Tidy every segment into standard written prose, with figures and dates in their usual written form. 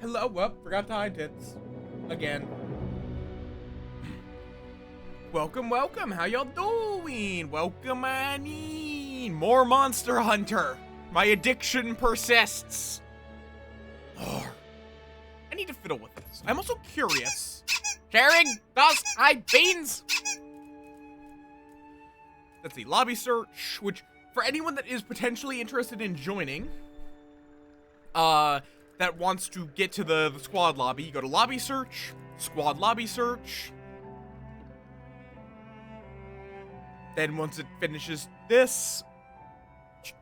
Hello, whoop, forgot to hide tits. Again. Welcome, welcome, how y'all doing? Welcome, more Monster Hunter. My addiction persists. Ugh. I need to fiddle with this. I'm also curious. Sharing, dust, hide, beans. Let's see, lobby search, which for anyone that is potentially interested in joining, that wants to get to the squad lobby, you go to lobby search, squad lobby search. Then once it finishes this,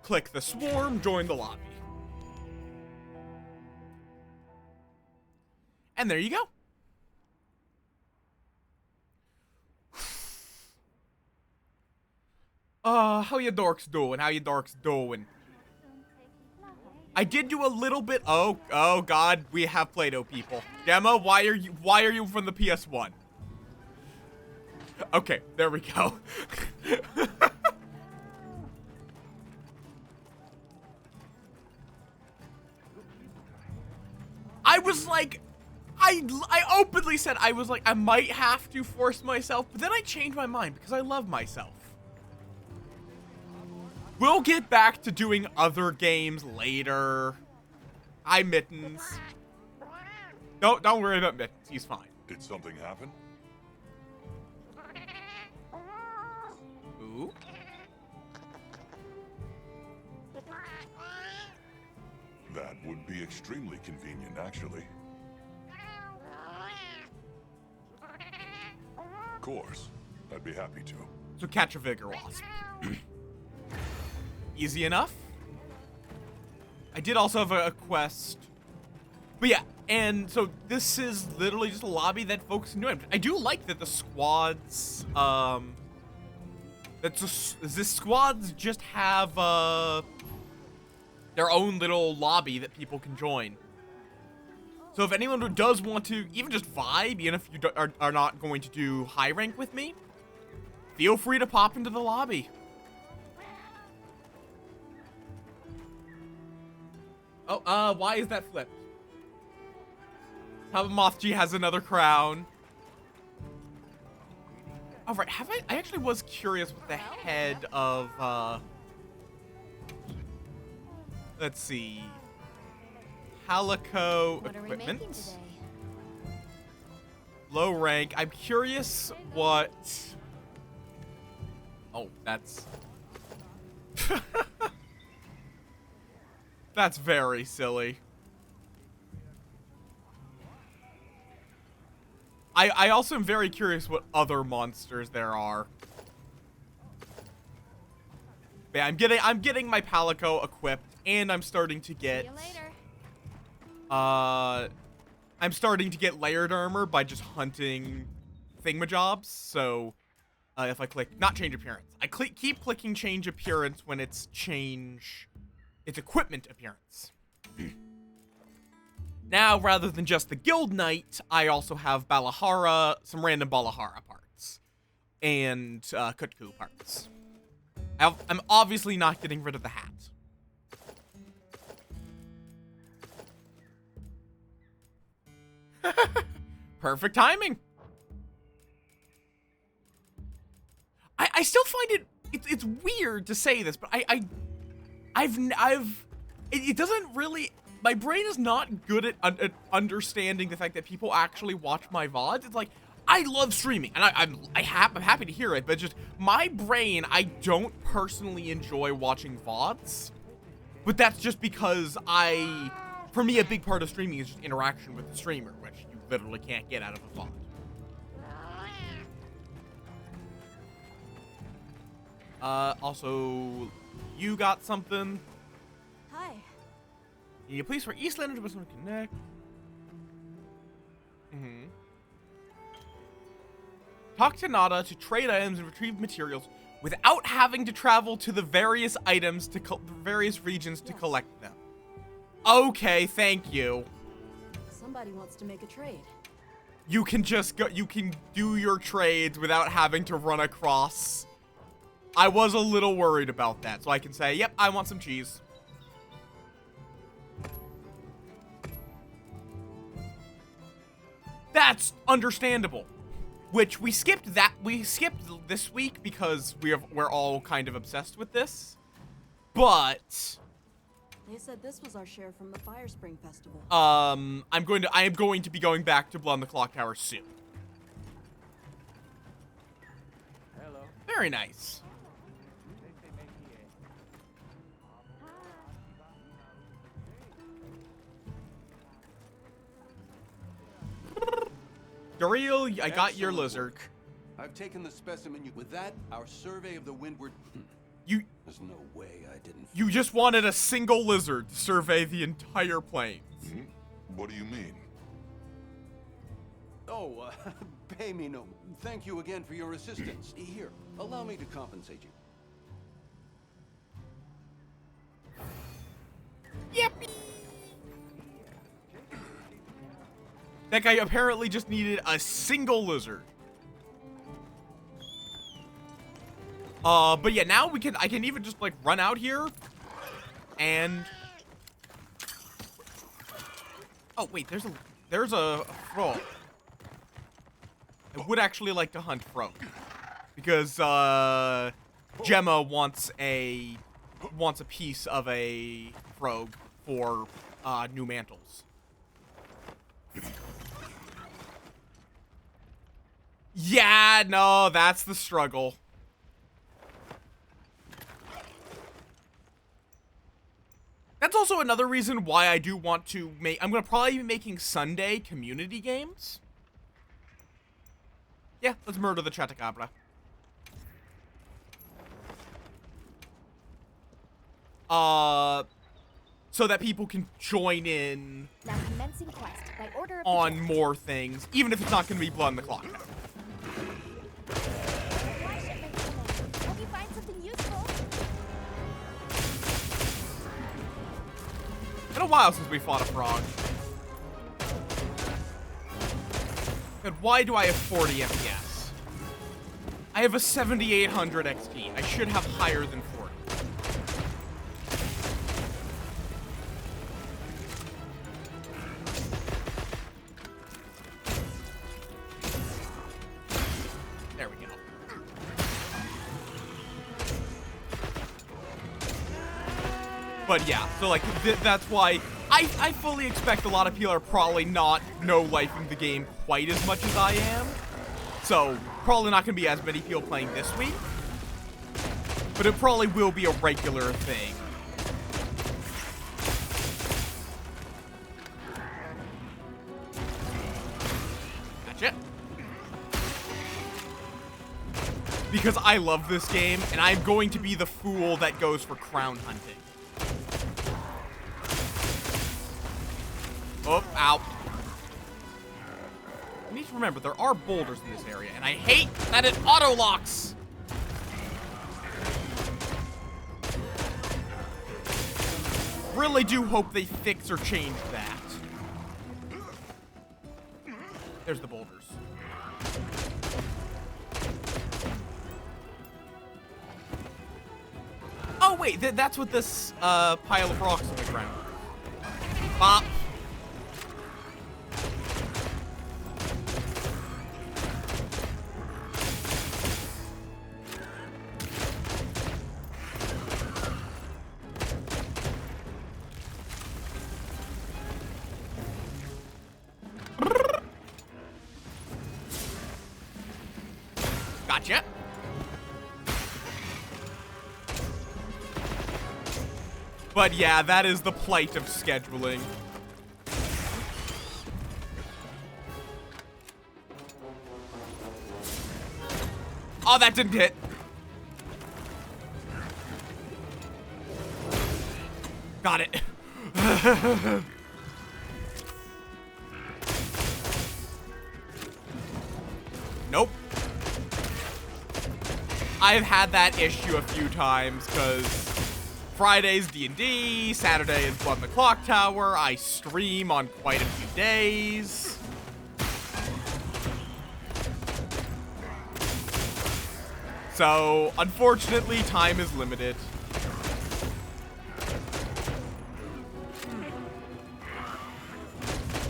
click the swarm, join the lobby. And there you go. How you dorks doing? How you dorks doing? I did do a little bit. Oh God, we have Play-Doh people. Gemma, why are you from the PS1? Okay, there we go. I was like, I openly said I was like, I might have to force myself, but then I changed my mind because I love myself. We'll get back to doing other games later. Hi, Mittens. Don't worry about Mittens. He's fine. Did something happen? Ooh. That would be extremely convenient, actually. Of course. I'd be happy to. So catch a vigor wasp. Easy enough. I did also have a quest. But yeah, and so this is literally just a lobby that folks can do. I do like that the squads, the squads just have, their own little lobby that people can join. So if anyone who does want to even just vibe, even if you are not going to do high rank with me, feel free to pop into the lobby. Oh, why is that flipped? Moth G has another crown. All right, I actually was curious with the head of, let's see. Calico equipment. Low rank. I'm curious what... Oh, that's... That's very silly. I also am very curious what other monsters there are. But yeah, I'm getting my Palico equipped, and I'm starting to get... I'm starting to get layered armor by just hunting thingamajobs. So, if I click, not change appearance. I keep clicking change appearance when it's its equipment appearance. Now, rather than just the Guild Knight, I also have Balahara, some random Balahara parts, and Kutku parts. I'm obviously not getting rid of the hat. Perfect timing. I still find it's weird to say this, but it doesn't really, my brain is not good at understanding the fact that people actually watch my VODs. It's like, I love streaming, and I'm happy to hear it, but just my brain, I don't personally enjoy watching VODs, but that's just because for me, a big part of streaming is just interaction with the streamer, which you literally can't get out of a VOD. Also, you got something. Hi. Need a place for Eastlander to connect. Talk to Nada to trade items and retrieve materials without having to travel to the various items various regions to collect them. Okay, thank you. Somebody wants to make a trade. You can just go, you can do your trades without having to run across. I was a little worried about that, so I can say, yep, I want some cheese. That's understandable. Which we skipped this week because we're all kind of obsessed with this. But They said this was our share from the Fire Spring Festival. I am going to be going back to Blood on the Clock Tower soon. Hello. Very nice. Duriel, I got your Excellent lizard. work. I've taken the specimen. With that, our survey of the windward. You There's no way I didn't. you just wanted a single lizard to survey the entire plains. Hmm? What do you mean? Oh, pay me no. Thank you again for your assistance. Here, allow me to compensate you. Yippee! That guy apparently just needed a single lizard. But yeah, now I can even just like run out here and oh wait, there's a frog. I would actually like to hunt frog because Gemma wants a piece of a frog for new mantles. Yeah, no, that's the struggle. That's also another reason why I do want to make... I'm going to probably be making Sunday community games. Yeah, let's murder the Chatacabra. So that people can join in Now commencing quest by order of the on Jedi. more things, even if it's not going to be Blood on the Clock. Supply shipment coming. Hope you find something useful. Been a while since we fought a frog. And why do I have 40 FPS? I have a 7800 XT. I should have higher than 40. There we go. But yeah, so like, that's why I fully expect a lot of people are probably not no-lifing the game quite as much as I am. So, probably not going to be as many people playing this week. But it probably will be a regular thing. Gotcha. Because I love this game, and I'm going to be the fool that goes for crown hunting. Oh, ow. I need to remember, there are boulders in this area, and I hate that it auto-locks! Really do hope they fix or change that. There's the boulders. Oh, wait, that's what this pile of rocks on the ground. Bop. Gotcha. But yeah, that is the plight of scheduling. Oh, that didn't hit. Got it. Nope. I've had that issue a few times, because Friday's D&D, Saturday is Blood on the Clock Tower, I stream on quite a few days. So, unfortunately, time is limited.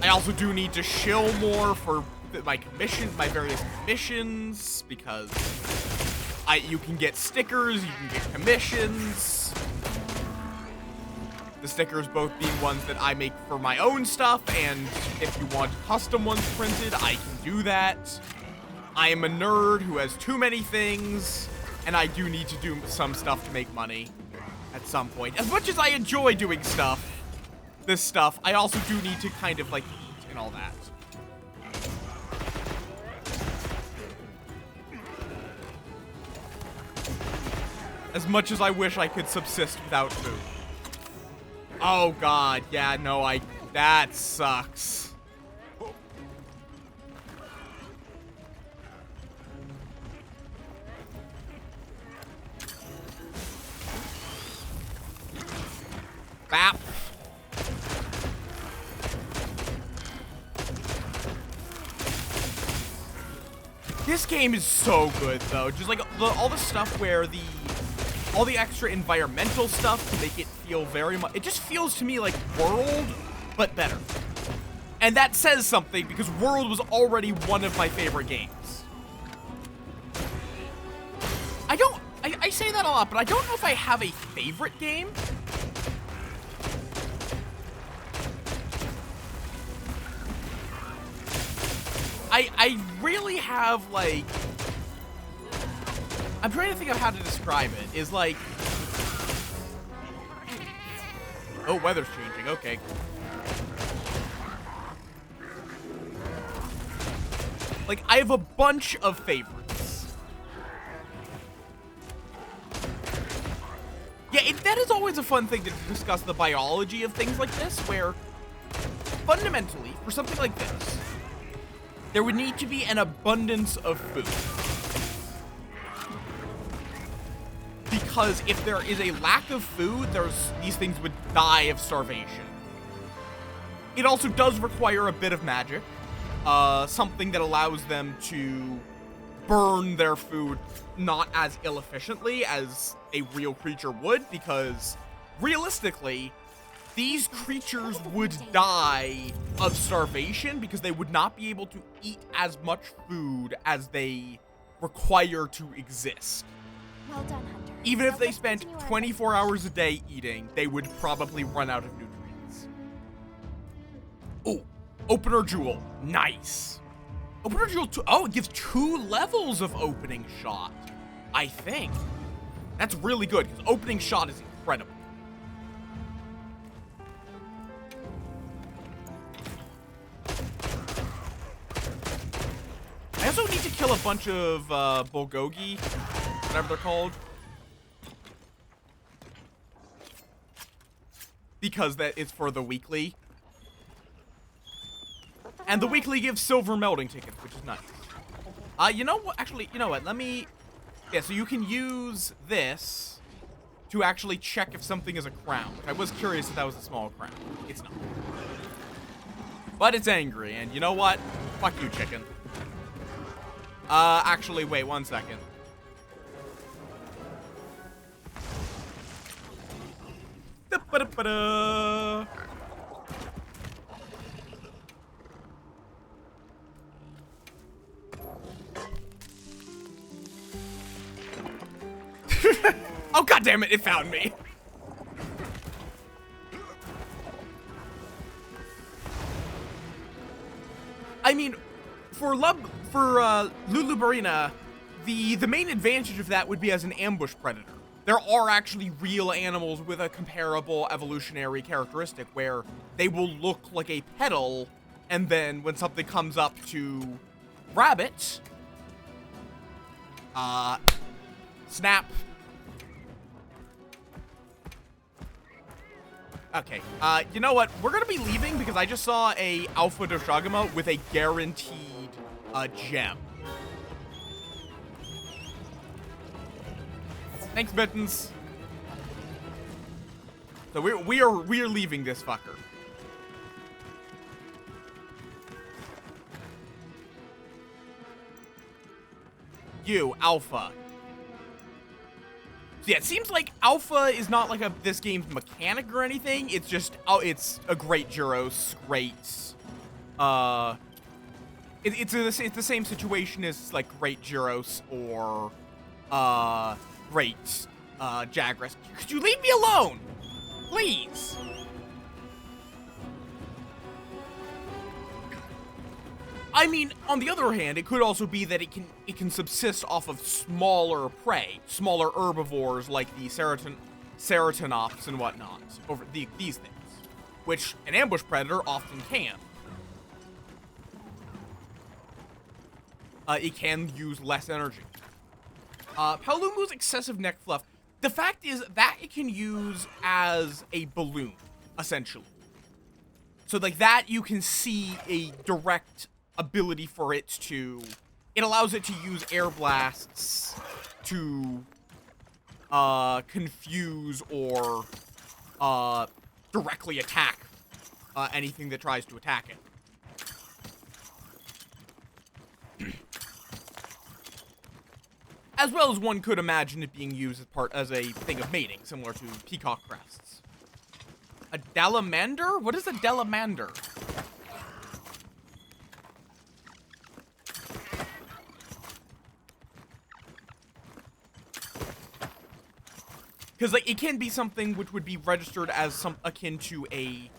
I also do need to shill more for my various commissions, because you can get stickers, you can get commissions. The stickers both being ones that I make for my own stuff, and if you want custom ones printed, I can do that. I am a nerd who has too many things, and I do need to do some stuff to make money at some point. As much as I enjoy doing this stuff, I also do need to kind of, like, eat and all that. As much as I wish I could subsist without food. Oh god, yeah, no, that sucks. Bap. This game is so good, though. Just like all the stuff where all the extra environmental stuff to make it feel very much... It just feels to me like World, but better. And that says something, because World was already one of my favorite games. I say that a lot, but I don't know if I have a favorite game. I really have, like... I'm trying to think of how to describe it. Is like... Oh, weather's changing. Okay. Like, I have a bunch of favorites. Yeah, that is always a fun thing to discuss the biology of things like this, where fundamentally, for something like this, there would need to be an abundance of food. Because if there is a lack of food, these things would die of starvation. It also does require a bit of magic. Something that allows them to burn their food not as ill-efficiently as a real creature would, because realistically, these creatures would die of starvation because they would not be able to eat as much food as they require to exist. Well done, Hunter. Even if Now they let's spent continue our 24 hours a day eating, they would probably run out of nutrients. Ooh, Opener Jewel. Nice. Opener Jewel 2. Oh, it gives 2 levels of opening shot, I think. That's really good, because opening shot is incredible. I also need to kill a bunch of bulgogi, whatever they're called. Because that is for the weekly. And the weekly gives silver melting tickets, which is nice. You know what? Actually, you know what? Let me... Yeah, so you can use this to actually check if something is a crown. I was curious if that was a small crown. It's not. But it's angry, and you know what? Fuck you, chicken. Actually, wait 1 second. Da-ba-da-ba-da. Oh, god damn it, it found me. I mean, for Lulubarina, the main advantage of that would be as an ambush predator. There are actually real animals with a comparable evolutionary characteristic where they will look like a petal, and then when something comes up to grab it, snap. Okay, you know what? We're gonna be leaving because I just saw a Alpha Doshagama with a guaranteed, gem. Thanks, Mittens. So we are leaving this fucker. You, Alpha. So yeah, it seems like Alpha is not like this game's mechanic or anything. It's just, it's a great Gyros, great, it's the same situation as like Great Gyros or Great Jagras. Could you leave me alone, please? I mean, on the other hand, it could also be that it can subsist off of smaller prey, smaller herbivores like the ceratinops and whatnot, over these things, which an ambush predator often can. It can use less energy. Palumu's excessive neck fluff. The fact is that it can use as a balloon, essentially. So like that, you can see a direct ability for it to. It allows it to use air blasts to confuse or directly attack anything that tries to attack it. As well as one could imagine it being used as a thing of mating, similar to peacock crests. A Dalamander? What is a Dalamander? Because like it can be something which would be registered as some akin to a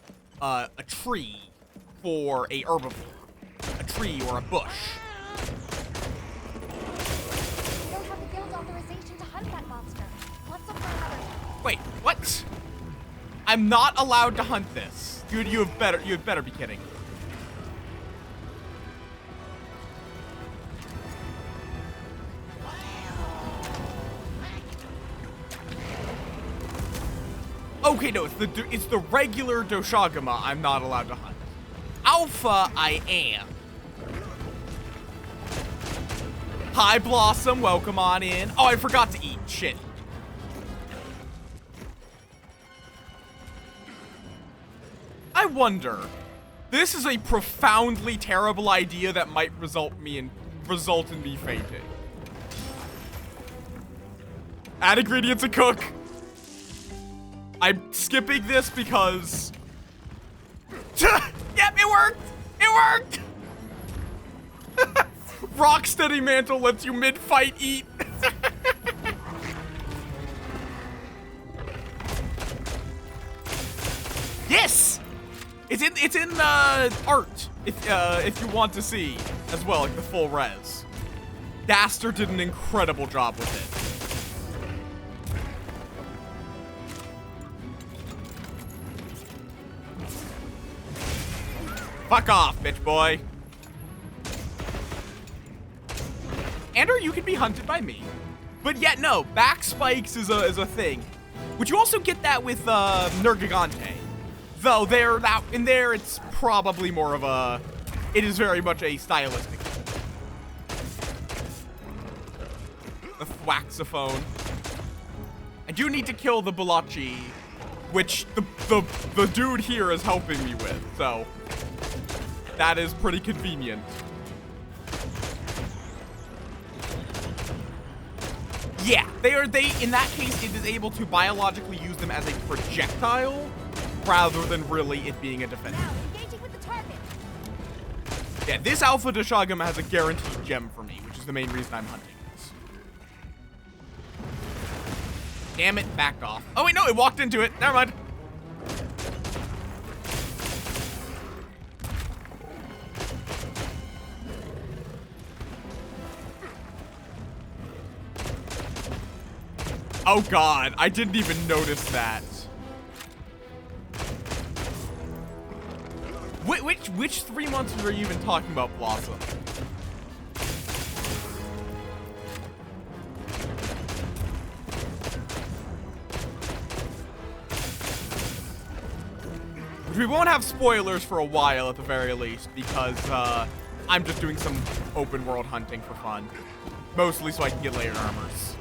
tree for a herbivore, a tree or a bush. Wait, what? I'm not allowed to hunt this. Dude, you had better be kidding. Okay, no, it's the regular Doshagama I'm not allowed to hunt. Alpha, I am. Hi, Blossom, welcome on in. Oh, I forgot to eat, shit. I wonder, this is a profoundly terrible idea that might result in me fainting. Add ingredients and cook. I'm skipping this because... Yep, it worked! It worked! Rocksteady Mantle lets you mid-fight eat. Yes! It's in art, if you want to see, as well, like the full res. Daster did an incredible job with it. Fuck off, bitch boy. Andrew, you can be hunted by me. But yet, no, back spikes is a thing. Which you also get that with Nergigante. Though in there it's probably more of a, it is very much a stylistic. The Thwaxophone. I do need to kill the Balachi, which the dude here is helping me with, so that is pretty convenient. Yeah, they in that case it is able to biologically use them as a projectile rather than really it being a defense. Now, engaging with the target. Yeah, this Alpha Doshagama has a guaranteed gem for me, which is the main reason I'm hunting this. Damn it, backed off. Oh wait, no, it walked into it. Never mind. Oh god, I didn't even notice that. Which 3 months are you even talking about, Blossom? We won't have spoilers for a while at the very least, because I'm just doing some open world hunting for fun. Mostly so I can get layered armors.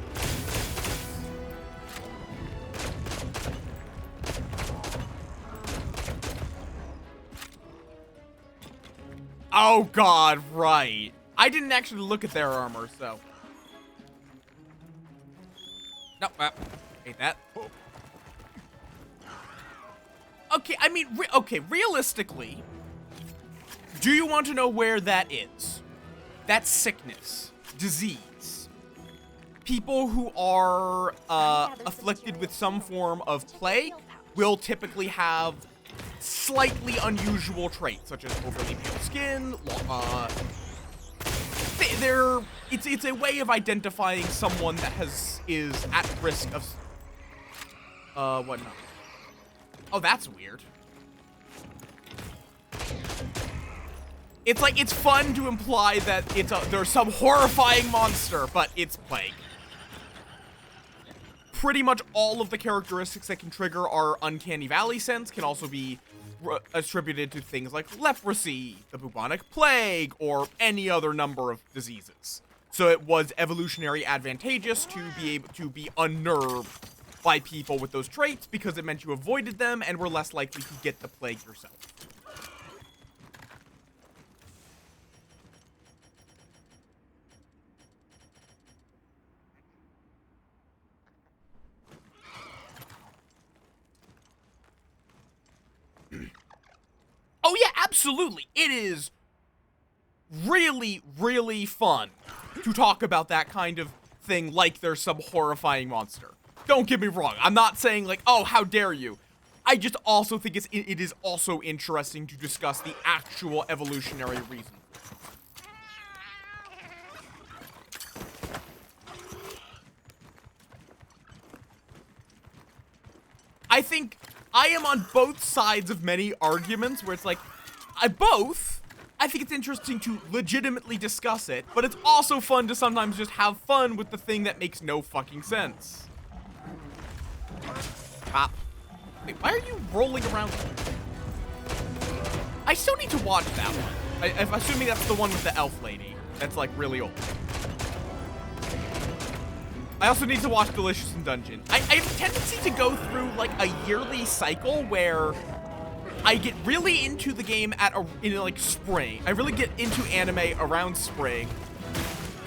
Oh god, right. I didn't actually look at their armor, so. No, ate that. Okay, I mean, okay, realistically, Do you want to know where that is? That's sickness, disease. People who are afflicted with some form of plague will typically have slightly unusual traits, such as overly pale skin. It's a way of identifying someone that is at risk of whatnot. Oh, that's weird. It's like, it's fun to imply that there's some horrifying monster, but it's plague. Pretty much all of the characteristics that can trigger our uncanny valley sense can also be attributed to things like leprosy, the bubonic plague, or any other number of diseases. So it was evolutionary advantageous to be able to be unnerved by people with those traits because it meant you avoided them and were less likely to get the plague yourself. Oh yeah, absolutely. It is really, really fun to talk about that kind of thing like there's some horrifying monster. Don't get me wrong. I'm not saying like, oh, how dare you. I just also think it is also interesting to discuss the actual evolutionary reason. I think I am on both sides of many arguments where it's like, I think it's interesting to legitimately discuss it, but it's also fun to sometimes just have fun with the thing that makes no fucking sense. Pop. Wait, why are you rolling around? I still need to watch that one. I'm assuming that's the one with the elf lady. That's like really old. I also need to watch Delicious in Dungeon. I have a tendency to go through like a yearly cycle where I get really into the game in like spring. I really get into anime around spring,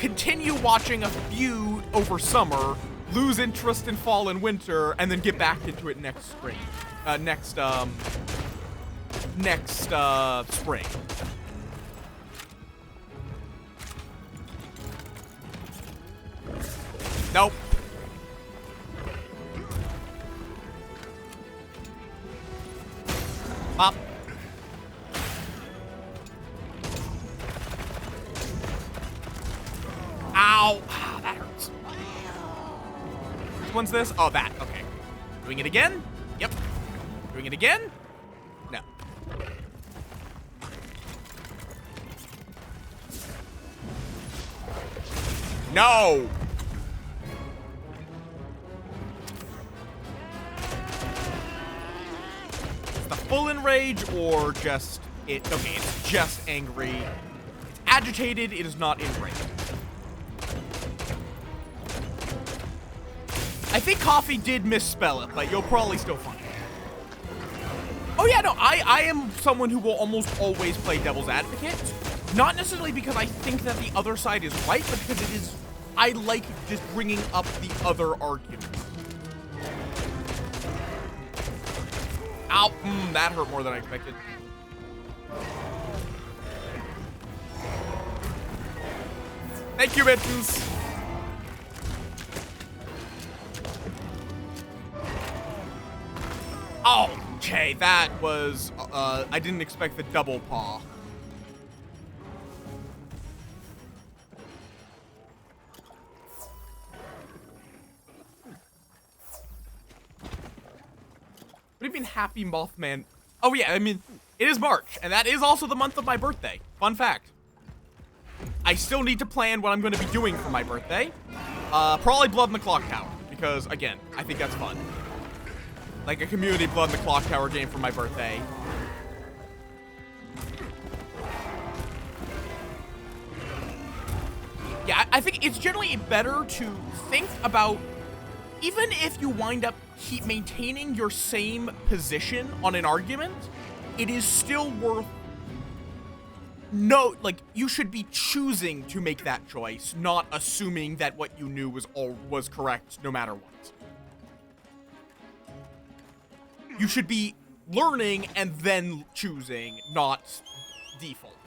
continue watching a few over summer, lose interest in fall and winter, and then get back into it next spring. Next spring. Nope. Pop. Ow. Ah, that hurts. Which one's this? Oh, that. Okay. Doing it again? Yep. Doing it again? No. No! Full enrage or just it? Okay, it's just angry. It's agitated. It is not enraged. I think Coffee did misspell it, but you'll probably still find it. Oh yeah, no, I am someone who will almost always play devil's advocate. Not necessarily because I think that the other side is right, but because it is, I like just bringing up the other argument. Ow, that hurt more than I expected. Thank you, Mittens. Oh, okay, that was, I didn't expect the double paw. What do you mean Happy Mothman? Oh yeah, I mean, it is March, and that is also the month of my birthday. Fun fact. I still need to plan what I'm going to be doing for my birthday. Probably Blood in the Clock Tower, because, again, I think that's fun. Like a community Blood in the Clock Tower game for my birthday. Yeah, I think it's generally better to think about, even if you wind up keep maintaining your same position on an argument, it is still worth you should be choosing to make that choice, not assuming that what you knew was correct no matter what. You should be learning and then choosing, not defaulted.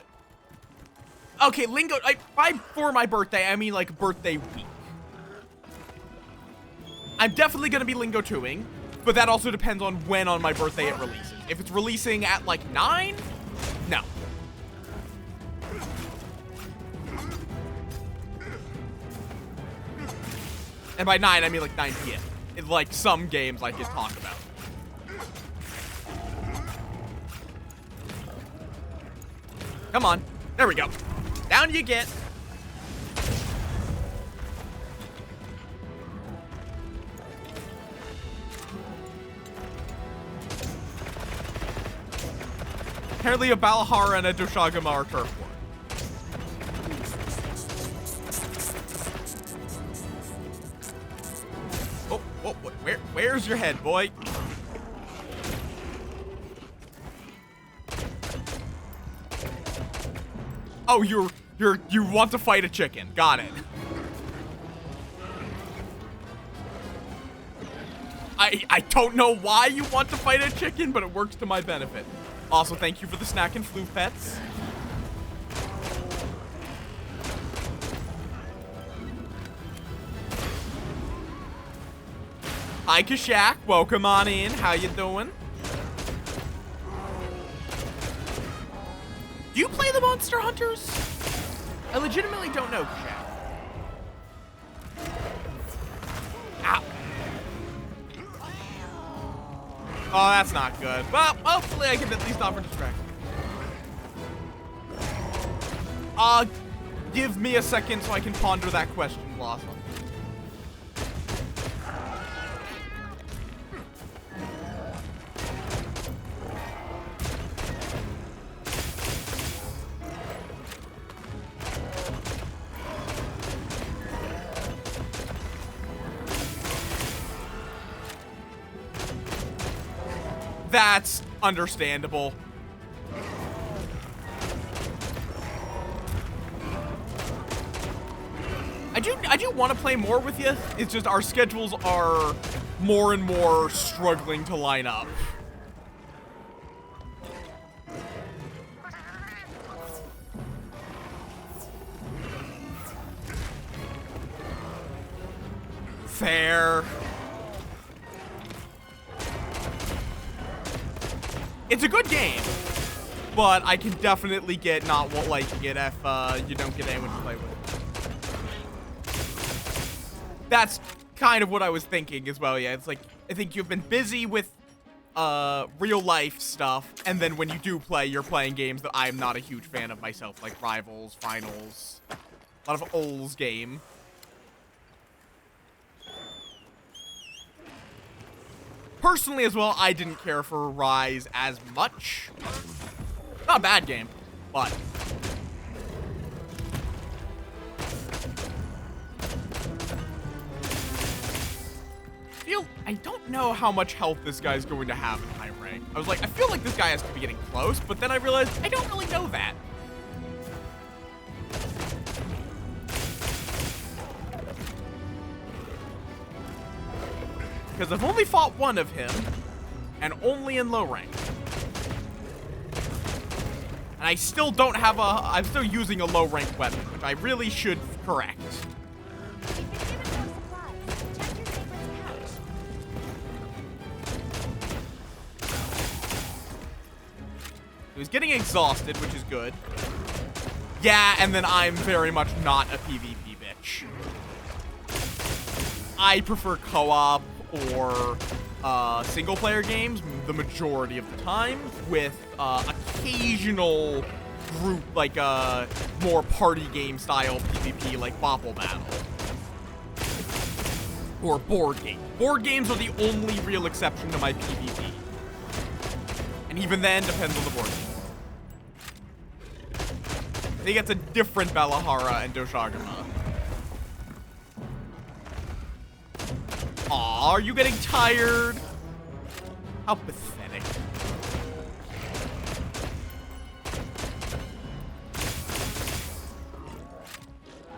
Okay, Lingo, for my birthday, I mean like birthday week. I'm definitely gonna be Lingo 2ing, but that also depends on when on my birthday it releases. If it's releasing at like 9, no. And by 9, I mean like 9 p.m. In like some games I can talk about. Come on. There we go. Down you get. Apparently a Balahara and a Doshagama are turf war. Oh, where's your head, boy? Oh, you want to fight a chicken. Got it. I don't know why you want to fight a chicken, but it works to my benefit. Also, thank you for the snack and flu pets. Hi, Kashak. Welcome on in. How you doing? Do you play the Monster Hunters? I legitimately don't know, Kashak. Ow. Oh, that's not good. Well, hopefully I can at least offer distraction. Give me a second so I can ponder that question, Blossom. That's understandable. I do want to play more with you. It's just our schedules are more and more struggling to line up. Fair. It's a good game, but I can definitely get not liking it if you don't get anyone to play with. That's kind of what I was thinking as well, yeah. It's like, I think you've been busy with real life stuff, and then when you do play, you're playing games that I'm not a huge fan of myself, like Rivals, Finals, a lot of Ols game. Personally as well, I didn't care for Rise as much. Not a bad game, but I don't know how much health this guy's going to have in high rank. I was like, I feel like this guy has to be getting close, but then I realized I don't really know that. Because I've only fought one of him, and only in low rank. And I still don't have I'm still using a low rank weapon, which I really should correct. He was getting exhausted, which is good. Yeah, and then I'm very much not a PvP bitch. I prefer co-op or single-player games the majority of the time, with occasional group, like more party game style PvP, like Bopple Battle. Or board game. Board games are the only real exception to my PvP. And even then, depends on the board game. I think it's a different Balahara and Doshagama. Aw, are you getting tired? How pathetic.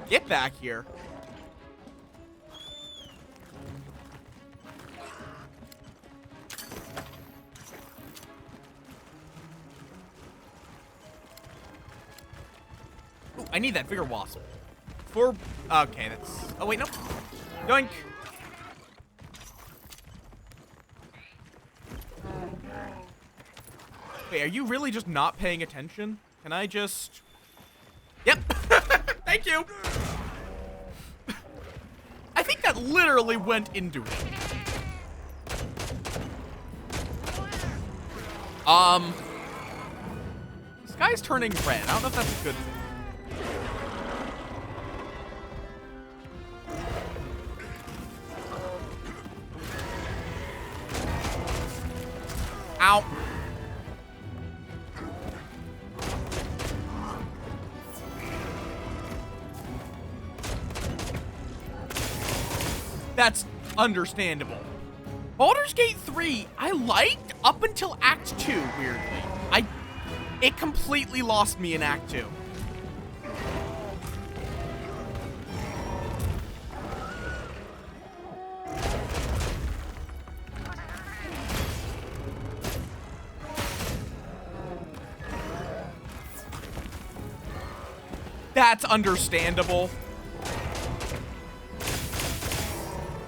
Get back here. I need that bigger wasp. Okay, that's... Oh, wait, no. Yoink. Wait, are you really just not paying attention? Can I just... Yep. Thank you. I think that literally went into it. The sky's turning red. I don't know if that's a good thing. Ow. That's understandable. Baldur's Gate 3, I liked up until Act 2, weirdly. It completely lost me in Act 2. That's understandable.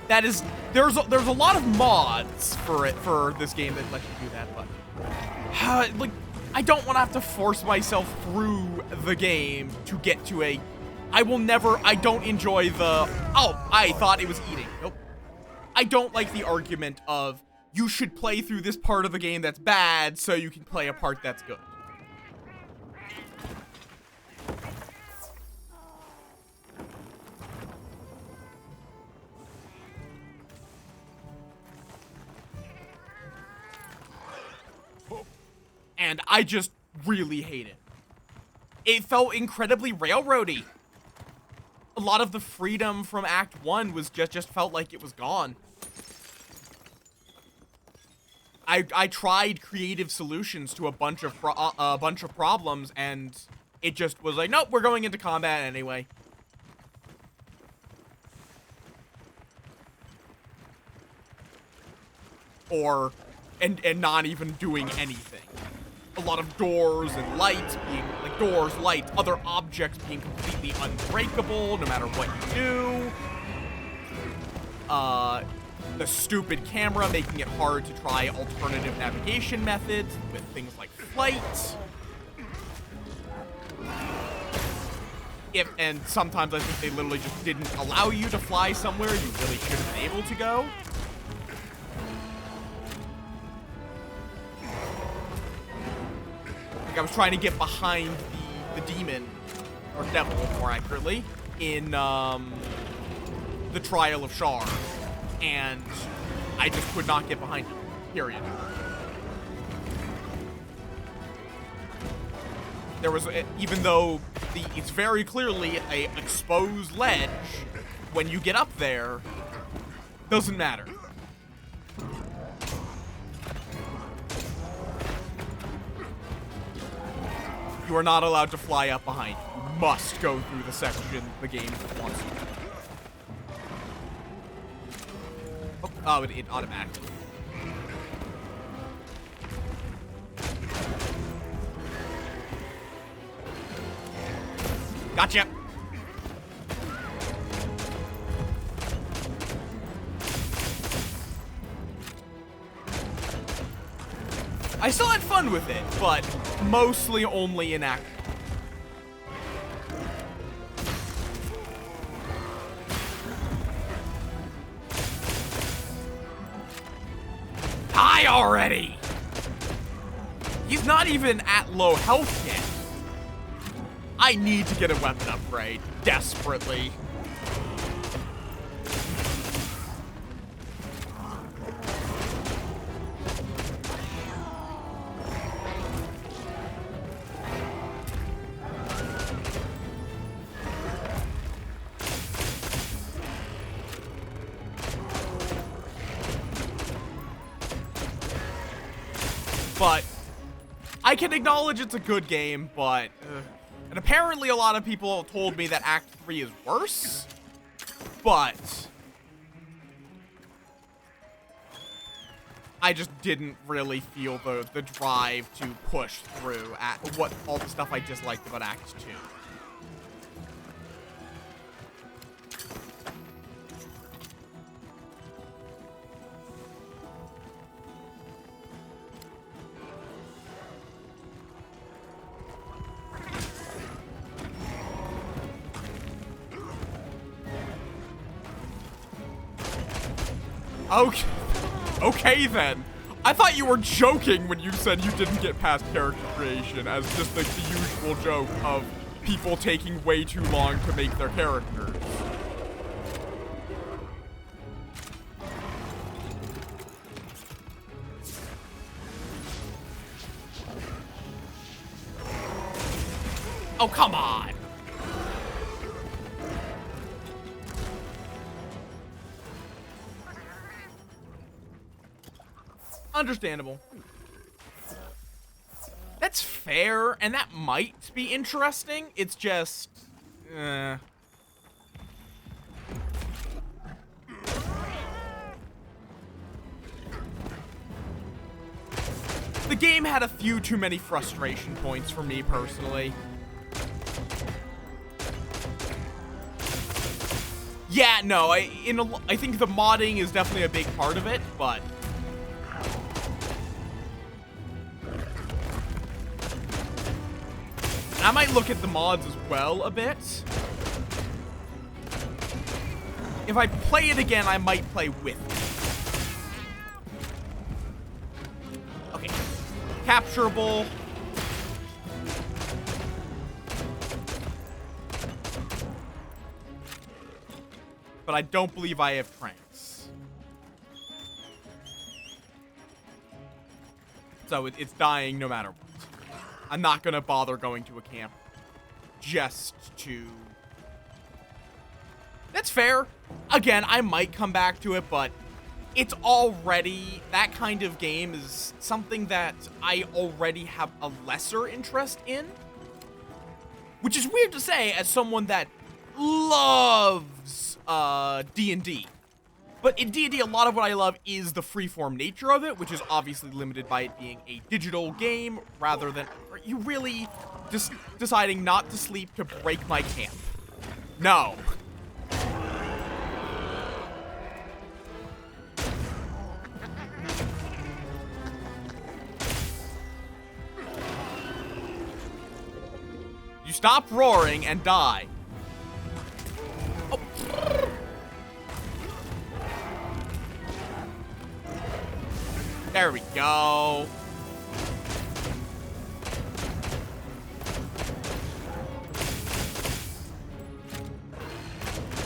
That is, there's a lot of mods for this game that let you do that, but like, I don't want to have to force myself through the game to get to a. I don't enjoy the. Oh, I thought it was eating. Nope. I don't like the argument of you should play through this part of the game that's bad so you can play a part that's good. And I just really hate it. It felt incredibly railroady. A lot of the freedom from Act 1 was just felt like it was gone. I tried creative solutions to a bunch of problems, and it just was like, nope, we're going into combat anyway. And not even doing anything. A lot of doors and lights being, like doors, lights, other objects being completely unbreakable no matter what you do. The stupid camera making it hard to try alternative navigation methods with things like flight. And sometimes I think they literally just didn't allow you to fly somewhere you really should have been able to go. I was trying to get behind the demon, or devil, more accurately, in the Trial of Shar, and I just could not get behind him, period. There was, even though it's very clearly a exposed ledge, when you get up there, doesn't matter. You are not allowed to fly up behind. You must go through the section the game wants you to. Oh, it automatically. Gotcha. I still had fun with it, but mostly only in act. Die already! He's not even at low health yet. I need to get a weapon upgrade, desperately. But I can acknowledge it's a good game, but and apparently a lot of people told me that Act 3 is worse, but I just didn't really feel the drive to push through at what all the stuff I disliked about Act 2. Okay. Okay, then. I thought you were joking when you said you didn't get past character creation as just like the usual joke of people taking way too long to make their characters. Oh, come on. Understandable. That's fair, and that might be interesting. It's just... The game had a few too many frustration points for me, personally. Yeah, no, I think the modding is definitely a big part of it, but... I might look at the mods as well a bit. If I play it again, I might play with it. Okay. Capturable. But I don't believe I have tranks. So it's dying no matter what. I'm not gonna bother going to a camp just to... That's fair. Again, I might come back to it, but it's already... That kind of game is something that I already have a lesser interest in. Which is weird to say as someone that loves D&D. But in D&D, a lot of what I love is the freeform nature of it, which is obviously limited by it being a digital game rather than you really just deciding not to sleep to break my camp. No. You stop roaring and die. Oh. There we go.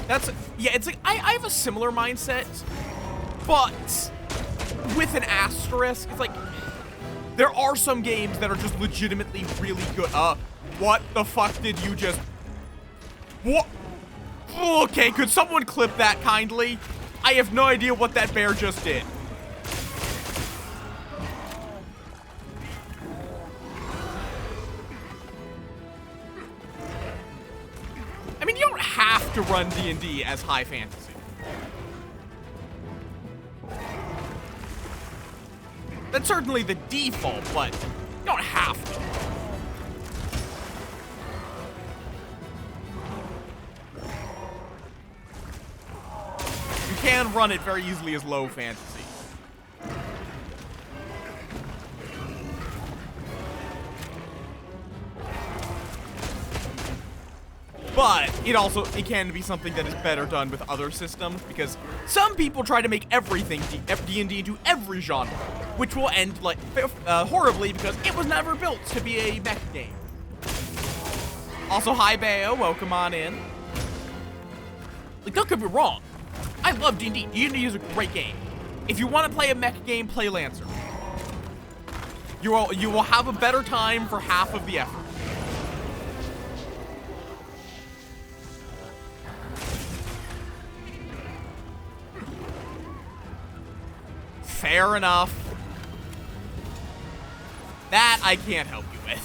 That's, yeah, it's like, I have a similar mindset, but with an asterisk. It's like, there are some games that are just legitimately really good. What the fuck did you just, what? Okay, could someone clip that kindly? I have no idea what that bear just did. I mean, you don't have to run D&D as high fantasy. That's certainly the default, but you don't have to. You can run it very easily as low fantasy. But it can be something that is better done with other systems, because some people try to make everything D&D into every genre, which will end like horribly because it was never built to be a mech game. Also, hi Bayo, welcome on in. Like, don't get me wrong, I love D&D. D&D is a great game. If you want to play a mech game, play Lancer. You will have a better time for half of the effort. Fair enough. That I can't help you with.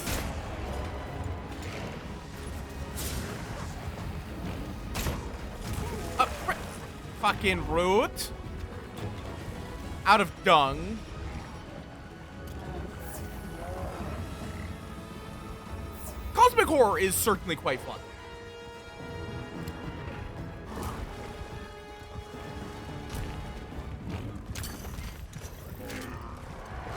Fucking root. Out of dung. Cosmic horror is certainly quite fun.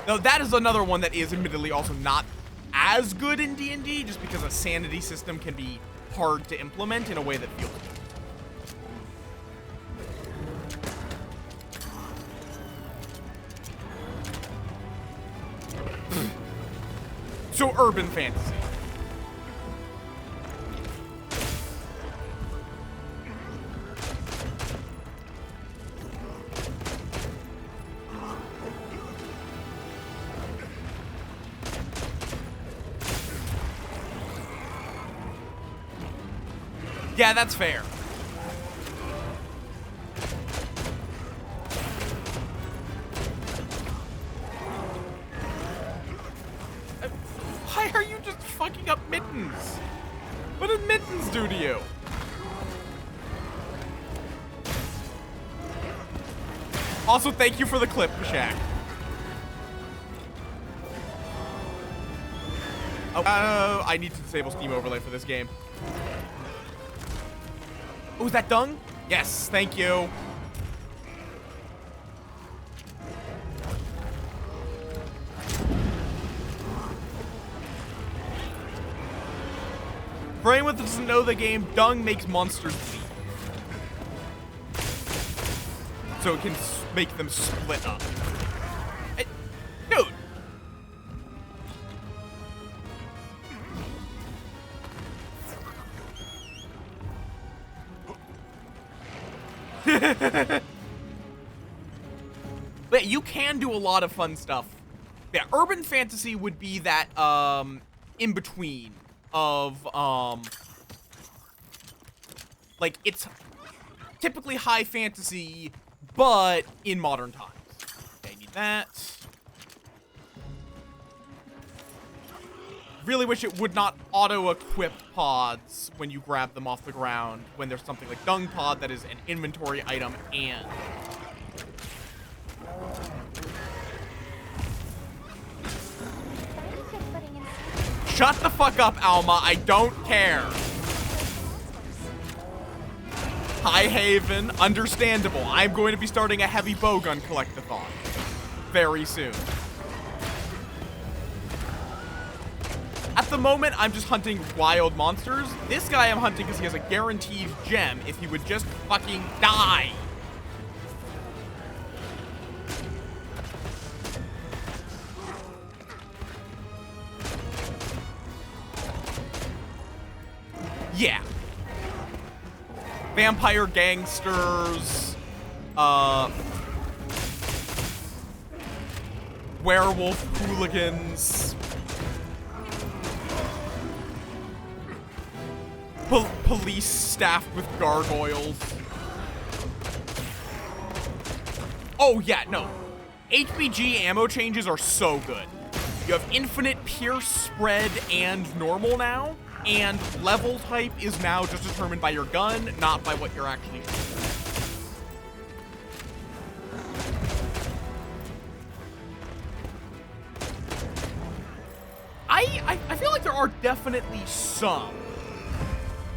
Now, that is another one that is admittedly also not as good in D&D, just because a sanity system can be hard to implement in a way that feels good. urban fantasy. Yeah, that's fair. Why are you just fucking up Mittens? What did Mittens do to you? Also, thank you for the clip, Shaq. Oh, I need to disable Steam Overlay for this game. Oh, is that dung? Yes, thank you. For anyone that doesn't know the game, dung makes monsters bleed. So it can make them split up. Dude! But you can do a lot of fun stuff. Yeah, urban fantasy would be that in between of like it's typically high fantasy but in modern times. Okay, need that. Really wish it would not auto-equip pods when you grab them off the ground when there's something like dung pod that is an inventory item and shut the fuck up, Alma. I don't care. High Haven, understandable. I'm going to be starting a heavy bowgun collectathon very soon. At the moment, I'm just hunting wild monsters. This guy I'm hunting because he has a guaranteed gem if he would just fucking die. Yeah. Vampire gangsters, werewolf hooligans, police staffed with gargoyles. Oh yeah, no. HBG ammo changes are so good. You have infinite pierce, spread, and normal now. And level type is now just determined by your gun, not by what you're actually shooting. I feel like there are definitely some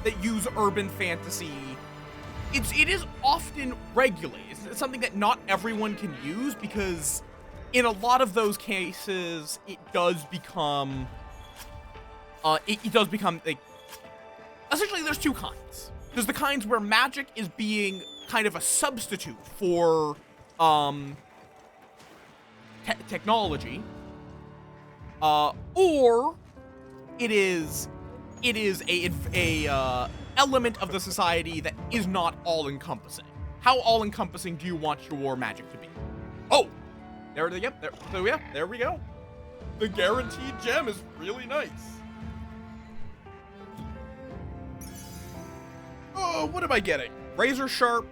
that use urban fantasy. It is often regulated. It's something that not everyone can use because in a lot of those cases, it does become it does become, like, essentially there's two kinds. There's the kinds where magic is being kind of a substitute for, technology, or it is a element of the society that is not all-encompassing. How all-encompassing do you want your magic to be? Oh! There we go. The guaranteed gem is really nice. Oh, what am I getting? Razor Sharp,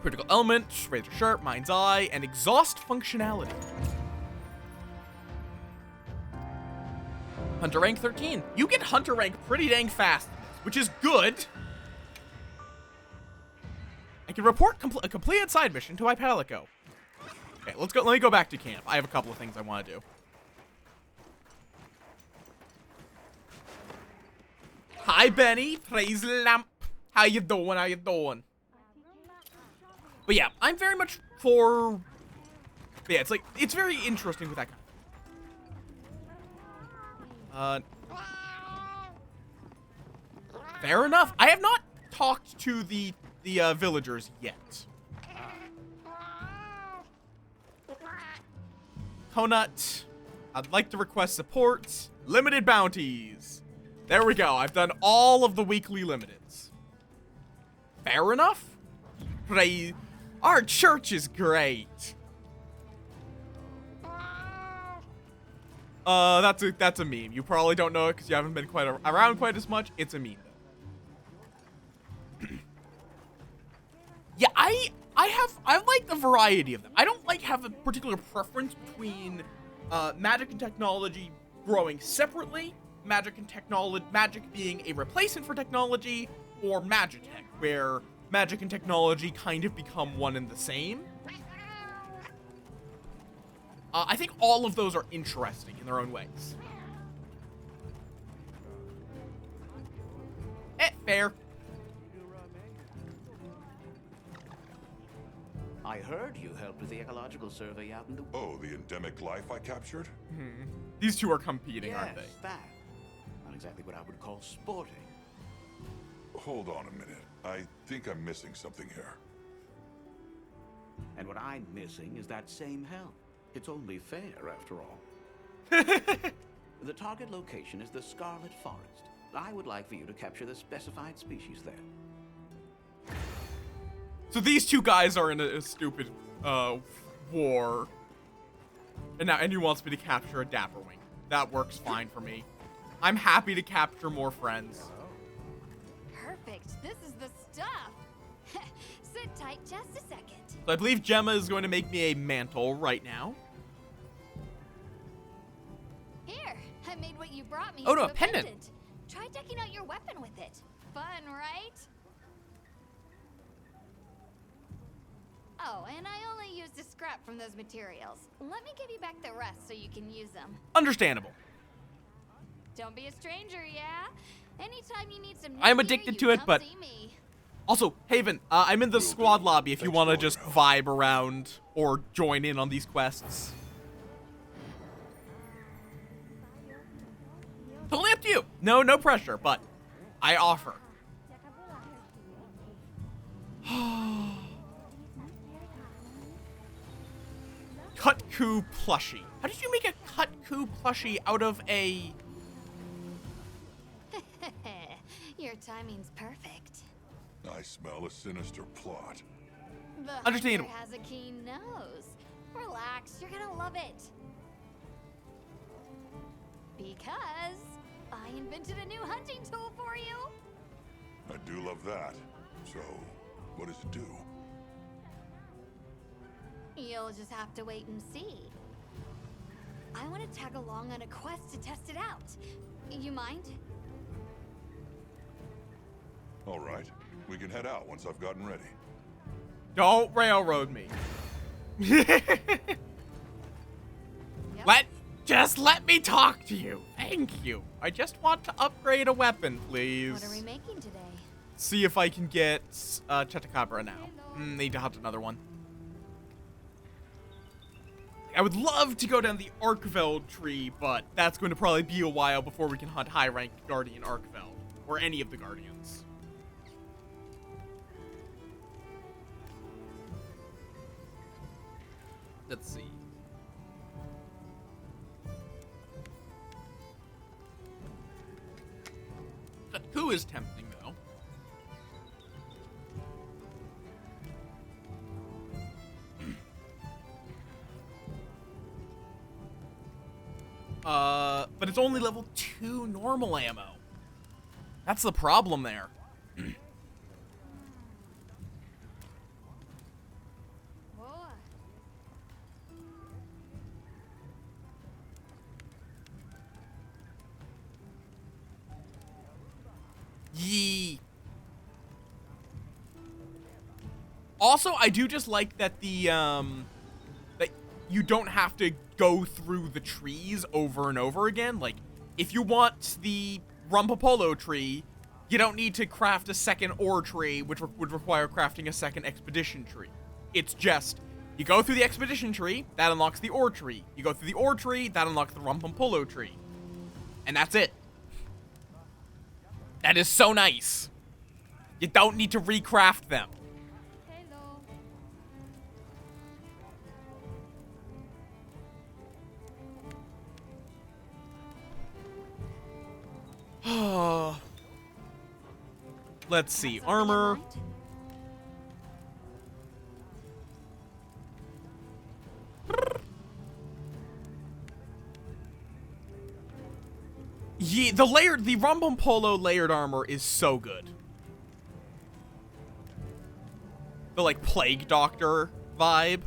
Critical Element, Razor Sharp, Mind's Eye, and Exhaust functionality. Hunter rank 13. You get Hunter rank pretty dang fast, which is good. I can report a completed side mission to Ipalico. Okay, let's go. Let me go back to camp. I have a couple of things I want to do. Hi, Benny. Praise the lamp. How you doing? How you doing? But yeah, I'm very much for... Yeah, it's like, it's very interesting with that kind of... Fair enough. I have not talked to the villagers yet. Conut. I'd like to request support. Limited bounties. There we go. I've done all of the weekly limiteds. Fair enough. Our church is great. That's a meme. You probably don't know it because you haven't been around quite as much. It's a meme though. Yeah, I like the variety of them. I don't have a particular preference between magic and technology growing separately, magic being a replacement for technology, or magitech, where magic and technology kind of become one and the same. I think all of those are interesting in their own ways. Fair. I heard you helped with the ecological survey out in the... Oh, the endemic life I captured? These two are competing, yes, aren't they? that. Not exactly what I would call sporting. Hold on a minute. I think I'm missing something here. And what I'm missing is that same help. It's only fair, after all. The target location is the Scarlet Forest. I would like for you to capture the specified species there. So these two guys are in a stupid war. And he wants me to capture a Dapperwing. That works fine for me. I'm happy to capture more friends. Perfect. This is the stuff. Sit tight just a second. So I believe Gemma is going to make me a mantle right now. Here, I made what you brought me. Oh, no, into a pendant. Try decking out your weapon with it. Fun, right? Oh, and I only used a scrap from those materials. Let me give you back the rest so you can use them. Understandable. Don't be a stranger, yeah? Anytime you need some new I'm gear, addicted you to it, come but... see me. Also, Haven, I'm in the squad lobby if you want to just vibe around or join in on these quests. Totally up to you. No pressure, but I offer. Cutku plushie. How did you make a Cutku plushie out of a... Your timing's perfect. I smell a sinister plot. The Understandable. hunter has a keen nose. Relax, you're gonna love it. Because I invented a new hunting tool for you. I do love that. So, what does it do? You'll just have to wait and see. I want to tag along on a quest to test it out. You mind? All right. We can head out once I've gotten ready. Don't railroad me. Yep. Just let me talk to you. Thank you. I just want to upgrade a weapon, please. What are we making today? See if I can get Chetacabra now. Need to hunt another one. I would love to go down the Arkveld tree, but that's going to probably be a while before we can hunt high-ranked Guardian Arkveld, or any of the Guardians. Let's see. Who is tempting, though? But it's only level 2 normal ammo. That's the problem there. Whoa. Yee. Also, I do just like that that you don't have to go through the trees over and over again. Like, if you want the Rumpapolo tree, you don't need to craft a second ore tree, which would require crafting a second expedition tree. It's just, you go through the expedition tree, that unlocks the ore tree. You go through the ore tree, that unlocks the Rumpapolo tree. And that's it. That is so nice. You don't need to recraft them. Hello. let's see. Have something in Armor. mind? Yeah, the Rumbumpolo layered armor is so good. The, like, Plague Doctor vibe.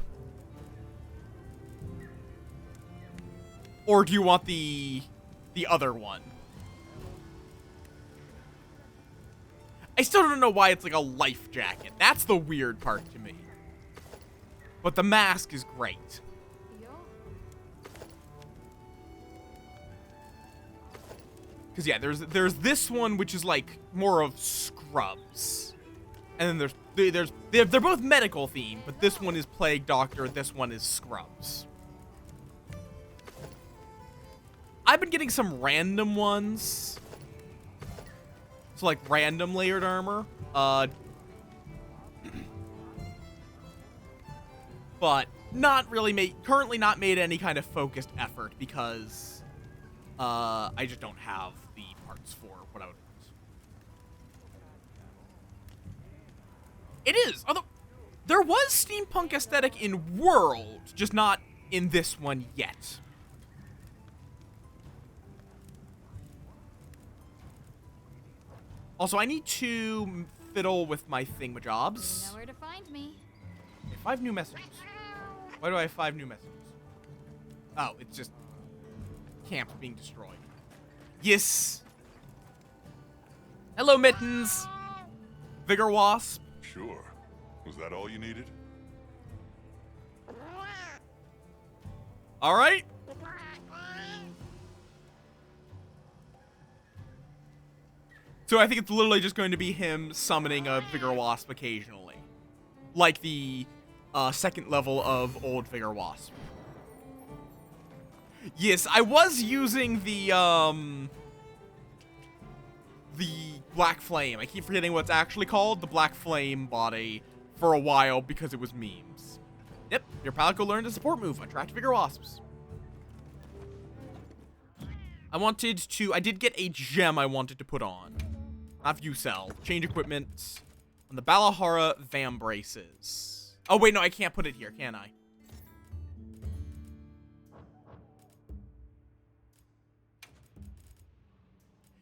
Or do you want the other one? I still don't know why it's like a life jacket. That's the weird part to me. But the mask is great. Yo. Because, yeah, there's this one, which is, like, more of scrubs. And then they're both medical themed, but this one is Plague Doctor, this one is scrubs. I've been getting some random ones. So, like, random layered armor. But not really currently not made any kind of focused effort because I just don't have the parts for what I would want. It is, although there was steampunk aesthetic in World, just not in this one yet. Also, I need to fiddle with my thingamajobs. You know where to find me. Okay, 5 new messages. Why do I have 5 new messages? Oh, it's just camp being destroyed. Yes. Hello, Mittens. Vigor Wasp. Sure. Was that all you needed? All right. So I think it's literally just going to be him summoning a Vigor Wasp occasionally. Like the second level of old Vigor Wasp. Yes, I was using the Black Flame. I keep forgetting what it's actually called. The Black Flame body for a while because it was memes. Yep, your Palico learned a support move. Attract Vigor Wasps. I did get a gem I wanted to put on. Not view cell. Change equipment. On the Balahara Vambraces. Oh, wait, no, I can't put it here, can I?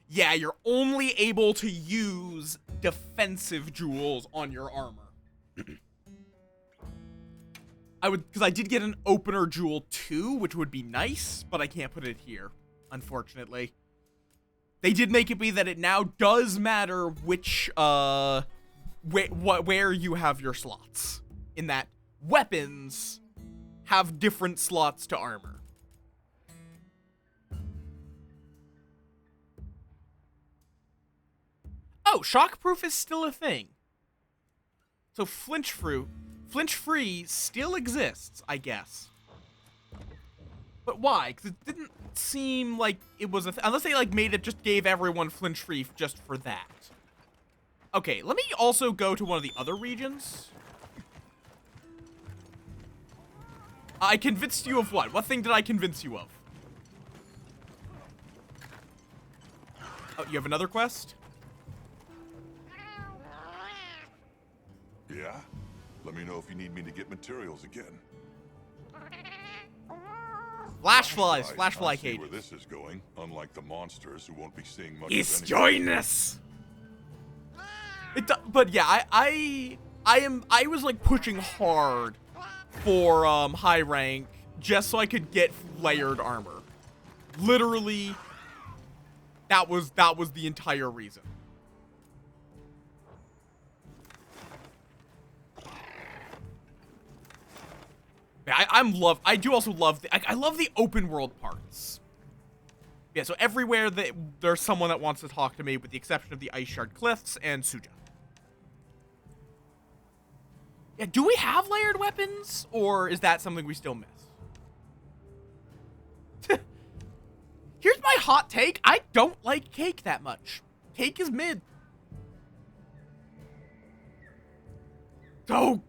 Yeah, you're only able to use defensive jewels on your armor. Because I did get an opener jewel too, which would be nice, but I can't put it here, unfortunately. They did make it be that it now does matter which, where you have your slots. In that weapons have different slots to armor. Oh, shockproof is still a thing. So flinch-free still exists, I guess. But why? Because it didn't seem like it was a unless they like made it just gave everyone flinch-free just for that. Okay, let me also go to one of the other regions. I convinced you of what? What thing did I convince you of? Oh, you have another quest? Yeah? Let me know if you need me to get materials again. Flashflies, I flashfly see where cages. this is going, unlike the monsters who won't be seeing much Yes, of join us. But yeah, I was like pushing hard for high rank just so I could get layered armor. Literally, that was the entire reason. Yeah, I do also love I love the open world parts. Yeah, so everywhere that there's someone that wants to talk to me, with the exception of the Ice Shard Cliffs and Suja. Yeah, do we have layered weapons, or is that something we still miss? Here's my hot take. I don't like Cake that much. Cake is mid. Oh,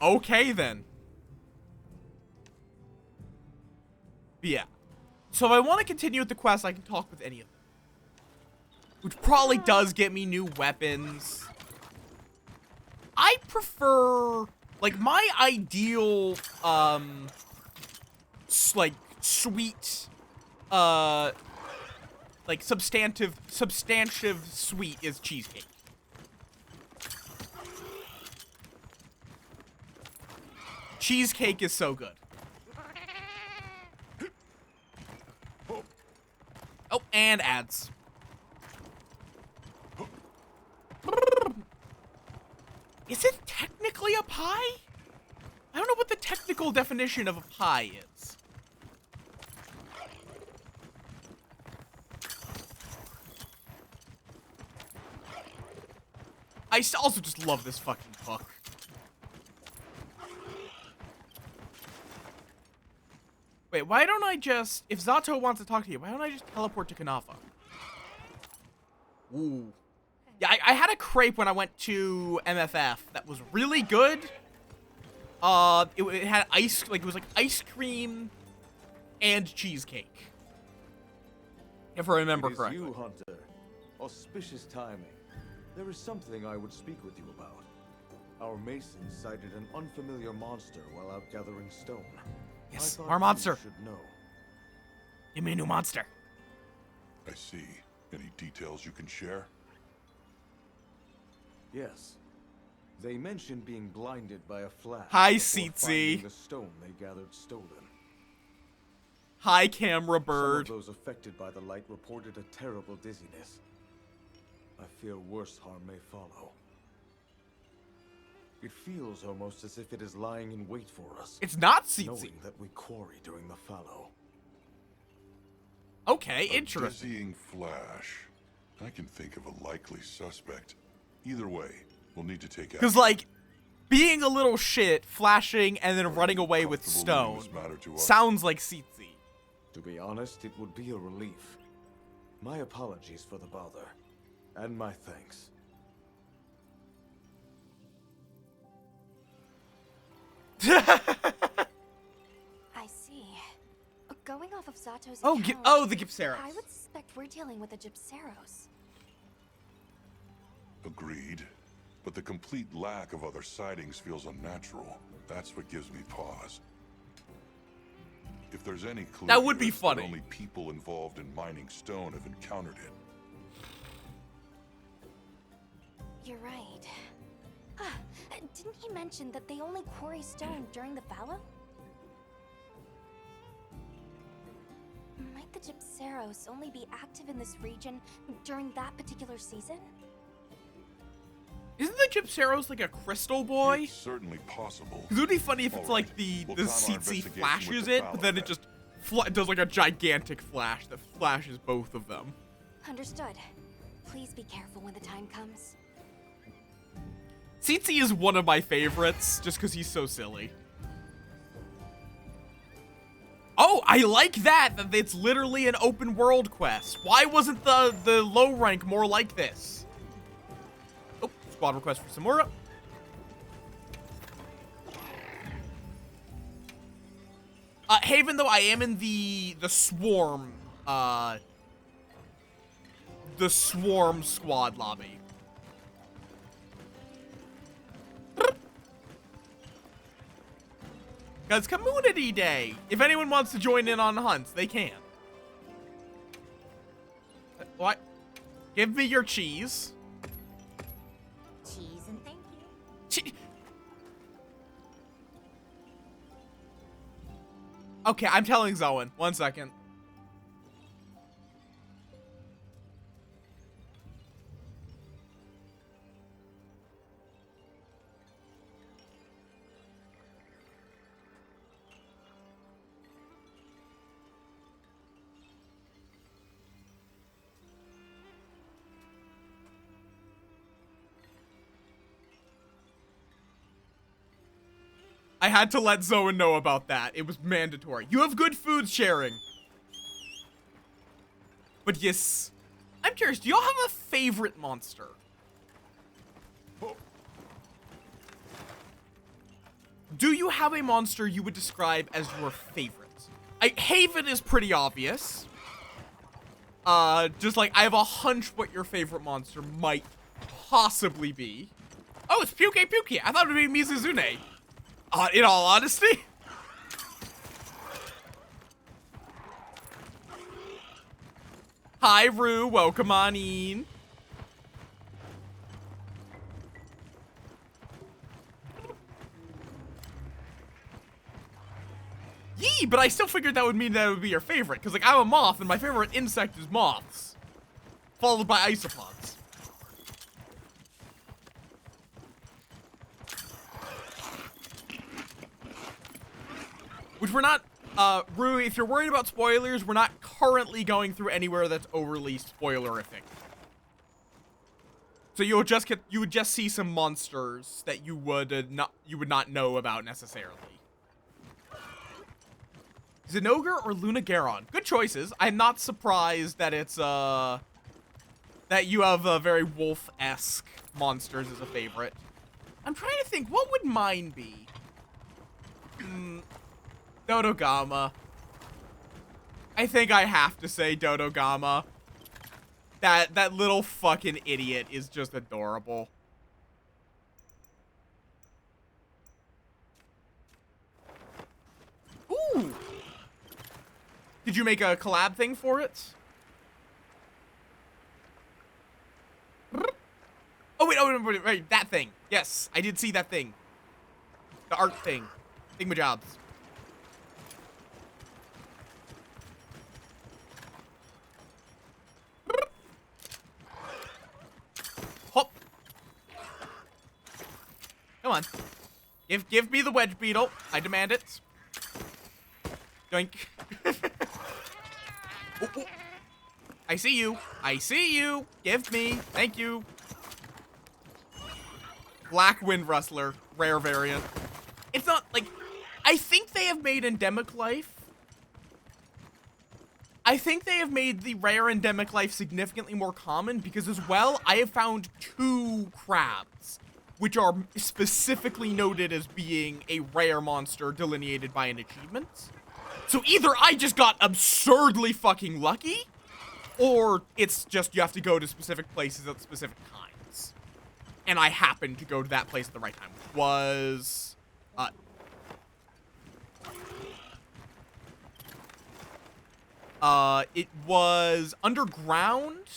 okay then. But yeah. So if I want to continue with the quest, I can talk with any of them. which probably does get me new weapons. I prefer, like, my ideal, like, sweet, like, substantive sweet is cheesecake. Cheesecake is so good. Oh, and ads. Is it technically a pie? I don't know what the technical definition of a pie is. I also just love this fucking hook. Wait, why don't I just... If Zato wants to talk to you, why don't I just teleport to Kanafa? Ooh. Yeah, I had a crepe when I went to MFF that was really good. It had ice... Like, it was like ice cream and cheesecake. If I remember correctly. It is you, Hunter. Auspicious timing. There is something I would speak with you about. Our masons sighted an unfamiliar monster while out gathering stone. Yes, I thought our monster. you should know. Give me a new monster. I see. Any details you can share? Yes. They mentioned being blinded by a flash. Hi, before Seetsy. finding the stone they gathered stolen. Hi, camera bird. Some of those affected by the light reported a terrible dizziness. I fear worse harm may follow. It feels almost as if it is lying in wait for us. It's not Seetsy. Knowing that we quarry during the fallow. Okay, A interesting. dizzying flash. I can think of a likely suspect. Either way, we'll need to take action. Because, like, being a little shit, flashing, and then running away with Comfortable leaving stone this matter to us? sounds like Seetsy. To be honest, it would be a relief. My apologies for the bother. And my thanks. I see. Going off of Zato's Oh, account, the Gypceros. I would suspect we're dealing with the Gypceros. Agreed. But the complete lack of other sightings feels unnatural. That's what gives me pause. If there's any clue, That would be here, it's funny. only people involved in mining stone have encountered it. You're right. Didn't he mention that they only quarry stone during the fallow? Might the Gypceros only be active in this region during that particular season? Isn't the Gypceros like a crystal boy? It's certainly possible. It would be funny if it's All like right. the We'll time our Seetsy investigation flashes with the it, but then it fallow just does like a gigantic flash that flashes both of them. Understood. Please be careful when the time comes. Seetsy is one of my favorites, just because he's so silly. Oh, I like that it's literally an open world quest. Why wasn't the low rank more like this? Oh, squad request for Samura. Haven, though, I am in the swarm squad lobby. Guys, Community Day! If anyone wants to join in on hunts, they can. What? Give me your cheese. Cheese and thank you. Okay, I'm telling Zoen. 1 second. I had to let Zoen know about that. It was mandatory. You have good food sharing. But yes, I'm curious, do y'all have a favorite monster? Do you have a monster you would describe as your favorite? Haven is pretty obvious. Just like, I have a hunch what your favorite monster might possibly be. Oh, it's Puke Puke. I thought it would be Mizuzune. In all honesty. Hi, Rue. Welcome on in. Yee, but I still figured that would mean that it would be your favorite. Because, like, I'm a moth, and my favorite insect is moths. Followed by isopods. Which we're not, Rui, if you're worried about spoilers, we're not currently going through anywhere that's overly spoilerific. So you would just see some monsters that you would not know about necessarily. Zinogre or Lunagaron? Good choices. I'm not surprised that it's, that you have very wolf-esque monsters as a favorite. I'm trying to think, what would mine be? Dodogama. I think I have to say Dodogama. That little fucking idiot is just adorable. Ooh! Did you make a collab thing for it? Oh, wait, that thing. Yes, I did see that thing. The art thing. Thingamajobs. Hop. Come on. Give me the wedge beetle. I demand it. Doink. Ooh, ooh. I see you. I see you. Give me. Thank you. Black Wind Rustler. Rare variant. It's not, like... I think they have made endemic life. I think they have made the rare endemic life significantly more common because as well, I have found 2 crabs, which are specifically noted as being a rare monster delineated by an achievement. So either I just got absurdly fucking lucky, or it's just you have to go to specific places at specific times. And I happened to go to that place at the right time, which was... it was underground,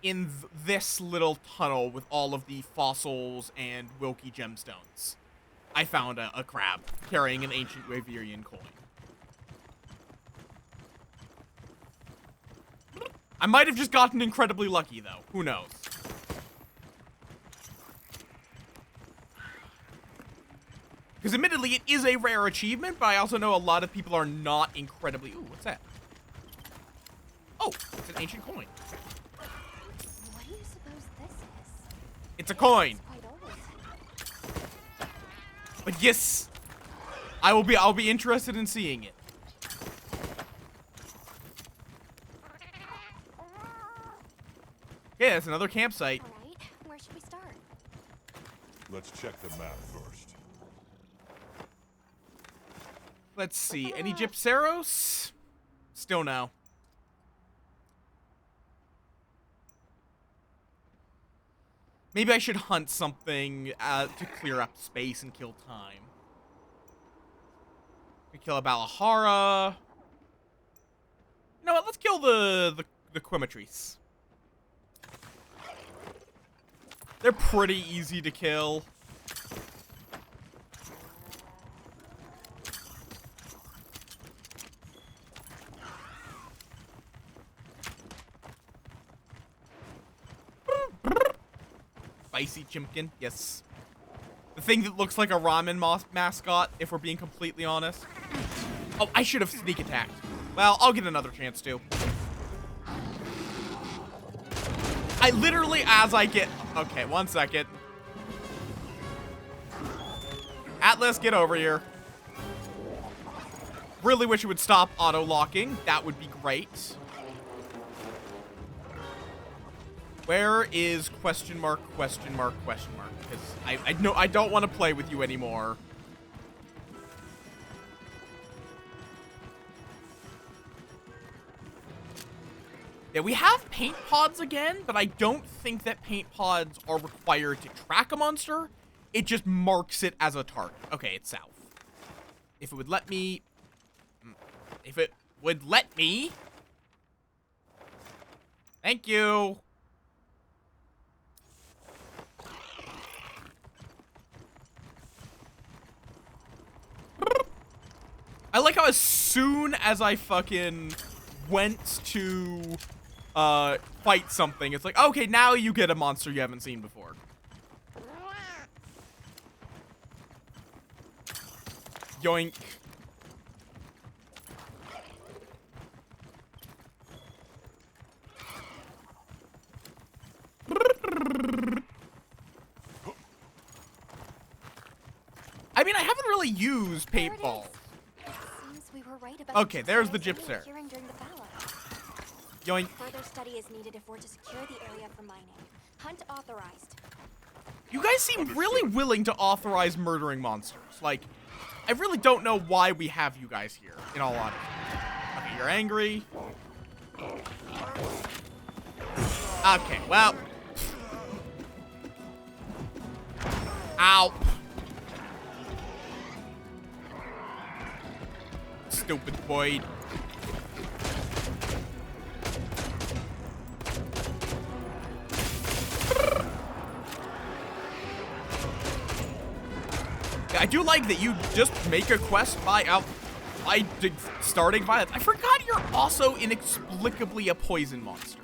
in this little tunnel with all of the fossils and Wilkie gemstones. I found a crab carrying an ancient Waverian coin. I might have just gotten incredibly lucky, though. Who knows? Because admittedly, it is a rare achievement, but I also know a lot of people are not incredibly... Ooh, what's that? Oh, it's an ancient coin. What do you suppose this is? It's a coin. It's quite old. But yes, I'll be interested in seeing it. Yeah, it's another campsite. All right, where should we start? Let's check the map first. Let's see. Any Gypceros? Still no. Maybe I should hunt something to clear up space and kill time. We kill a Balahara. You know what? Let's kill the Quimatrice. They're pretty easy to kill. Spicy Chimkin, yes. The thing that looks like a ramen mascot, if we're being completely honest. Oh, I should have sneak attacked. Well, I'll get another chance to. I literally, as I get... Okay, 1 second. Atlas, get over here. Really wish it would stop auto-locking. That would be great. Where is question mark, question mark, question mark? Because I don't want to play with you anymore. Yeah, we have paint pods again, but I don't think that paint pods are required to track a monster. It just marks it as a target. Okay, it's south. If it would let me... If it would let me... Thank you. I like how as soon as I fucking went to fight something, it's like, okay, now you get a monster you haven't seen before. Yoink. I mean, I haven't really used paintballs. Seems we were right about Okay, there's the gypsy. During the fallow. Yoink. Further study is needed if we're to secure the area for mining. Hunt authorized. You guys seem really willing to authorize murdering monsters. Like, I really don't know why we have you guys here, in all honesty. Okay, you're angry. Okay, well. Ow. Stupid void. I do like that you just make a quest by starting violence. I forgot you're also inexplicably a poison monster.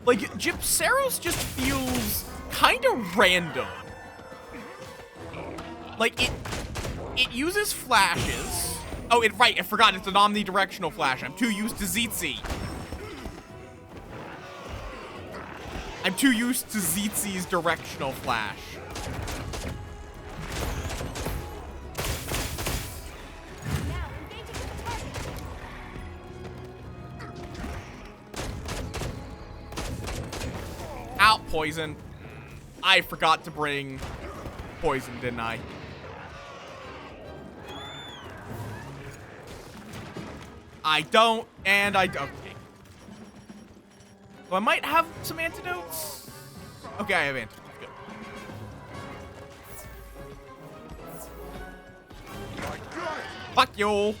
Like, Gypceros just feels kind of random. Like, it uses flashes. Oh, right, I forgot, it's an omnidirectional flash. I'm too used to Zitzi. I'm too used to Zitzi's directional flash. Out, poison. I forgot to bring poison, didn't I? I don't, and I don't. Okay. So I might have some antidotes. Okay, I have antidotes. Good. Fuck you.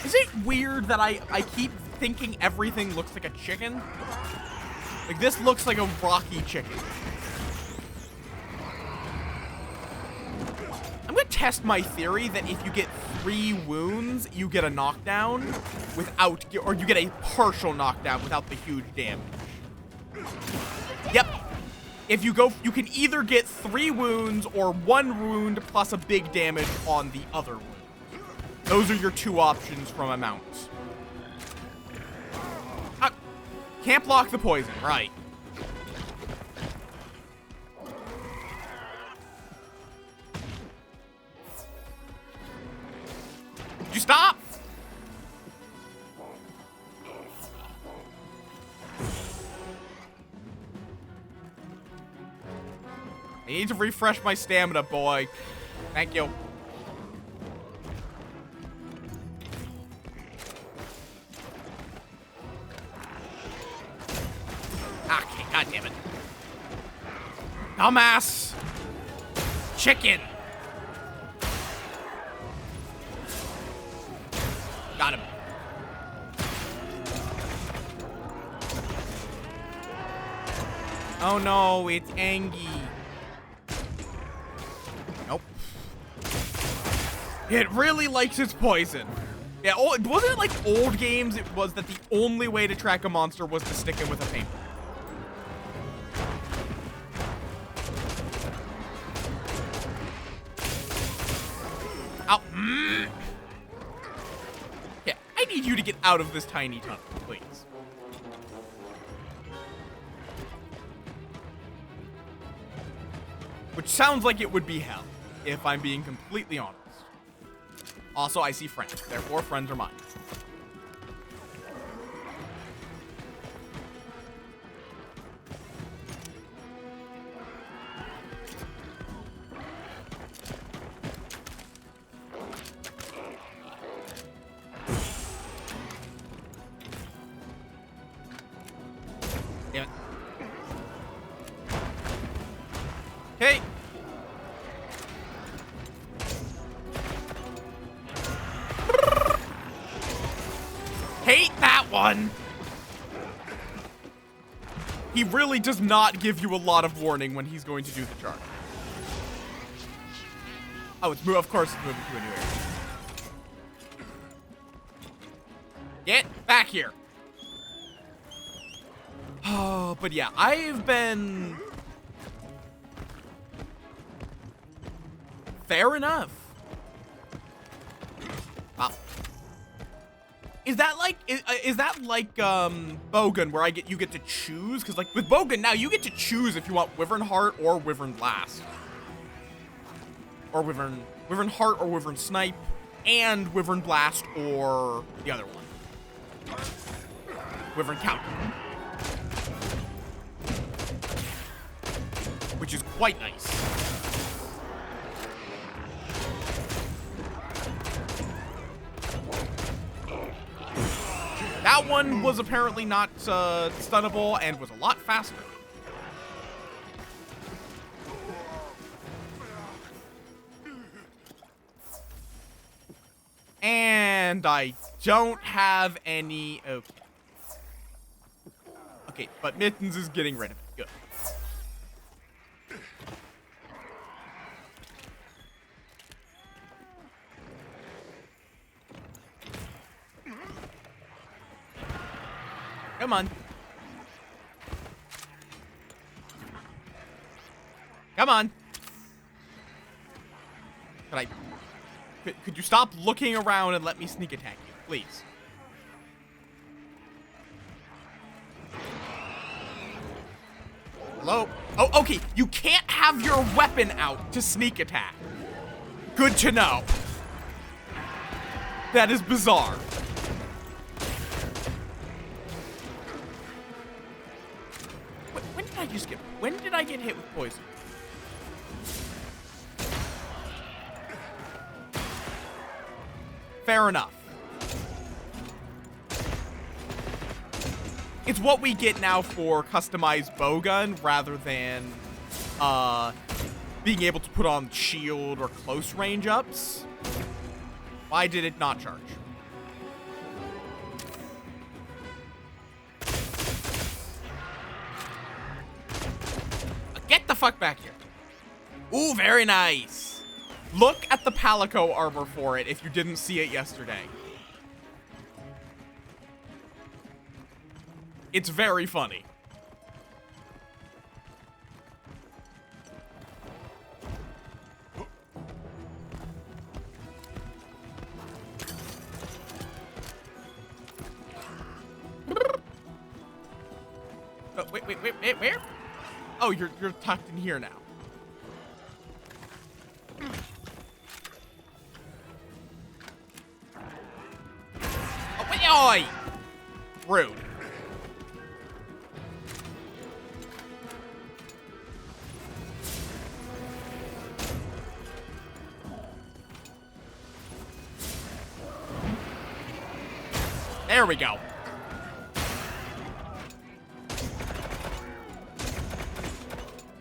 Is it weird that I keep thinking everything looks like a chicken? Like, this looks like a rocky chicken. I'm gonna test my theory that if you get 3 wounds, you get a knockdown without, or you get a partial knockdown without the huge damage. Yep. If you go, you can either get 3 wounds or 1 wound plus a big damage on the other wound. Those are your 2 options from a mount. Can't block the poison, right. Did you stop? I need to refresh my stamina, boy. Thank you. Okay, god damn it. Dumbass. Chicken. Got him. Oh no, it's Angie. Nope. It really likes its poison. Yeah, wasn't it like old games? It was that the only way to track a monster was to stick it with a paintball. Ow. Yeah, I need you to get out of this tiny tunnel, please. Which sounds like it would be hell, if I'm being completely honest. Also, I see friends. Therefore, friends are mine. Damn it. Okay. Hate that one. He really does not give you a lot of warning when he's going to do the charge. Oh, it's of course it's moving to a new area. Get back here. Oh, but yeah, I've been... Fair enough. Wow. Is that like Bogan where you get to choose? Because like with Bogan now you get to choose if you want Wyvern Heart or Wyvern Blast. Or Wyvern Heart or Wyvern Snipe and Wyvern Blast or the other one. Wyvern Counter. Which is quite nice. That one was apparently not stunnable and was a lot faster. And I don't have any... Okay. Okay, but Mittens is getting rid of it. Good. Come on. Come on. Could you stop looking around and let me sneak attack you, please? Hello? Oh, okay. You can't have your weapon out to sneak attack. Good to know. That is bizarre. When did I get hit with poison? Fair enough. It's what we get now for customized bowgun rather than being able to put on shield or close range ups. Why did it not charge? Get the fuck back here. Ooh, very nice. Look at the Palico armor for it if you didn't see it yesterday. It's very funny. Oh, wait, where? Oh, you're tucked in here now. Oh, wait, oi! Rude. There we go.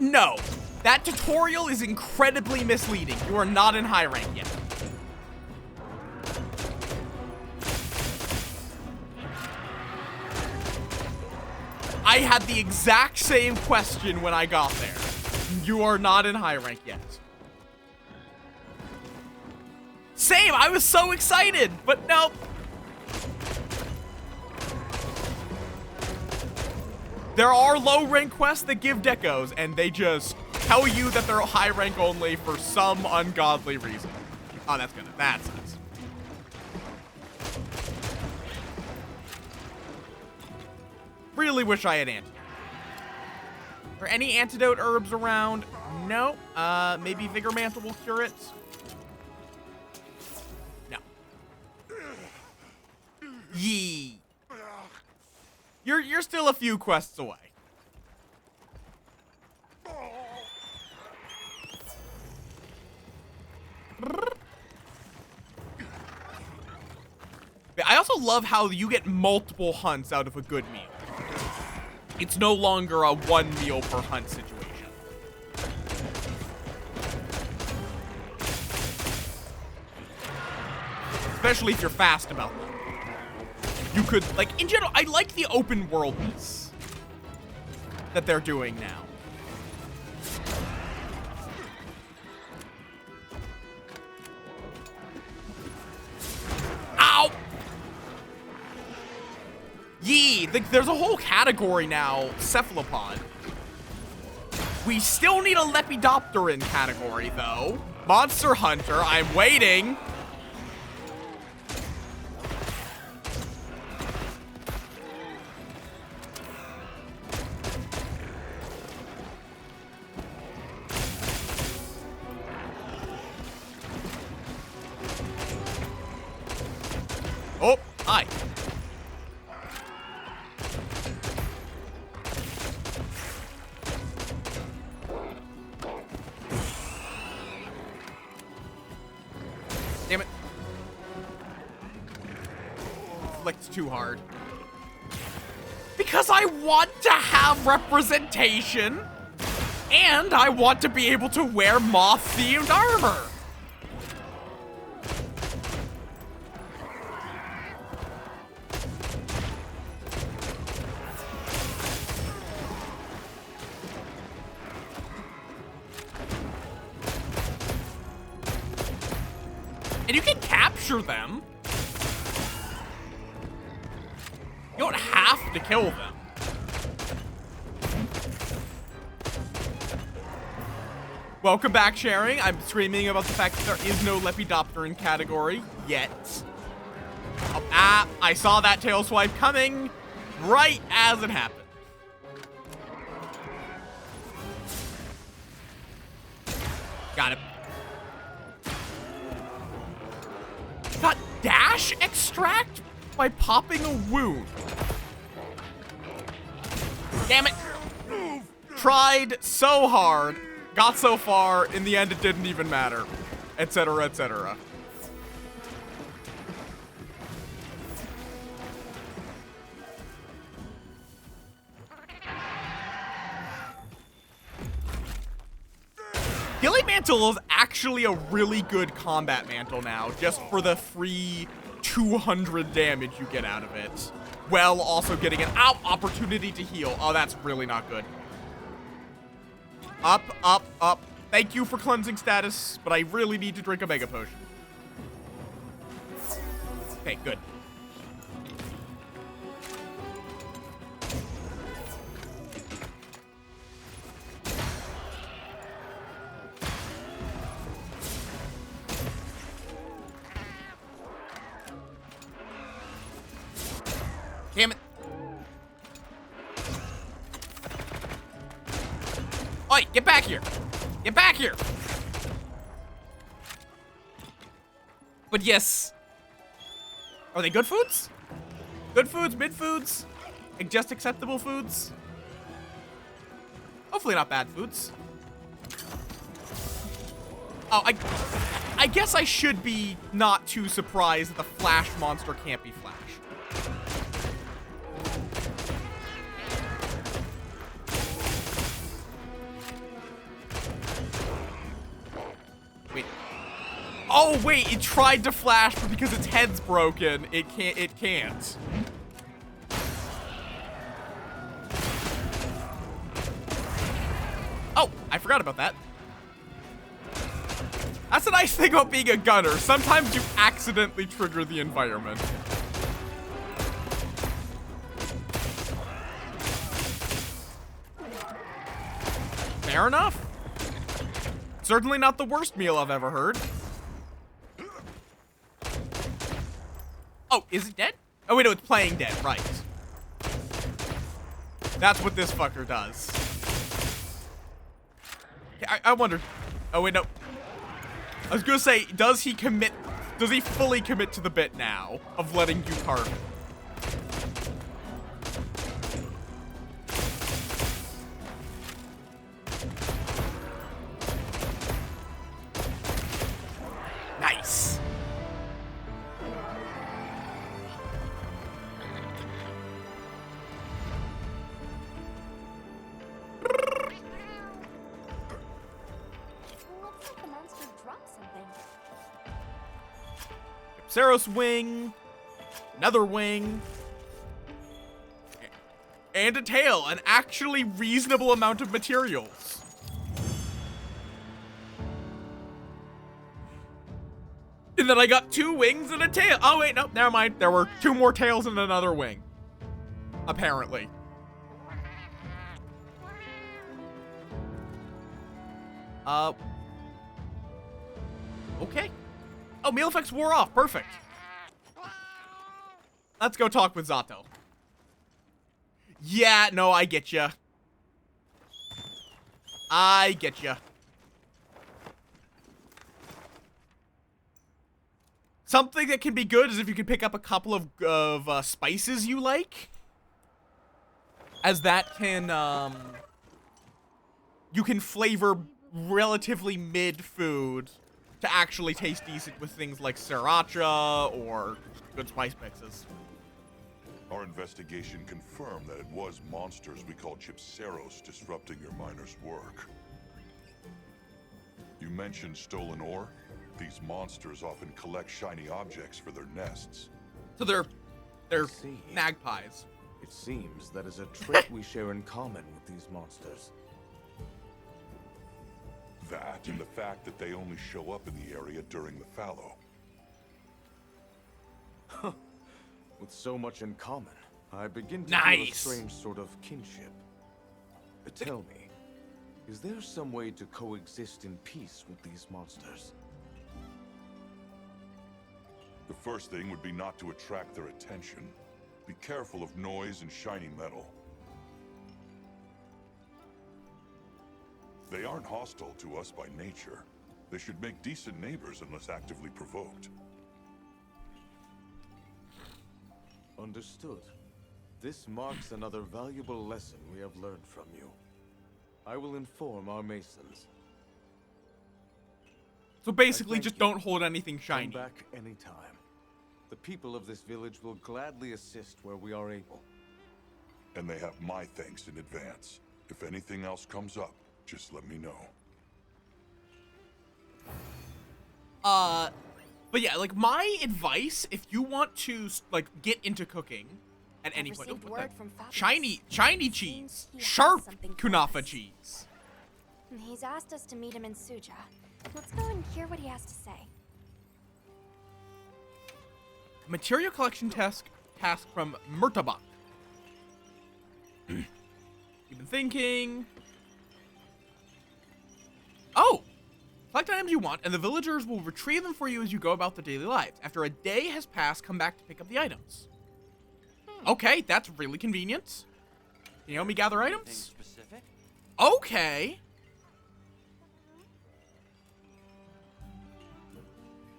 No, that tutorial is incredibly misleading. You are not in high rank yet. I had the exact same question when I got there. You are not in high rank yet. Same, I was so excited, but nope. There are low rank quests that give decos, and they just tell you that they're high rank only for some ungodly reason. Oh, that's good. That sucks. Really wish I had antidote. Are any antidote herbs around? No. Maybe Vigor Mantle will cure it. No. Yee. You're still a few quests away. I also love how you get multiple hunts out of a good meal. It's no longer a 1 meal per hunt situation. Especially if you're fast about them. You could, like, in general, I like the open worldness that they're doing now. Ow! Yee! There's a whole category now, cephalopod. We still need a Lepidopteran category, though. Monster Hunter, I'm waiting. Oh, hi. Damn it. Flicked too hard. Because I want to have representation, and I want to be able to wear moth-themed armor. And you can capture them. You don't have to kill them. Welcome back, sharing. I'm screaming about the fact that there is no Lepidopteran category yet. Oh, I saw that tail swipe coming right as it happened. Got it. Got dash extract by popping a wound. Damn it. Tried so hard, got so far, in the end it didn't even matter, etc., etc. Gilly Mantle is actually a really good combat mantle now, just for the free 200 damage you get out of it, while also getting an opportunity to heal. Oh, that's really not good. Up, up, up. Thank you for cleansing status, but I really need to drink a Mega Potion. Okay, good. Damn it. Oi, get back here. Get back here. But yes. Are they good foods? Good foods, mid foods, just acceptable foods? Hopefully not bad foods. Oh, I guess I should be not too surprised that the Flash monster can't be Flash. Wait. Oh, wait, it tried to flash, but because its head's broken, it can't. Oh, I forgot about that. That's the nice thing about being a gunner. Sometimes you accidentally trigger the environment. Fair enough. Certainly not the worst meal I've ever heard. Oh, is it dead? Oh, wait, no, it's playing dead, right. That's what this fucker does. I wonder. Oh, wait, no. I was gonna say, does he fully commit to the bit now of letting you carve it? Nice. Chipseros wing, another wing, and a tail, an actually reasonable amount of materials. And then I got 2 wings and a tail. Oh wait, no, never mind. There were 2 more tails and another wing. Apparently. Okay. Oh, meal effects wore off. Perfect. Let's go talk with Zato. Yeah, no, I get ya. I get ya. Something that can be good is if you can pick up a couple of spices you like. As that can, you can flavor relatively mid food to actually taste decent with things like sriracha or good spice mixes. Our investigation confirmed that it was monsters we call Chipseros disrupting your miners' work. You mentioned stolen ore? These monsters often collect shiny objects for their nests. So they're See. magpies. It seems that is a trait we share in common with these monsters. That and the fact that they only show up in the area during the fallow. With so much in common, I begin to feel a Nice. strange sort of kinship. Tell me, is there some way to coexist in peace with these monsters? The first thing would be not to attract their attention. Be careful of noise and shiny metal. They aren't hostile to us by nature. They should make decent neighbors unless actively provoked. Understood. This marks another valuable lesson we have learned from you. I will inform our masons. So basically, thank just you. don't hold anything shiny. Come back anytime. The people of this village will gladly assist where we are able. And they have my thanks in advance. If anything else comes up, just let me know. But yeah, like my advice, if you want to like get into cooking at any point, received what the- word from Fabius. shiny cheese, Seems he has sharp something for kunafa us. cheese. He's asked us to meet him in Suja. Let's go and hear what he has to say. Material collection task from Murtabak. You've been thinking. Oh! Collect items you want, and the villagers will retrieve them for you as you go about their daily lives. After a day has passed, come back to pick up the items. Okay, that's really convenient. Can you help me gather Anything items? specific? Okay.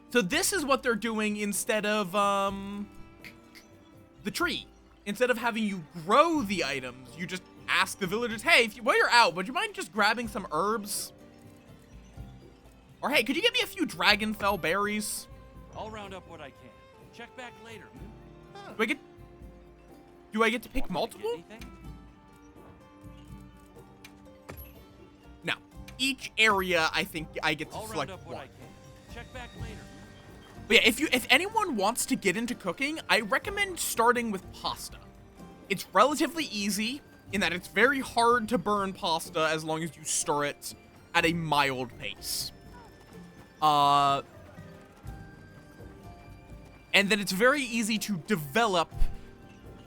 So this is what they're doing instead of, the tree. Instead of having you grow the items, you just ask the villagers, hey, while you're out, would you mind just grabbing some herbs? Or hey, could you get me a few dragonfell berries? I'll round up what I can. Check back later. Do I get to pick Want me to get multiple? anything? No. Each area, I think I get to I'll select round up what one. I can. Check back later. But yeah, if anyone wants to get into cooking, I recommend starting with pasta. It's relatively easy in that it's very hard to burn pasta as long as you stir it at a mild pace. And then it's very easy to develop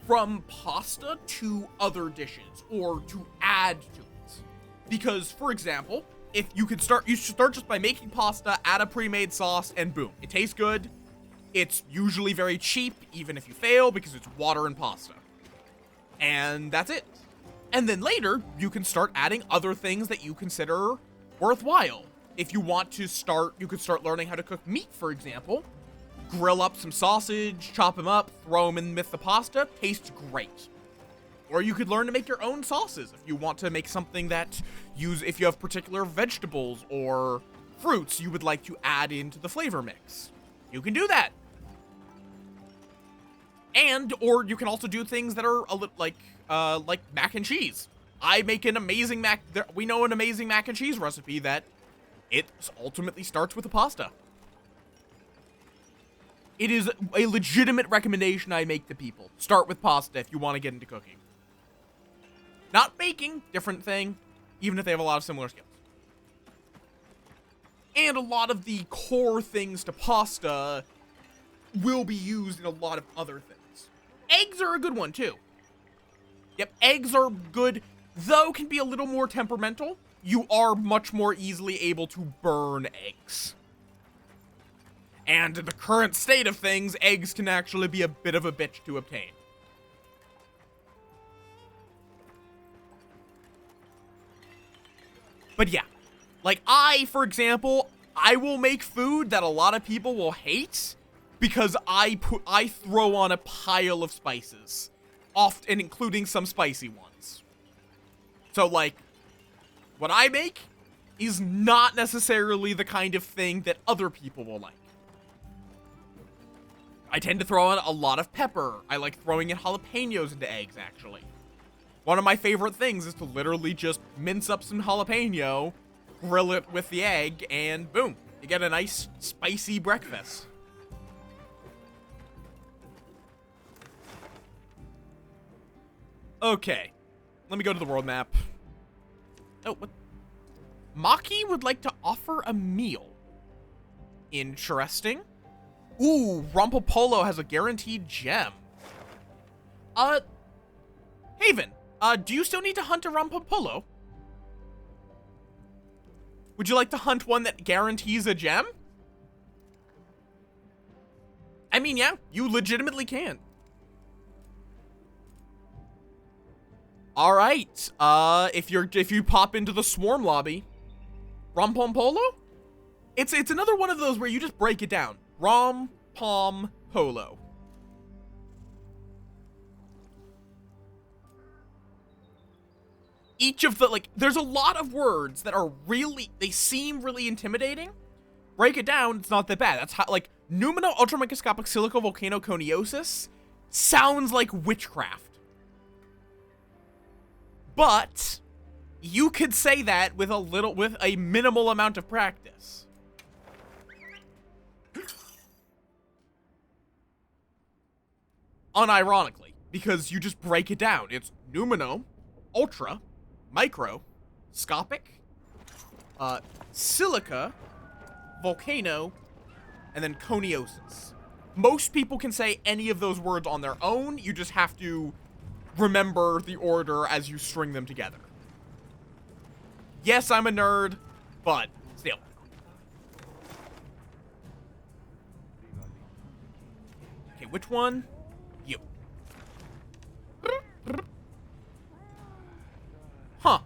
from pasta to other dishes or to add to it. Because, for example, if you could start, you should start just by making pasta, add a pre-made sauce, and boom, it tastes good. It's usually very cheap, even if you fail, because it's water and pasta. And that's it. And then later, you can start adding other things that you consider worthwhile. If you want to start, you could start learning how to cook meat, for example. Grill up some sausage, chop them up, throw them in with the pasta, tastes great. Or you could learn to make your own sauces if you want to make something that if you have particular vegetables or fruits you would like to add into the flavor mix. You can do that. Or you can also do things that are like mac and cheese. I make an amazing we know an amazing mac and cheese recipe that it ultimately starts with the pasta. It is a legitimate recommendation I make to people. Start with pasta if you want to get into cooking. Not baking, different thing, even if they have a lot of similar skills. And a lot of the core things to pasta will be used in a lot of other things. Eggs are a good one, too. Yep, eggs are good, though can be a little more temperamental. You are much more easily able to burn eggs. And in the current state of things, eggs can actually be a bit of a bitch to obtain. But yeah, like for example, I will make food that a lot of people will hate because I throw on a pile of spices, often including some spicy ones. So like, what I make is not necessarily the kind of thing that other people will like. I tend to throw on a lot of pepper. I like throwing in jalapenos into eggs, actually. One of my favorite things is to literally just mince up some jalapeno, grill it with the egg, and boom, you get a nice spicy breakfast. Okay, let me go to the world map. Oh, what? Maki would like to offer a meal. Interesting. Ooh, Rumpopolo has a guaranteed gem. Haven, do you still need to hunt a Rumpopolo? Would you like to hunt one that guarantees a gem? I mean, yeah, you legitimately can. All right, if you pop into the swarm lobby, Rumpopolo? It's another one of those where you just break it down. Polo. Each of the, like, there's a lot of words that are really, they seem really intimidating. Break it down, it's not that bad. That's how, like, Numino Ultramicroscopic Silico Volcano Coniosis sounds like witchcraft. But you could say that with a minimal amount of practice. Unironically, because you just break it down. It's Numino, Ultra, Micro, Scopic, Silica, Volcano, and then Coniosis. Most people can say any of those words on their own. You just have to remember the order as you string them together. Yes, I'm a nerd, but still. Okay, which one? You. Huh.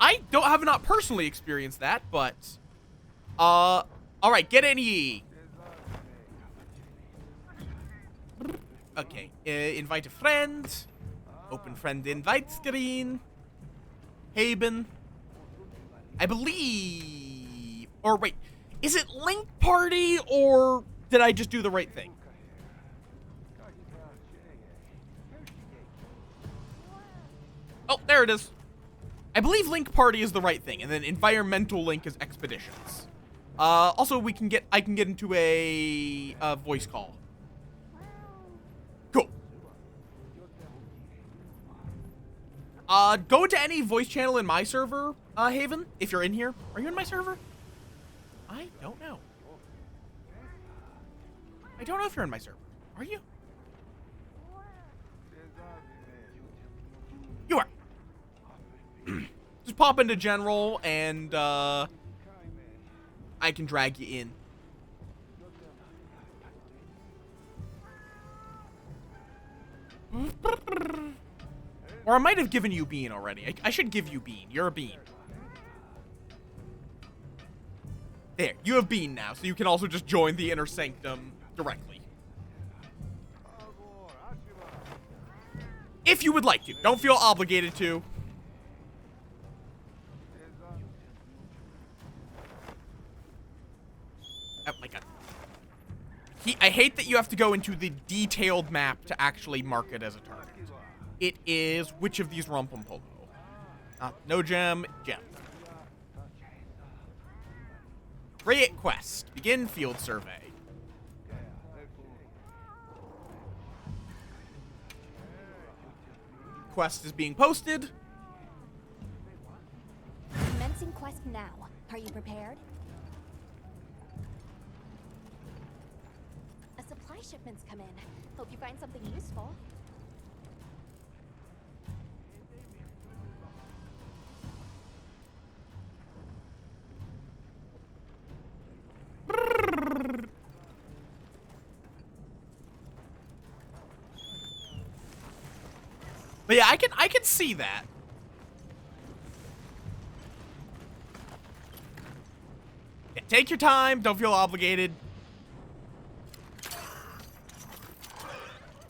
I have not personally experienced that, but alright, get any. Okay, invite a friend. Open friend invite screen. Haben. I believe, or wait, is it link party or did I just do the right thing? Oh, there it is. I believe link party is the right thing, and then environmental link is expeditions. Also I can get into a voice call. Cool. Go to any voice channel in my server, Haven, if you're in here. Are you in my server? I don't know. I don't know if you're in my server. Are you? You are. Just pop into general and, I can drag you in. Or I might have given you Bean already. I should give you Bean. You're a Bean. There, you have Bean now, so you can also just join the Inner Sanctum directly. If you would like to. Don't feel obligated to. Oh my god. I hate that you have to go into the detailed map to actually mark it as a target. It is which of these Rumpopolo? No gem, gem. Create quest. Begin field survey. quest is being posted. Commencing quest now. Are you prepared? A supply shipment's come in. Hope you find something useful. But yeah, I can see that. Yeah, take your time. Don't feel obligated.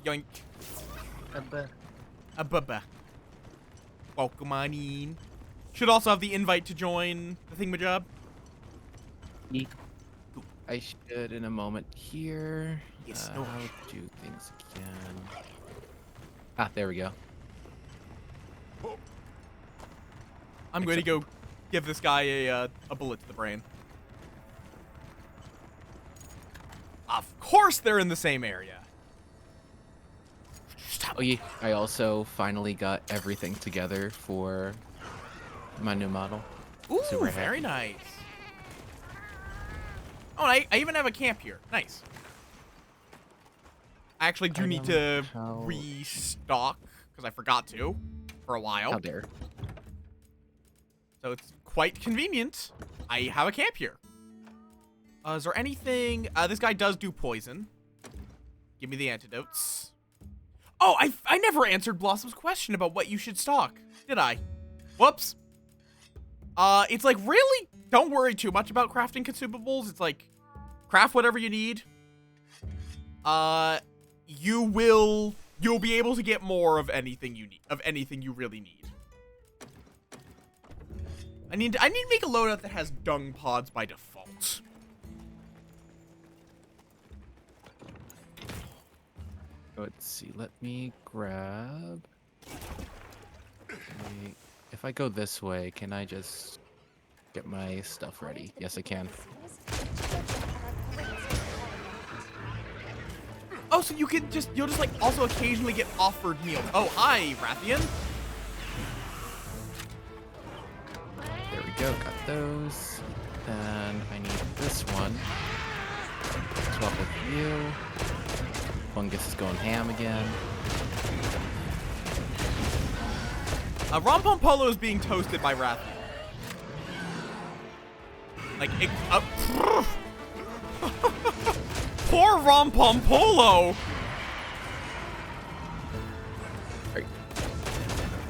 Yoink. Abba. Welcome on in. Should also have the invite to join the thingamajig. I should in a moment here. Yes, How do things again? Ah, there we go. I'm going to go give this guy a bullet to the brain. Of course they're in the same area. Oh yeah, I also finally got everything together for my new model. Ooh, Super very happy. nice. Oh, and I even have a camp here. Nice. I actually do need to restock, because I forgot to for a while. How dare. So it's quite convenient. I have a camp here. Is there anything... this guy does do poison. Give me the antidotes. Oh, I never answered Blossom's question about what you should stock, did I? Whoops. It's like, really, don't worry too much about crafting consumables. It's like, craft whatever you need. You'll be able to get more of anything you need, of anything you really need. I need to make a loadout that has dung pods by default. Let's see. Let me grab. If I go this way, can I just get my stuff ready? Yes, I can. Oh, so you'll just like also occasionally get offered meals. Oh, hi, Rathian. There we go. Got those. Then I need this one. Swap with you. Fungus is going ham again. Rompom Polo is being toasted by Rathian. Like, poor Rompom Polo! Right.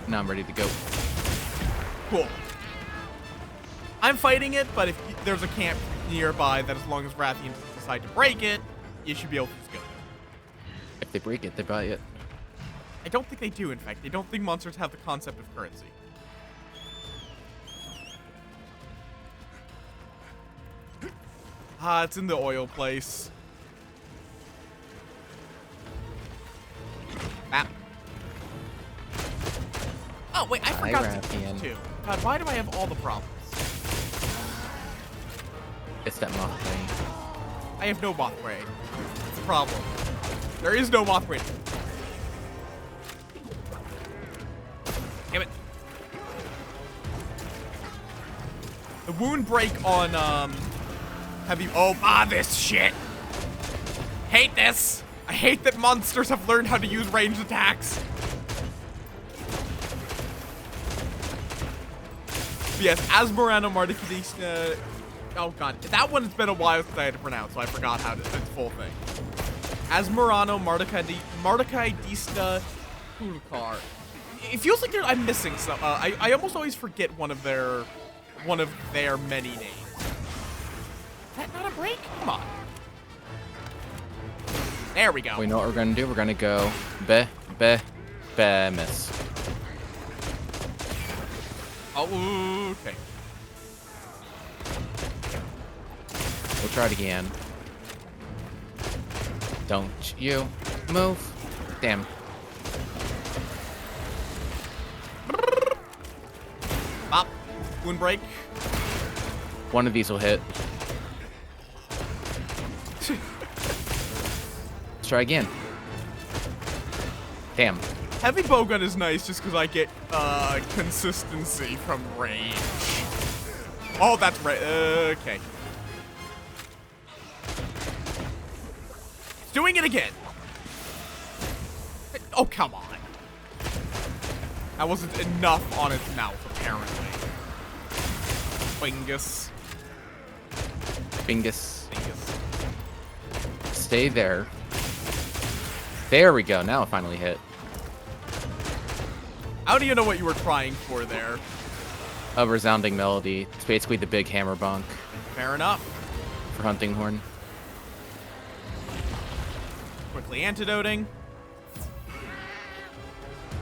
Now I'm ready to go. Cool. I'm fighting it, but if there's a camp nearby that as long as Rathian doesn't decide to break it, you should be able to just go there. If they break it, they buy it. I don't think they do, in fact. I don't think monsters have the concept of currency. Ah, it's in the oil place. Map. Oh, wait, I forgot to Rathian. too. God, why do I have all the problems? It's that moth thing. I have no moth brain. It's a problem. There is no moth brain. Damn it. The wound break on, heavy. Oh, this shit. Hate this. I hate that monsters have learned how to use ranged attacks. But yes, Asmorano Mardicadista. Oh god, that one's been a while since I had to pronounce, so I forgot how to its full thing. Asmorano Mardicadista Hulkar. It feels like I'm missing some. I almost always forget one of their many names. Is that not a break? Come on. There we go. We know what we're gonna do. We're gonna go miss. Oh, okay. We'll try it again. Don't you move. Damn. Bop. Wound break. One of these will hit. Let's try again. Damn. Heavy bowgun is nice just because I get consistency from range. Oh, that's right. Okay. It's doing it again. Oh, come on. That wasn't enough on its mouth, apparently. Bingus. Bingus. Bingus. Stay there. There we go. Now it finally hit. I don't even know what you were trying for there. A resounding melody. It's basically the big hammer bonk Fair enough. for hunting horn. Quickly antidoting.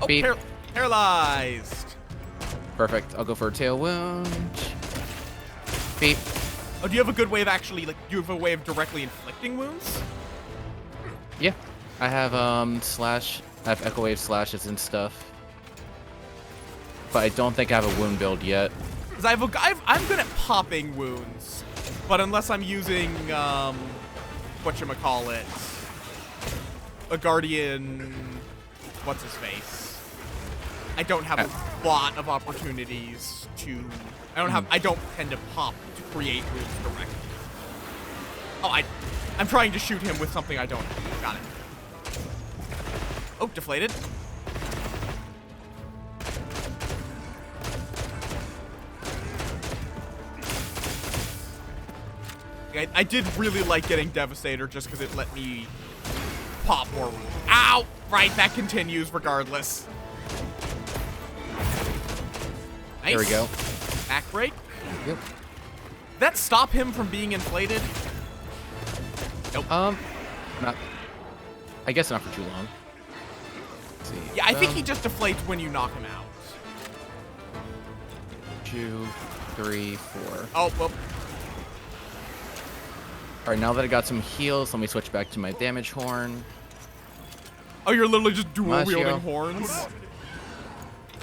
Oh, Beep. paralyzed. Perfect. I'll go for a tail wound. Beep. Oh, do you have a good way of actually, like, do you have a way of directly inflicting wounds? Yeah. I have slash. I have echo wave slashes and stuff. But I don't think I have a wound build yet. Because I'm good at popping wounds, but unless I'm using whatchamacallit, a guardian, what's his face, I don't have a lot of opportunities to. I don't tend to pop to create wounds directly. Oh, I'm trying to shoot him with something I don't have. Got it. Oh, deflated. I did really like getting Devastator just because it let me pop more wounds. Ow! Right, that continues regardless. Nice. There we go. Back break. Yep. Did that stop him from being inflated? Nope. Not. I guess not for too long. Let's see. Yeah, I think he just deflates when you knock him out. 2, 3, 4. Oh, well. Alright, now that I got some heals, let me switch back to my damage horn. Oh, you're literally just dual Mashio. wielding horns?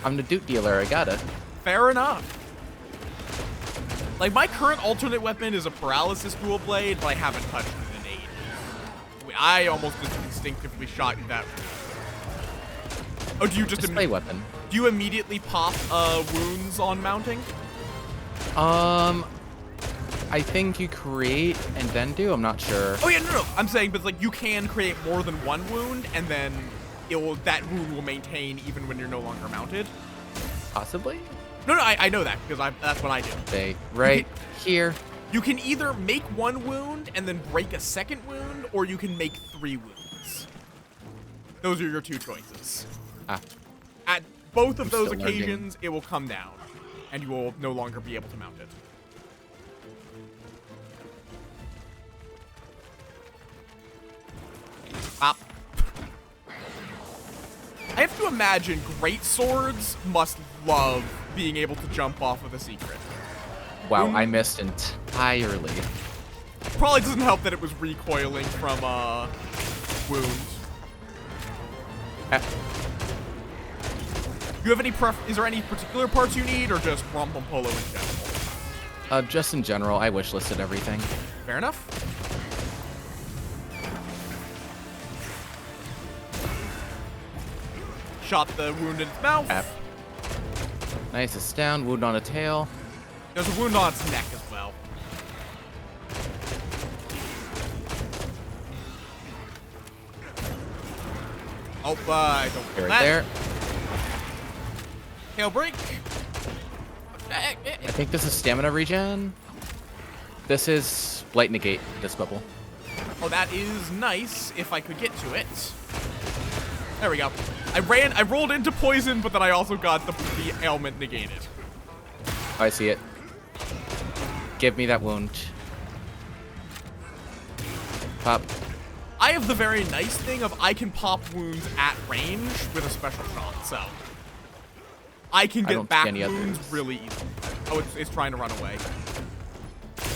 I'm the Duke dealer, I got it. Fair enough. Like, my current alternate weapon is a paralysis dual blade, but I haven't touched it in ages. I almost just instinctively shot you that. Oh, do you just Display weapon. do you immediately pop wounds on mounting? I think you create and then do. I'm not sure. Oh yeah, no. I'm saying, but like you can create more than one wound, and then that wound will maintain even when you're no longer mounted. Possibly. No, I know that because that's what I do. Stay right here. You can either make one wound and then break a second wound, or you can make 3 wounds. Those are your 2 choices. At both of those still learning. occasions, it will come down, and you will no longer be able to mount it. Pop. I have to imagine great swords must love being able to jump off of a secret. Wow, I missed entirely. Probably doesn't help that it was recoiling from wounds. Do you have any is there any particular parts you need, or just Rompum Polo in general? Just in general, I wishlisted everything. Fair enough. Shot the wound in its mouth. Nice, it's down. Wound on a tail. There's a wound on its neck as well. Oh, I don't Right that. there. Tail break. I think this is stamina regen. This is blight negate. This bubble. Oh, that is nice if I could get to it. There we go. I rolled into poison, but then I also got the ailment negated. I see it. Give me that wound. Pop. I have the very nice thing of I can pop wounds at range with a special shot, so I can get back wounds really easily. Oh, it's trying to run away.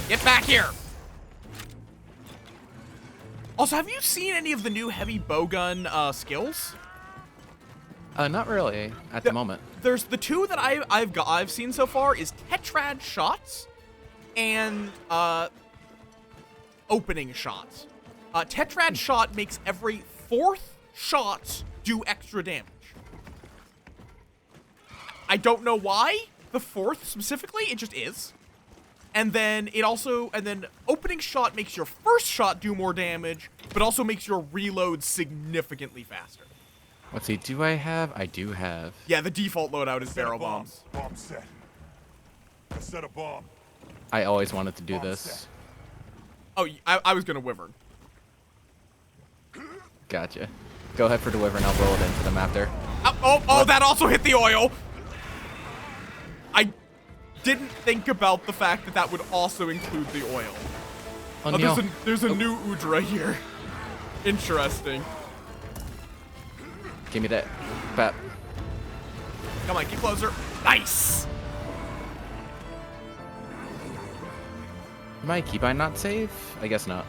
Get back here! Also, have you seen any of the new heavy bowgun skills? Not really at the moment. There's the 2 that I've seen so far is tetrad shots and opening shots. Tetrad shot makes every 4th shot do extra damage. I don't know why. The 4th specifically, it just is. And then opening shot makes your first shot do more damage, but also makes your reload significantly faster. Let's see, do I have? I do have. Yeah, the default loadout is barrel bombs. Bomb set. I set a bomb. I always wanted to do Bomb this. set. Oh, I was gonna wyvern. Gotcha. Go ahead for the wyvern, I'll roll it into them after. Oh, that also hit the oil. I didn't think about the fact that that would also include the oil. Oh, no. There's a new Udra here. Interesting. Give me that. Pap. Come on, get closer. Nice. My keybind not safe? I guess not.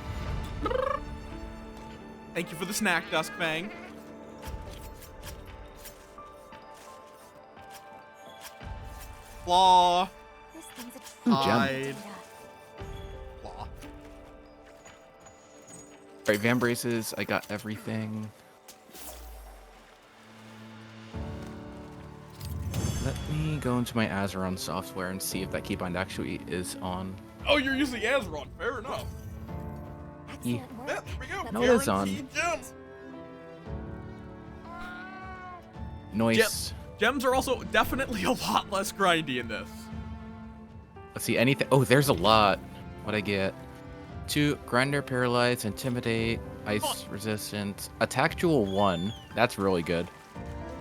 Thank you for the snack, Duskfang. Flaw. This thing's a Ooh, gem. Hide. Flaw. Alright, Van Braces, I got everything. Let me go into my Azeron software and see if that keybind actually is on. Oh, you're using Azeron. Fair enough. Yeah. excellent work. Yeah, there we go. No, it is on. Guaranteed gems. Noise. Gems are also definitely a lot less grindy in this. Let's see, anything. Oh, there's a lot. What'd I get? 2, Grinder, Paralyze, Intimidate, Ice Resistance, Attack Jewel 1. That's really good.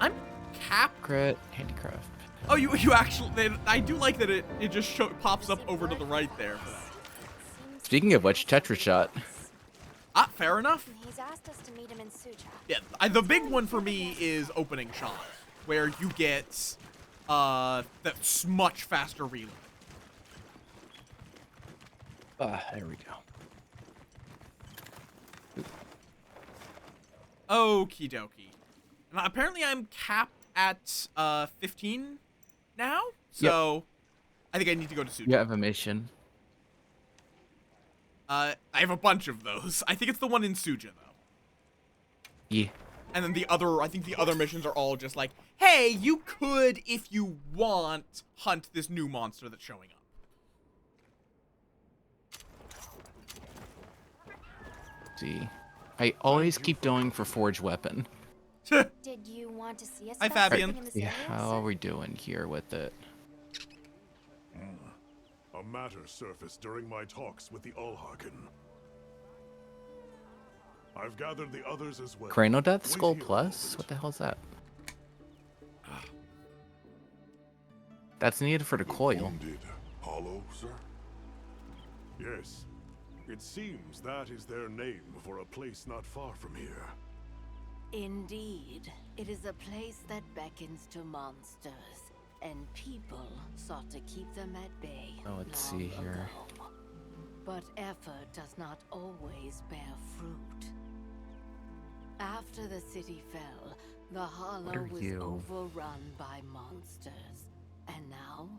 I'm cap. Crit, Handicraft. Oh, you actually. I do like that it just pops up over to the right there for that. Speaking of which, Tetra Shot. Ah, fair enough. He's asked us to meet him in Suja. Yeah, the big one for me is opening shot, where you get that's much faster reload. There we go. Okie dokie. Now, apparently I'm capped at 15 now, so I think I need to go to Suja. You have a mission. I have a bunch of those. I think it's the one in Suja though. Yeah. And then I think the other missions are all just like, hey, you could, if you want, hunt this new monster that's showing up. See. I always keep going for Forge Weapon. Did you want to see us? Hi, about Fabian. something in this Yeah, area, how sir? are we doing here with it? A matter surfaced during my talks with the Ulharken. I've gathered the others as well. Crano Death Wait Skull here a Plus? moment. What the hell's that? That's needed for the coil. Wounded Hollow, sir? Yes. It seems that is their name for a place not far from here. Indeed, it is a place that beckons to monsters, and people sought to keep them at bay. Oh, let's long see here. ago. But effort does not always bear fruit. After the city fell, the Hollow are was you? overrun by monsters, and now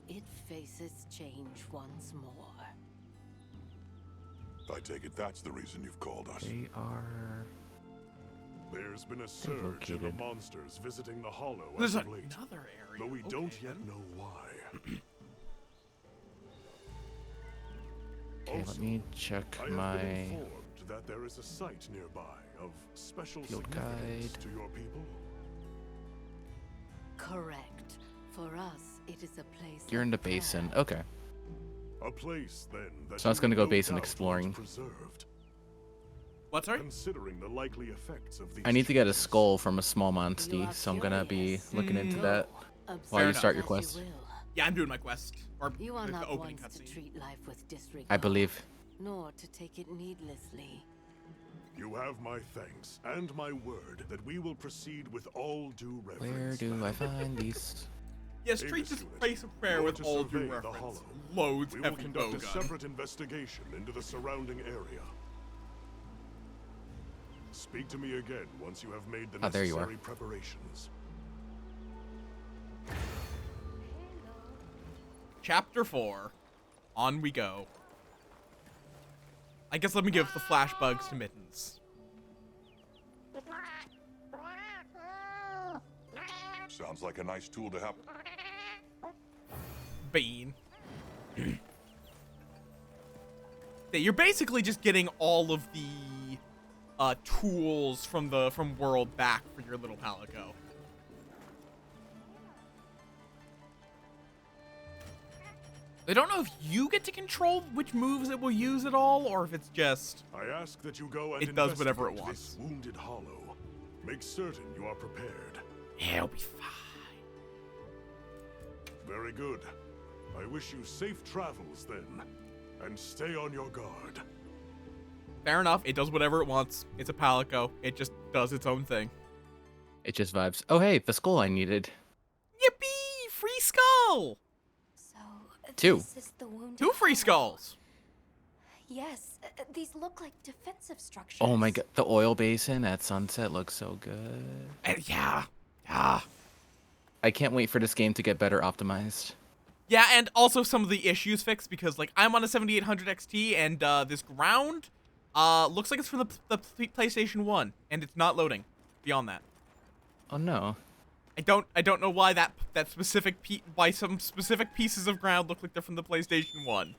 it faces change once more. I take it that's the reason you've called us. They are... There's been a surge in the located. monsters visiting the Hollow There's as of late, another area. though we Okay, don't yet then. know why. Okay, let Also, me check I have my... been informed that there is a site nearby of special Field significance guide. to your people. Correct. For us, it is a place. You're in the of prayer. basin. Okay. A place then that So I was you gonna go no basin doubt want exploring. preserved. What, sorry? Considering the likely effects of these I need to get a changes. skull from a small You monstie, are so I'm gonna be curious. looking into Mm. that. Go, while you observe start your as quest. will. Yeah, I'm doing my quest. Or You are the not opening ones to cutscene. treat life with disregard. I believe. Nor to take it needlessly. You have my thanks and my word that we will proceed with all due Where reverence. do I ma'am. find these? Yes, In treat this this unit, place of prayer you're with to all due survey the reference. Hollow. Loads We will heavy conduct a bowgun. separate investigation into the surrounding area. Speak to me again once you have made the Ah, there you necessary are. preparations. Chapter 4. On we go. I guess let me give the flash bugs to Mittens. Sounds like a nice tool to have. Bean. Yeah, you're basically just getting all of the tools from World back for your little Palico. I don't know if you get to control which moves it will use at all, or if it's just I ask that you go and it does whatever it investigate wants. this wounded hollow. Make certain you are prepared. Yeah, it'll be fine. Very good. I wish you safe travels then, and stay on your guard. Fair enough. It does whatever it wants. It's a Palico. It just does its own thing. It just vibes. Oh, hey, the skull I needed. Yippee! Free skull! So, Two. this is the wounded 2 free hollow. skulls. Yes, these look like defensive structures. Oh my god, the oil basin at sunset looks so good. Yeah. Yeah. I can't wait for this game to get better optimized. Yeah, and also some of the issues fixed because, like, I'm on a 7800 XT and this ground looks like it's from the PlayStation 1 and it's not loading beyond that. Oh no. I don't know why that specific why some specific pieces of ground look like they're from the PlayStation 1.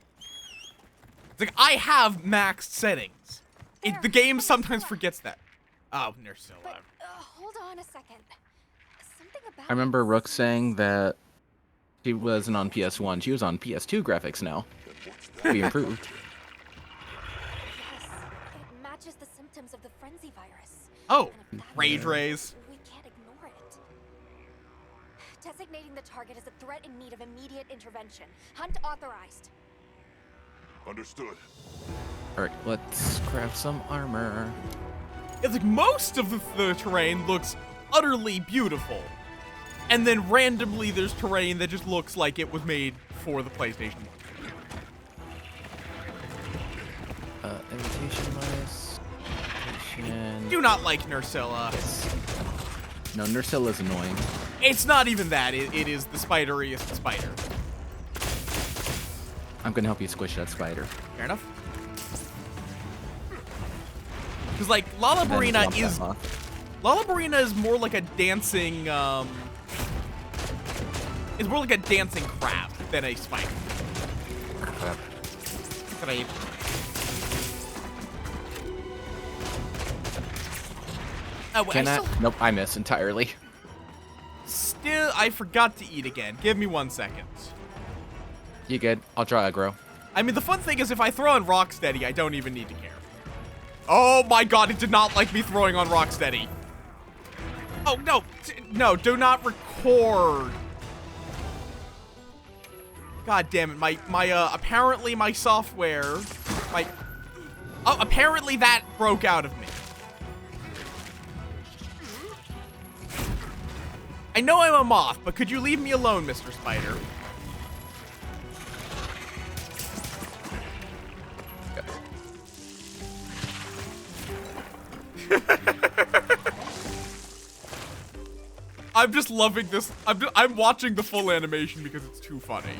It's like I have maxed settings. The game sometimes forgets that. Oh, Nursilla. But hold on a second. Something about I remember Rook saying that she wasn't on PS1, she was on PS2 graphics now. We improved. Yes, it matches the symptoms of the frenzy virus. Oh, And if that's rage true, rays. We can't ignore it. Designating the target as a threat in need of immediate intervention. Hunt authorized. Understood. Alright, let's craft some armor. It's like most of the terrain looks utterly beautiful. And then randomly there's terrain that just looks like it was made for the PlayStation 1. Invitation list. Invitation. Do not like Nursilla. Yes. No, Nursilla's annoying. It's not even that. It is the spideriest spider. I'm gonna help you squish that spider. Fair enough. Because, like, And then Lalabarina dump that is... moth. Lalabarina is more like a dancing, It's more like a dancing crab than a spider. Crap. Crab. Oh, wait, Can I? Nope, I miss entirely. Still, I forgot to eat again. Give me 1 second. You good? I'll draw aggro. I mean, the fun thing is if I throw on Rocksteady, I don't even need to care. Oh my god, it did not like me throwing on Rocksteady. Oh, no. No, do not record. God damn it. Apparently my software, oh, apparently that broke out of me. I know I'm a moth, but could you leave me alone, Mr. Spider? I'm just loving this. I'm watching the full animation because it's too funny.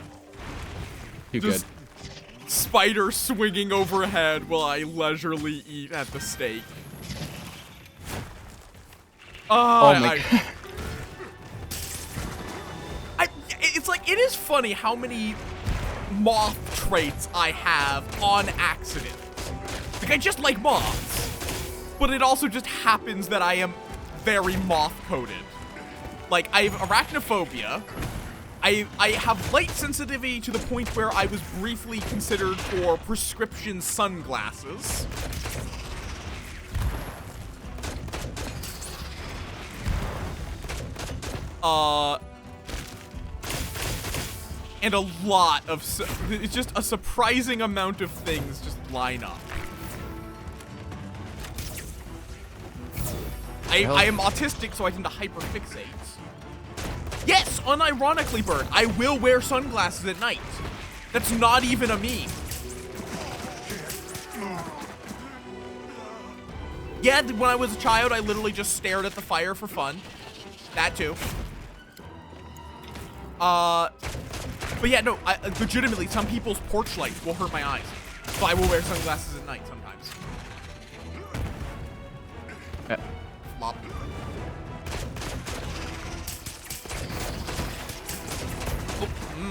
You Just good? Spider swinging overhead while I leisurely eat at the steak. Oh my god. It's like, it is funny how many moth traits I have on accident. Like, I just like moths. But it also just happens that I am very moth-coded. Like, I have arachnophobia. I have light sensitivity to the point where I was briefly considered for prescription sunglasses. And a lot of, it's just a surprising amount of things just line up. I am autistic, so I tend to hyperfixate. Yes, unironically, Bird, I will wear sunglasses at night. That's not even a meme. Yeah, when I was a child, I literally just stared at the fire for fun. That too. But yeah, no, legitimately, some people's porch lights will hurt my eyes. So I will wear sunglasses at night sometimes. Flop.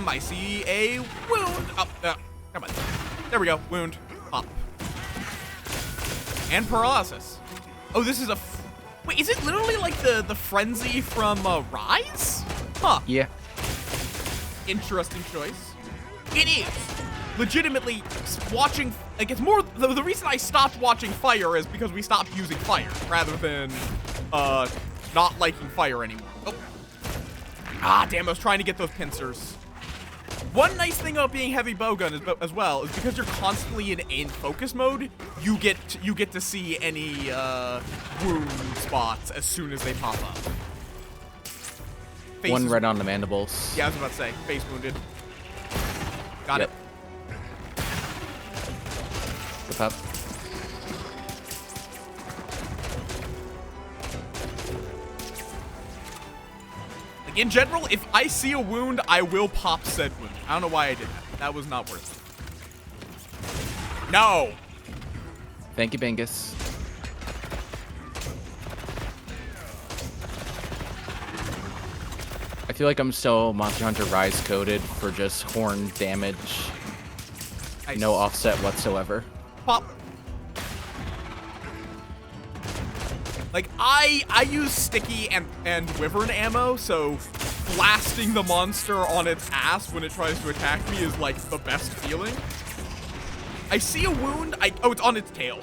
I see a wound. Oh, come on. There we go. Wound. Pop. And paralysis. Oh, this is a... Wait, is it literally like the frenzy from Rise? Huh. Yeah. Interesting choice. It is. Legitimately, watching... Like, it's more... The reason I stopped watching Fire is because we stopped using Fire, rather than, not liking Fire anymore. Oh. Ah, damn, I was trying to get those pincers. One nice thing about being heavy bowgun is, as well is because you're constantly in focus mode, you get to see any wound spots as soon as they pop up. Face One is, right on the mandibles. Yeah, I was about to say face wounded. Got it. Whip up. Like, in general, if I see a wound, I will pop said wound. I don't know why I did that. That was not worth it. No! Thank you, Bingus. I feel like I'm so Monster Hunter Rise coded for just horn damage. Nice. No offset whatsoever. Pop. Like, I use sticky and wyvern ammo, so blasting the monster on its ass when it tries to attack me is like the best feeling. I see a wound. Oh, it's on its tail.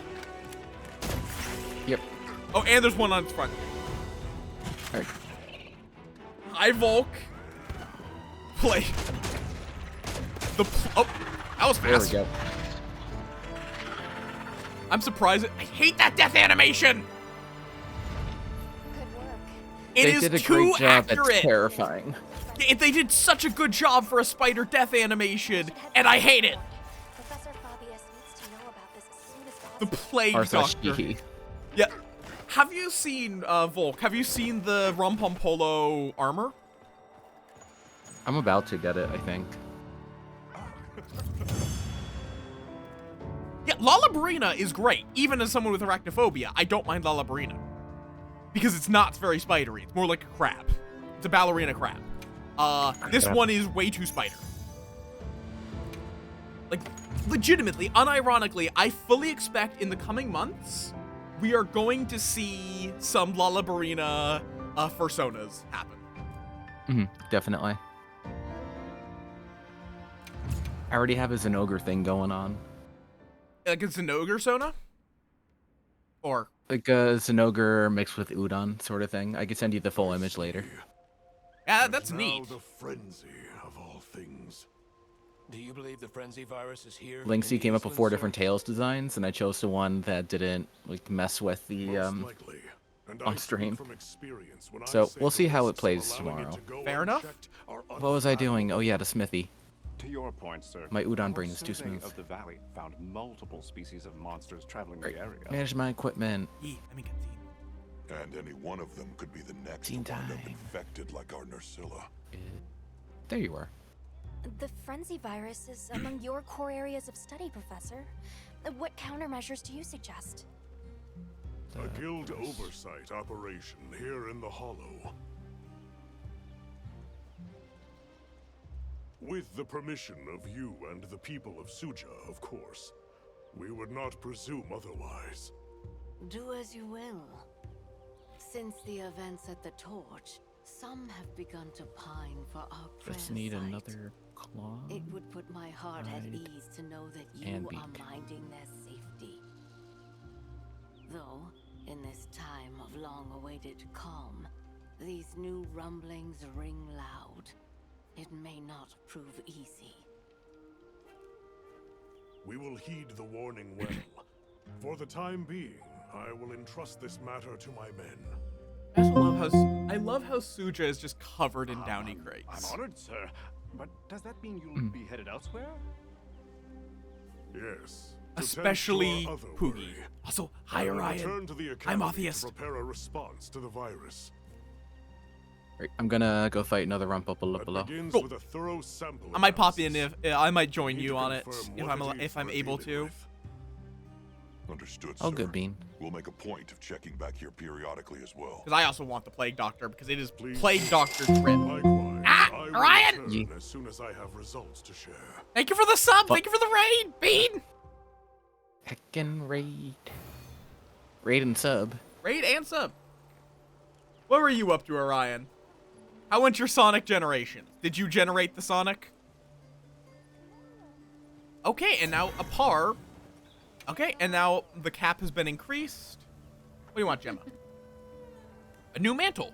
Yep. Oh, and there's one on its front. Alright. Hi, Volk. Play. Oh, that was fast. There we go. I'm surprised. I hate that death animation. Good work. It is They did a too great job. accurate. It's terrifying. They did such a good job for a spider death animation, and I hate it. Professor Fabius needs to know about this as soon as The possible. plague doctor. Arthashiki. Yeah. Have you seen, Volk, have you seen the Rompompolo armor? I'm about to get it, I think. Yeah, Lalabrina is great, even as someone with arachnophobia. I don't mind Lalabrina. Because it's not very spidery. It's more like a crab. It's a ballerina crab. This one is way too spider. Like, legitimately, unironically, I fully expect in the coming months, we are going to see some Lalabrina fursonas happen. Definitely. I already have a Zenogre thing going on. Like a Zenogre Sona? Or... Like a Zenogre mixed with Udon sort of thing. I could send you the full image later. Yeah, that's Now neat. the frenzy of all things. Do you believe the frenzy virus is here? Linksy came up with 4 different Tails designs, and I chose the one that didn't like mess with the Most likely. And on I stream. speak from experience when I So, say we'll see the how it risks of plays allowing tomorrow. to go Fair enough. unchecked are What was I doing? Oh unfathomable. yeah, the smithy. To your point, sir. My udon our brain is too survey smooth. of the valley found multiple species of monsters traveling Right. the area. Manage my equipment. Let me get Dean. And any one of them could be the next Teen to wind up time. infected like our Nursilla. There you are. The frenzy virus is among your core areas of study, Professor. What countermeasures do you suggest? A guild oversight operation here in the Hollow. With the permission of you and the people of Suja, of course. We would not presume otherwise. Do as you will. Since the events at the Torch, some have begun to pine for our Just prayer need site. another claw. It would put my heart at Hide. ease to know that you And are beak. minding their safety. Though, in this time of long-awaited calm, these new rumblings ring loud. It may not prove easy. We will heed the warning well. For the time being, I will entrust this matter to my men. I love how Suja is just covered in downy I'm crates. honored, sir. But does that mean you'll be headed elsewhere? Yes. to tend to Especially our other Poogie. worry. Also, I hi will Orion. return to the I'm academy Atheist. to prepare a response to the virus. Right, I'm gonna go fight another That Rumpupalupala. begins Cool. with a thorough sample I might pop in analysis. if I might join We need you to on it confirm what it is if I'm we're able dealing to. with. Understood, Oh, sir. good bean. We'll make a point of checking back here periodically as well. Because I also want the Plague Doctor because it is Please. Plague Doctor trip. Likewise, Ah! I Ryan! return as soon as I have results to share. Thank you for the sub. Thank you for the raid, Bean. Heckin' raid. Raid and sub. Raid and sub. What were you up to, Orion? How went your Sonic generation? Did you generate the Sonic? Okay, and now a par. Okay, and now the cap has been increased. What do you want, Gemma? A new mantle.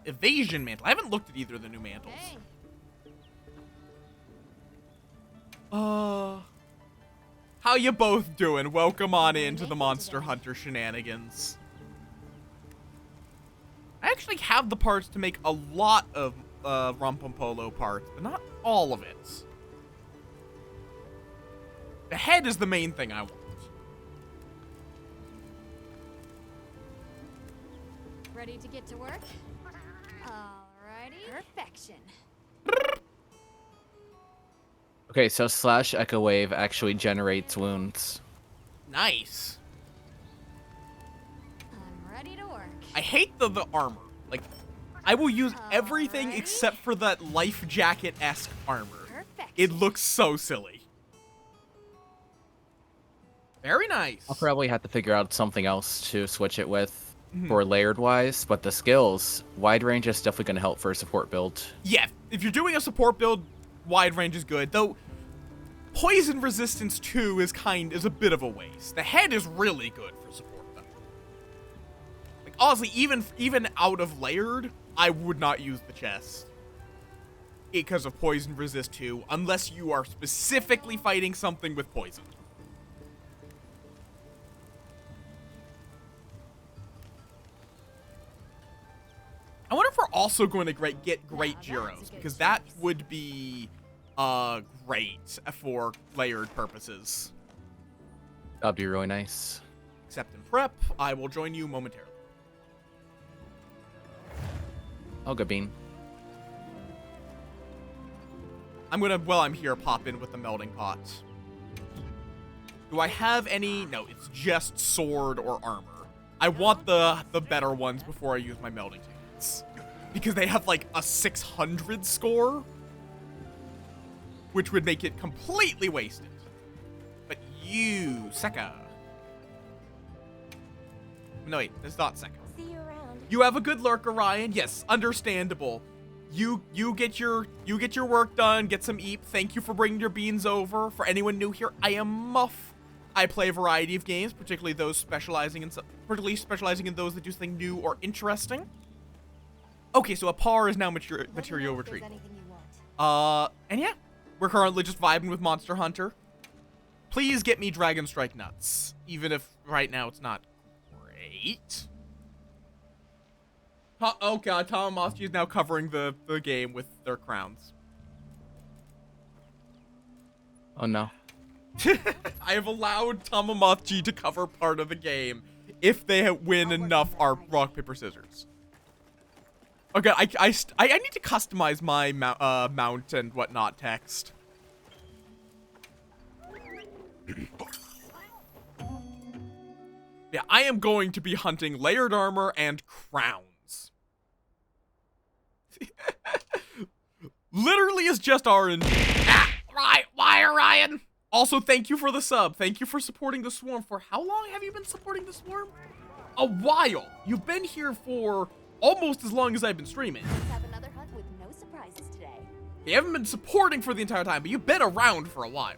Evasion mantle. I haven't looked at either of the new mantles. Hey. How you both doing? Welcome on into the Monster Hunter shenanigans. I actually have the parts to make a lot of Rumpompolo parts, but not all of it. The head is the main thing I want. Ready to get to work? Alrighty. Perfection. Okay, so slash echo wave actually generates wounds. Nice. I'm ready to work. I hate the armor. Like, I will use everything except for that life jacket-esque armor. Perfection. It looks so silly. Very nice. I'll probably have to figure out something else to switch it with for layered wise, but the skills, wide range is definitely going to help for a support build. Yeah, if you're doing a support build, wide range is good. Though, poison resistance 2 is a bit of a waste. The head is really good for support though. Like honestly, even out of layered, I would not use the chest because of poison resist 2 unless you are specifically fighting something with poison. I wonder if we're also going to get Great Gyros, because that would be great for layered purposes. That'd be really nice. Except in prep, I will join you momentarily. Oh, good bean. I'm gonna, while I'm here, pop in with the melting pot. Do I have any? No, it's just sword or armor. I want the better ones before I use my melting tickets. Because they have like a 600 score. Which would make it completely wasted. But you, Sekka. No wait, that's not Sekka. See you around. You have a good lurk, Orion. Yes, understandable. You get your work done, get some eat. Thank you for bringing your beans over. For anyone new here, I am Muff. I play a variety of games, particularly specializing in those that do something new or interesting. Okay, so a par is now material retreat. And yeah, we're currently just vibing with Monster Hunter. Please get me Dragon Strike nuts, even if right now it's not great. Oh god, Tamagotchi is now covering the game with their crowns. Oh no. I have allowed Tamagotchi to cover part of the game if they win enough rock, paper, scissors. Okay, I need to customize my mount and whatnot text. Yeah, I am going to be hunting layered armor and crowns. Literally is just RNG. Right, why, Orion? Also, thank you for the sub. Thank you for supporting the Swarm. For how long have you been supporting the Swarm? A while. You've been here for almost as long as I've been streaming. Let's have another hunt with no surprises today. You haven't been supporting for the entire time, but you've been around for a while.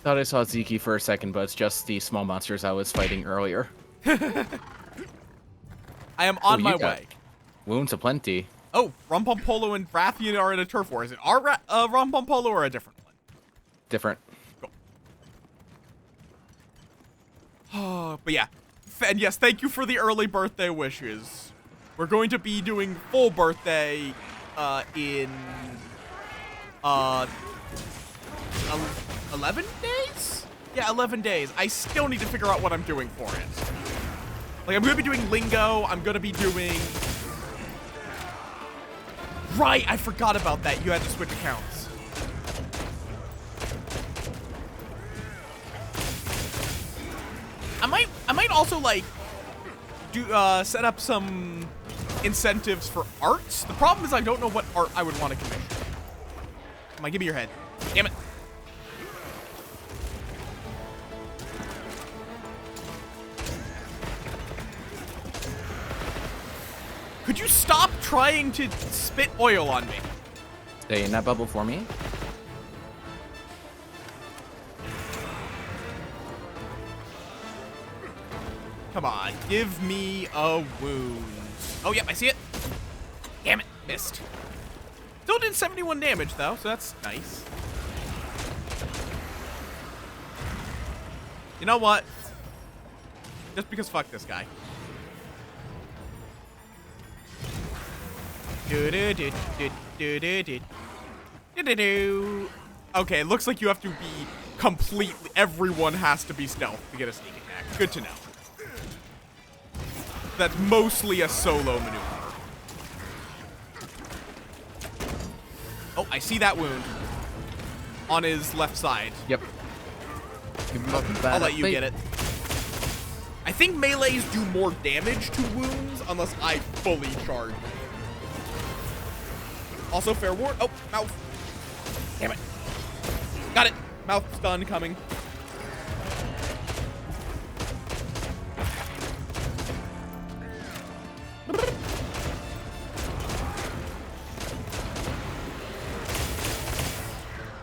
Thought I saw Ziki for a second, but it's just the small monsters I was fighting earlier. I am on my way. Wounds aplenty. Oh, Rumpompolo and Rathian are in a turf war. Is it our Rumpompolo or a different one? Different. Cool. But yeah. And yes, thank you for the early birthday wishes. We're going to be doing full birthday in 11 days? Yeah, 11 days. I still need to figure out what I'm doing for it. Like, I'm going to be doing Lingo. I'm going to be doing... Right, I forgot about that. You had to switch accounts. I might also, like, do set up some incentives for arts. The problem is I don't know what art I would want to commission. Come on, give me your head. Damn it. Could you stop trying to spit oil on me? Stay in that bubble for me. Come on, give me a wound. Oh, yep, I see it. Damn it, missed. Still did 71 damage, though, so that's nice. You know what? Just because fuck this guy. Okay, it looks like you have to be completely... Everyone has to be stealth to get a sneak attack. Good to know. That's mostly a solo maneuver. Oh, I see that wound. On his left side. Yep. I'll let you get it. I think melees do more damage to wounds unless I fully charge. Also, fair warn. Oh, mouth. Damn it. Got it. Mouth stun coming.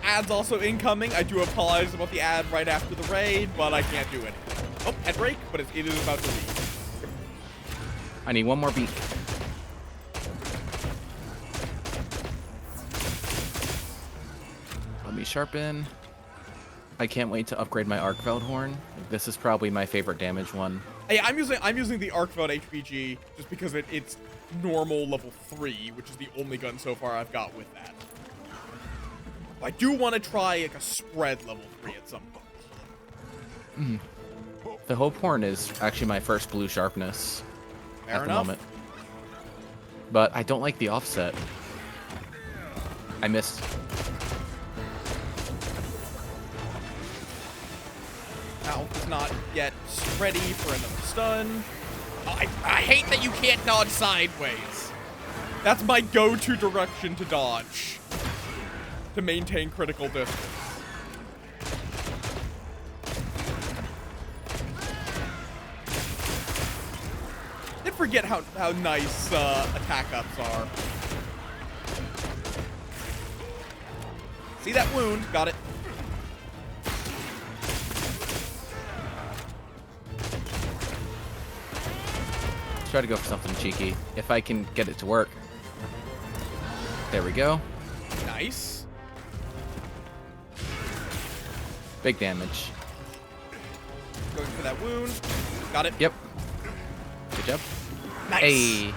Ad's also incoming. I do apologize about the ad right after the raid, but I can't do anything. Oh, head break, but it is about to leave. I need one more beat. Let me sharpen. I can't wait to upgrade my Arkveld horn. This is probably my favorite damage one. Hey, I'm using the Arkveld HPG just because it's normal level 3, which is the only gun so far I've got with that. I do want to try like a spread level 3 at some point. The Hope Horn is actually my first blue sharpness Fair at the enough. moment. But I don't like the offset. I missed. Mouth is not yet ready for another stun. I hate that you can't dodge sideways. That's my go-to direction to dodge. To maintain critical distance. I forget how nice attack ups are. See that wound? Got it. Let's try to go for something cheeky. If I can get it to work. There we go. Nice. Big damage. Going for that wound. Got it. Yep. Good job. Nice. Hey.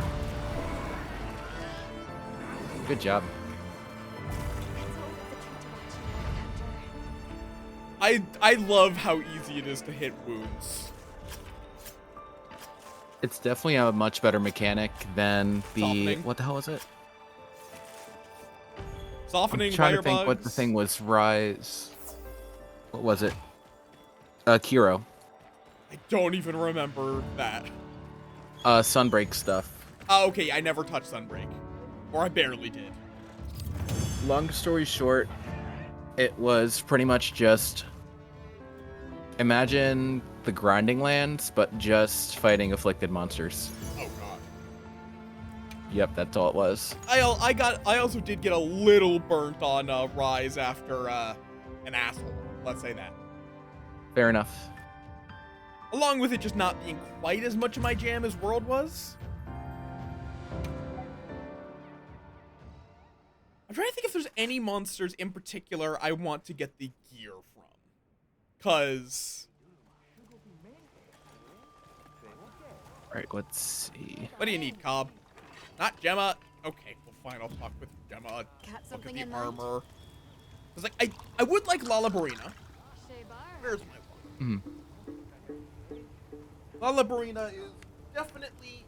Good job. I love how easy it is to hit wounds. It's definitely a much better mechanic than the... Softening. What the hell was it? Softening, I'm trying to fire think what the bugs. thing was. Rise. What was it? Kiro. I don't even remember that. Sunbreak stuff. Oh, okay, I never touched Sunbreak. Or I barely did. Long story short, it was pretty much just... Imagine the Grinding Lands, but just fighting afflicted monsters. Oh god. Yep, that's all it was. I also did get a little burnt on Rise after an asshole. Let's say that. Fair enough. Along with it just not being quite as much of my jam as World was. I'm trying to think if there's any monsters in particular I want to get the gear from. Cause... Alright, let's see. What do you need, Cobb? Not Gemma. Okay, well fine, I'll talk with Gemma. Got Look at something the in mind? armor. Cause like, I would like Lalabarina. Where's my water? Lalabarina is definitely...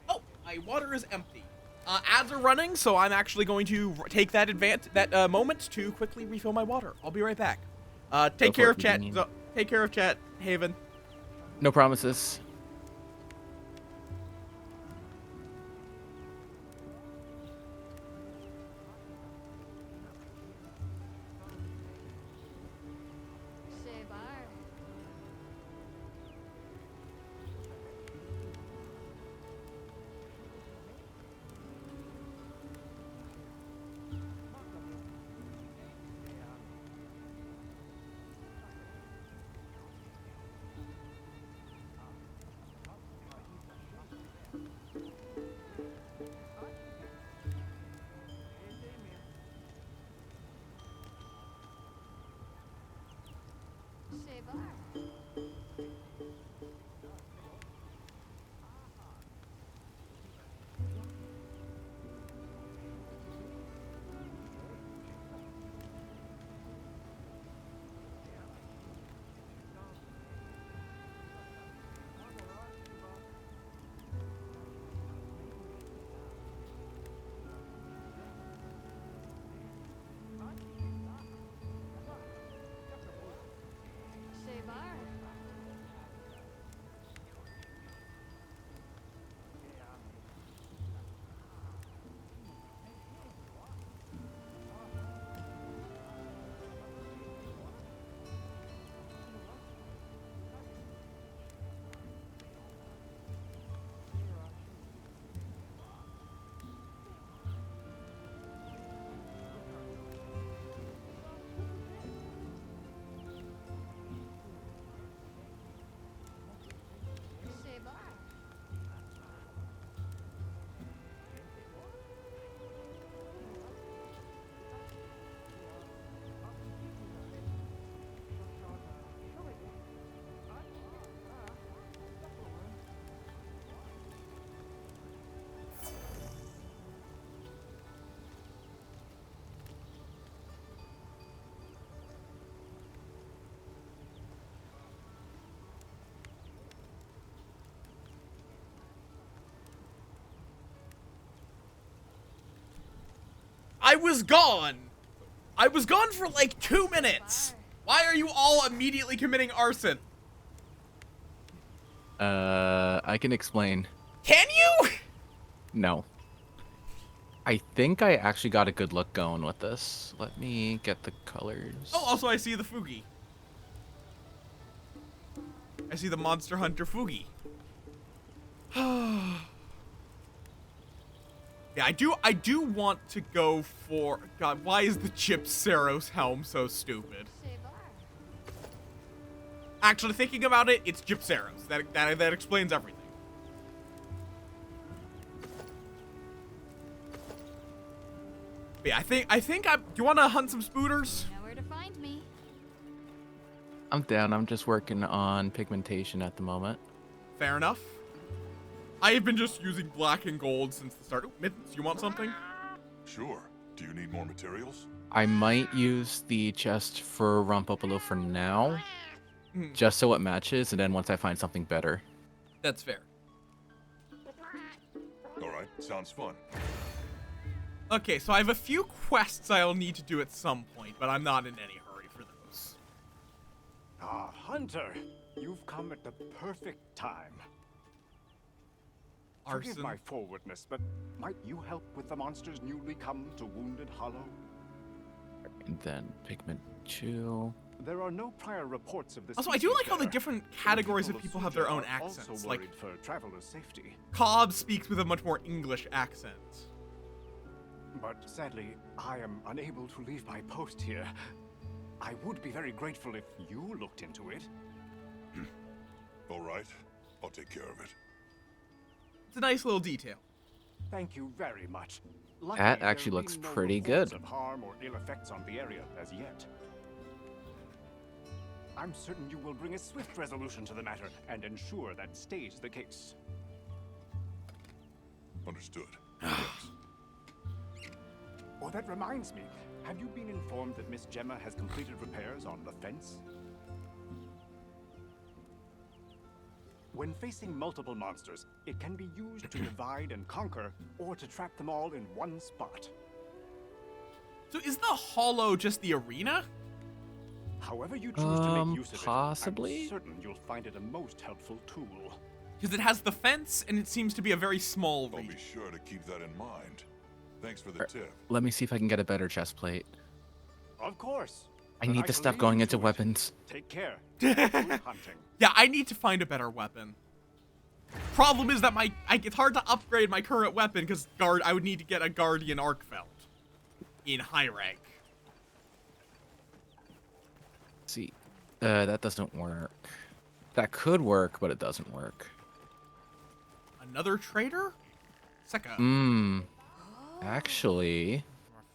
Oh, my water is empty. Ads are running, so I'm actually going to take that moment to quickly refill my water. I'll be right back. Take care of chat. Take care of chat, Haven. No promises. I was gone. I was gone for like 2 minutes. Why are you all immediately committing arson? I can explain. Can you? No. I think I actually got a good look going with this. Let me get the colors. Oh, also I see the Fugi. I see the Monster Hunter Fugi. Yeah, I do want to go for... God, why is the Chip Saros helm so stupid? Actually, thinking about it, it's Chip Saros. That explains everything. But yeah, I think do you want to hunt some spooters? You know where to find me. I'm down. I'm just working on pigmentation at the moment. Fair enough. I have been just using black and gold since the start. Ooh, Mittens, you want something? Sure. Do you need more materials? I might use the chest for Rumpopolo for now, just so it matches, and then once I find something better. That's fair. All right, sounds fun. Okay, so I have a few quests I'll need to do at some point, but I'm not in any hurry for those. Ah, Hunter, you've come at the perfect time. Forgive Arson. my forwardness, but might you help with the monsters newly come to Wounded Hollow? And then pigment 2. There are no prior reports of this. Also, I do like how the different categories of people have their own are accents. Also Like, worried for travelers' safety. Cobb speaks with a much more English accent. But sadly, I am unable to leave my post here. I would be very grateful if you looked into it. All right, I'll take care of it. It's a nice little detail. Thank you very much. That actually there looks have been no pretty reports good. Of harm or ill effects on the area as yet. I'm certain you will bring a swift resolution to the matter and ensure that stays the case. Understood. Oh, that reminds me. Have you been informed that Miss Gemma has completed repairs on the fence? When facing multiple monsters, it can be used to divide and conquer, or to trap them all in one spot. So is the Hollow just the arena? However you choose to make use of possibly? it, I'm certain you'll find it a most helpful tool. Because it has the fence, and it seems to be a very small I'll region. be sure to keep that in mind. Thanks for the tip. Let me see if I can get a better chest plate. Of course. I But need to shall stop leave going you into to it. weapons. Take care. Good hunting. Yeah, I need to find a better weapon. Problem is that it's hard to upgrade my current weapon because I would need to get a Guardian Arcfelt in high rank. Let's see, that doesn't work. That could work, but it doesn't work. Another trader? Secca. Actually,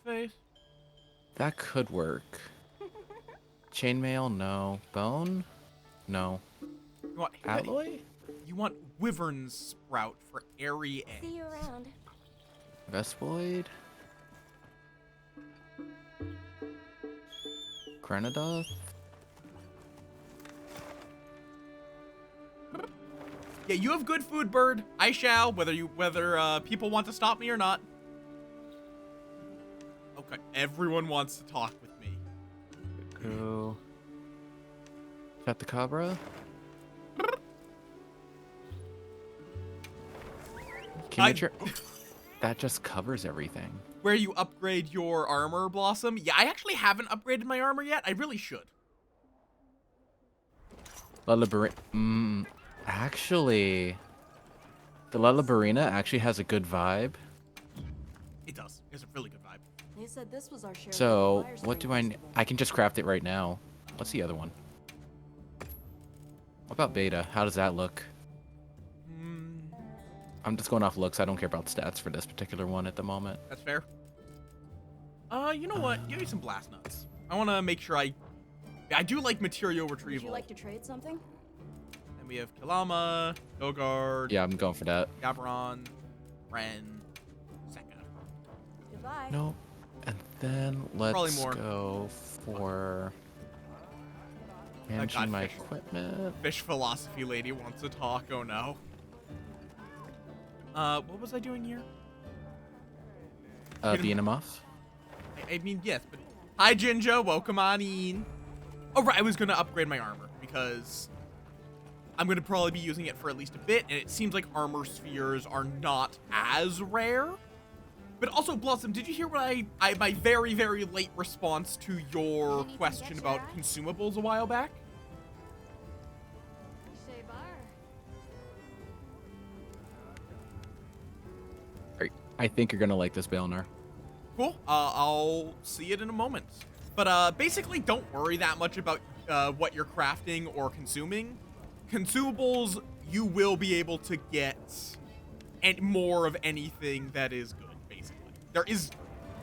Face. that could work. Chainmail, no. Bone? No. You want Alloy? You want Wyvern's Sprout for airy eggs. See you around. Vespoid? Granadoth? Yeah, you have good food, bird. I shall, whether people want to stop me or not. Okay, everyone wants to talk with me. Go. Got the Cabra? Can you that just covers everything. Where you upgrade your armor, Blossom? Yeah, I actually haven't upgraded my armor yet. I really should. Actually, the Lullabarina actually has a good vibe. It does. It's a really good vibe. They said this was our share So, from the what do I need? I can just craft it right now. What's the other one? What about Beta? How does that look? I'm just going off looks. I don't care about stats for this particular one at the moment. That's fair. You know what? Give me some blast nuts. I want to make sure I do like material retrieval. Would you like to trade something? And we have Kilama, Gogard. Yeah, I'm going for that. Gabron, Ren, Secca. Goodbye. Nope. And then let's go for managing my equipment. Fish philosophy lady wants to talk. Oh no. What was I doing here? Being a muff. I mean, yes, but hi, Jinjo. Welcome on in. Oh, right. I was gonna upgrade my armor because I'm gonna probably be using it for at least a bit, and it seems like armor spheres are not as rare. But also, Blossom, did you hear what my very, very late response to your question about consumables a while back? I think you're gonna like this Baelner. Cool. I'll see it in a moment. But basically, don't worry that much about what you're crafting or consuming. Consumables, you will be able to get and more of anything that is good. Basically,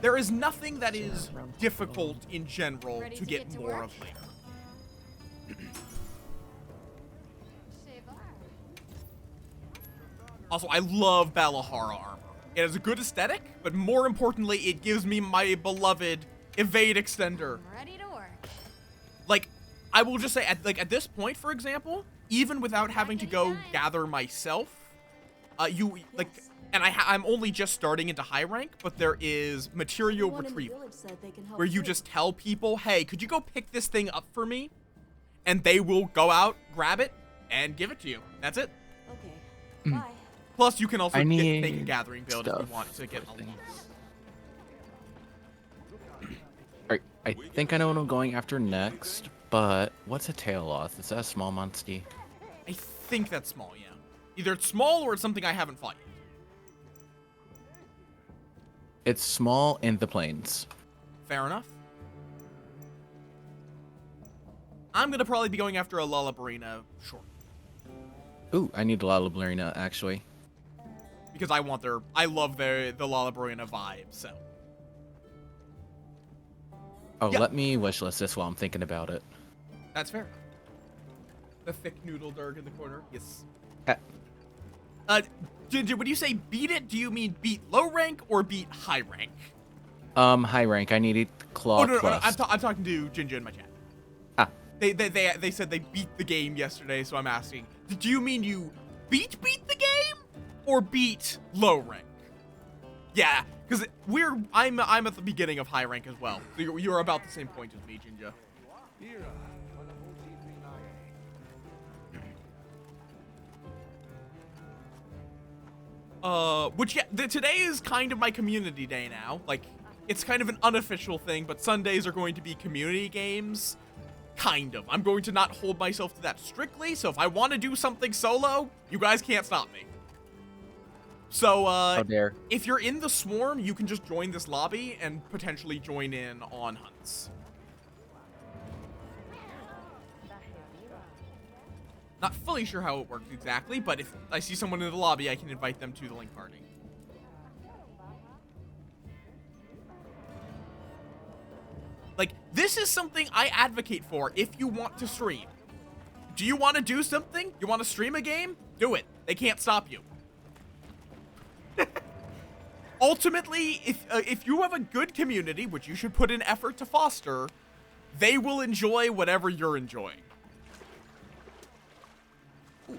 there is nothing that is difficult in general to get more of later. Also, I love Balahara armor. It has a good aesthetic, but more importantly, it gives me my beloved evade extender. I'm ready to work. Like, I will just say, at this point, for example, even without having to go gather myself, and I'm only just starting into high rank, but there is material retrieval, where you just tell people, hey, could you go pick this thing up for me? And they will go out, grab it, and give it to you. That's it. Okay. Bye. Plus, you can also make a gathering build if you want to get a lot. Alright, I think I know what I'm going after next, but what's a Tailloth? Is that a small monster? I think that's small, yeah. Either it's small or it's something I haven't fought yet. It's small in the plains. Fair enough. I'm gonna probably be going after a Lullabarina short. Ooh, I need a Lullabarina, actually. Because I love the Lullabarina vibe, so. Oh, yeah. Let me wishlist this while I'm thinking about it. That's fair. The thick noodle Durg in the corner, yes. Ginger, when you say beat it, do you mean beat low rank or beat high rank? High rank. I need claw. Oh, no, I'm talking to Ginger in my chat. Ah. They said they beat the game yesterday, so I'm asking. Do you mean you beat the game? Or beat low rank? Yeah, because I'm at the beginning of high rank as well. So you're about the same point as me, Jinja. Today is kind of my community day now. Like, it's kind of an unofficial thing, but Sundays are going to be community games. Kind of. I'm going to not hold myself to that strictly, so if I want to do something solo, you guys can't stop me. So, if you're in the swarm, you can just join this lobby and potentially join in on hunts. Not fully sure how it works exactly, but if I see someone in the lobby, I can invite them to the link party. Like, this is something I advocate for if you want to stream. Do you want to do something? You want to stream a game? Do it. They can't stop you. Ultimately, if you have a good community, which you should put in effort to foster, they will enjoy whatever you're enjoying. Ooh,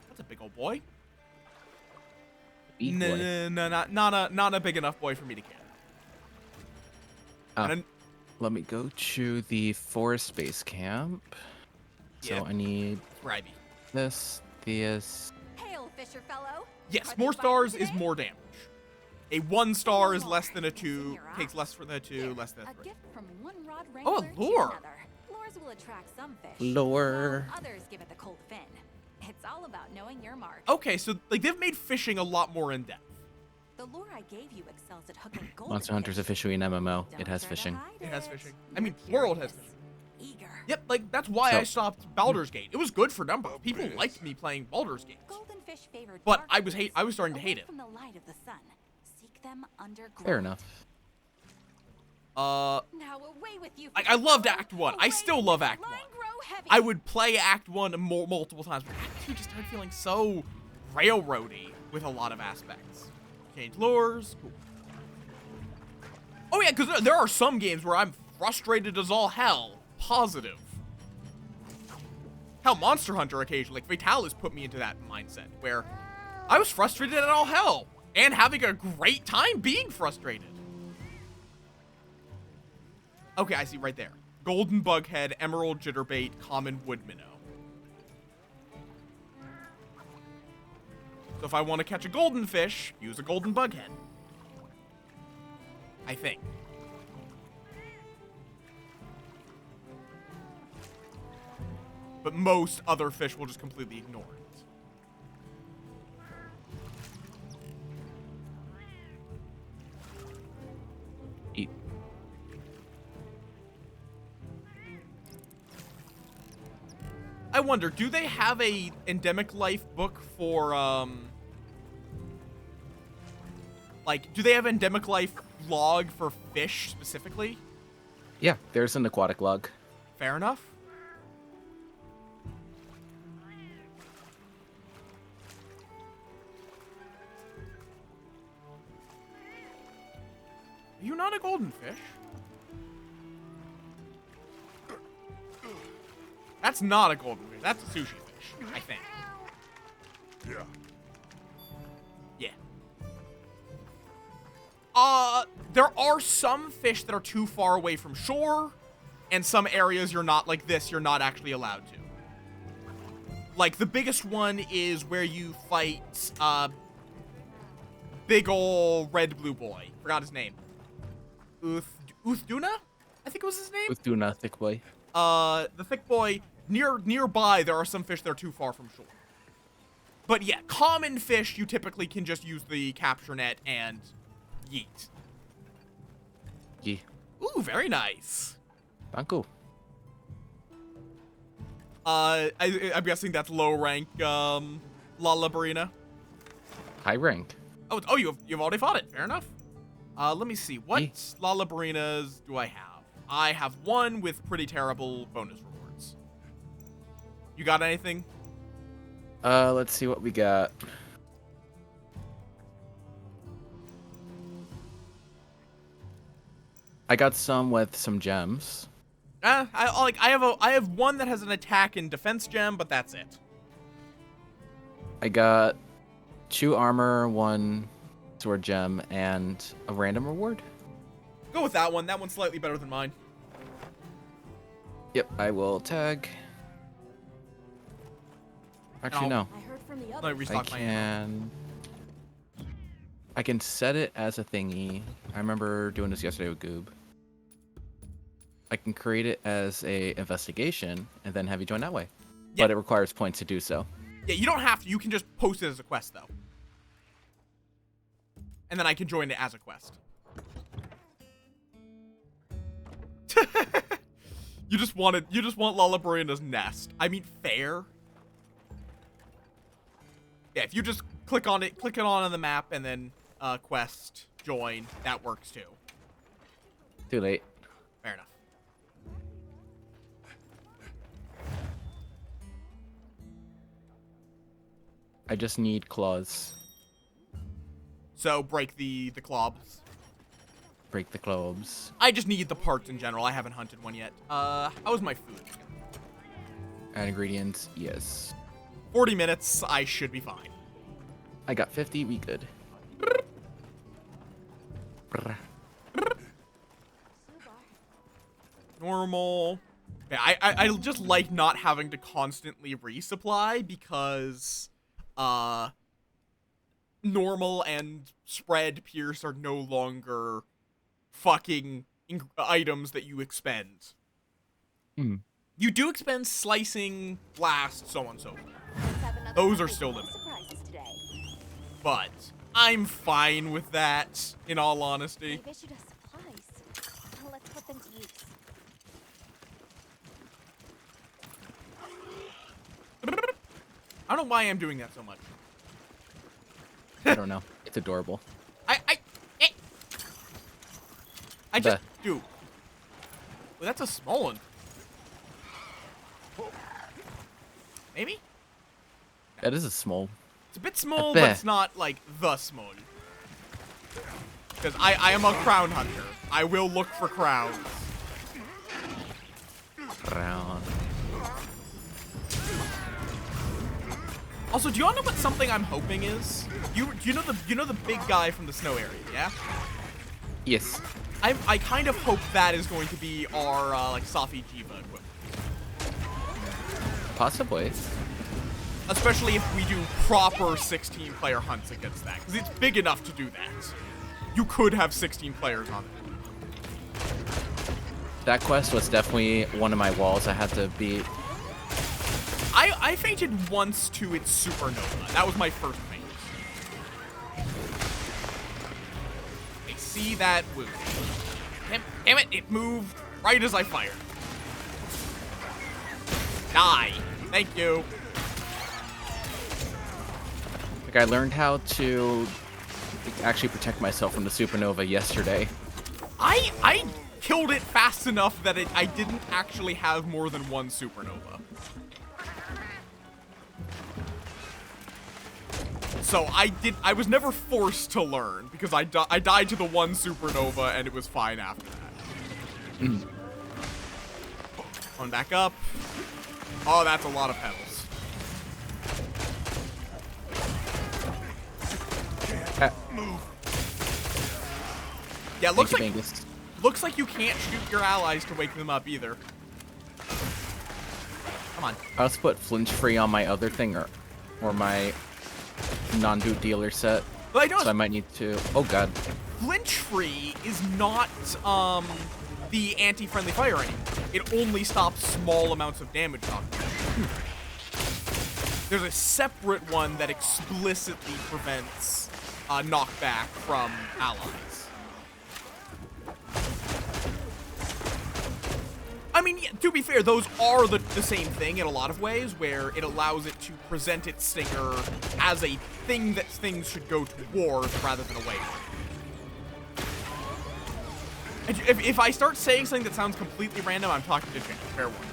that's a big old boy. Big boy. No, not a big enough boy for me to care. Oh, let me go to the forest base camp. So I need this. Hail, Fisher fellow. Yes, more stars is more damage. A 1 star is less than a 2, takes less than a 2, less than a 3. A gift from one rod Oh, wrangler a to lure. another. Lures will attract some fish. Lure. While others give it the cold fin. It's all about knowing your mark. Okay, so like they've made fishing a lot more in depth. The lure I gave you excels at hooking gold. Monster Hunter's officially an MMO. It has fishing. It has fishing. I mean, World has fishing. Eager. Yep, like that's why I stopped Baldur's Gate. It was good for numbers. People liked me playing Baldur's Gate. Golden fish favor But dark I was starting to hate away it. from the light of the sun. Seek them underground. Fair enough. Now away with you. I loved Act 1. I still love Act 1. I would play Act 1 multiple times, but Act 2 just started feeling so railroady with a lot of aspects. Change lures. Cool. Oh yeah, because there are some games where I'm frustrated as all hell. Positive. Hell, Monster Hunter occasionally. Like, Fatalis put me into that mindset where I was frustrated at all hell and having a great time being frustrated. Okay, I see right there. Golden Bughead, Emerald Jitterbait, Common Wood Minnow. So if I want to catch a golden fish, use a golden bughead. I think. But most other fish will just completely ignore it. Eat. I wonder, do they have a endemic life book for, like, do they have endemic life log for fish specifically? Yeah, there's an aquatic log. Fair enough. Are you not a golden fish? That's not a golden fish. That's a sushi fish, I think. Yeah. Yeah. There are some fish that are too far away from shore, and some areas you're not, like this, you're not actually allowed to. Like, the biggest one is where you fight, big ol' red blue boy. Forgot his name. Uthduna? I think it was his name? Uthduna, thick boy. The thick boy, nearby, there are some fish that are too far from shore. But yeah, common fish, you typically can just use the capture net and yeet. Yeah. Ooh, very nice. Banco. I'm guessing that's low rank, La Labarina. High rank. Oh, you've already fought it. Fair enough. Let me see. What La Labarinas do I have? I have one with pretty terrible bonus rewards. You got anything? Let's see what we got. I got some with some gems. I have one that has an attack and defense gem, but that's it. I got 2 armor, 1 sword gem, and a random reward. Go with that one. That one's slightly better than mine. Yep, I will tag. Actually, no. I heard from the Let me others. restock my ammo. I can set it as a thingy. I remember doing this yesterday with Goob. I can create it as a investigation and then have you join that way. Yeah. But it requires points to do so. Yeah, you don't have to. You can just post it as a quest, though. And then I can join it as a quest. You just want Lullabarina's nest. I mean, fair. Yeah, if you just click it on the map, and then quest, join, that works too. Too late. Fair enough. I just need claws. So break the claws. Break the globes. I just need the parts in general. I haven't hunted one yet. How's my food? Add ingredients, yes. 40 minutes, I should be fine. I got 50, we good. Brr. Normal. Yeah, I just like not having to constantly resupply because, normal and spread pierce are no longer fucking items that you expend. Hmm. You do expend slicing, blast, so on and so forth. Let's have another Those are couple still of limited. surprises today. But I'm fine with that, in all honesty. They've issued us supplies. Now let's put them to use. I don't know why I'm doing that so much. I don't know. It's adorable. I just do. Well, that's a small one. Maybe? That is a small. It's a bit small, but it's not like the small. Because I am a crown hunter. I will look for crowns. Crown. Also, do you all know what something I'm hoping is? You know the big guy from the snow area, yeah? Yes. I kind of hope that is going to be our like Safi Jiva equipment. Possibly. Especially if we do proper 16-player hunts against that, because it's big enough to do that. You could have 16 players on it. That quest was definitely one of my walls I had to beat. I fainted once to its supernova. That was my first faint. I see that move. Damn it, it moved right as I fired. Die. Thank you. Like, I learned how to actually protect myself from the supernova yesterday. I killed it fast enough that I didn't actually have more than one supernova. So I was never forced to learn because I died to the one supernova and it was fine after that. Going back up. Oh, that's a lot of petals. Yeah, looks like you can't shoot your allies to wake them up either. Come on. I also put flinch free on my other thing or my non-boot dealer set. But I so I might need to. Oh god. Flinch free is not the anti-friendly fire anymore. It only stops small amounts of damage on you. There's a separate one that explicitly prevents knockback from allies. I mean, yeah, to be fair, those are the same thing in a lot of ways, where it allows it to present its stinger as a thing that things should go towards rather than away from. If I start saying something that sounds completely random, I'm talking to Jim. Fair warning.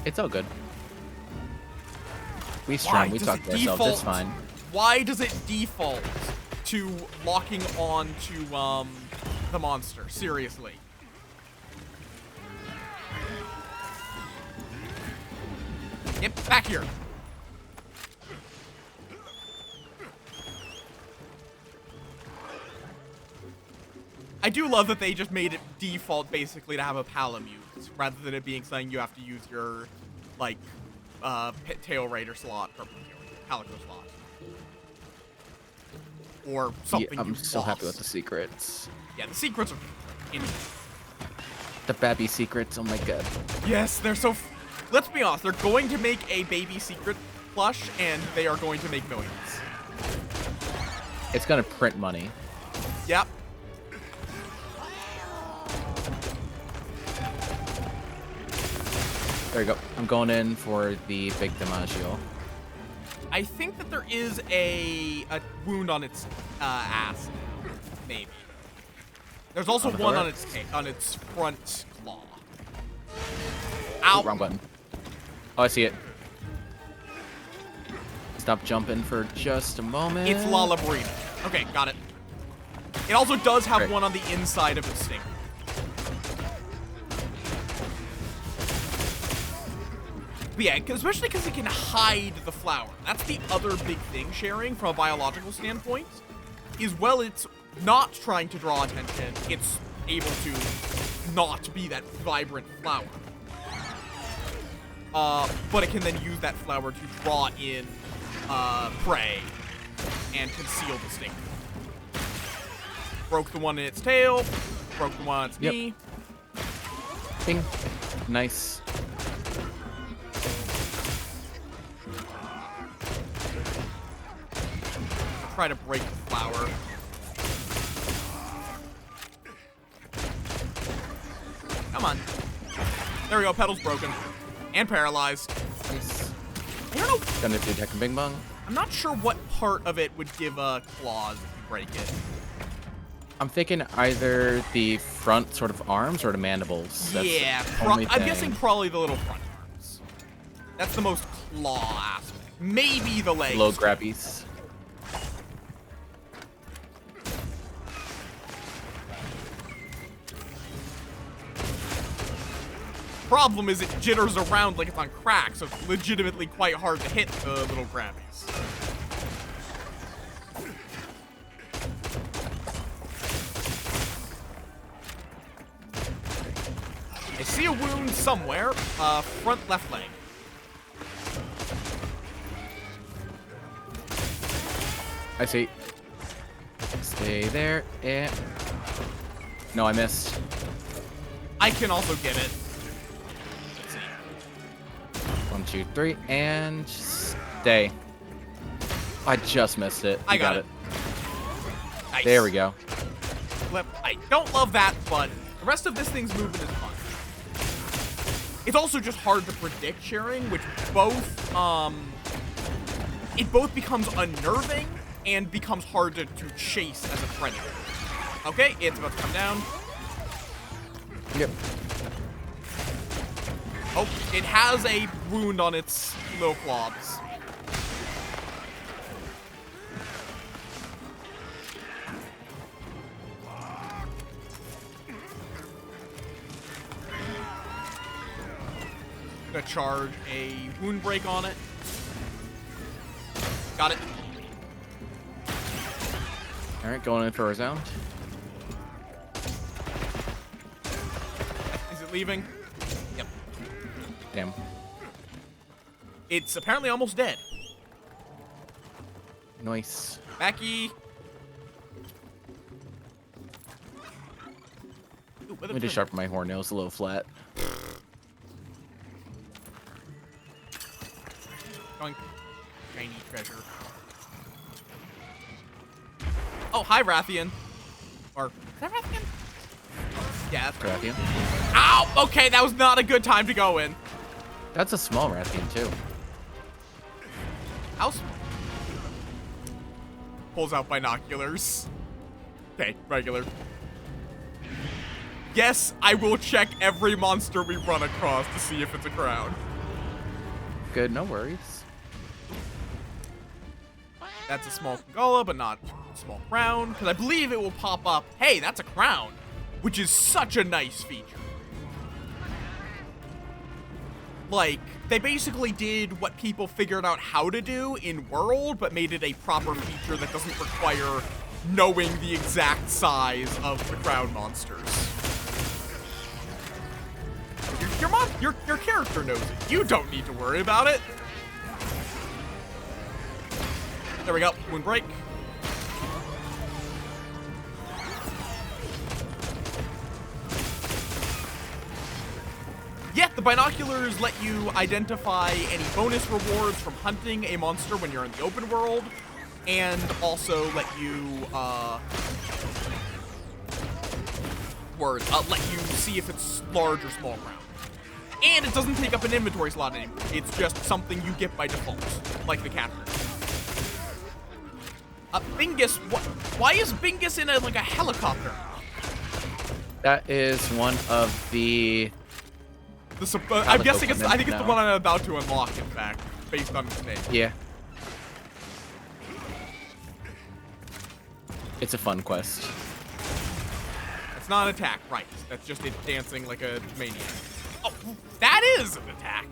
It's all good. We strong, we talk to ourselves, it's fine. Why does it default to locking on to the monster? Seriously. Yep, back here. I do love that they just made it default basically to have a Palamute rather than it being something you have to use your like tail raider slot or calico slot or something. Yeah, I'm so happy with the secrets. Yeah, the secrets are in the babby secrets. Oh my god. Yes, they're so. Let's be honest. They're going to make a baby secret plush, and they are going to make millions. It's gonna print money. Yep. There you go. I'm going in for the big DiMaggio. I think that there is a wound on its ass, maybe. There's also one on its front claw. Ow! Oh, wrong button. Oh, I see it. stop jumping for just a moment. It's Lalabrina. Okay, got it. It also does have Great. one on the inside of its stinger. But yeah, especially because it can hide the flower. That's the other big thing sharing from a biological standpoint. Is, well, it's not trying to draw attention. It's able to not be that vibrant flower. But it can then use that flower to draw in prey and conceal the stinger. Broke the one in its tail. Broke the one on its knee. Bing. Nice. Try to break the flower. Come on. There we go. Petal's broken. And paralyzed. Nice. I don't know. Gonna do Tech and Bing Bong. I'm not sure what part of it would give a claws if you break it. I'm thinking either the front sort of arms or the mandibles. That's Yeah. the only I'm thing. guessing probably the little front arms. That's the most claw aspect. Maybe the legs. Low grabbies. Problem is it jitters around like it's on crack, so it's legitimately quite hard to hit the little grabbies. I see a wound somewhere. Front left leg. I see. Stay there. And no, I missed. I can also get it. Let's see. 1, 2, 3, and stay. I just missed it. I You got it. Nice. There we go. Flip. I don't love that, but the rest of this thing's movement is fun. It's also just hard to predict sharing, which both, it both becomes unnerving and becomes hard to chase as a predator. Okay, it's about to come down. Yep. Oh, it has a wound on its little claws. Gonna charge a wound break on it. Got it. All right, going in for a round. Is it leaving? Yep. Damn. It's apparently almost dead. Nice. Mackie. Ooh, Let me just sharpen my horn nails a little flat. Going shiny treasure. Oh, hi, Rathian. Or, is that Rathian? Yeah, that's Rathian. Ow! Okay, that was not a good time to go in. That's a small Rathian, too. How small? Pulls out binoculars. Okay, regular. Yes, I will check every monster we run across to see if it's a crown. Good, no worries. That's a small Congola, but not a small crown, because I believe it will pop up, hey, that's a crown, which is such a nice feature. Like, they basically did what people figured out how to do in World, but made it a proper feature that doesn't require knowing the exact size of the crown monsters. Your character knows it. You don't need to worry about it. There we go. Wound break. Yeah, the binoculars let you identify any bonus rewards from hunting a monster when you're in the open world, and also let you, let you see if it's large or small round. And it doesn't take up an inventory slot anymore. It's just something you get by default, like the capture. Bingus, why is Bingus in like a helicopter? That is one of the... I'm guessing I think it's the now. one I'm about to unlock, in fact, based on its name. Yeah. It's a fun quest. That's not an attack, right? That's just it dancing like a maniac. Oh, that is an attack.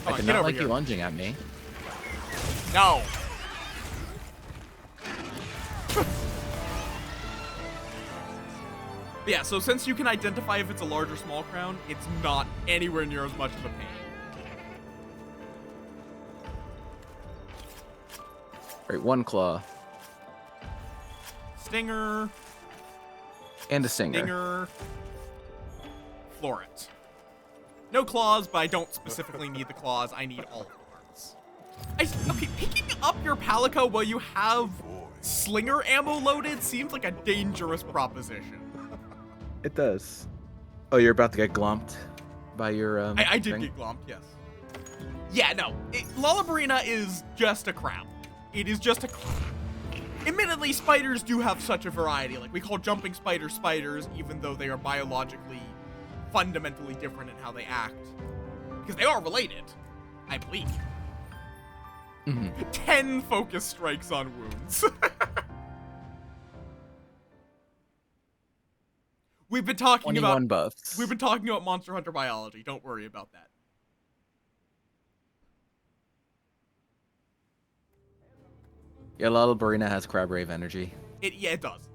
Come I on, did get not over like here. you lunging at me. No. Yeah, so since you can identify if it's a large or small crown, it's not anywhere near as much of a pain. Alright, one claw. Stinger. And a stinger. Stinger. Floret. No claws, but I don't specifically need the claws. I need all the parts. Okay, picking up your Palico while you have slinger ammo loaded seems like a dangerous proposition. It does. Oh, you're about to get glomped by your, I did thing? get glomped, yes. Yeah, no. Lullabrina is just a crown. It is just a crown. Admittedly, spiders do have such a variety. Like, we call jumping spiders spiders, even though they are biologically fundamentally different in how they act. Because they are related, I believe. 10 focus strikes on wounds. We've been talking 21 about buffs. We've been talking about Monster Hunter biology. Don't worry about that. Yeah, Lullabrina has Crab Rave energy. Yeah, it does.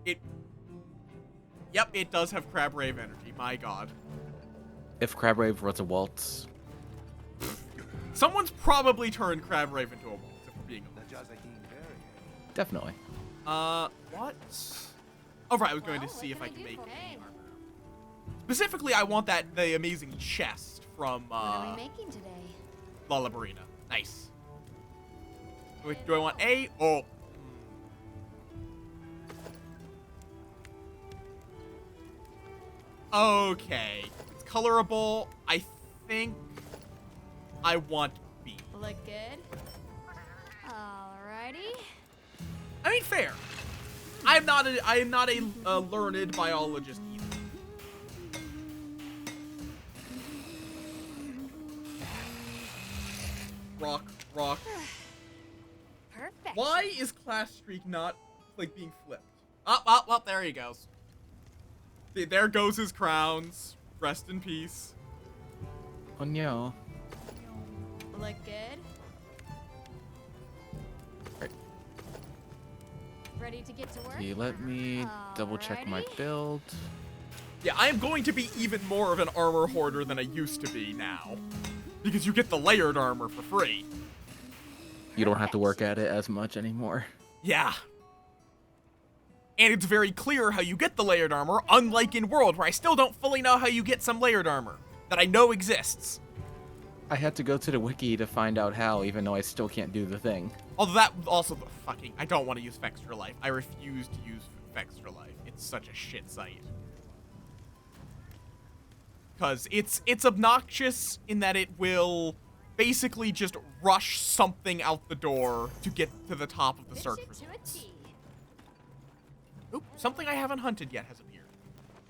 Yep, it does have Crab Rave energy. My God. If Crab Rave was a waltz. Someone's probably turned Crab Rave into a waltz, if we're being honest. Definitely. What? Oh, right, I was going to see if I can make any armor. Specifically, I want the amazing chest from, What are we making today? Lullabrina. Nice. Do I want A? Oh. Okay. It's colorable. I think I want B. Look good? Alrighty. I mean, fair. I am not a learned biologist either. Rock. Perfect. Why is Class Streak not, like, being flipped? Oh, there he goes. There goes his crowns. Rest in peace. Oh no. Look good? Right. Ready to get to work? Okay, let me double check my Alrighty. build. Yeah, I am going to be even more of an armor hoarder than I used to be now. Because you get the layered armor for free. You don't have to work at it as much anymore. Yeah. And it's very clear how you get the layered armor, unlike in World, where I still don't fully know how you get some layered armor that I know exists. I had to go to the wiki to find out how, even though I still can't do the thing. Although that also the fucking, I don't want to use Fextra Life. I refuse to use Fextra Life. It's such a shit site. Because it's obnoxious in that it will basically just rush something out the door to get to the top of the search results. Oop, something I haven't hunted yet has appeared.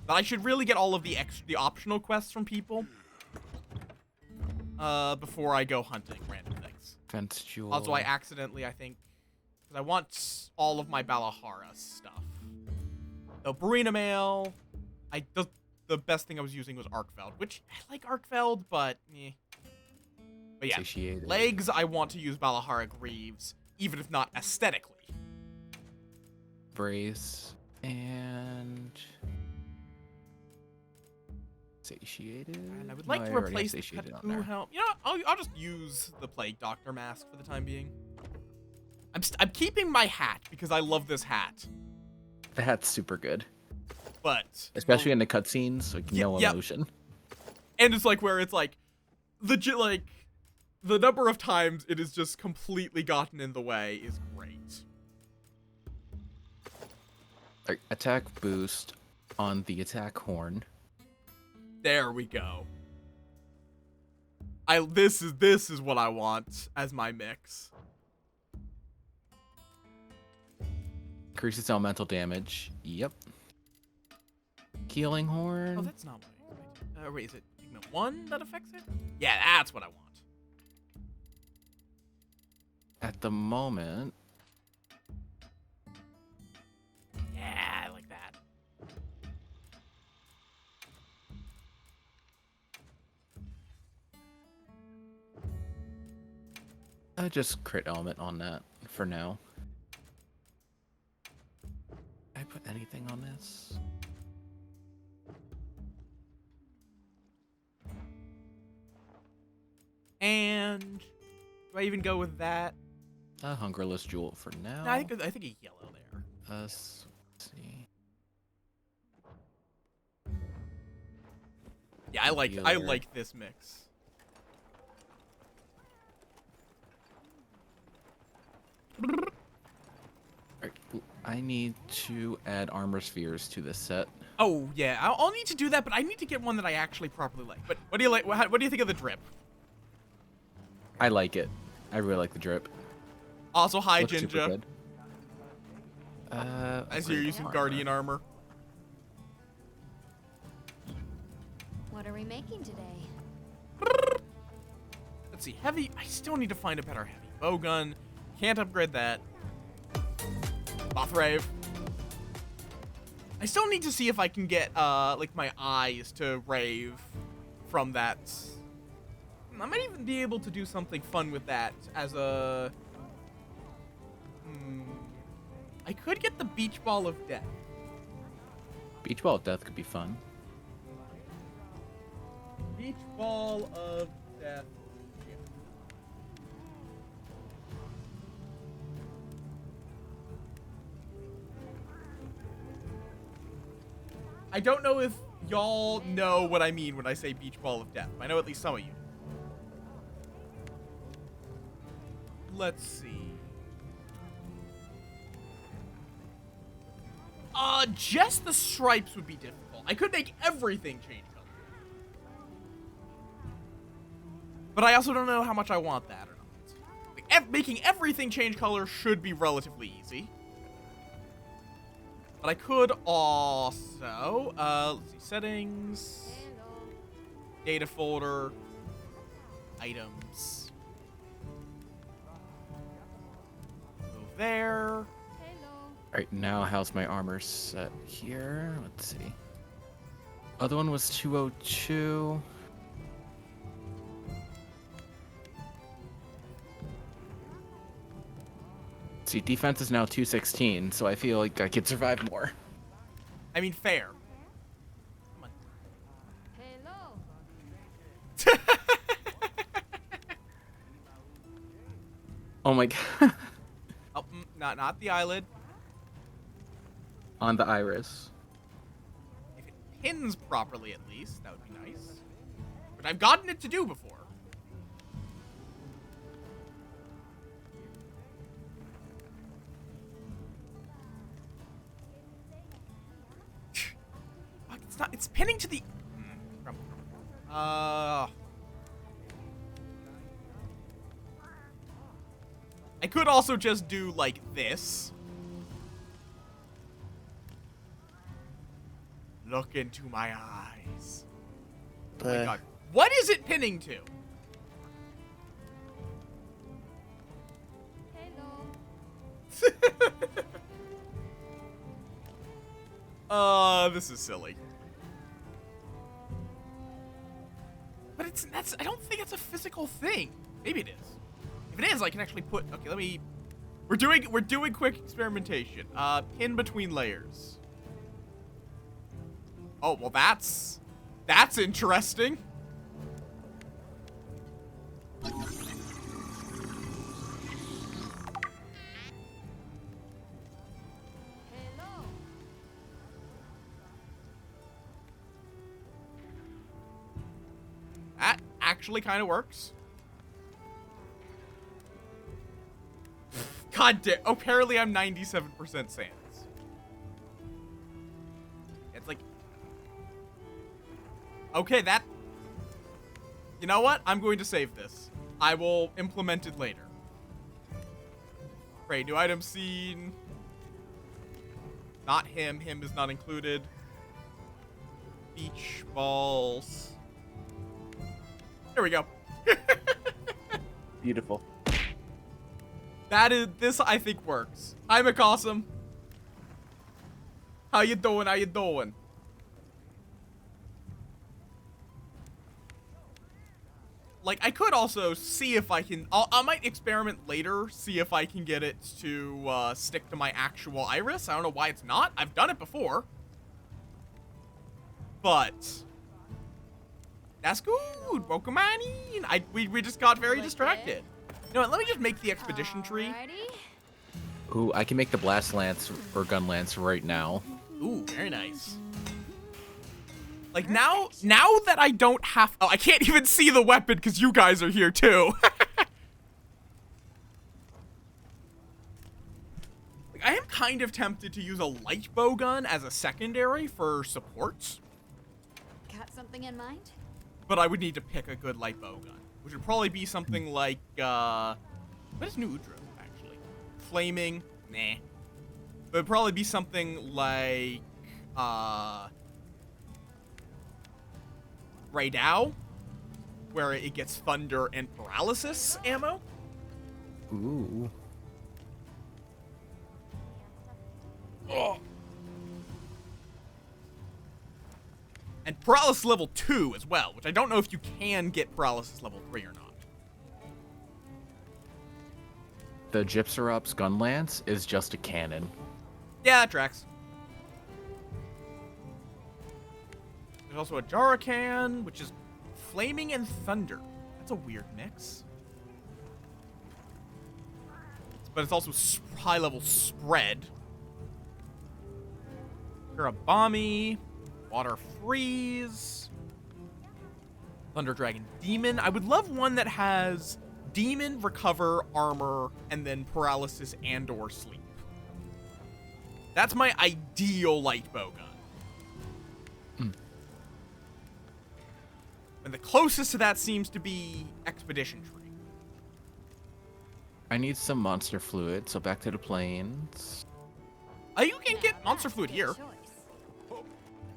But I should really get all of the optional quests from people before I go hunting random things. Fence jewel. Also, I accidentally, I think, because I want all of my Balahara stuff. The Barina Mail. The best thing I was using was Arkfeld, which I like Arkfeld, but eh. But yeah, Satiated. legs, I want to use Balahara Greaves, even if not aesthetically. Brace. And... Satiated? And I would No, like to already have replace the satiated on Katu there. helm. You know what? I'll just use the Plague Doctor mask for the time being. I'm keeping my hat because I love this hat. The hat's super good. But Especially in the cutscenes, like no yep. emotion. And it's like where it's like legit, like the number of times it has just completely gotten in the way is great. Like, attack boost on the attack horn. There we go. This is what I want as my mix. Increases elemental damage. Yep. Keeling horn. Oh, that's not what I wait, is it Pigment 1 that affects it? Yeah, that's what I want. At the moment, Just crit element on that for now. Did I put anything on this? And do I even go with that? Hungerless Jewel for now. No, I think a yellow there. Let's see. Yeah, I like this mix. Alright, I need to add armor spheres to this set. Oh yeah, I'll need to do that, but I need to get one that I actually properly like. But what do you like? What do you think of the drip? I like it. I really like the drip. Also, hi Looks super Jinja. good. As you're using Guardian armor. What are we making today? Let's see, heavy. I still need to find a better heavy bowgun. Can't upgrade that. Bothrave. I still need to see if I can get like my eyes to rave from that. I might even be able to do something fun with that as a. I could get the beach ball of death. Beach Ball of Death could be fun. Beach ball of death. I don't know if y'all know what I mean when I say beach ball of death. I know at least some of you. Let's see. Just the stripes would be difficult. I could make everything change color. But I also don't know how much I want that or not. Like, making everything change color should be relatively easy. But I could also, let's see, settings, data folder, items. Go there. Alright, now how's my armor set here? Let's see. Other one was 202. See, defense is now 216, so I feel like I could survive more. I mean, fair. Hello. Oh my god. Oh, not the eyelid. On the iris. If it pins properly, at least, that would be nice. But I've gotten it to do before. Fuck, it's not. It's pinning to the. I could also just do like this. Look into my eyes. Oh my god. What is it pinning to? Hello. This is silly. But I don't think it's a physical thing. Maybe it is. If it is, I can actually put, okay, let me, we're doing quick experimentation. Pin between layers. Oh, well that's interesting. Hello. That actually kind of works. God damn. Apparently I'm 97% sans. It's like... Okay, that... You know what? I'm going to save this. I will implement it later. Great, new item seen. Not him. Him is not included. Beach balls. There we go. Beautiful. This I think works. Hi, McAwesome. How you doing? How you doing? like, I could also see if I can, I might experiment later, see if I can get it to, stick to my actual iris. I don't know why it's not. I've done it before. But that's good. Welcome on in. We just got very distracted. You know what? Let me just make the expedition tree. Ooh, I can make the blast lance or gun lance right now. Ooh, very nice. Like now that I don't have, oh, I can't even see the weapon because you guys are here too. Like, I am kind of tempted to use a light bow gun as a secondary for supports. Got something in mind? But I would need to pick a good light bow gun, which would probably be something like, what is New Udro, actually? Flaming? Nah. But it'd probably be something like, Raidao, where it gets thunder and paralysis ammo. Ooh. Oh. And paralysis level 2 as well, which I don't know if you can get paralysis level 3 or not. The Gypserops gun lance is just a cannon. Yeah, that tracks. There's also a Jarakan, which is flaming and thunder. That's a weird mix. But it's also high-level spread. Kurabami, Water Freeze, Thunder Dragon Demon. I would love one that has Demon, Recover, Armor, and then Paralysis and/or Sleep. That's my ideal light bow gun. And the closest to that seems to be Expedition Tree. I need some monster fluid, so back to the plains. You can get monster fluid here.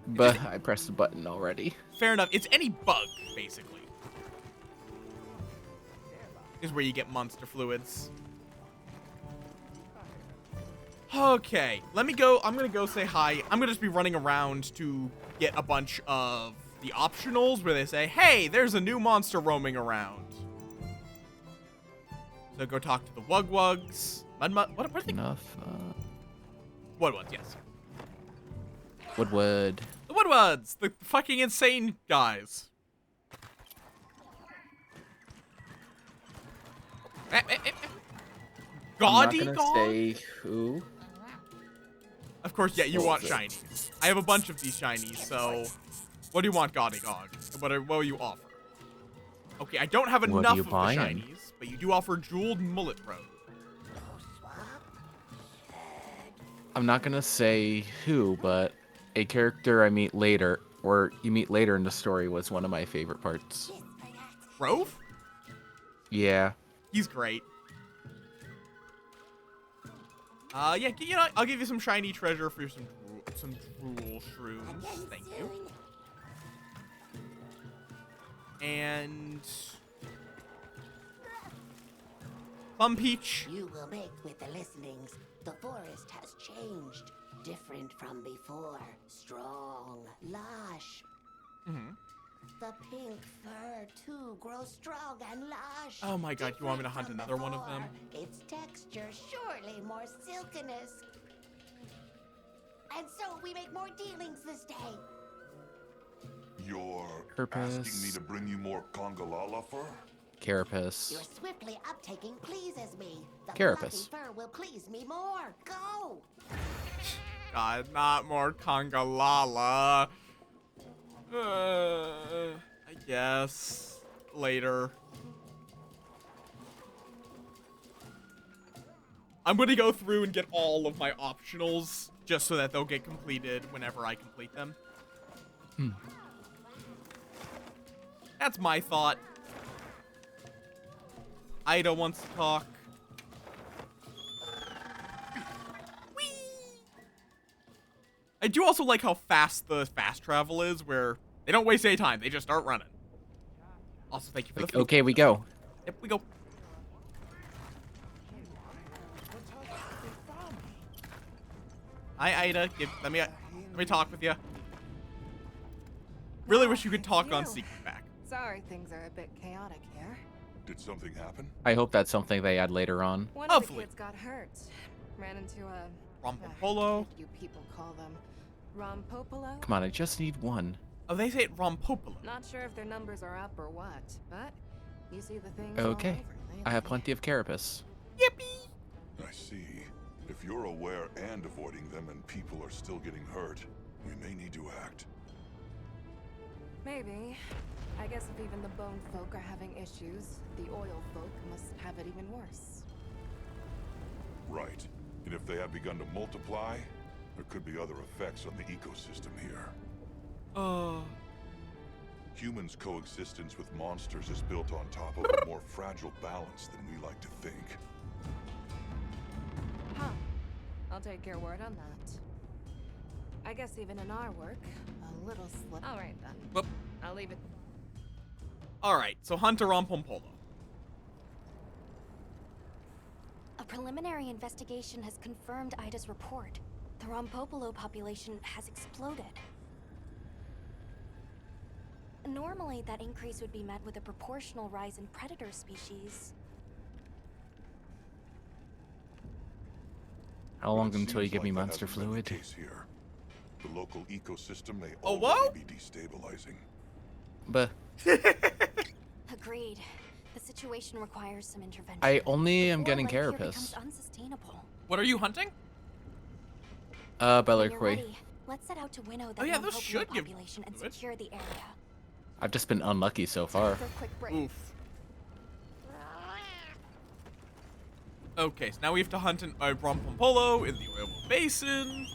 But I pressed the button already. Fair enough. It's any bug, basically, is where you get monster fluids. Okay, let me go. I'm gonna go say hi. I'm gonna just be running around to get a bunch of the optionals where they say, hey, there's a new monster roaming around. So go talk to the Wugwugs. What are they? Enough. Woodwuds, yes. Woodwood. The Woodwuds! The fucking insane guys. Gaudy I'm not gonna God? say who. Of course, yeah, you want shinies. I have a bunch of these shinies, so what do you want, Gaudy God? What will you offer? Okay, I don't have enough of the shinies, but you do offer Jeweled Mullet Road. I'm not gonna say who, but a character I meet later, or you meet later in the story, was one of my favorite parts. Grove? Yeah. He's great. Yeah, you know, I'll give you some shiny treasure for some drool shrooms. Thank you. And Plum Peach. You will make with the listenings. The forest has changed, different from before. Strong, lush. Mm-hmm. The pink fur too grows strong and lush. Oh my god, you want me to hunt another one of them? Its texture surely more silkiness. And so we make more dealings this day. You're Carapace. asking me to bring you more Congalala fur? Carapace. Your swiftly uptaking pleases me. The Carapace. fluffy fur will please me more. Go! God, not more Congalala. I guess later. I'm gonna go through and get all of my optionals just so that they'll get completed whenever I complete them. That's my thought. Ida wants to talk. Whee! I do also like how fast the fast travel is, where they don't waste any time. They just start running. Also, thank you for the food. Okay, we go. Yep, we go. Hi, Ida. Let me talk with you. Really wish you could talk on Secret Back. Sorry, things are a bit chaotic here. Did something happen? I hope that's something they add later on. One of the kids got hurt. Ran into a... Rompopolo? You people call them Rompopolo? Come on, I just need one. Oh, they say it Rompopolo. Not sure if their numbers are up or what, but you see the things all Okay. over I have plenty of carapace. Yippee! I see. If you're aware and avoiding them and people are still getting hurt, we may need to act. Maybe. I guess if even the bone folk are having issues, the oil folk must have it even worse. Right. And if they have begun to multiply, there could be other effects on the ecosystem here. Humans' coexistence with monsters is built on top of a more fragile balance than we like to think. Huh. I'll take your word on that. I guess even in our work, a little slip. All right then. Whoop. I'll leave it. All right, so Hunter Rompopolo. A preliminary investigation has confirmed Ida's report. The Rompopolo population has exploded. Normally, that increase would be met with a proportional rise in predator species. How long Well, it until you seems give me like that monster hasn't been the fluid? case here. The local ecosystem may Oh, already what? be destabilizing. But Agreed. The situation requires some intervention. I only am Before getting life here carapace. becomes unsustainable. What are you hunting? When you're Bellarquay. ready, let's set out to winnow the Oh, yeah, those Rompopolo should give population and fluid. secure the area. I've just been unlucky so far. For a quick break. Oof. Okay, so now we have to hunt a Rompopolo in the oil basin.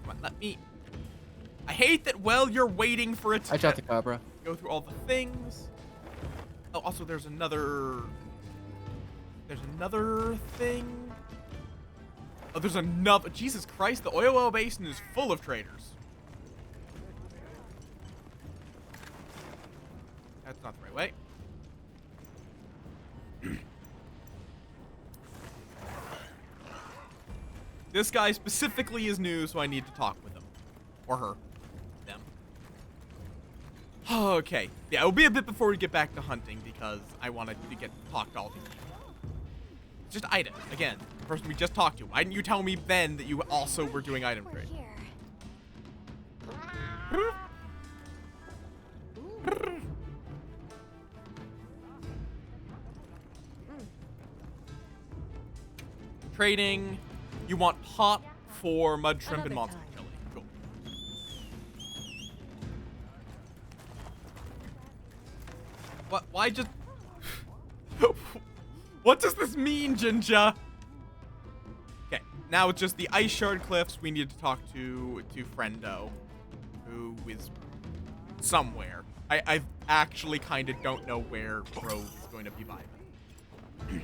Come on, let me... I hate that while you're waiting for it to I shot the Cabra. go through all the things. Oh, also there's another... There's another thing. Oh, there's another... Jesus Christ, the oil basin is full of traders. That's not the right way. This guy specifically is new, so I need to talk with him. Or her. Them. Okay. Yeah, it'll be a bit before we get back to hunting, because I wanted to get talked to all these people. Just Ida, again. The person we just talked to. Why didn't you tell me then that you also were doing item trade? Trading. You want pot for mud shrimp and monster chili. Cool. What? Why just... What does this mean, Jinja? Okay, now it's just the Ice Shard Cliffs. We need to talk to Friendo, who is somewhere. I actually kind of don't know where Grove is going to be vibing.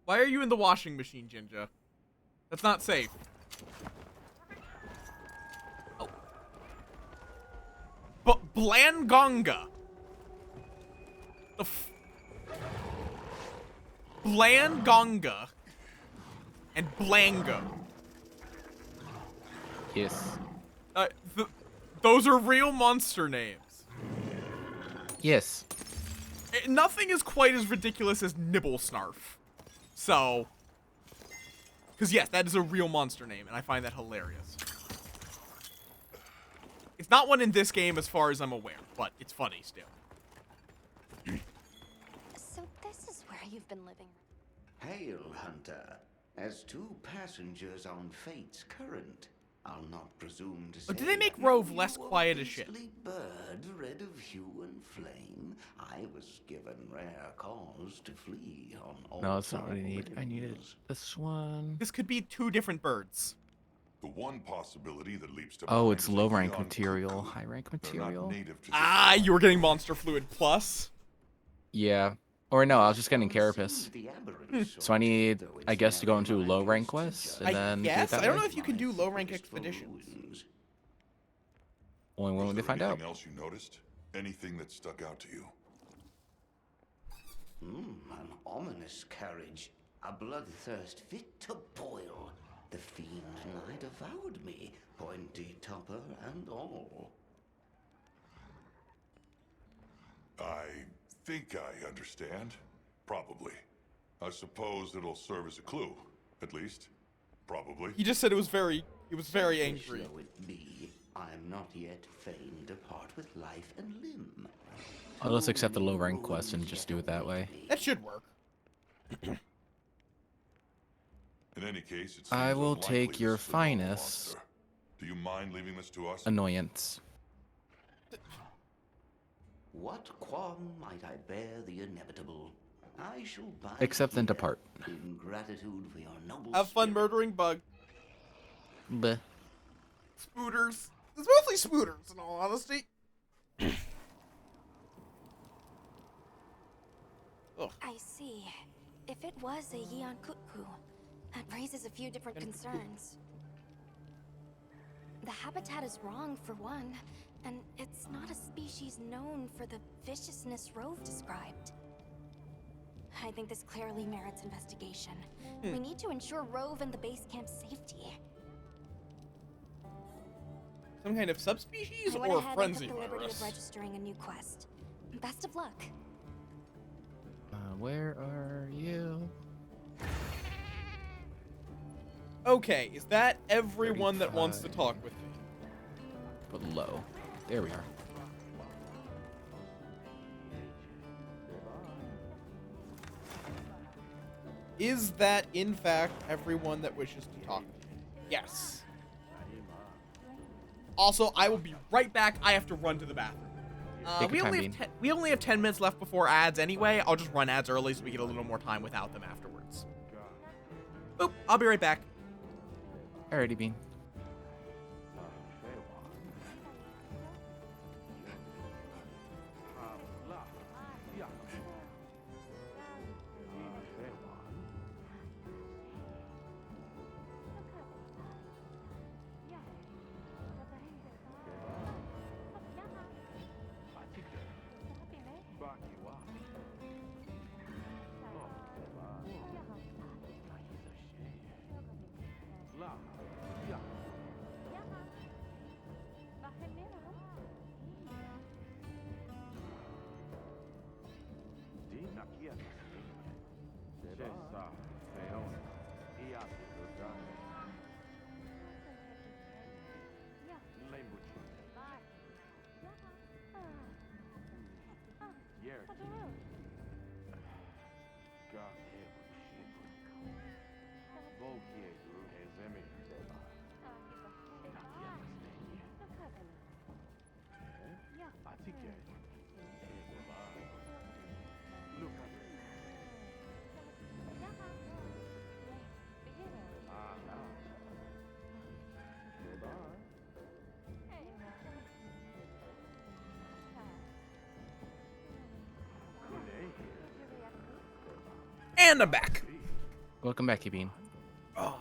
Why are you in the washing machine, Jinja? That's not safe. Oh. But Blangonga. The Blangonga and Blango. Yes. Those are real monster names. Yes. Nothing is quite as ridiculous as Nibble Snarf. So, because yes, that is a real monster name, and I find that hilarious. It's not one in this game as far as I'm aware, but it's funny still. So this is where you've been living. Hail, Hunter. As two passengers on Fate's current, I'll not presume to say... Did they make Rove less quiet as shit? Bird, red of hue and flame, I was given rare cause to flee on all... No, that's not what I need. I needed this one. This could be two different birds. The one possibility that leaps to Oh, mind it's is low the rank Eon material, Cuckoo. high rank They're not material. native to this Ah, you were getting Monster Fluid Plus. Yeah. Or no, I was just getting carapace. So I need, I guess, to go into low rank quests and then do it Yes, that I don't way. know if you can do low rank expeditions. Only when Was they there find out. anything else you noticed? Anything that stuck out to you? An ominous carriage. A bloodthirst fit to boil. The fiend nigh devoured me, pointy topper and all. I think I understand. Probably. I suppose it'll serve as a clue, at least. Probably. He just said he was very angry. Though it be, I'm not yet fain to part with life and limb. I'll just accept the low rank quest and just do it that way. That should work. In any case, it I seems will unlikely take this your is the normal finest monster. Do you mind leaving this to us? annoyance. What qualm might I bear the inevitable? I shall bide Accept and here depart. in gratitude for your noble Have fun spirit. murdering Bug. Bleh. Spooters. It's mostly spooters, in all honesty. I see. If it was a Yeon Kutku, that raises a few different concerns. The habitat is wrong, for one, and it's not a species known for the viciousness Rove described. I think this clearly merits investigation. We need to ensure Rove and the base camp's safety. Some kind of subspecies I went or ahead and frenzy took the liberty virus? of registering a new quest. Best of luck. Where are you? Okay, is that everyone that wants to talk with me? Below. There we are. Is that, in fact, everyone that wishes to talk to me? Yes. Also, I will be right back. I have to run to the bathroom. Take your time, We only have 10 minutes left before ads anyway. I'll just run ads early so we get a little more time without them afterwards. Boop. I'll be right back. Alrighty, Bean. And I'm back. Welcome back, Bean. Oh.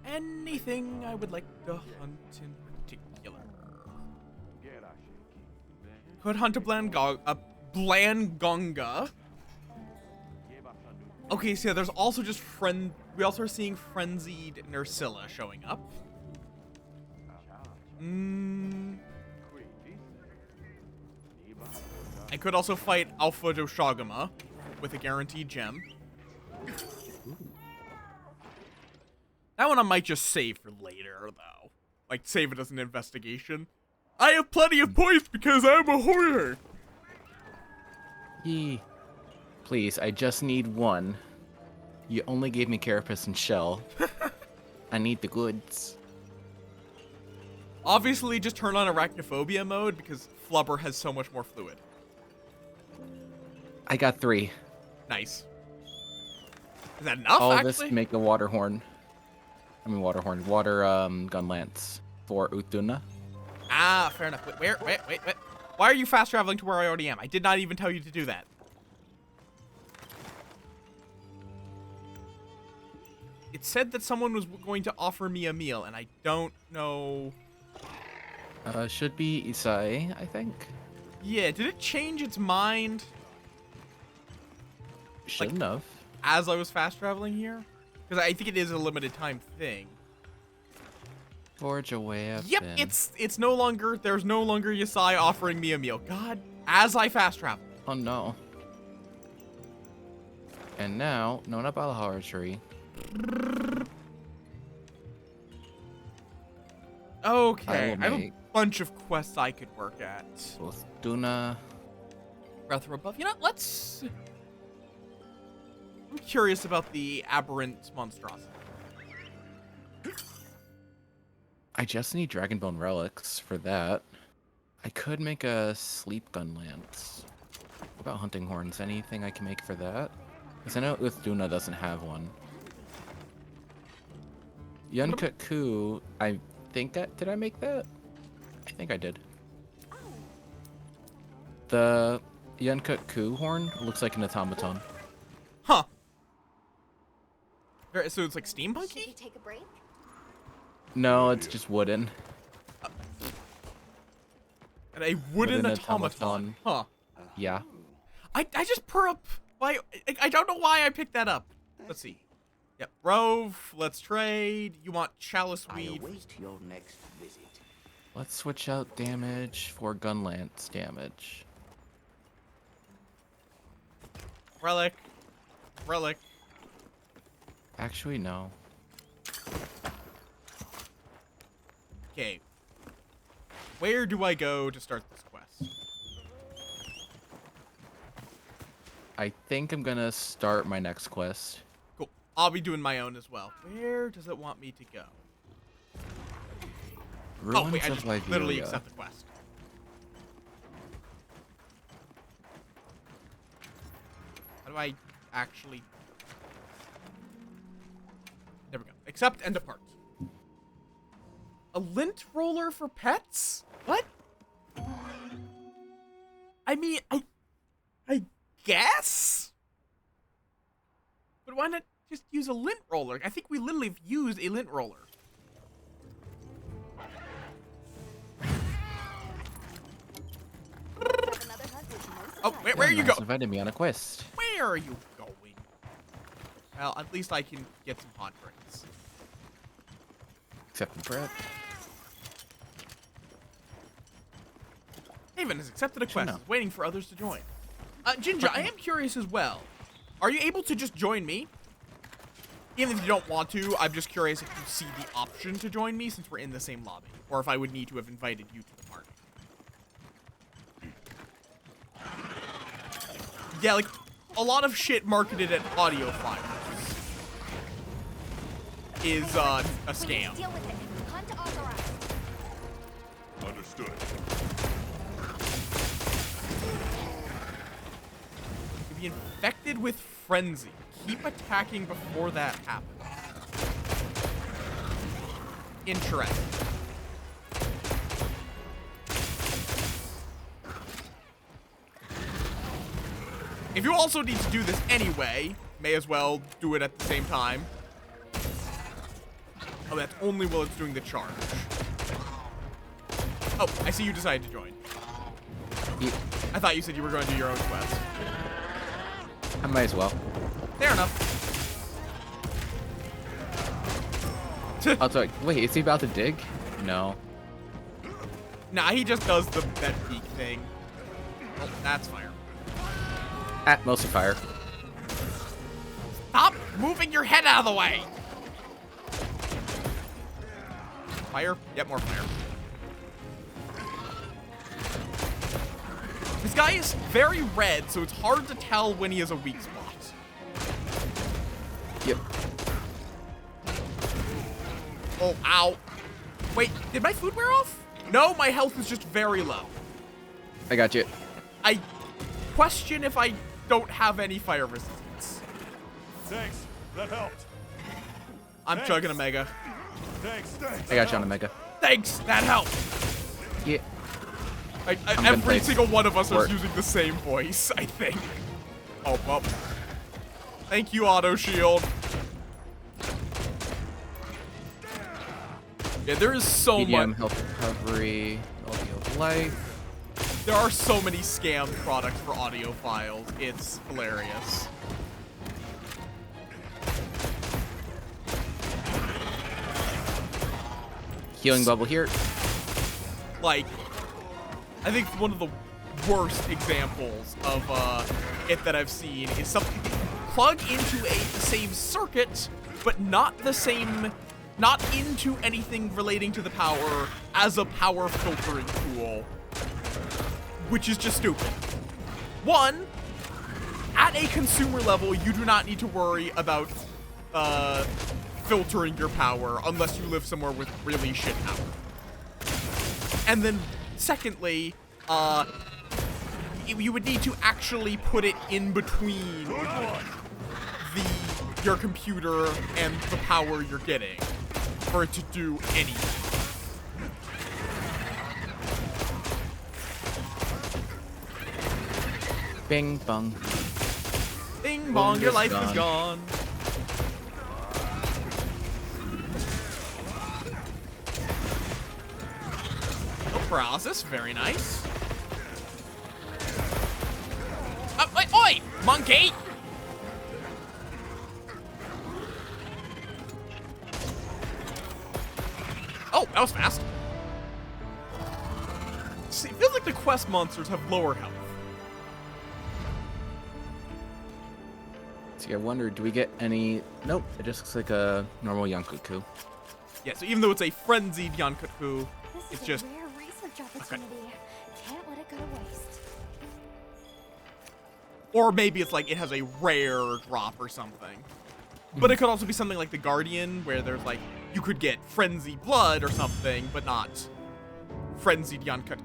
Anything I would like to hunt in particular? Could hunt a Blangonga. Okay, so yeah, there's also just we also are seeing frenzied Nursilla showing up. I could also fight Alpha Doshagama with a guaranteed gem. That one I might just save for later, though. Like, save it as an investigation. I have plenty of points because I'm a hoarder. Yee. Please, I just need one. You only gave me Carapace and Shell. I need the goods. Obviously, just turn on Arachnophobia mode because Flubber has so much more fluid. I got 3. Nice. Is that enough, All of actually? this to make a water horn. Water gun lance for Utuna. Ah, fair enough. Wait. Why are you fast traveling to where I already am? I did not even tell you to do that. It said that someone was going to offer me a meal, and I don't know. Should be Isai, I think. Yeah, did it change its mind? Shouldn't have. As I was fast traveling here? Because I think it is a limited time thing. Forge a way up. Yep, it's no longer, there's no longer Yasai offering me a meal. God, as I fast travel. Oh no. And now, no, not Balahara tree. Okay, I have a bunch of quests I could work at. Both Duna. Breath from above. You know, let's... I'm curious about the aberrant monstrosity. I just need Dragonbone relics for that. I could make a sleep gun lance. What about hunting horns? Anything I can make for that? Because I know Duna doesn't have one. Yunkut Ku, I think did I make that? I think I did. The Yunkut Ku horn looks like an automaton. Huh. So it's like Should steampunky? we take a break? No, it's just wooden. And a wooden automaton. Huh. Yeah. I just purr up. Why? I don't know why I picked that up. Let's see. Yep. Rove, let's trade. You want chalice weed? I await your next visit. Let's switch out damage for gun lance damage. Relic. Relic. Actually, no. Okay. Where do I go to start this quest? I think I'm gonna start my next quest. Cool. I'll be doing my own as well. Where does it want me to go? Ruins oh, wait, I of just Liberia. literally accept the quest. How do I actually... There we go. Accept and depart. A lint roller for pets? What? I mean, I guess? But why not just use a lint roller? I think we literally have used a lint roller. Oh, where are you going? Invited me on a quest. Where are you going? Well, at least I can get some hot drinks. Accepted Brett. Haven has accepted a quest, Jinja. waiting for others to join. Jinja, I am curious as well. Are you able to just join me? Even if you don't want to, I'm just curious if you see the option to join me since we're in the same lobby. Or if I would need to have invited you to the party. Yeah, like, a lot of shit marketed at audio files is, a scam. Deal with it. Hunt authorized. Understood. You'll be infected with frenzy. Keep attacking before that happens. Interesting. If you also need to do this anyway, may as well do it at the same time. Oh, that's only while it's doing the charge. Oh, I see you decided to join. I thought you said you were going to do your own quest. I might as well. Fair enough. I was like, wait, is he about to dig? No. Nah, he just does that peak thing. Oh, that's fire. Mostly fire. Stop moving your head out of the way! Fire? Yep, more fire. This guy is very red, so it's hard to tell when he has a weak spot. Yep. Oh, ow. Wait, did my food wear off? No, my health is just very low. I got you. I question if I don't have any fire resistance. Thanks. That helped. I'm chugging a mega. Thanks. I got you on a mega. Thanks, that helped. Yeah. Every single one of us is using the same voice, I think. Oh, well. Thank you, Auto Shield. Yeah, there is so medium much. health recovery, quality of life. There are so many scam products for audio files. It's hilarious. Healing bubble here. Like, I think one of the worst examples of it that I've seen is something plug into a save circuit, but not the same, not into anything relating to the power as a power filtering tool, which is just stupid. One, at a consumer level, you do not need to worry about filtering your power unless you live somewhere with really shit power. And then, secondly, you would need to actually put it in between your computer and the power you're getting for it to do anything. Bing bong. Bing bong, your life is gone. Oh, paralysis, very nice. Wait, oi, monkey! Oh, that was fast. See, it feels like the quest monsters have lower health. See, I wonder, do we get any... Nope, it just looks like a normal Yankoku. Yeah, so even though it's a frenzied Yankoku, This it's is just... a rare research opportunity. Can't let it go to waste. Or maybe it's like it has a rare drop or something. But it could also be something like the Guardian, where there's like, you could get frenzied blood or something, but not frenzied Yankoku.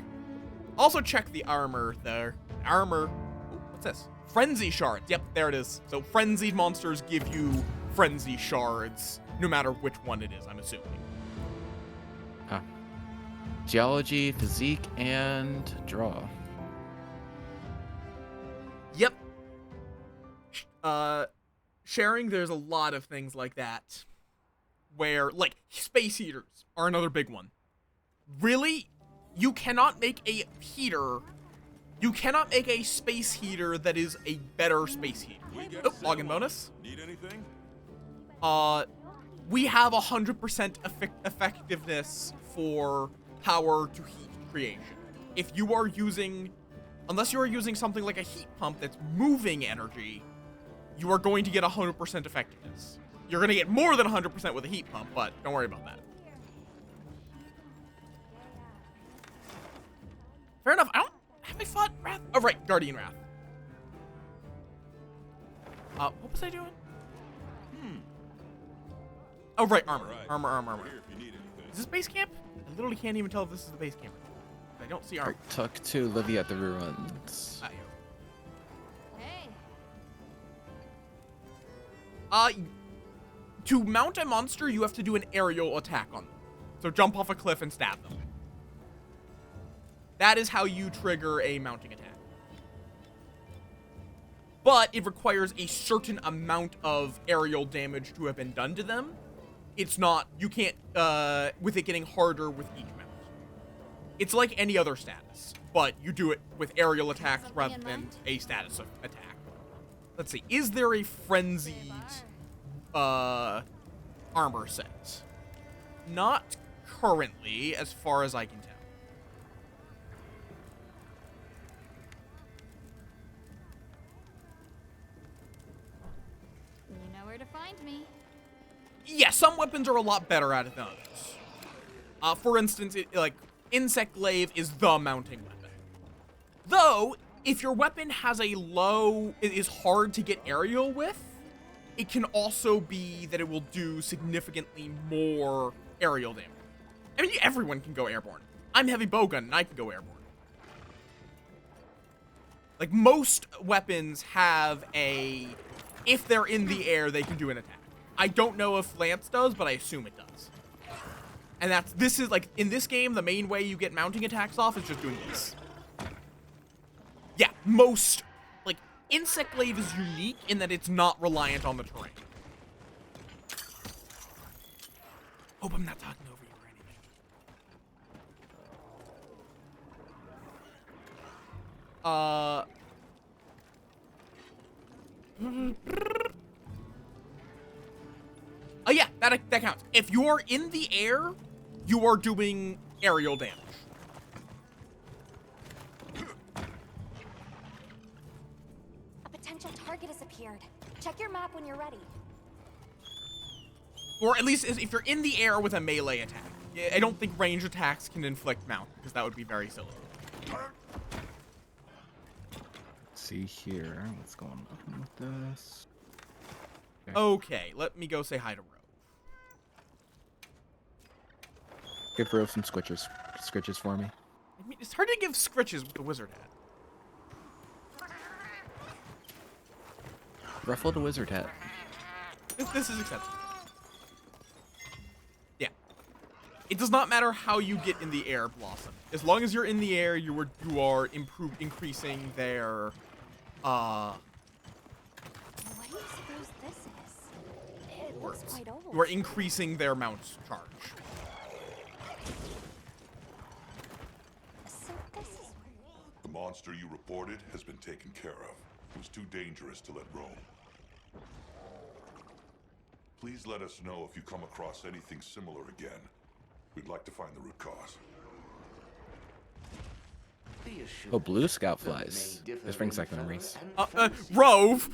Also check the armor there. Armor, ooh, what's this? Frenzy shards, yep, there it is. So frenzied monsters give you frenzy shards, no matter which one it is, I'm assuming. Huh. Geology, physique, and draw. Yep. Sharing, there's a lot of things like that. Where, like, space heaters are another big one. Really? You cannot make a heater... You cannot make a space heater that is a better space heater. Oh, login bonus. Need anything? We have 100% effectiveness for power to heat creation. If you are using... Unless you are using something like a heat pump that's moving energy, you are going to get 100% effectiveness. You're going to get more than 100% with a heat pump, but don't worry about that. Fair enough. Have I fought Wrath? Oh, right. Guardian Wrath. What was I doing? Oh, right. Armor. Armor. Here if you need anything. Is this base camp? I literally can't even tell if this is the base camp. I don't see armor. Talk to Livy at the ruins. Hey. To mount a monster, you have to do an aerial attack on them. So jump off a cliff and stab them. That is how you trigger a mounting attack. But it requires a certain amount of aerial damage to have been done to them. It's not, you can't, with it getting harder with each mount. It's like any other status, but you do it with aerial attacks rather than a status of attack. Let's see, is there a frenzied armor set? Not currently, as far as I can tell. You know where to find me. Yeah, some weapons are a lot better at it than others. For instance, like, Insect Glaive is the mounting weapon. Though, if your weapon has a low, it is hard to get aerial with, it can also be that it will do significantly more aerial damage. I mean, everyone can go airborne. I'm heavy bowgun, and I can go airborne. Like, most weapons have a... If they're in the air, they can do an attack. I don't know if Lance does, but I assume it does. And this is, like, in this game, the main way you get mounting attacks off is just doing this. Yeah, most... Like, Insect Glaive is unique in that it's not reliant on the terrain. Hope I'm not talking over you or anything. Oh yeah, that counts. If you're in the air, you are doing aerial damage. A potential target has appeared. Check your map when you're ready. Or at least if you're in the air with a melee attack. I don't think range attacks can inflict mount, because that would be very silly. Let's see here. What's going on with this? Okay, let me go say hi to Rove. Give Rove some scritches for me. I mean, it's hard to give scritches with the wizard hat. Ruffle the wizard hat. This is acceptable. Yeah. It does not matter how you get in the air, Blossom. As long as you're in the air, you are increasing their What do you suppose this is? It looks quite old. you are increasing their mount charge. So this is The monster you reported has been taken care of. It was too dangerous to let roam. Please let us know if you come across anything similar again. We'd like to find the root cause. Oh, blue scout flies. This brings back memories. Rove!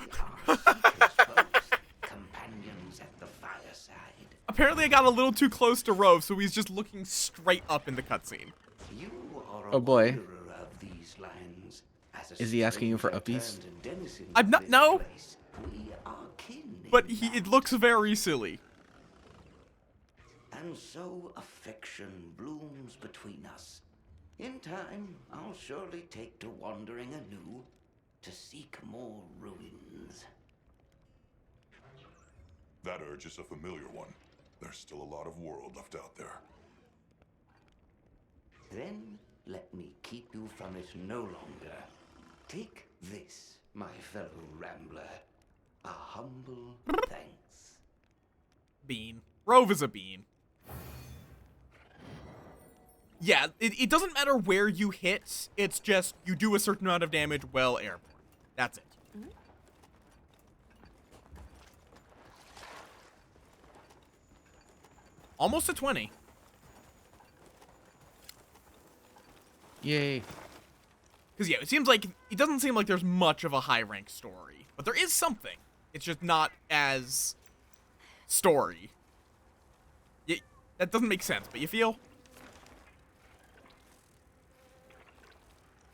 Companions at the fireside. Apparently I got a little too close to Rove, so he's just looking straight up in the cutscene. You are Oh boy. of these lands. As a Is he asking you for stranger uppies? turned denizen I'm of not, this no. place, we are kin. But it looks very silly. And so affection blooms between us. In time, I'll surely take to wandering anew to seek more ruins. That urge is a familiar one. There's still a lot of world left out there. Then let me keep you from it no longer. Take this, my fellow rambler. A humble thanks. Bean. Rove is a bean. Yeah, it doesn't matter where you hit, it's just you do a certain amount of damage while airborne. That's it. Almost a 20. Yay. Because, yeah, it doesn't seem like there's much of a high-rank story. But there is something. It's just not as story. That doesn't make sense, but you feel?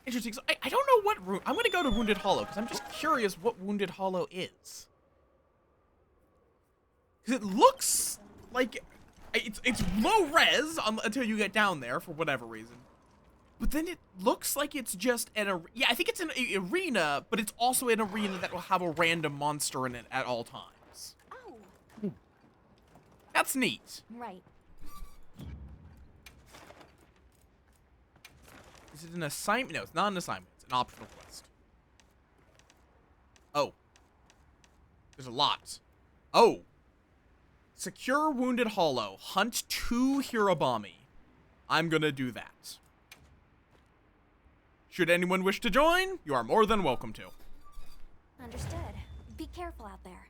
Interesting. So I don't know what room. I'm going to go to Wounded Hollow, because I'm just curious what Wounded Hollow is. Because it looks like it's low res until you get down there, for whatever reason. But then it looks like it's just yeah, I think it's an arena, but it's also an arena that will have a random monster in it at all times. Oh. That's neat. Right. Is it an assignment? No, it's not an assignment. It's an optional quest. Oh. There's a lot. Oh. Secure Wounded Hollow. Hunt 2 Hirobami. I'm gonna do that. Should anyone wish to join, you are more than welcome to. Understood. Be careful out there.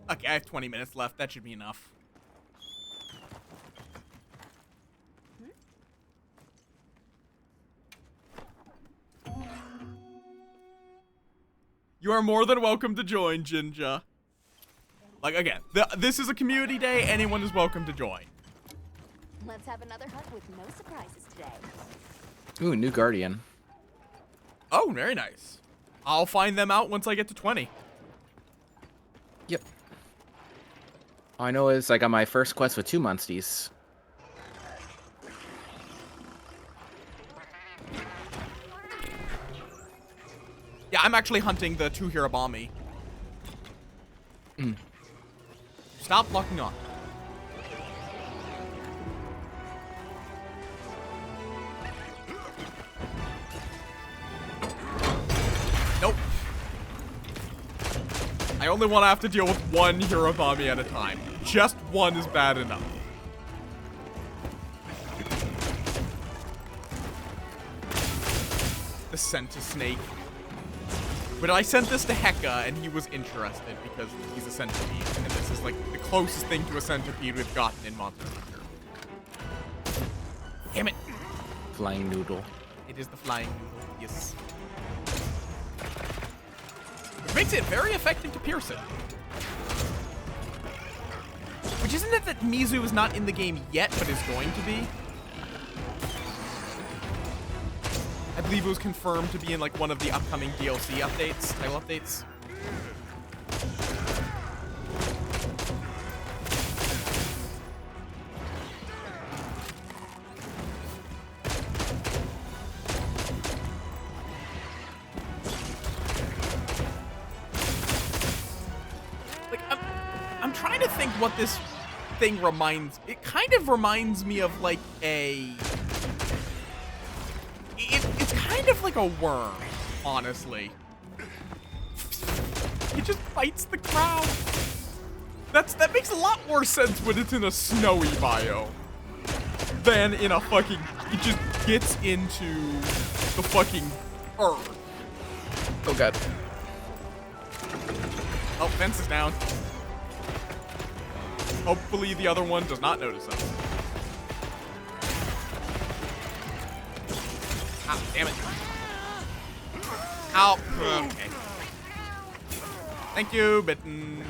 Okay, I have 20 minutes left. That should be enough. You are more than welcome to join, Jinja. Like, again, this is a community day. Anyone is welcome to join. Let's have another hunt with no surprises today. Ooh, new Guardian. Oh, very nice. I'll find them out once I get to 20. Yep. All I know is I got my first quest with 2 monsties. Yeah, I'm actually hunting the 2 Hirobami. Stop locking on. Nope. I only want to have to deal with 1 Hirobami at a time. Just 1 is bad enough. the Centisnake. But I sent this to Heka, and he was interested because he's a centipede, and this is like the closest thing to a centipede we've gotten in Monster Hunter. Damn it! Flying noodle. It is the flying noodle, yes. Which makes it very effective to pierce it. Which isn't it that Mizu is not in the game yet, but is going to be? I believe it was confirmed to be in like one of the upcoming DLC updates, title updates. Like, I'm trying to think what this thing reminds. It kind of reminds me of like a. It's kind of like a worm, honestly. It just bites the ground. That makes a lot more sense when it's in a snowy biome than in a fucking. It just gets into the fucking earth. Oh god. Oh, fence is down. Hopefully the other one does not notice us. Ow, damn it. Ow. Okay. Thank you, Bittens.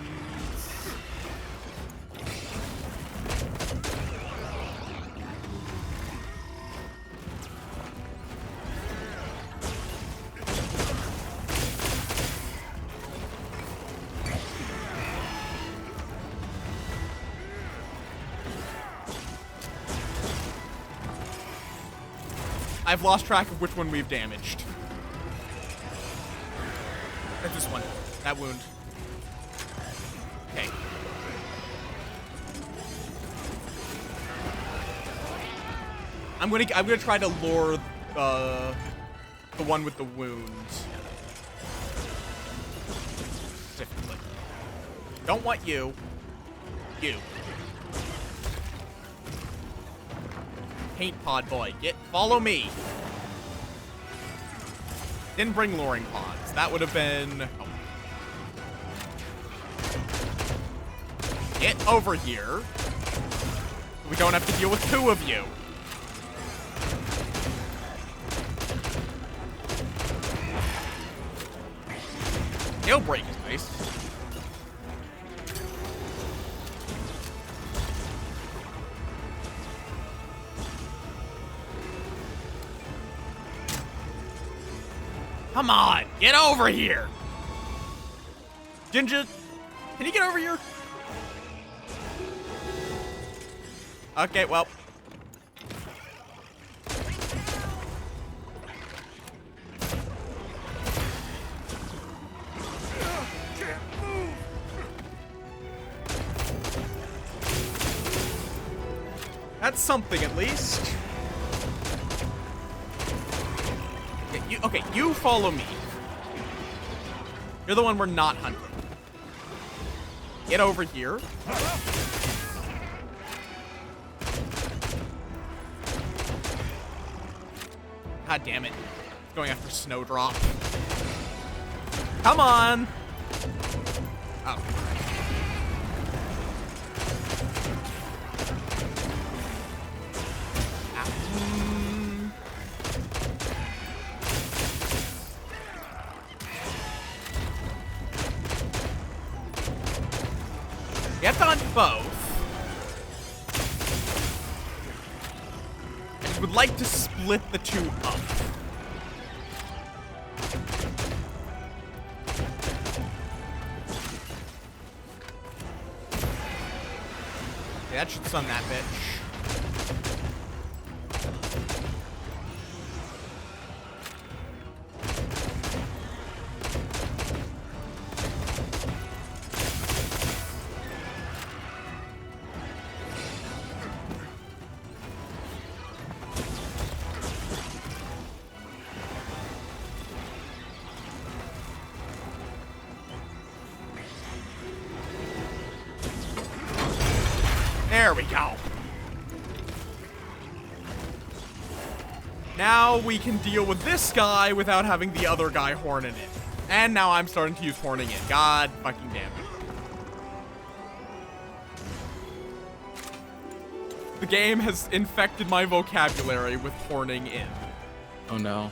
I've lost track of which one we've damaged. That's this one. That wound. Okay. I'm gonna try to lure the one with the wound. Specifically. Don't want you. You. Paint pod boy, follow me. Didn't bring luring pods. That would have been. Oh. Get over here. We don't have to deal with two of you. Tail break is nice. Come on, get over here. Ginger, can you get over here? Okay, well. That's something at least. Okay, you follow me. You're the one we're not hunting. Get over here. God damn it. It's going after Snowdrop. Come on. Oh. Get on both. I would like to split the two up. Okay, that should stun that bitch. There we go. Now we can deal with this guy without having the other guy horning in. And now I'm starting to use horning in. God fucking damn it. The game has infected my vocabulary with horning in. Oh no.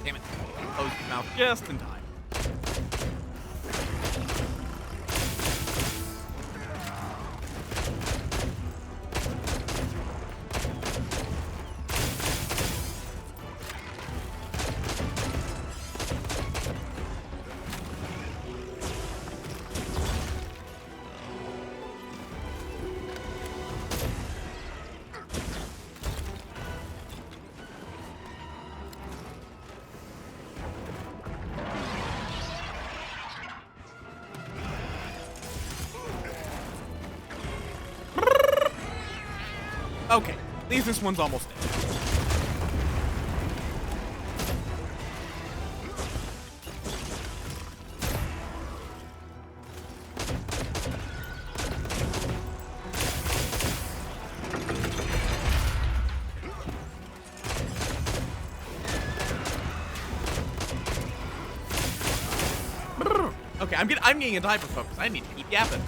Damn it. Close his mouth just in time. Okay, at least this one's almost dead. Okay, I'm getting into hyper-focus. I need to keep yapping.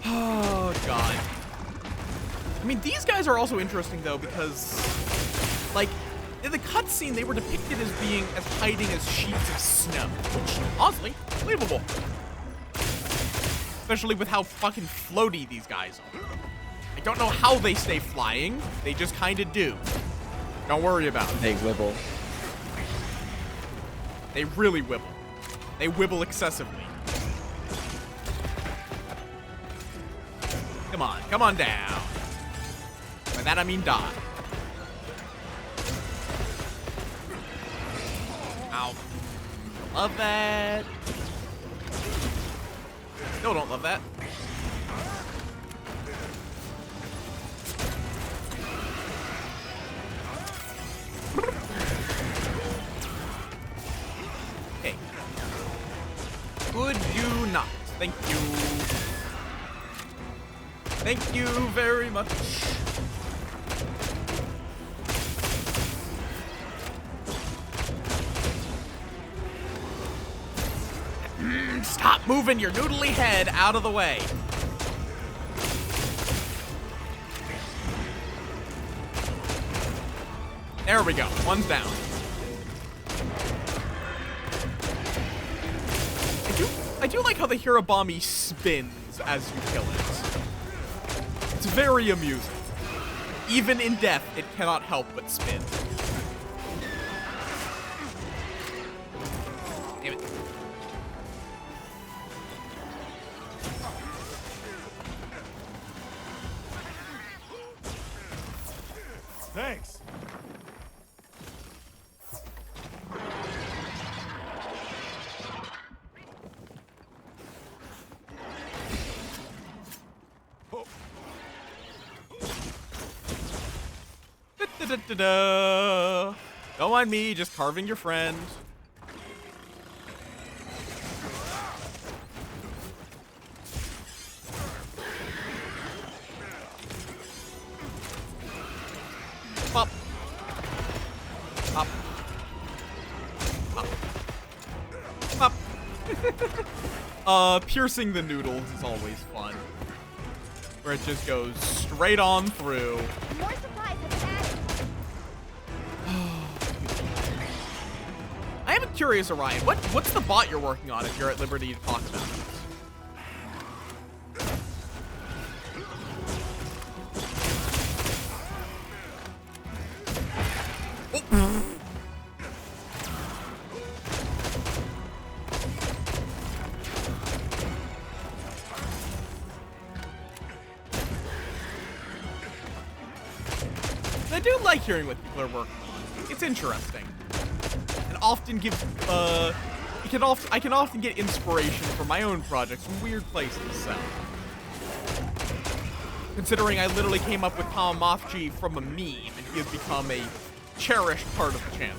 Oh, God. I mean, these guys are also interesting, though, because, like, in the cutscene, they were depicted as being as hiding as sheets of snow, which, honestly, believable. Especially with how fucking floaty these guys are. I don't know how they stay flying. They just kind of do. Don't worry about it. They wibble. They really wibble. They wibble excessively. Come on down. By that I mean die. Ow. Love that. Still don't love that. Okay. Could you not? Thank you. Thank you very much. Stop moving your noodly head out of the way. There we go. One's down. I do like how the Hirabami spins as you kill it. It's very amusing. Even in death, it cannot help but spin. Damn it. Thanks. Da-da-da-da. Don't mind me, just carving your friend. Pop. Pop. Pop. Pop. Piercing the noodles is always fun. Where it just goes straight on through. More supplies have been added. I am curious, Orion. What's the bot you're working on if you're at liberty to talk about it? I do like hearing what people are working on. It's interesting. And often give I can often get inspiration for my own projects from weird places, so. Considering I literally came up with Tom Mothji from a meme, and he has become a cherished part of the channel.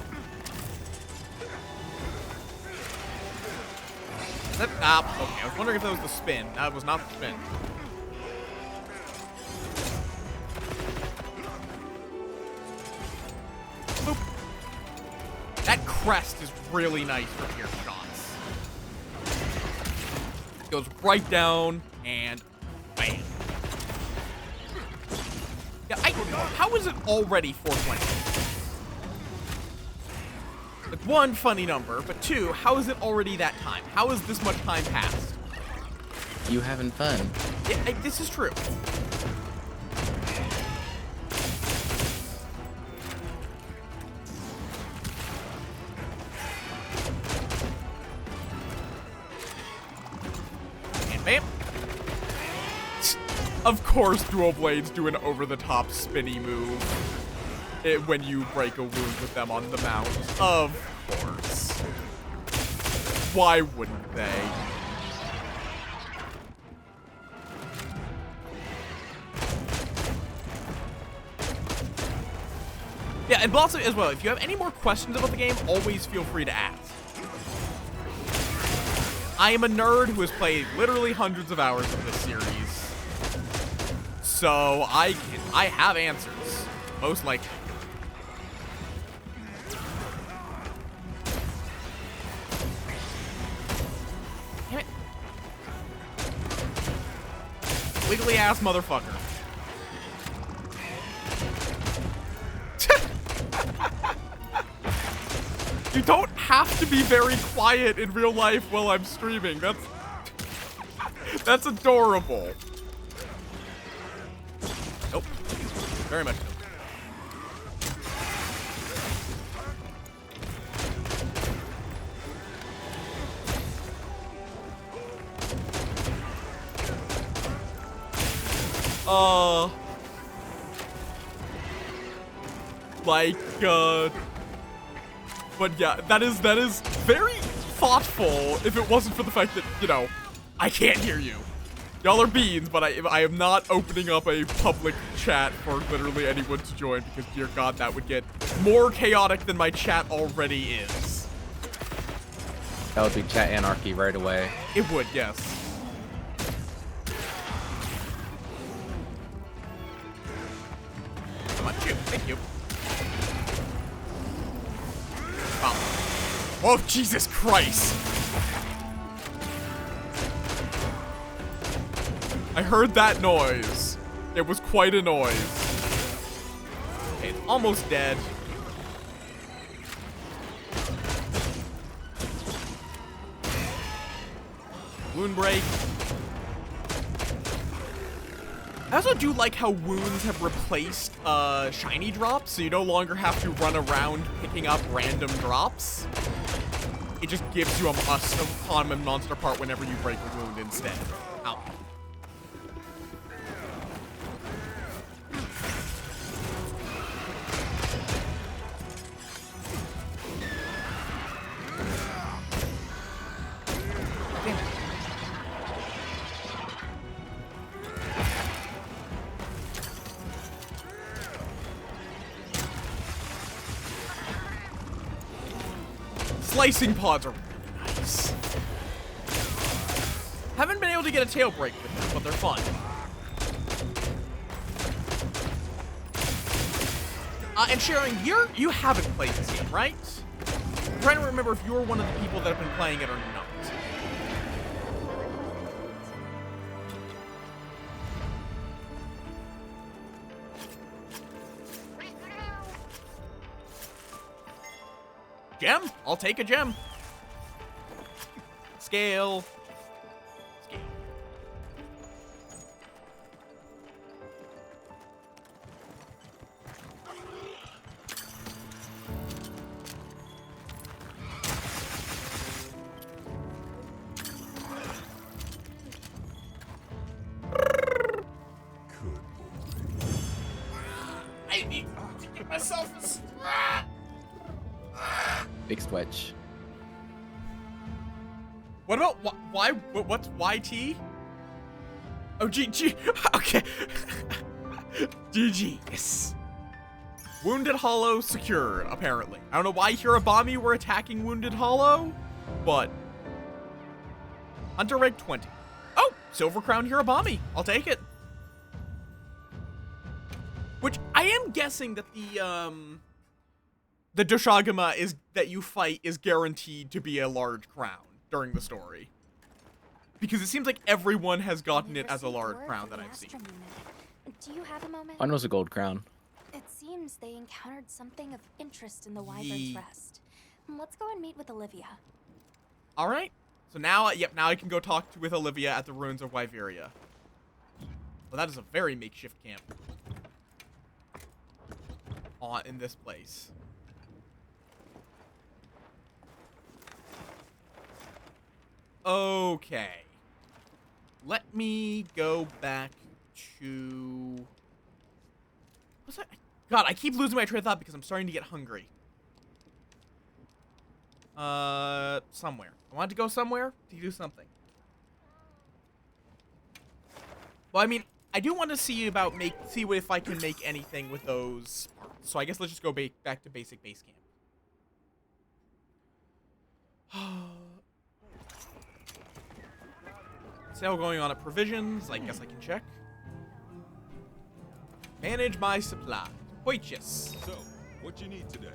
Is that, okay, I was wondering if that was the spin. That was not the spin. Boop. That crest is really nice for ear shots. Goes right down, and bam. Yeah, how is it already 420? Like, one, funny number, but two, how is it already that time? How is this much time passed? You having fun? Yeah, this is true. And bam. Of course, dual blades do an over-the-top spinny move when you break a wound with them on the mount. Of course. Why wouldn't they? Yeah, and also as well, if you have any more questions about the game, always feel free to ask. I am a nerd who has played literally hundreds of hours of this series. So I have answers, most likely. Damn it. Wiggly ass motherfucker. You don't have to be very quiet in real life while I'm streaming. That's adorable. Nope. Very much no. But yeah, that is very thoughtful if it wasn't for the fact that, you know, I can't hear you. Y'all are beans, but I am not opening up a public chat for literally anyone to join because, dear God, that would get more chaotic than my chat already is. That would be chat anarchy right away. It would, yes. Come on, shoot. Thank you. Oh, Jesus Christ. I heard that noise. It was quite a noise. Okay, it's almost dead. Wound break. I also do like how wounds have replaced shiny drops, so you no longer have to run around picking up random drops. It just gives you a common monster part whenever you break a wound instead. Ow. Slicing pods are really nice. Haven't been able to get a tail break with them, but they're fun. And Sharon, you haven't played this game, right? I'm trying to remember if you're one of the people that have been playing it or not. Gem? I'll take a gem. Scale. Scale. I need to get myself a... Big switch. What about why? What's YT? Oh, GG. Okay. GG. Yes. Wounded Hollow secured, apparently. I don't know why Hirabami were attacking Wounded Hollow, but... Hunter rank 20. Oh, Silver Crown Hirabami. I'll take it. Which, I am guessing that the Doshagama is that you fight is guaranteed to be a large crown during the story. Because it seems like everyone has gotten it as a large crown that I've seen. Do you have a moment? Mine was a gold crown. It seems they encountered something of interest in the Wyvern's Rest. Let's go and meet with Olivia. All right. So now, yep, now I can go talk with Olivia at the ruins of Wyveria. Well, that is a very makeshift camp. In this place. Okay. Let me go back to... What's that? God, I keep losing my train of thought because I'm starting to get hungry. Somewhere. I wanted to go somewhere to do something. Well, I mean, I do want to see if I can make anything with those parts. So I guess let's just go back to basic base camp. Sale going on at provisions. I guess I can check. Manage my supply. Purchase. So, what you need today?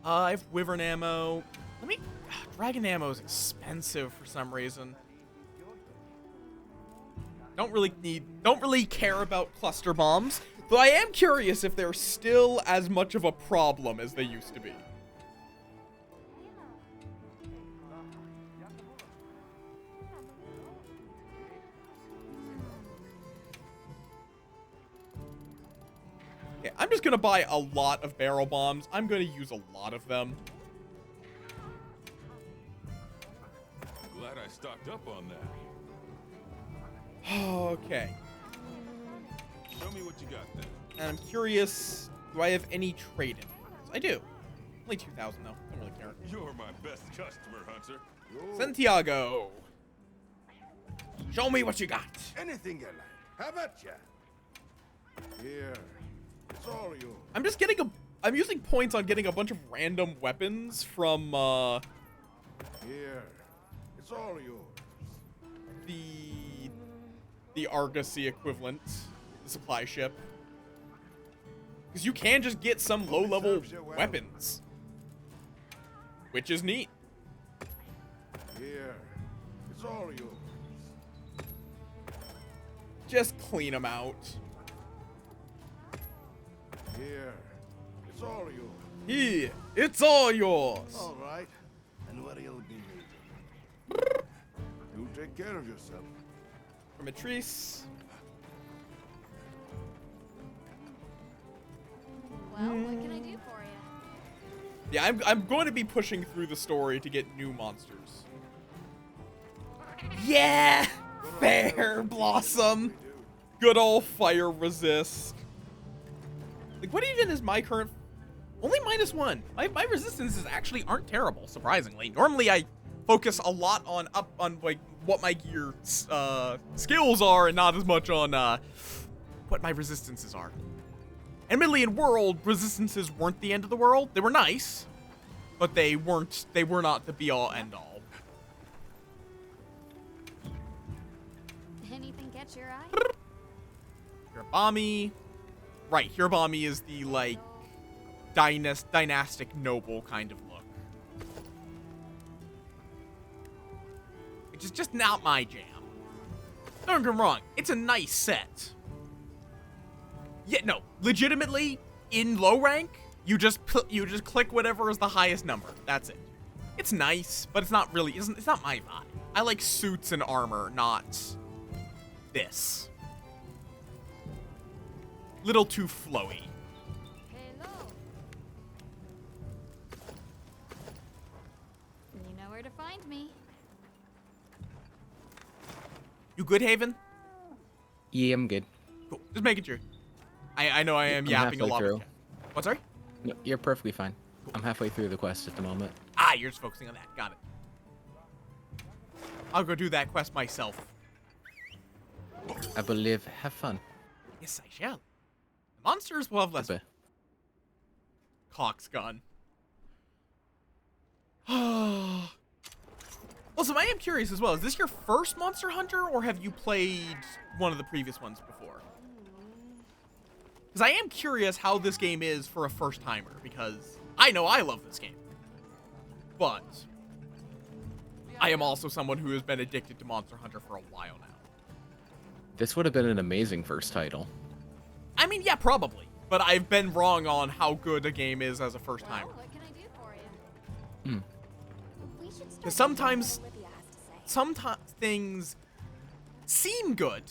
I have wyvern ammo. Dragon ammo is expensive for some reason. Don't really care about cluster bombs, though I am curious if they're still as much of a problem as they used to be. Okay, I'm just gonna buy a lot of barrel bombs. I'm gonna use a lot of them. Glad I stocked up on that. Okay. Show me what you got then. And I'm curious, do I have any trade-in? I do. Only 2,000 though. Don't really care. You're my best customer, Hunter. Santiago. Show me what you got. Anything you like. How about ya? Here. It's all yours. I'm just getting I'm using points on getting a bunch of random weapons from, Here. It's all yours. The Argosy equivalent, the supply ship. Because you can just get some low-level weapons. Which is neat. Here. It's all yours. Just clean them out. Here. It's all yours. Here. It's all yours. All right. And what you'll be needing. You take care of yourself. From Matrice. Well, what can I do for you? Yeah, I'm going to be pushing through the story to get new monsters. Yeah! Fair Blossom! Good old fire resist. Like, what even is my current... Only -1. My resistances actually aren't terrible, surprisingly. Normally, I focus a lot on like what my gear skills are and not as much on what my resistances are. Admittedly, in World, resistances weren't the end of the world. They were nice, but they were not the be-all, end-all. Anything catch your eye? Hirabami. Right, Hirabami is the, like, dynastic noble kind of look. Which is just not my jam. Don't get me wrong, it's a nice set. Yeah, no, legitimately, in low rank, you just click whatever is the highest number. That's it. It's nice, but it's not really, it's not my vibe. I like suits and armor, not this. Little too flowy. Hello. You know where to find me. You good, Haven? Yeah, I'm good. Cool. Just making sure. I know I am yapping a lot. Through. What, sorry? No, you're perfectly fine. I'm halfway through the quest at the moment. Ah, you're just focusing on that. Got it. I'll go do that quest myself. I believe. Have fun. Yes, I shall. The monsters will have less. Bye. Cock's gun. Also, I am curious as well. Is this your first Monster Hunter, or have you played one of the previous ones before? Because I am curious how this game is for a first-timer, because I know I love this game. But I am also someone who has been addicted to Monster Hunter for a while now. This would have been an amazing first title. I mean, yeah, probably. But I've been wrong on how good a game is as a first-timer. What can I do for you? Because sometimes things seem good,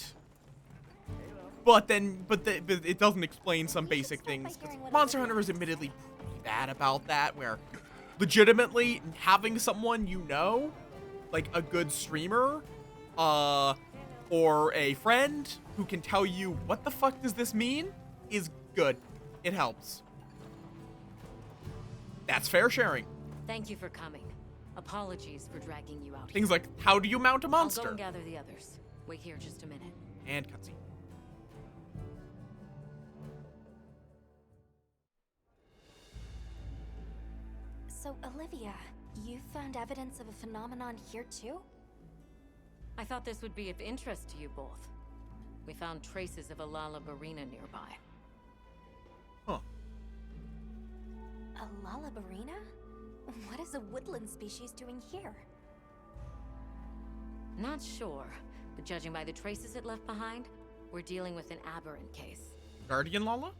but it doesn't explain some basic things. 'Cause Monster Hunter is admittedly pretty bad about that, where legitimately having someone you know, like a good streamer, or a friend who can tell you what the fuck does this mean, is good. It helps. That's fair sharing. Thank you for coming. Apologies for dragging you out Things here. like, how do you mount a I'll monster? go and gather the others. Wait here just a minute. And cutscene. So, Olivia, you found evidence of a phenomenon here too? I thought this would be of interest to you both. We found traces of a Lalabarina nearby. Huh. A Lalabarina? What is a woodland species doing here? Not sure, but judging by the traces it left behind, we're dealing with an aberrant case. Guardian Lala?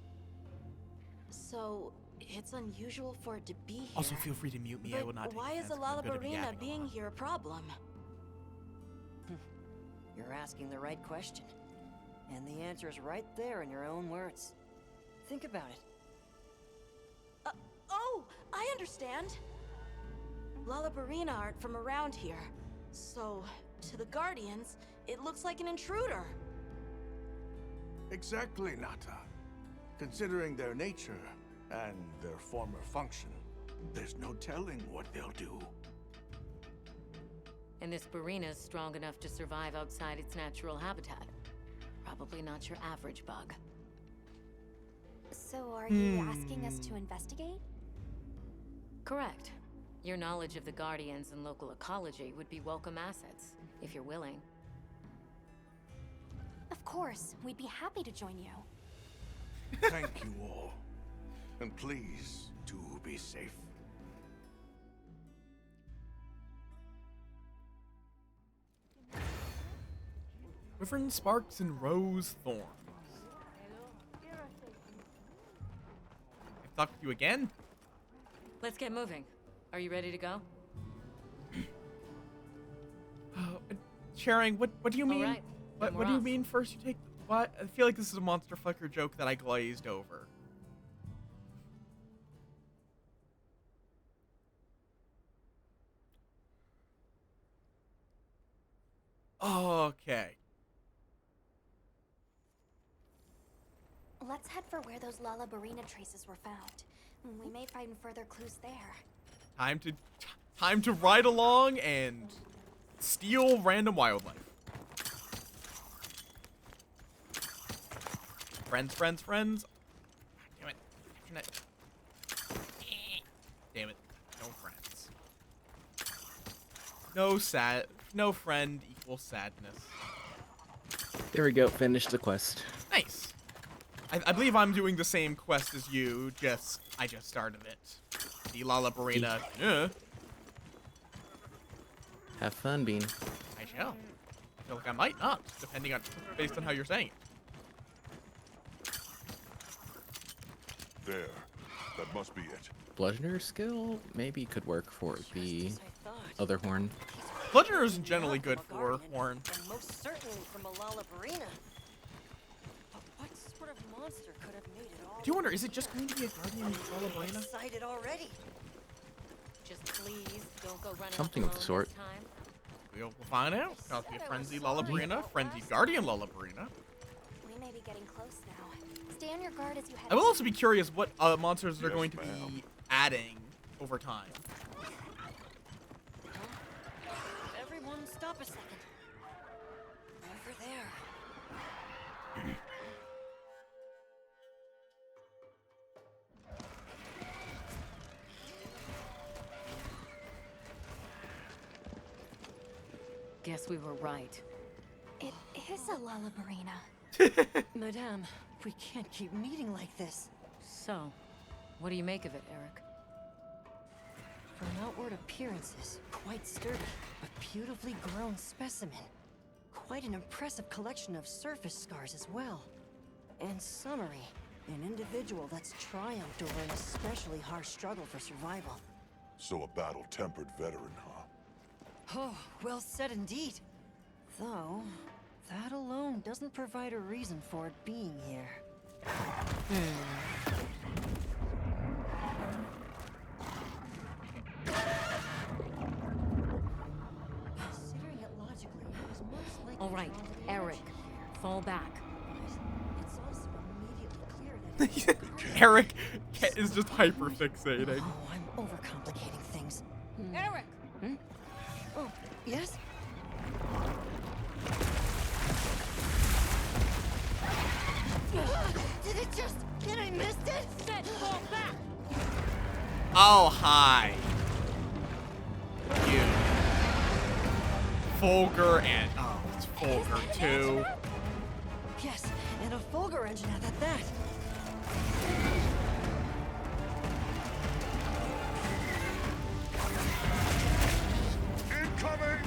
So, it's unusual for it to be here. Also, feel free to mute me. I will not take why is offense, a 'cause I'm good at Lalabarina yapping a being lot. here a problem? You're asking the right question. And the answer is right there in your own words. Think about it. Oh, I understand. Lalabarina aren't from around here. So, to the Guardians, it looks like an intruder. Exactly, Nata. Considering their nature and their former function, there's no telling what they'll do. And this Barina's strong enough to survive outside its natural habitat. Probably not your average bug. So, are you asking us to investigate? Correct. Your knowledge of the Guardians and local ecology would be welcome assets, if you're willing. Of course, we'd be happy to join you. Thank you all. And please, do be safe. Wyvern Sparks and Rose Thorns. I've talked to you again? Let's get moving. Are you ready to go? Sharing, what do you mean? All right, What do you mean first you take... What? I feel like this is a Monster Fucker joke that I glazed over. Okay. Let's head for where those Lalabarina traces were found. We may find further clues there. Time to ride along and steal random wildlife. Friends. Damn it. Internet. Damn it. No friends. No friend equals sadness. There we go. Finish the quest. Nice. I believe I'm doing the same quest as you, I just started it. The Lalabarina. Have fun, Bean. I shall. I feel like I might not, based on how you're saying it. There. That must be it. Bludgeoner skill maybe could work for the other horn. Bludgeoner isn't generally good for horn. And most certainly from a Lalabarina. But what sort of monster could have made it all? Do you wonder, is it just going to be a Guardian Lalabarina? Excited already. Just please don't go running Something of the sort. We'll find out. I'll be a frenzied Lalabarina, frenzied Guardian Lalabarina. We may be getting close now. Stay on your guard as you head. I will also be curious what monsters they're going to be adding over time. Stop a second. Over there. Guess we were right. It is a Lullabarina. Madame, we can't keep meeting like this. So, what do you make of it, Eric? From outward appearances, quite sturdy, a beautifully grown specimen. Quite an impressive collection of surface scars as well. And summary, an individual that's triumphed over an especially harsh struggle for survival. So a battle-tempered veteran, huh? Oh, well said indeed. Though, that alone doesn't provide a reason for it being here. Considering it logically, it was most likely All right, Eric, fall back. It's also immediately clear that Eric is just hyperfixating. Oh, I'm overcomplicating things. Eric! Oh, yes? Did it just... Did I miss it? Set, fall back! Oh, hi. You. Fulgur and... Oh, it's Fulgur too. Yes, and a Fulgur engine at that. Incoming!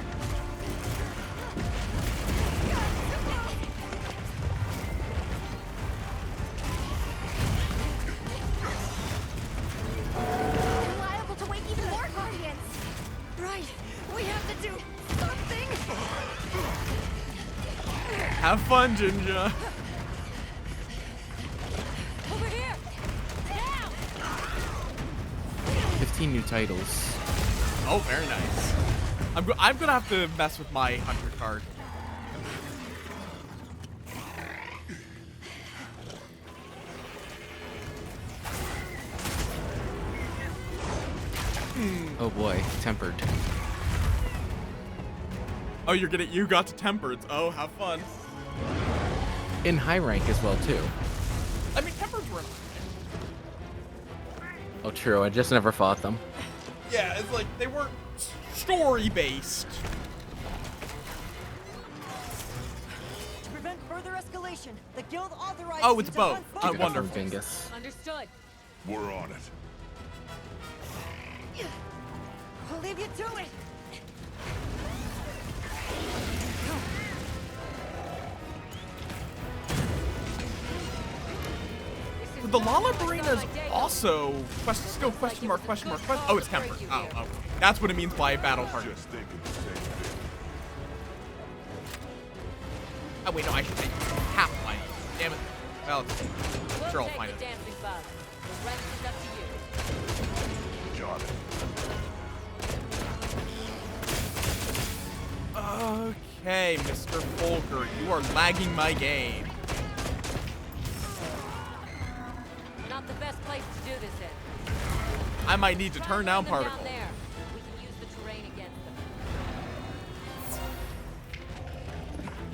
Liable to wake even more Guardians. Right, we have to do something. Have fun, Jinja. Over here. Now. 15 new titles. Oh, very nice. I'm gonna have to mess with my hunter card. Oh boy, tempered. Oh, you got to tempered. Oh, have fun. In high rank as well too. I mean, tempered were. Oh true, I just never fought them. Yeah, it's like they weren't story based. To prevent further escalation, the guild authorized. Oh, it's you to both. hunt I Fulgurs. wonder. Dingus. Understood. We're on it. We'll leave you to it. The Lullabarina is also still question mark. Oh, it's tempered. Oh, okay. That's what it means by battle target. Just thinking the same thing. Oh wait, no, I should say half of mine. Damn it. Well, sure I'll find it. Dancing bug. The rest is up to you. Got it. Okay, Mr. Fulgur, you are lagging my game. Not the best place to do this in. I might need to turn down Them particle. Down there. We can use the terrain against them.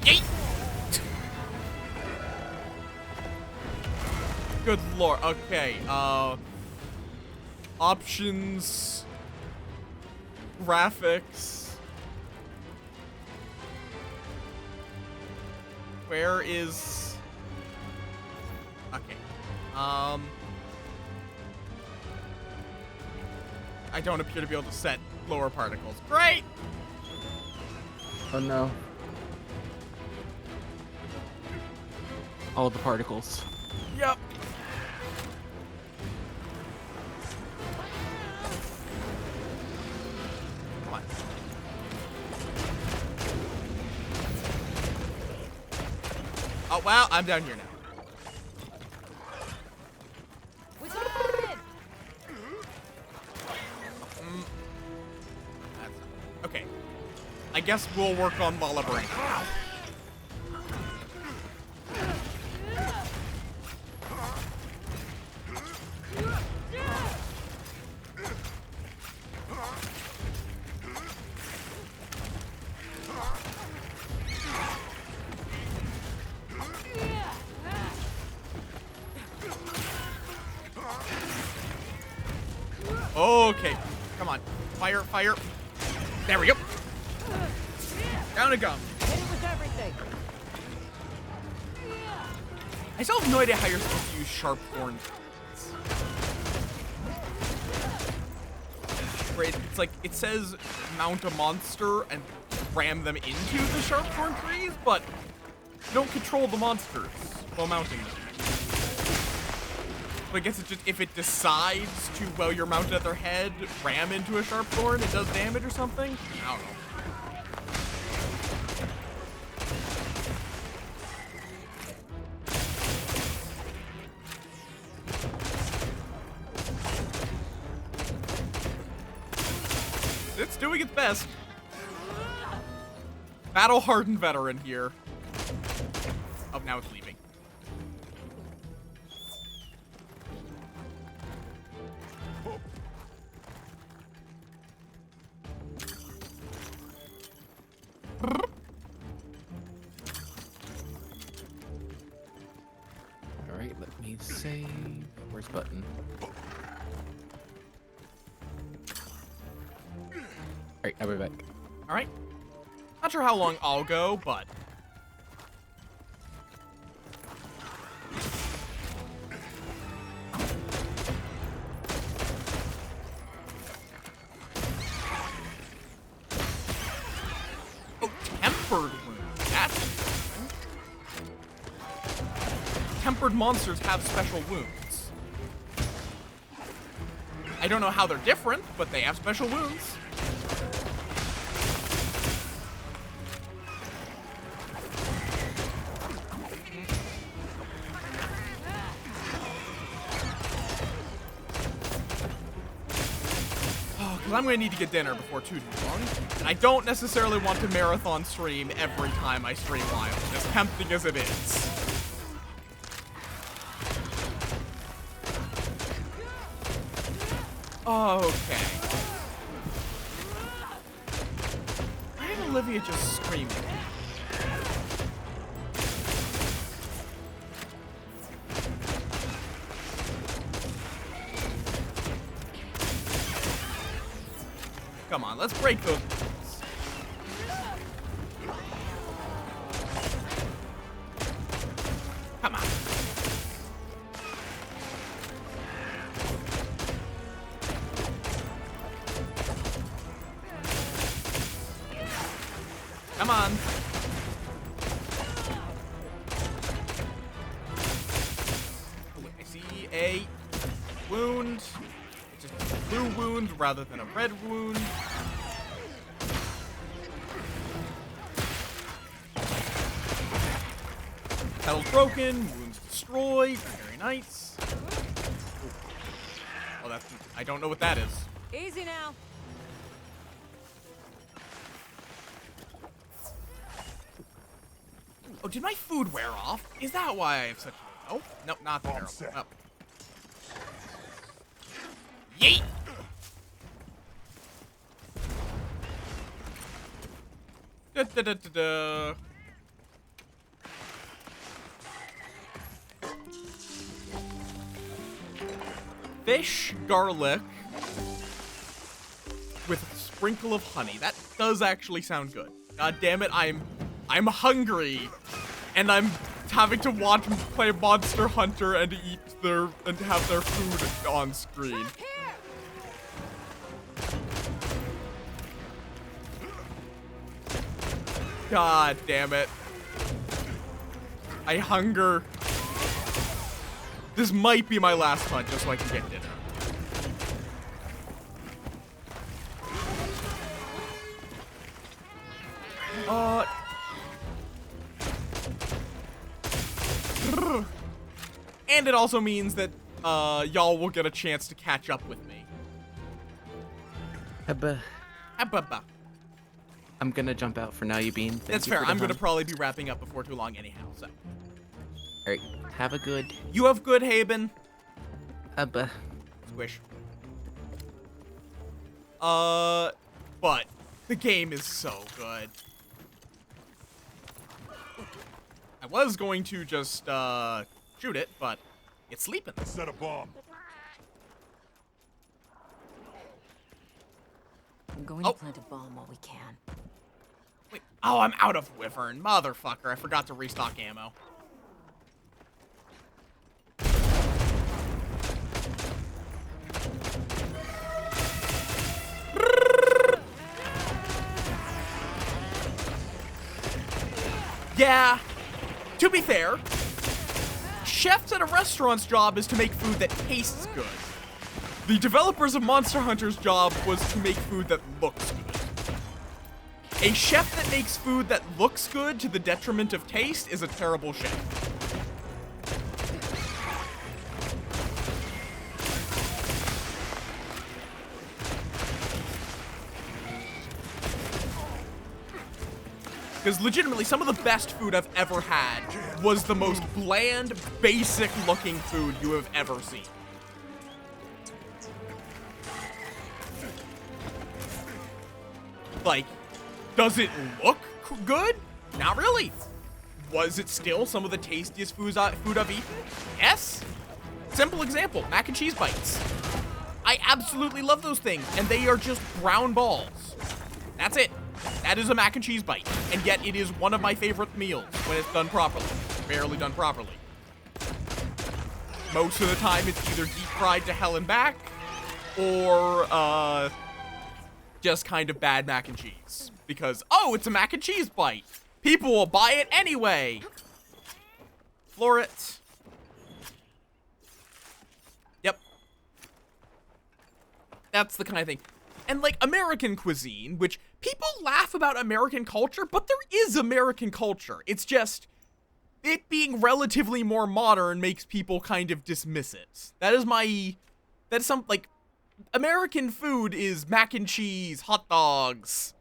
Yeet! Good lord. Okay. Options. Graphics. Where is... Okay. I don't appear to be able to set lower particles. Great! Oh no. All the particles. Yep. Come on. Oh, wow, I'm down here now. We got it! Okay. I guess we'll work on Lullabarina. Okay. Come on. Fire, fire. There we go. Down it goes. Hit it with everything. I still have no idea how you're supposed to use sharp thorns. It's like, it says mount a monster and ram them into the sharp thorn trees, but you don't control the monsters while mounting them. But I guess it's just, if it decides to, while you're mounted at their head, ram into a sharp thorn, it does damage or something? I don't know. It's doing its best. Battle-hardened veteran here. Oh, now it's leaving. Alright, let me save. Where's button? Alright, I'll be back. Alright. Not sure how long I'll go, but... Oh, tempered wounds. That's interesting. Tempered monsters have special wounds. I don't know how they're different, but they have special wounds. I'm going to need to get dinner before too long. And I don't necessarily want to marathon stream every time I stream Wild, as tempting as it is. Okay. Why did Olivia just scream? Come on, let's break those. Come on. Come on. I see a wound. It's just a blue wound rather than a red wound. Petals broken, wounds destroyed. Very nice. Oh, that's... I don't know what that is. Easy now. Oh, did my food wear off? Is that why I have such... Oh, nope, not the barrel. Oh. Yeet! Da da da da da. Fish, garlic, with a sprinkle of honey. That does actually sound good. God damn it, I'm hungry, and I'm having to watch them play Monster Hunter and eat their and have their food on screen. God damn it. I hunger. This might be my last hunt just so I can get dinner. And it also means that y'all will get a chance to catch up with me. Hubba. Hubba. I'm gonna jump out for now, you bean. That's fair. I'm gonna probably be wrapping up before too long anyhow, so. Alright, have a good. You have good, Haben. Hubba. Squish. But the game is so good. I was going to just, shoot it, but it's sleeping. Set a bomb. I'm going to plant a bomb while we can. Wait. Oh, I'm out of Wyvern. Motherfucker, I forgot to restock ammo. Yeah, to be fair, chefs at a restaurant's job is to make food that tastes good. The developers of Monster Hunter's job was to make food that looks good. A chef that makes food that looks good to the detriment of taste is a terrible chef. Because legitimately, some of the best food I've ever had was the most bland, basic-looking food you have ever seen. Like, does it look good? Not really. Was it still some of the tastiest food I've eaten? Yes. Simple example, mac and cheese bites. I absolutely love those things, and they are just brown balls. That's it. That is a mac and cheese bite, and yet it is one of my favorite meals when it's done properly. Barely done properly. Most of the time, it's either deep fried to hell and back, or just kind of bad mac and cheese. Because, oh, it's a mac and cheese bite. People will buy it anyway. Floor it. Yep. That's the kind of thing. And like American cuisine, which people laugh about American culture, but there is American culture. It's just, it being relatively more modern makes people kind of dismiss it. That is some, like, American food is mac and cheese, hot dogs,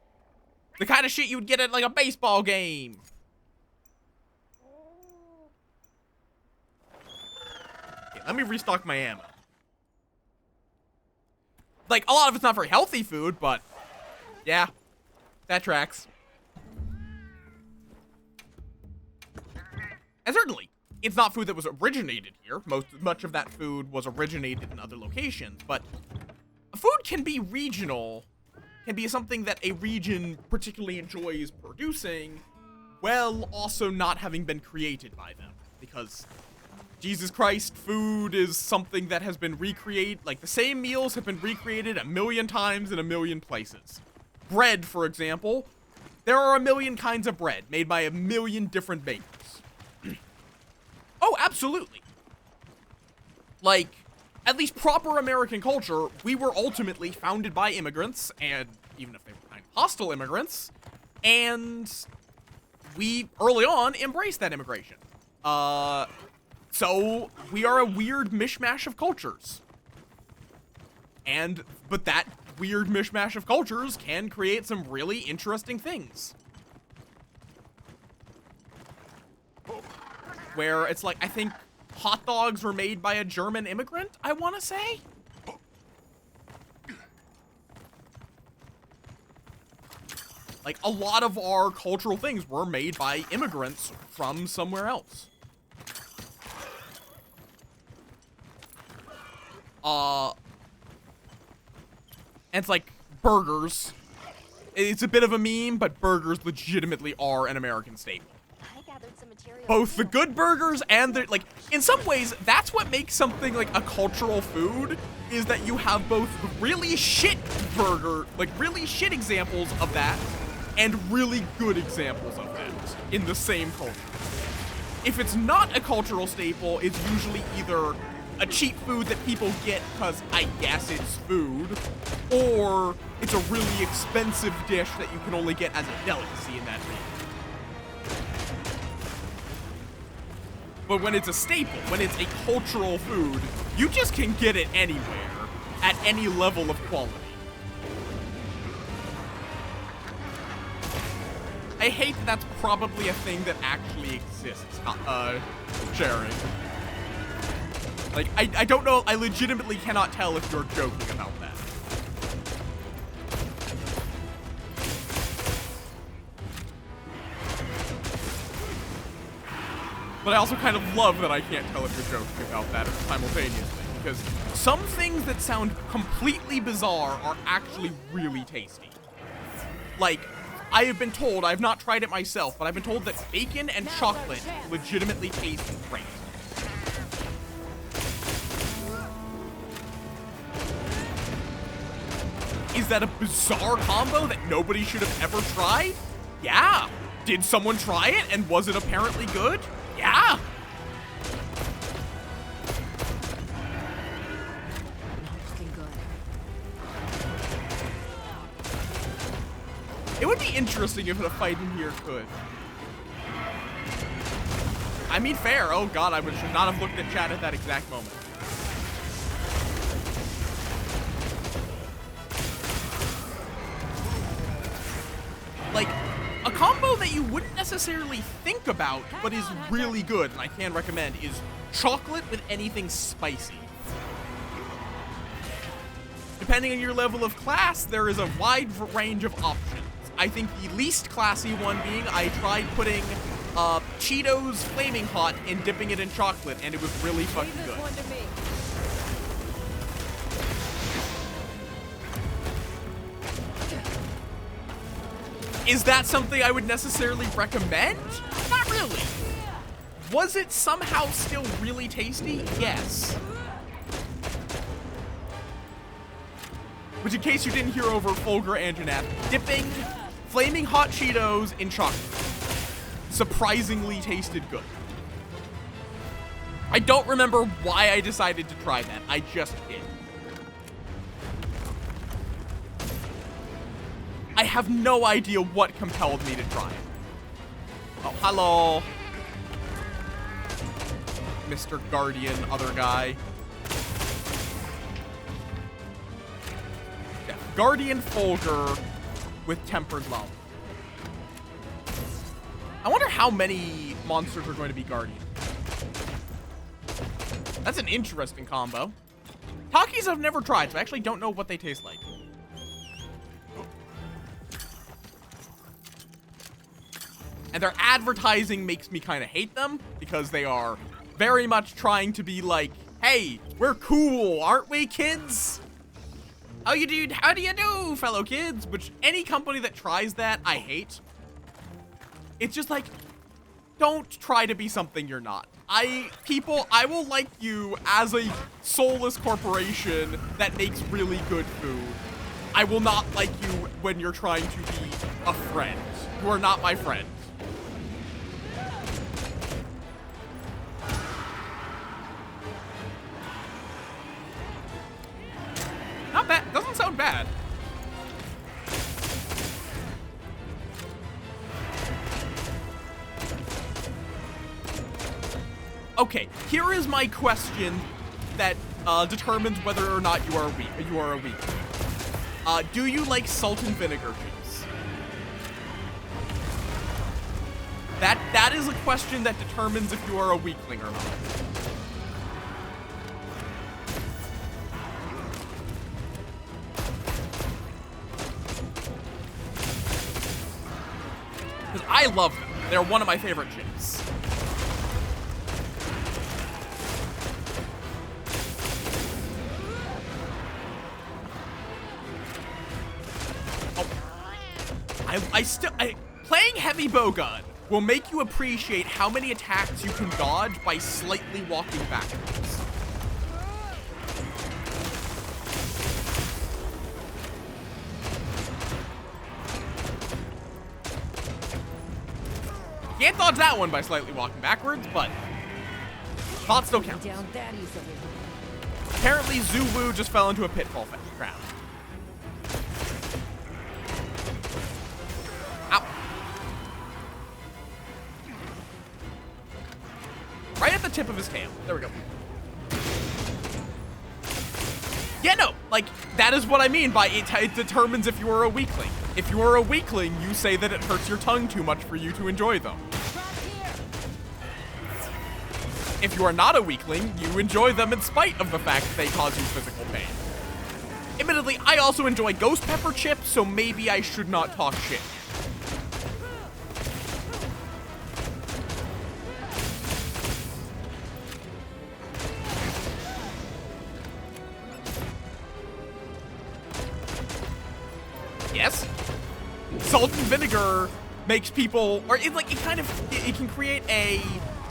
the kind of shit you would get at like a baseball game. Okay, let me restock my ammo. Like, a lot of it's not very healthy food, but yeah, that tracks. And certainly, it's not food that was originated here. Much of that food was originated in other locations, but food can be regional, can be something that a region particularly enjoys producing, while also not having been created by them. Because, Jesus Christ, food is something that has been recreated, like the same meals have been recreated a million times in a million places. Bread, for example, there are a million kinds of bread made by a million different bakers. Oh, absolutely. Like, at least proper American culture, we were ultimately founded by immigrants, and even if they were kind of hostile immigrants, and we, early on, embraced that immigration. So, we are a weird mishmash of cultures. But that weird mishmash of cultures can create some really interesting things. Where it's like, I think hot dogs were made by a German immigrant, I want to say? Like, a lot of our cultural things were made by immigrants from somewhere else. And it's like burgers. It's a bit of a meme, but burgers legitimately are an American staple. Both the good burgers and the, like, in some ways, that's what makes something like a cultural food, is that you have both really shit burger, like really shit examples of that, and really good examples of that in the same culture. If it's not a cultural staple, it's usually either a cheap food that people get because I guess it's food, or it's a really expensive dish that you can only get as a delicacy in that region. But when it's a staple, when it's a cultural food, you just can get it anywhere, at any level of quality. I hate that that's probably a thing that actually exists, Sharon. Like, I don't know, I legitimately cannot tell if you're joking about that. But I also kind of love that I can't tell if you're joking about that simultaneously, because some things that sound completely bizarre are actually really tasty. Like, I have been told, I've not tried it myself, but I've been told that bacon and chocolate legitimately taste great. Is that a bizarre combo that nobody should have ever tried? Yeah. Did someone try it and was it apparently good? Yeah. It would be interesting if a fight in here could. I mean, fair. Oh god, I should not have looked at chat at that exact moment. Like, a combo that you wouldn't necessarily think about, but is really good, and I can recommend, is chocolate with anything spicy. Depending on your level of class, there is a wide range of options. I think the least classy one being, I tried putting Cheetos Flaming Hot and dipping it in chocolate, and it was really fucking good. Is that something I would necessarily recommend? Not really. Was it somehow still really tasty? Yes. Which, in case you didn't hear over Fulgur and Janeth, dipping Flaming Hot Cheetos in chocolate surprisingly tasted good. I don't remember why I decided to try that. I just did. I have no idea what compelled me to try it. Oh, hello. Mr. Guardian, other guy. Yeah, Guardian Fulgur with Tempered Love. I wonder how many monsters are going to be Guardian. That's an interesting combo. Takis I've never tried, so I actually don't know what they taste like. And their advertising makes me kind of hate them because they are very much trying to be like, hey, we're cool, aren't we, kids? How do you do, fellow kids? Which any company that tries that, I hate. It's just like, don't try to be something you're not. I will like you as a soulless corporation that makes really good food. I will not like you when you're trying to be a friend. You are not my friend. Not bad. Doesn't sound bad. Okay, here is my question that determines whether or not you are a weak. Do you like salt and vinegar chips? That is a question that determines if you are a weakling or not. Because I love them. They're one of my favorite chips. Playing heavy bowgun will make you appreciate how many attacks you can dodge by slightly walking backwards. Can't dodge that one by slightly walking backwards, but thought still counts. Apparently, Zuwu just fell into a pitfall trap. Ow. Right at the tip of his tail. There we go. Yeah, no, like, that is what I mean by it determines if you are a weakling. If you are a weakling, you say that it hurts your tongue too much for you to enjoy them. If you are not a weakling, you enjoy them in spite of the fact that they cause you physical pain. Admittedly, I also enjoy ghost pepper chips, so maybe I should not talk shit. Yes. Salt and vinegar makes people, or it kind of, it can create a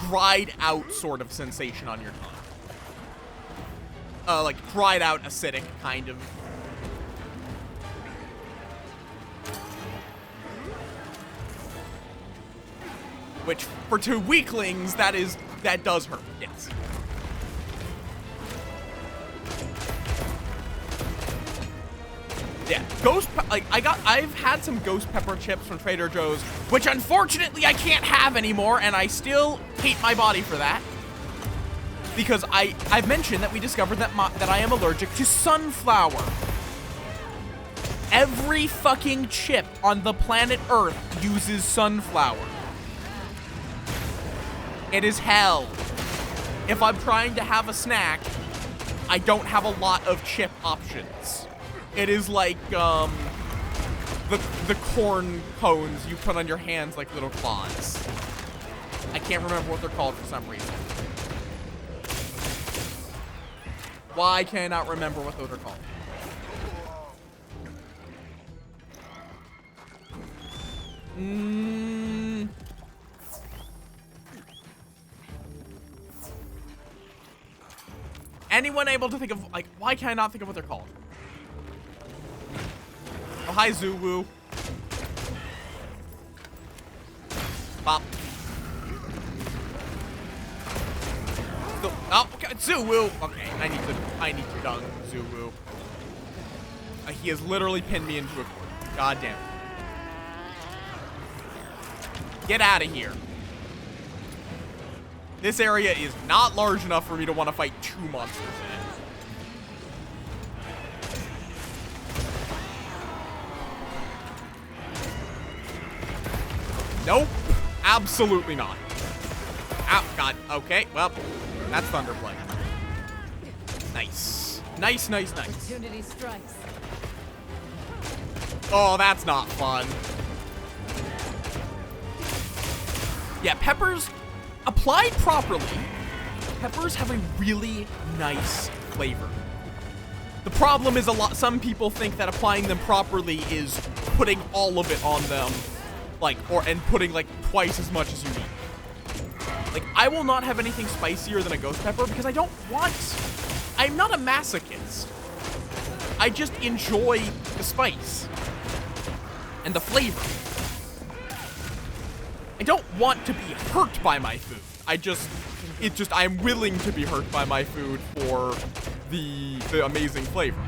dried out sort of sensation on your tongue. Like dried out acidic kind of. Which, for 2 weaklings, that does hurt, yes. Yeah, I've had some ghost pepper chips from Trader Joe's, which unfortunately I can't have anymore, and I still hate my body for that. Because I've mentioned that we discovered that I am allergic to sunflower. Every fucking chip on the planet Earth uses sunflower. It is hell. If I'm trying to have a snack, I don't have a lot of chip options. It is like, the corn cones you put on your hands like little claws. I can't remember what they're called for some reason. Why can I not remember what those are called? Anyone able to think of, like, why can I not think of what they're called? Oh, hi, Zuwu. Pop. Oh, okay, Zuwu. Okay, I need to dunk Zuwu. He has literally pinned me into a corner. God damn it. Get out of here. This area is not large enough for me to want to fight 2 monsters in it. Nope. Absolutely not. Oh, God. Okay, well, that's Thunderblade. Nice. Nice, nice, nice. Opportunity strikes. Oh, that's not fun. Yeah, peppers, applied properly, peppers have a really nice flavor. The problem is some people think that applying them properly is putting all of it on them, and putting like twice as much as you need. Like, I will not have anything spicier than a ghost pepper because I'm not a masochist. I just enjoy the spice and the flavor. I don't want to be hurt by my food. I'm willing to be hurt by my food for the amazing flavor.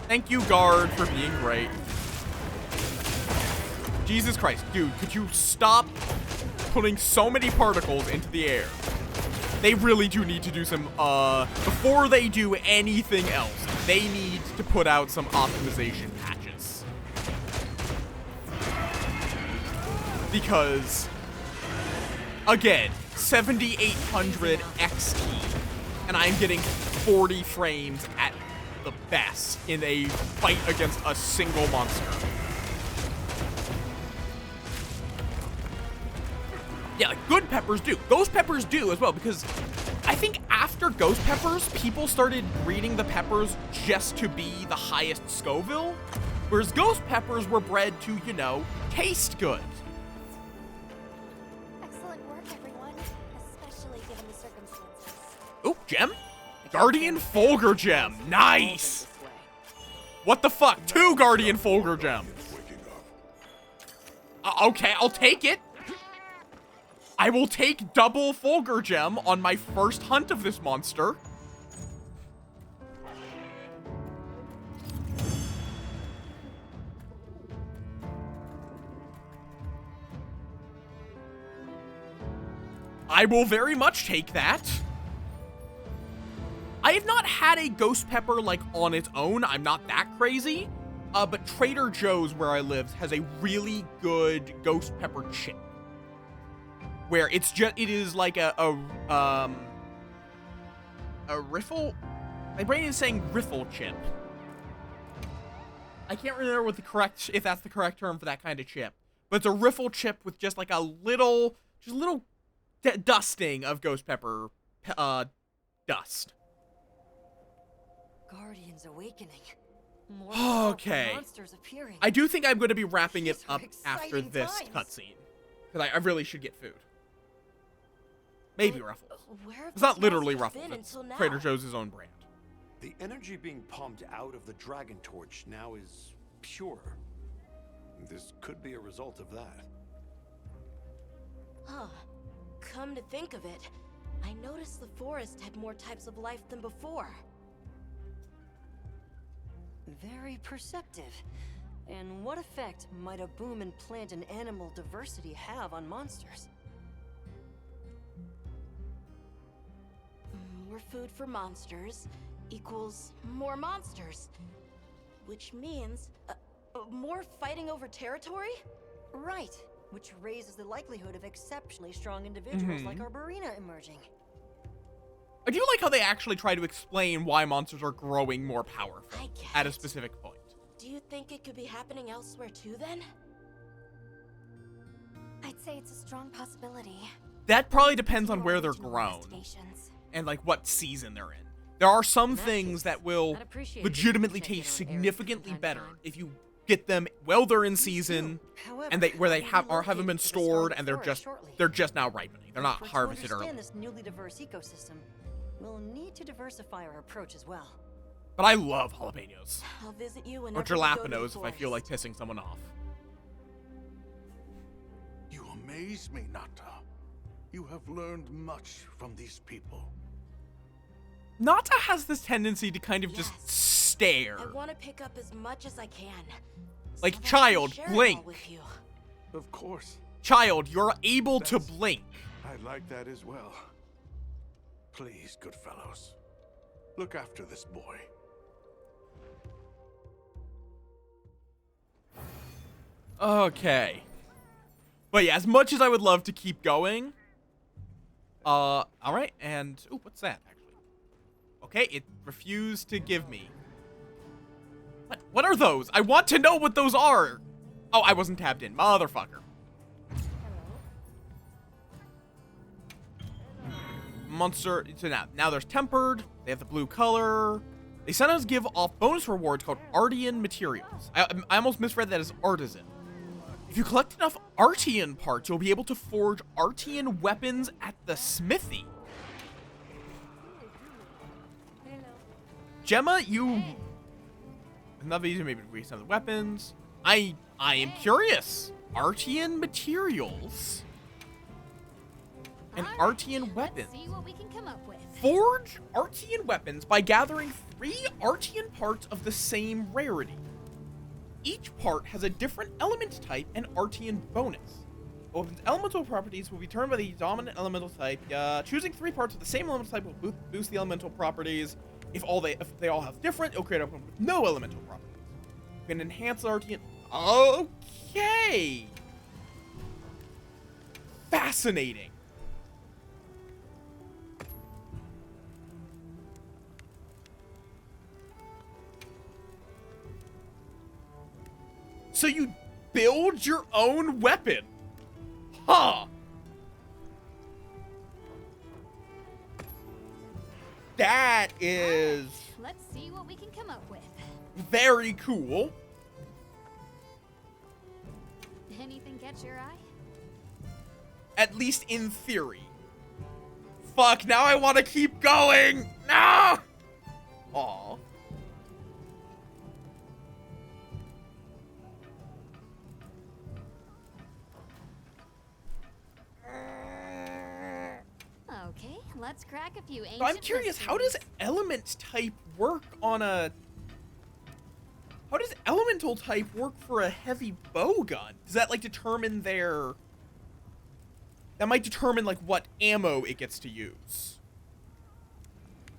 Thank you, guard, for being great. Jesus Christ, dude, could you stop putting so many particles into the air? They really do need to do some, before they do anything else, they need to put out some optimization patches. Because, again, 7800 XT, and I'm getting 40 frames at the best in a fight against a single monster. Yeah, like, good peppers do. Ghost peppers do as well, because I think after ghost peppers, people started breeding the peppers just to be the highest Scoville, whereas ghost peppers were bred to, you know, taste good. Excellent work, everyone, especially given the circumstances. Oh, gem? Guardian Fulgur gem. Nice. What the fuck? 2 Guardian Fulgur gems. Okay, I'll take it. I will take double Fulgur gem on my first hunt of this monster. I will very much take that. I have not had a ghost pepper, like, on its own. I'm not that crazy. But Trader Joe's, where I live, has a really good ghost pepper chip. Where it is like a riffle? My brain is saying riffle chip. I can't remember if that's the correct term for that kind of chip. But it's a riffle chip with just like a little dusting of ghost pepper dust. Guardians awakening. More Okay. monsters appearing. I do think I'm going to be wrapping it These are up after exciting this times. cutscene. Because I really should get food. Maybe Ruffles. Where have It's not these literally monsters Ruffles. been It's until now? Trader Joe's own brand. The energy being pumped out of the Dragon Torch now is pure. This could be a result of that. Huh. Come to think of it, I noticed the forest had more types of life than before. Very perceptive. And what effect might a boom in plant and animal diversity have on monsters? More food for monsters equals more monsters. Which means more fighting over territory? Right. Which raises the likelihood of exceptionally strong individuals like Arborina emerging. I do like how they actually try to explain why monsters are growing more powerful at a specific point. Do you think it could be happening elsewhere too then? I'd say it's a strong possibility. That probably depends on where they're grown and like what season they're in. There are some things that will legitimately taste significantly better if you get them while they're in season, and where they have them been stored and they're just now ripening. They're not harvested early. To understand this newly diverse ecosystem, we'll need to diversify our approach as well. But I love jalapenos. I'll visit you Or whenever we go to the jalapenos if I feel forest. like pissing someone off. You amaze me, Nata. You have learned much from these people. Nata has this tendency to kind of just stare. I want to pick up as much as I can. Like, so that I can child, share it all blink. with you. Of course. Child, you're able to blink. I like that as well. Please, good fellows, look after this boy. Okay. But yeah, as much as I would love to keep going. Alright, and... Ooh, what's that, actually? Okay, it refused to give me. What are those? I want to know what those are! Oh, I wasn't tapped in. Motherfucker. Monster... So now there's Tempered. They have the blue color. They sometimes give off bonus rewards called Artian Materials. I almost misread that as Artisan. If you collect enough Artian parts, you'll be able to forge Artian weapons at the smithy. Gemma, you... Another easy maybe to read some of the weapons. I am curious. Artian materials and Artian weapons. See what we can come up with. Forge Artian weapons by gathering 3 Artian parts of the same rarity. Each part has a different element type and Artian bonus. Weapons' elemental properties will be determined by the dominant elemental type. Choosing 3 parts of the same elemental type will boost the elemental properties. If they all have different, it'll create a weapon with no elemental properties. You can enhance the Artian. Okay. Fascinating. So you build your own weapon. Huh. That is Let's see what we can come up with. very cool. Anything catch your eye? At least in theory. Fuck, now I want to keep going. No! Aw. Okay, let's crack a few ancient So I'm curious, how does element type work on a... How does elemental type work for a heavy bow gun? Does that, like, determine their... That might determine, like, what ammo it gets to use.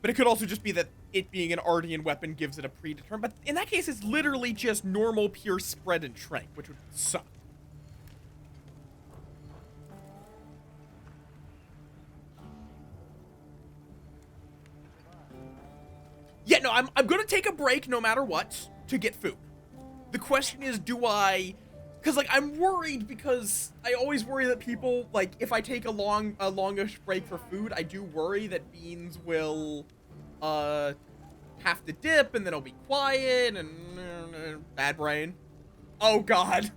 But it could also just be that it being an Artian weapon gives it a predetermined... But in that case, it's literally just normal, pure spread and strength, which would suck. Yeah, no, I'm gonna take a break no matter what to get food. The question is, do I... Because, like, I'm worried because I always worry that people, like, if I take a longish break for food, I do worry that beans will, have to dip and then it'll be quiet and bad brain. Oh, God.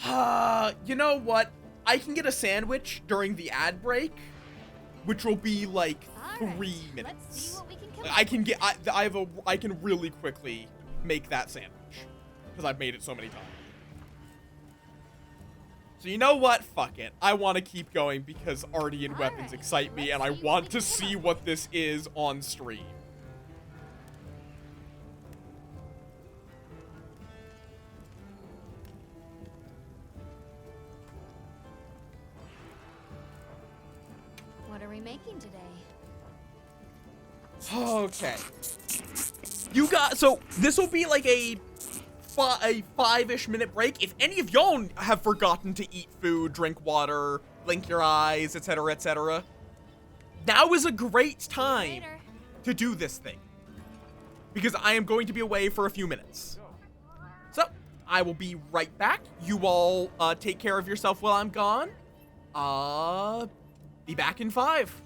You know what? I can get a sandwich during the ad break, which will be like 3 minutes. I can get, I can really quickly make that sandwich because I've made it so many times. So you know what? Fuck it. I want to keep going because Artian weapons excite me and I want to see what this is on stream. What are we making today? Okay. You got, so this will be like a 5-ish minute break. If any of y'all have forgotten to eat food, drink water, blink your eyes, etc., etc., now is a great time to do this thing. Because I am going to be away for a few minutes. So, I will be right back. You all take care of yourself while I'm gone. Be back in 5.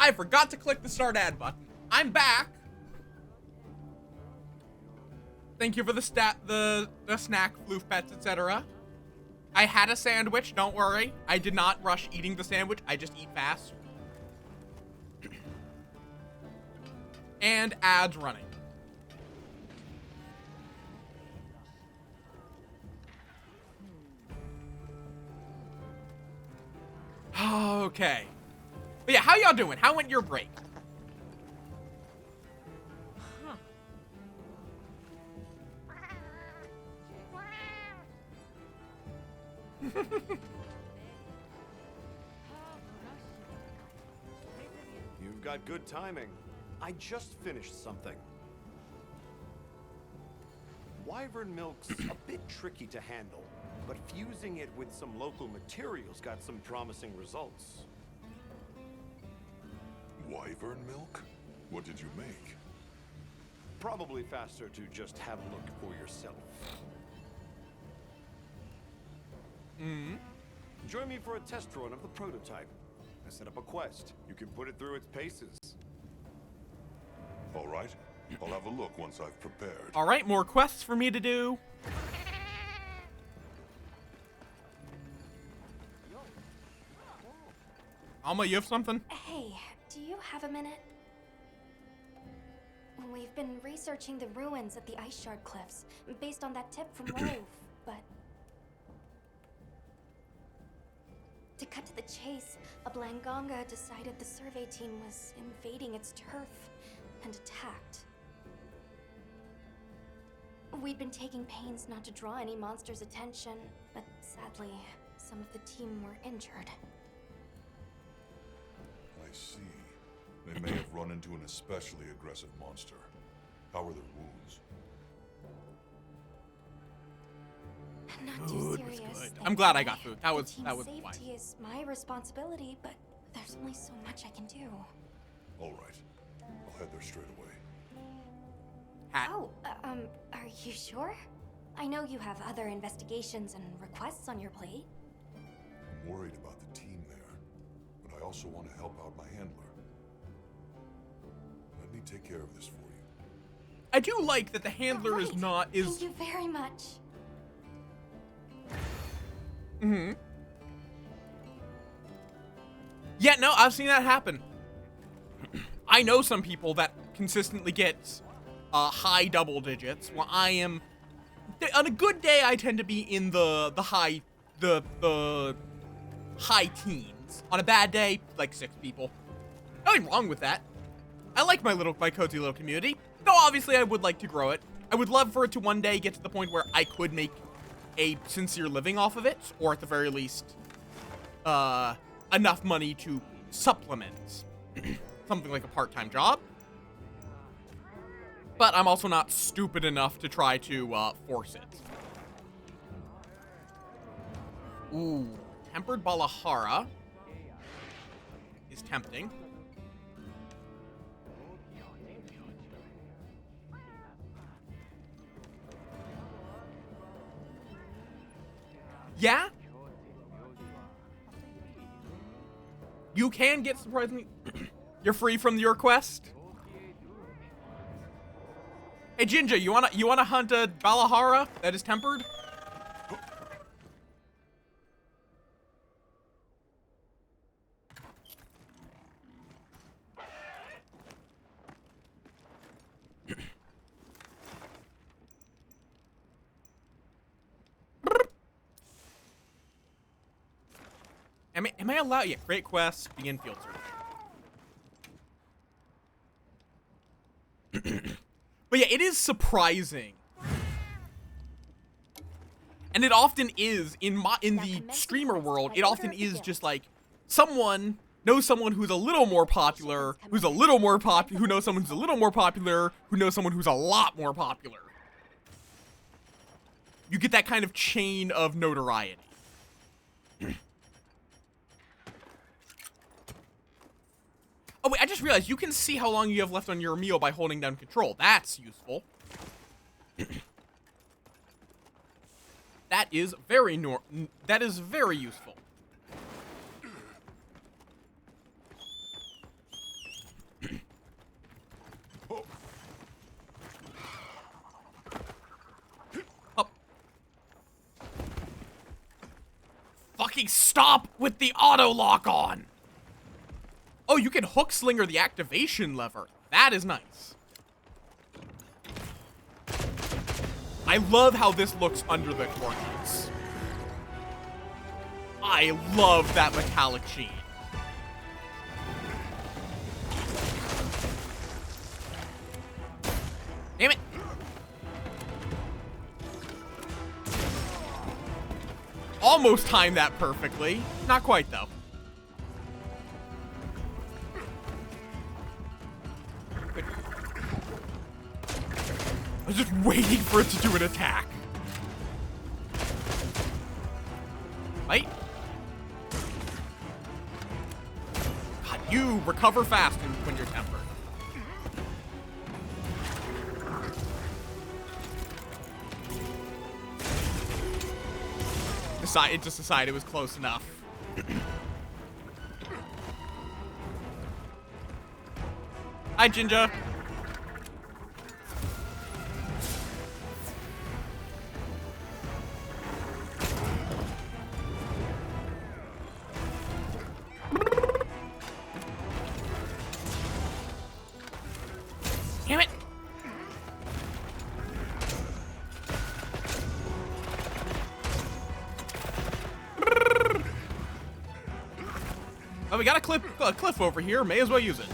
I forgot to click the start ad button. I'm back. Thank you for the snack, floof pets, etc. I had a sandwich, don't worry. I did not rush eating the sandwich, I just eat fast. And ads running. Okay. But yeah, how y'all doing? How went your break? You've got good timing. I just finished something. Wyvern milk's a bit tricky to handle, but fusing it with some local materials got some promising results. Wyvern milk? What did you make? Probably faster to just have a look for yourself. Join me for a test run of the prototype. I set up a quest. You can put it through its paces. All right. I'll have a look once I've prepared. All right, more quests for me to do. Alma, you have something? Hey, do you have a minute? We've been researching the ruins at the Ice Shard Cliffs, based on that tip from Rove, but... To cut to the chase, a Blanganga decided the survey team was invading its turf and attacked. We'd been taking pains not to draw any monsters' attention, but sadly, some of the team were injured. I see. They may have run into an especially aggressive monster. How are their wounds? Not too serious. I'm glad I got food. That was safety wise. is my responsibility, but there's only so much I can do. All right. I'll head there straight away. Oh, are you sure? I know you have other investigations and requests on your plate. I'm worried about the team there, but I also want to help out my handler. Let me take care of this for you. I do like that the handler is not Thank you very much. Yeah, no, I've seen that happen. I know some people that consistently get high double digits. Well, I am on a good day. I tend to be in the high high teens. On a bad day, like 6 people. Nothing wrong with that. I like my cozy little community. Though obviously I would like to grow it. I would love for it to one day get to the point where I could make a sincere living off of it, or at the very least, enough money to supplement something like a part-time job. But I'm also not stupid enough to try to force it. Ooh, tempered Balahara is tempting. Yeah? You can get surprisingly... You're free from your quest? Hey, Jinja, you wanna hunt a Balahara that is tempered? Am I allowed? Yeah, create quest, begin field search. But yeah, it is surprising. And it often is, in the streamer world, it often is just like, someone knows someone who's a little more popular, who knows someone who's a little more popular, who knows someone who's a lot more popular. You get that kind of chain of notoriety. Oh wait, I just realized you can see how long you have left on your meal by holding down control. That's useful. That is very useful. fucking stop with the auto lock on. Oh, you can hook slinger the activation lever. That is nice. I love how this looks under the torches. I love that metallic sheen. Damn it. Almost timed that perfectly. Not quite, though. I was just waiting for it to do an attack. Right? God, you recover fast when you're tempered. It just decided it was close enough. Hi, Jinja. Damn it. Oh, we got a cliff over here. May as well use it.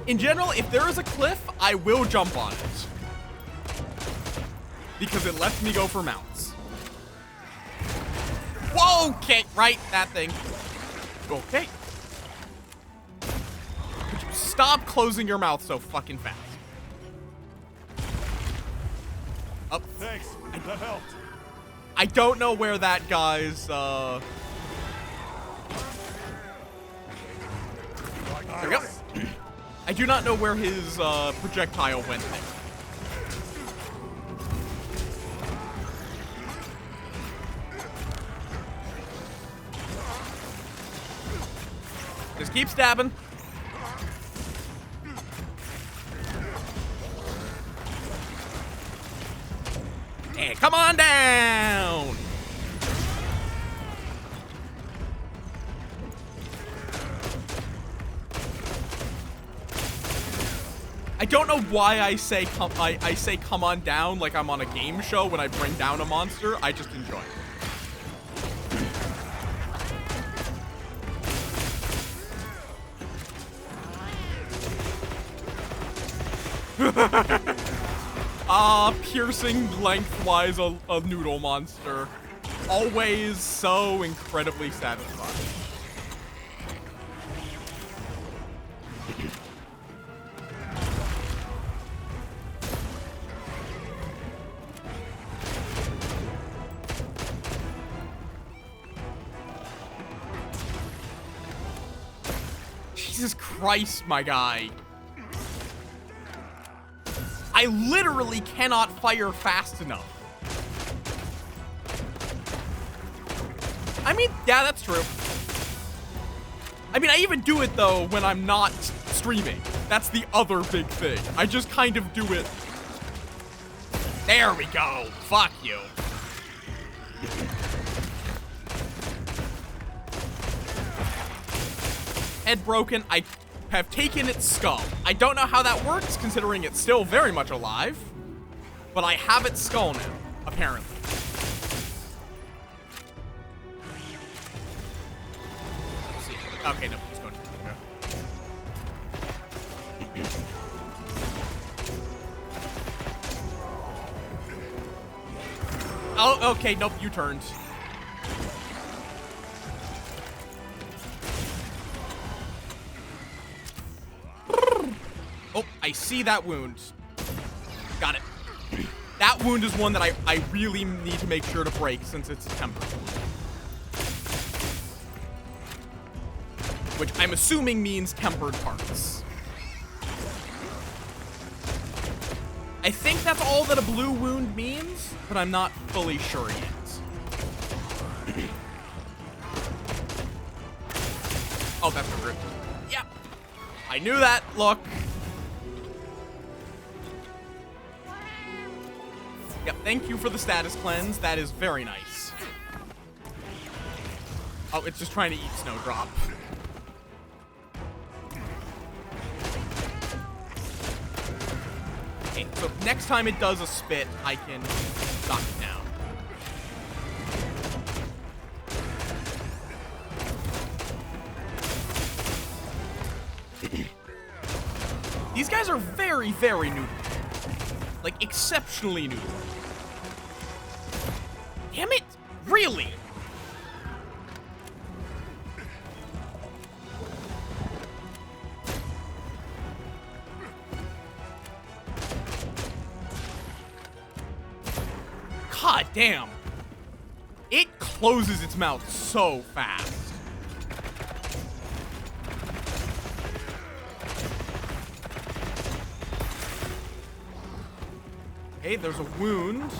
In general, if there is a cliff, I will jump on it. Because it lets me go for mounts. Whoa, okay, right, that thing. Okay. Could you stop closing your mouth so fucking fast? Up. Thanks, that helped. I don't know where that guy's, There we go. I do not know where his, projectile went there. Just keep stabbing. Hey, come on down! I don't know why I say come on down like I'm on a game show when I bring down a monster. I just enjoy it. Piercing lengthwise a noodle monster. Always so incredibly satisfying. Jesus Christ, my guy. I literally cannot fire fast enough. I mean, yeah, that's true. I mean, I even do it, though, when I'm not streaming. That's the other big thing. I just kind of do it. There we go. Fuck you. Head broken. I have taken its skull. I don't know how that works, considering it's still very much alive. But I have its skull now, apparently. Let's see. Okay, no, he's going to Oh, okay, nope, you turned. Oh, I see that wound. Got it. That wound is one that I really need to make sure to break since it's tempered. Which I'm assuming means tempered parts. I think that's all that a blue wound means, but I'm not fully sure yet. Oh, that's a grip. Yep. I knew that look. Yep, thank you for the status cleanse. That is very nice. Oh, it's just trying to eat Snowdrop. Okay, so next time it does a spit, I can knock it down. These guys are very, very new. Like, exceptionally new. Damn it! Really? God damn. It closes its mouth so fast. Okay, there's a wound.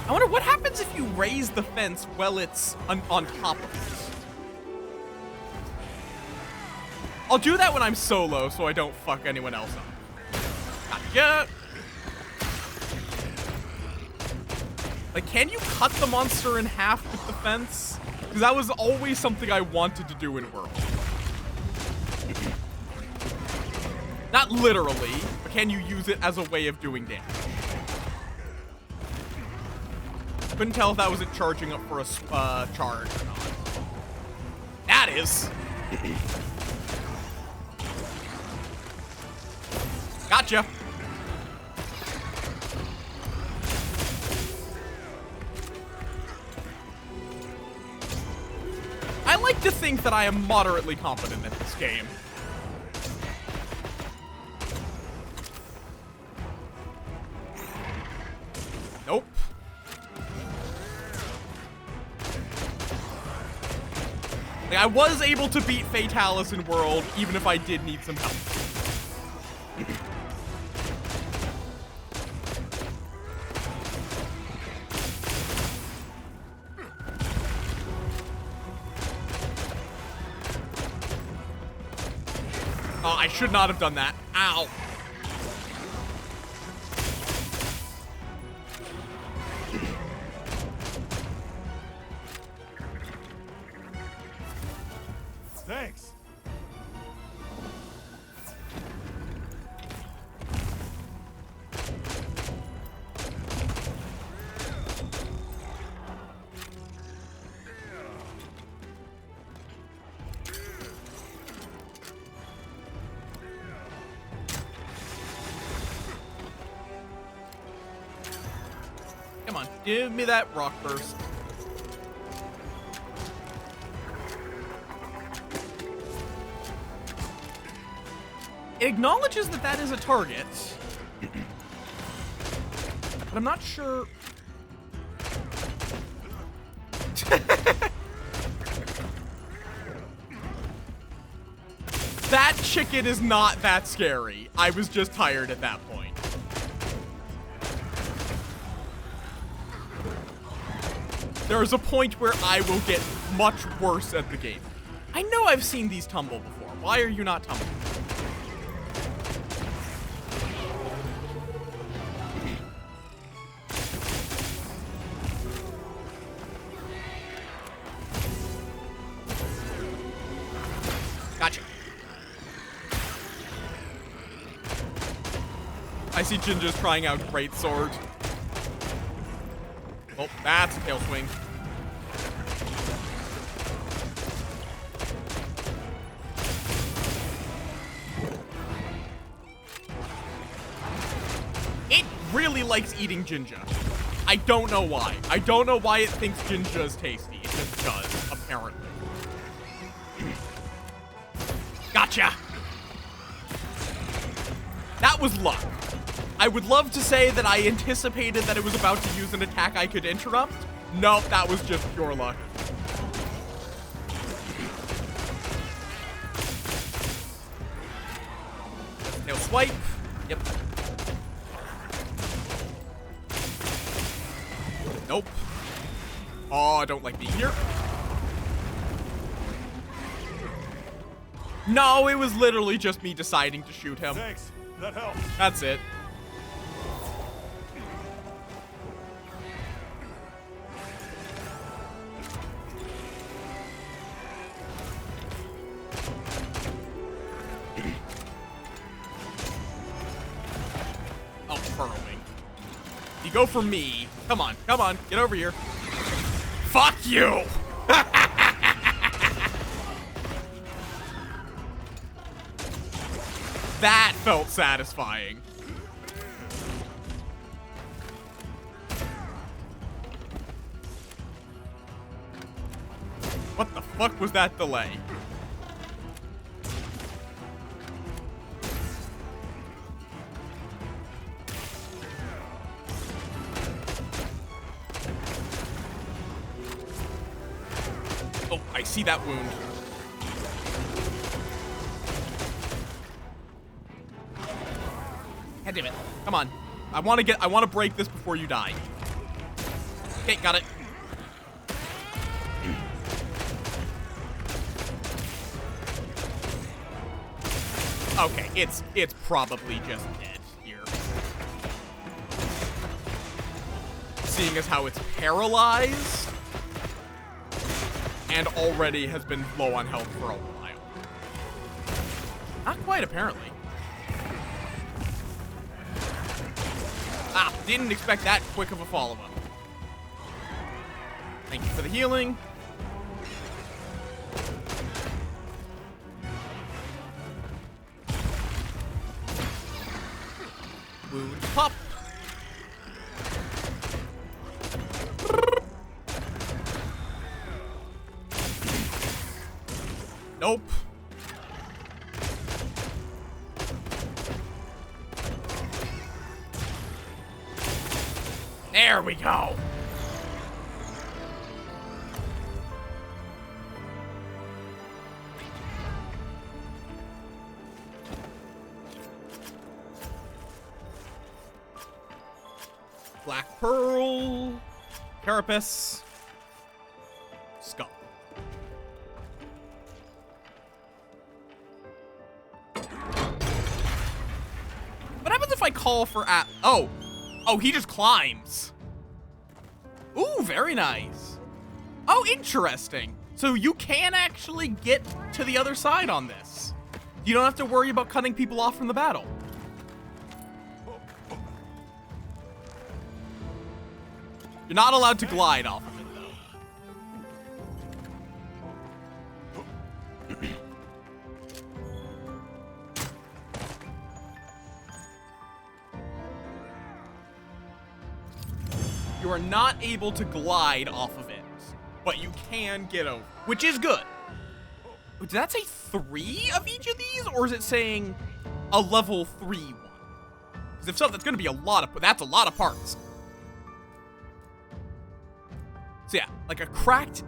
I wonder what happens if you raise the fence while it's on top of it. I'll do that when I'm solo so I don't fuck anyone else up. Gotcha! Like, can you cut the monster in half with the fence? Because that was always something I wanted to do in World. Not literally, but can you use it as a way of doing damage? Couldn't tell if that wasn't charging up for a charge or not. That is. Gotcha. I like to think that I am moderately competent at this game. Nope. Like, I was able to beat Fatalis in World, even if I did need some help. Oh, I should not have done that. Ow. Thanks. Come on, give me that rock burst. It acknowledges that that is a target. But I'm not sure. That chicken is not that scary. I was just tired at that point. There is a point where I will get much worse at the game. I know I've seen these tumble before. Why are you not tumbling? Gotcha. I see Jinja's trying out Great Sword. Oh, that's a tail swing. It really likes eating Jinja. I don't know why. I don't know why it thinks Jinja is tasty. It just does, apparently. Gotcha! That was luck. I would love to say that I anticipated that it was about to use an attack I could interrupt. Nope, that was just pure luck. Tail swipe. Yep. Nope. Oh, I don't like being here. No, it was literally just me deciding to shoot him. Thanks. That helps. That's it. Oh, furrowing. You go for me. Come on, get over here. Fuck you! That felt satisfying. What the fuck was that delay? Oh, I see that wound. God damn it. Come on. I want to break this before you die. Okay, got it. Okay, it's probably just dead here. Seeing as how it's paralyzed and already has been low on health for a while. Not quite, apparently. Ah, didn't expect that quick of a follow-up. Thank you for the healing. Wound pop. Nope. There we go. Black Pearl, Carapace, Skull. What happens if I call for Oh, he just climbs. Ooh, very nice. Oh, interesting. So you can actually get to the other side on this. You don't have to worry about cutting people off from the battle. You're not allowed to glide off of it, though. You are not able to glide off of it, but you can get over, which is good. Did that say 3 of each of these, or is it saying a level 3 one? Because if so, that's going to be that's a lot of parts. So yeah, like a cracked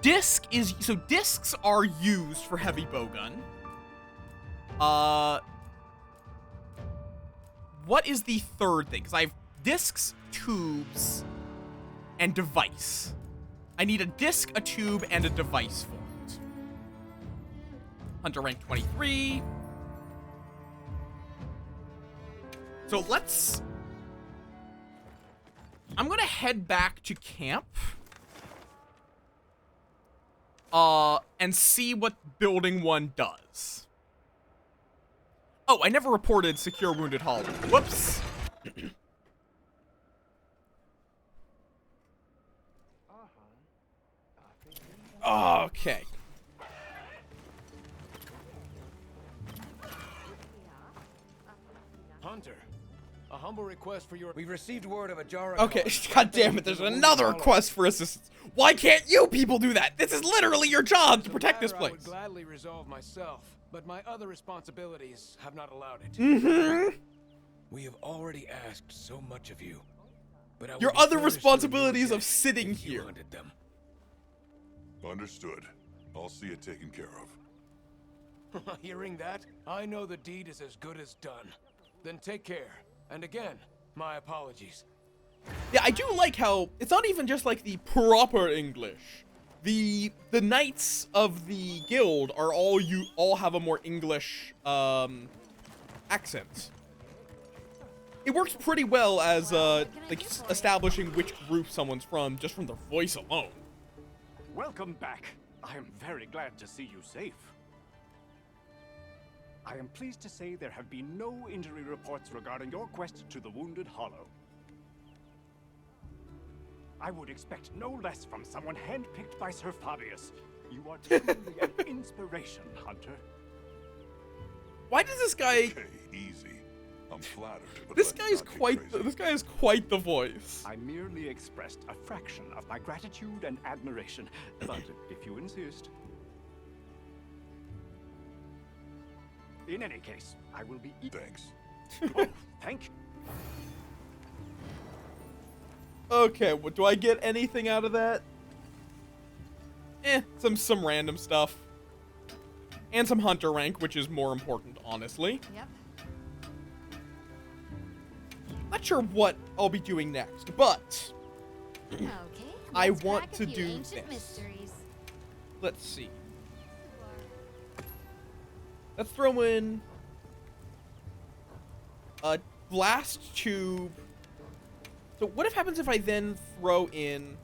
disc so discs are used for heavy bowgun. What is the third thing? Because I have discs, tubes, and device. I need a disc, a tube, and a device for it. Hunter rank 23. So I'm gonna head back to camp. And see what building 1 does. Oh, I never reported secure wounded hull. Whoops. Okay. Hunter, a humble request for your... We've received word of a jar of... Okay, god damn it, there's another request for assistance. Why can't you people do that? This is literally your job to protect this place. I would gladly resolve myself, but my other responsibilities have not allowed it. Mm-hmm. We have already asked so much of you, but your other responsibilities of sitting here. Them. Understood. I'll see it taken care of. Hearing that, I know the deed is as good as done. Then take care. And again, my apologies. Yeah, I do like how it's not even just like the proper English. The knights of the guild are all have a more English accent. It works pretty well as like establishing which group someone's from just from their voice alone. Welcome back. I am very glad to see you safe. I am pleased to say there have been no injury reports regarding your quest to the Wounded Hollow. I would expect no less from someone handpicked by Sir Fabius. You are truly an inspiration, Hunter. Why does this guy? Okay, easy. I'm flattered. But This let's guy's not get quite. crazy. This guy is quite the voice. I merely expressed a fraction of my gratitude and admiration, but if you insist. In any case, I will be. Thanks. Oh, thank you. Okay, what do I get anything out of that? Some random stuff. And some hunter rank, which is more important, honestly. Yep. Not sure what I'll be doing next, but Okay. I let's want crack a to few do ancient this. mysteries. Let's see. Let's throw in a blast tube. So what happens if I then throw in?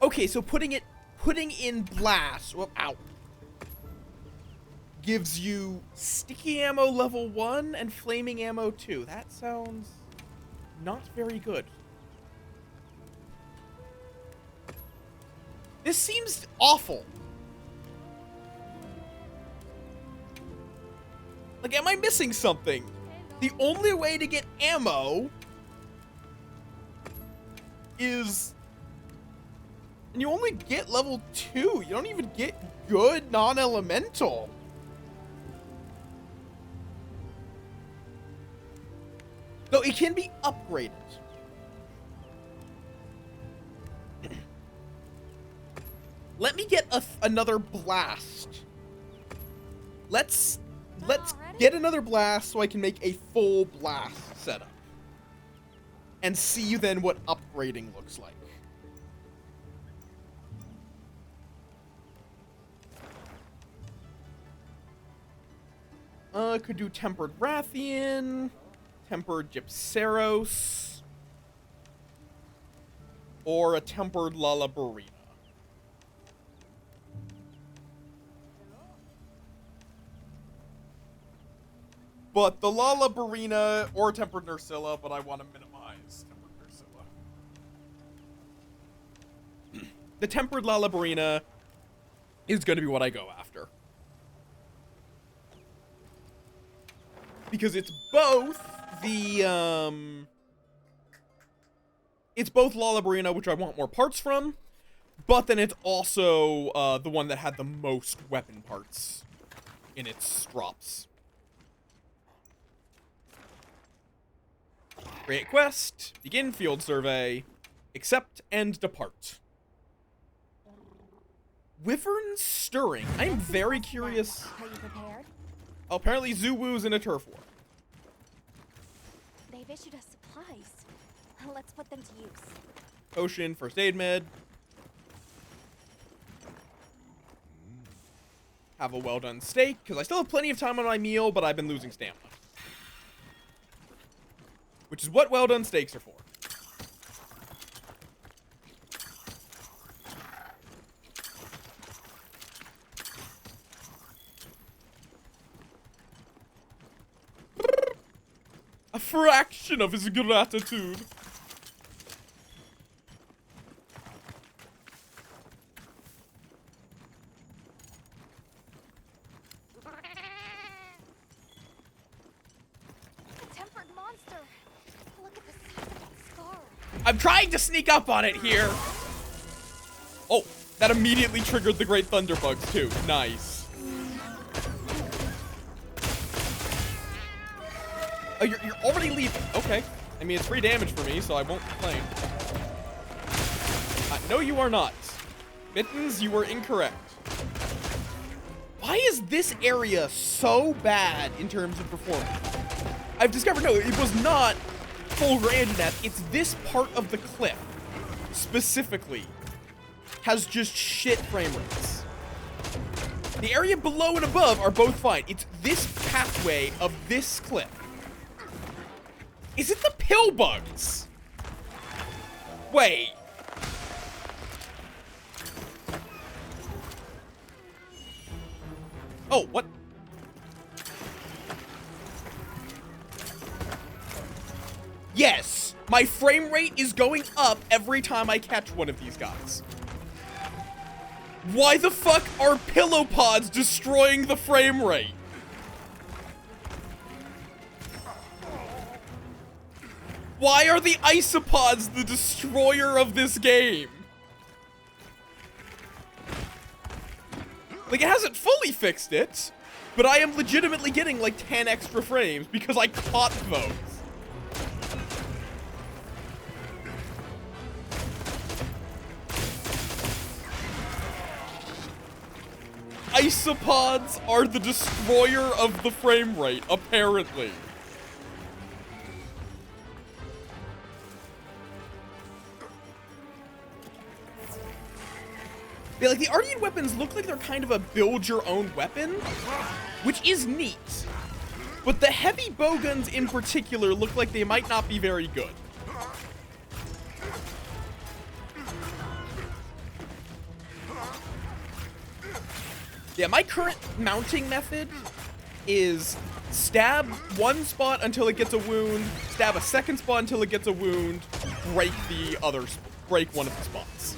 Okay, so putting in blast. Well, ow. Gives you sticky ammo level 1 and flaming ammo 2. That sounds not very good. This seems awful. Like, am I missing something? The only way to get ammo is... And you only get level 2. You don't even get good non-elemental. Though it can be upgraded. Let me get another blast. Let's get another blast so I can make a full blast setup. And see then what upgrading looks like. Could do Tempered Rathian, Tempered Gypceros, or a Tempered Lalabarina. But the Lalabarina or Tempered Nursilla, but I want to minimize Tempered Nursilla. The Tempered Lalabarina is going to be what I go after. Because it's both the, it's both Lalabarina, which I want more parts from, but then it's also, the one that had the most weapon parts in its drops. Create quest, begin field survey, accept and depart. Wyvern stirring. I'm very curious. Are you prepared? Oh, apparently Zuwu's in a turf war. They've issued us supplies. Let's put them to use. Potion, first aid med. Have a well done steak, because I still have plenty of time on my meal, but I've been losing stamina. Which is what well done steaks are for. A fraction of his gratitude. A tempered monster. Look at the size of that scar. I'm trying to sneak up on it here. Oh, that immediately triggered the Great Thunderbugs too. Nice. Oh, you're already leaving. Okay. I mean, it's free damage for me, so I won't complain. No, you are not. Mittens, you were incorrect. Why is this area so bad in terms of performance? I've discovered, no, it was not full randomness, it's this part of the cliff, specifically, has just shit frame rates. The area below and above are both fine. It's this pathway of this cliff. Is it the pill bugs? Wait. Oh, what? Yes, my frame rate is going up every time I catch one of these guys. Why the fuck are pillow pods destroying the frame rate? Why are the isopods the destroyer of this game? Like, it hasn't fully fixed it, but I am legitimately getting like 10 extra frames because I caught those. Isopods are the destroyer of the frame rate, apparently. Yeah, like, the Ardean weapons look like they're kind of a build-your-own weapon, which is neat. But the heavy bowguns in particular look like they might not be very good. Yeah, my current mounting method is stab one spot until it gets a wound, stab a second spot until it gets a wound, break one of the spots.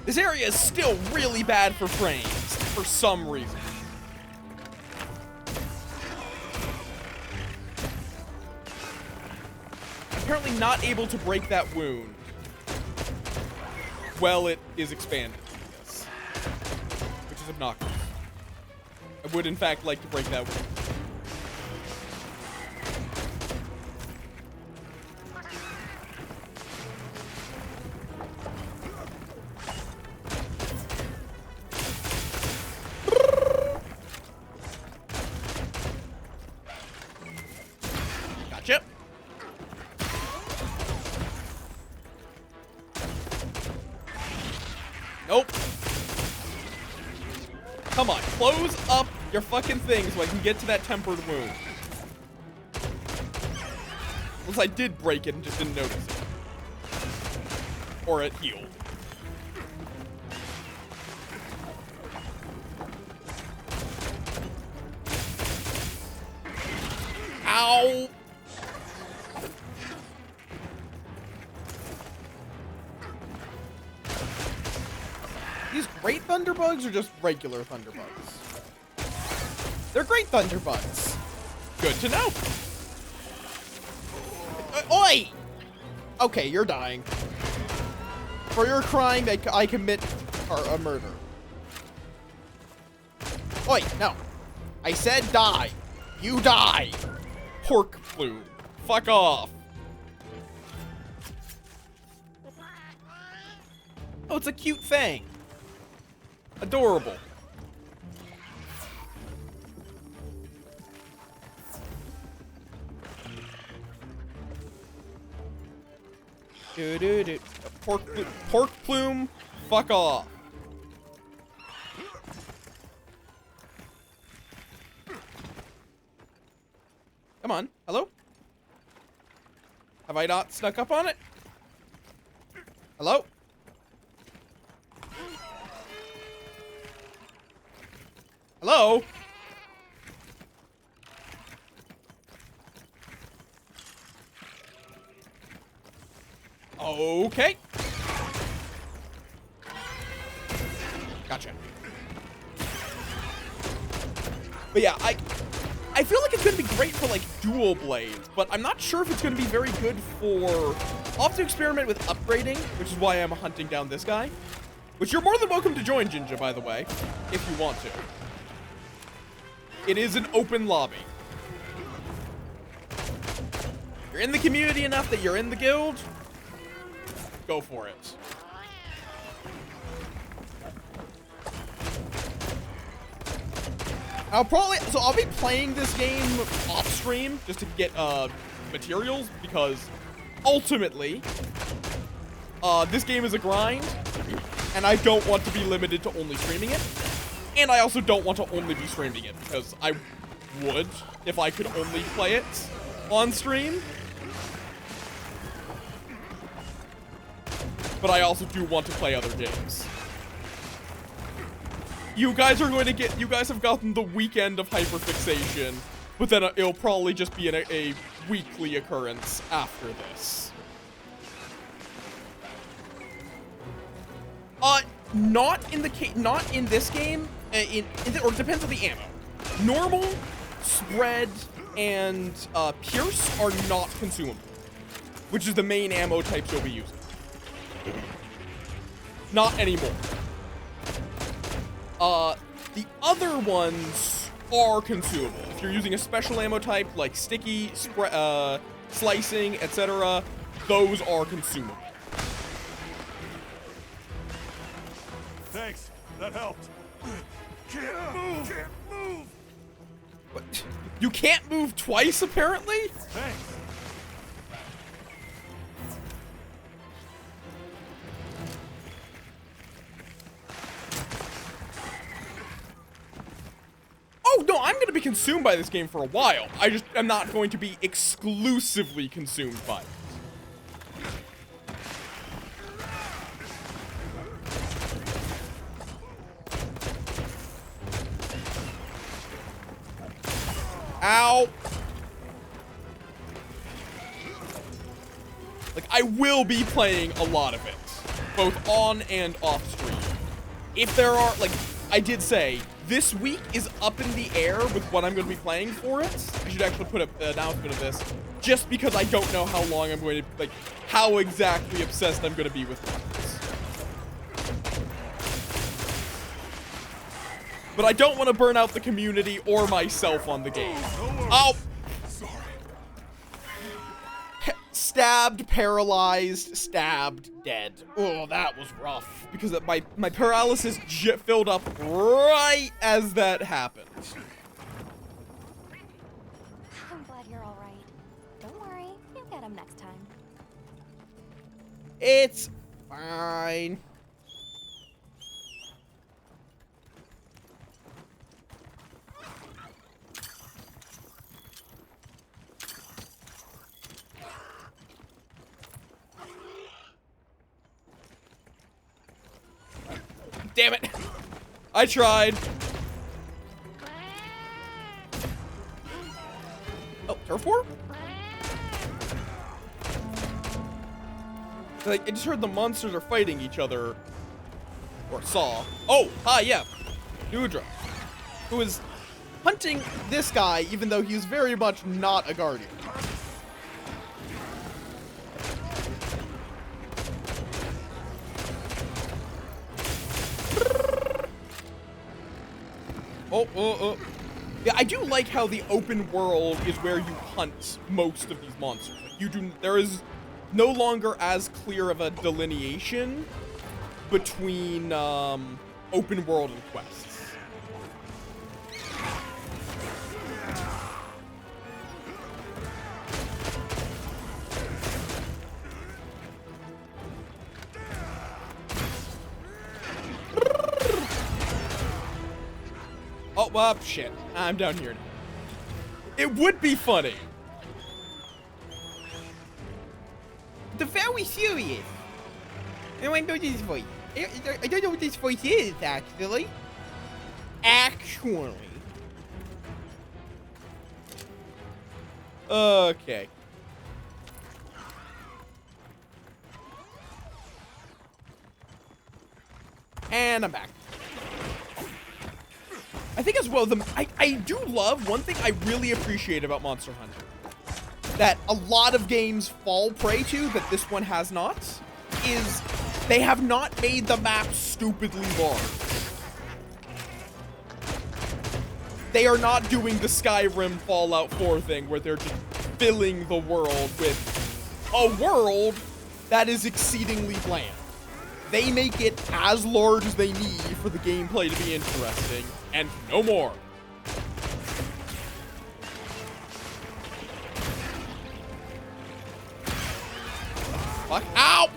This area is still really bad for frames, for some reason. Apparently not able to break that wound. Well, it is expanded, yes. Which is obnoxious. I would, in fact, like to break that wound. Gotcha. Nope. Come on, close up your fucking thing so I can get to that tempered wound. Unless I did break it and just didn't notice it. Or it healed. Ow! These great thunderbugs or just regular thunderbugs? They're great thunderbugs. Good to know. Oi! Okay, you're dying. For your crime, I commit a murder. Oi, no. I said die. You die. Pork plume. Fuck off. Oh, it's a cute thing. Adorable. Do. Pork plume. Fuck off. Come on. Hello? Have I not snuck up on it? Hello? Hello? Okay. Gotcha. But yeah, I feel like it's going to be great for, like, dual blades, but I'm not sure if it's going to be very good for... I'll have to experiment with upgrading, which is why I'm hunting down this guy. Which you're more than welcome to join, Jinja, by the way, if you want to. It is an open lobby. You're in the community enough that you're in the guild, go for it. I'll be playing this game off stream just to get materials, because ultimately this game is a grind and I don't want to be limited to only streaming it, and I also don't want to only be streaming it, because I would if I could only play it on stream, but I also do want to play other games. You guys have gotten the weekend of hyperfixation, but then it'll probably just be a weekly occurrence after this. Not in this game, or it depends on the ammo. Normal, spread, and pierce are not consumable, which is the main ammo types you'll be using. Not anymore. The other ones are consumable. If you're using a special ammo type like sticky, slicing, etc., those are consumable. Thanks, that helped. Can't move! Can't move! What? You can't move twice, apparently? Thanks. Oh, no, I'm going to be consumed by this game for a while. I just am not going to be exclusively consumed by it. Ow. Like, I will be playing a lot of it, both on and off stream. If there are, like, I did say, this week is up in the air with what I'm going to be playing for it. I should actually put an announcement of this, just because I don't know how long I'm going to, like, how exactly obsessed I'm going to be with weapons. But I don't want to burn out the community or myself on the game. Oh! Sorry. Stabbed, paralyzed, stabbed, dead. Oh, that was rough. Because my paralysis filled up right as that happened. I'm glad you're all right. Don't worry, you'll get him next time. It's fine. Damn it. I tried. Oh, turf war? Like, I just heard the monsters are fighting each other. Or saw. Oh, hi, yeah. Nudra. Who is hunting this guy, even though he's very much not a guardian. Oh. Yeah, I do like how the open world is where you hunt most of these monsters. Like, there is no longer as clear of a delineation between open world and quests. Oh, well, shit. I'm down here now. It would be funny. The very serious. No, I know this voice. I don't know what this voice is, actually. Okay. And I'm back. I think as well, I do love, one thing I really appreciate about Monster Hunter that a lot of games fall prey to, that this one has not, is they have not made the map stupidly large. They are not doing the Skyrim Fallout 4 thing where they're just filling the world with a world that is exceedingly bland. They make it as large as they need for the gameplay to be interesting, and no more. fuck? Ow!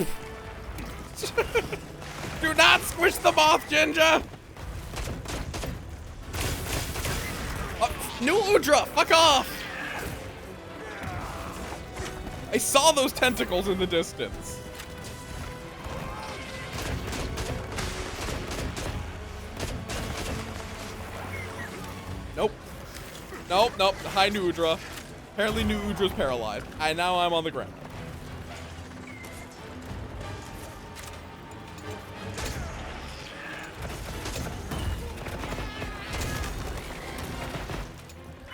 Do not squish the moth, Ginger! New Udra, fuck off! I saw those tentacles in the distance. Nope. Nope, nope. Hi, New Udra. Apparently, New Udra's paralyzed. And now I'm on the ground.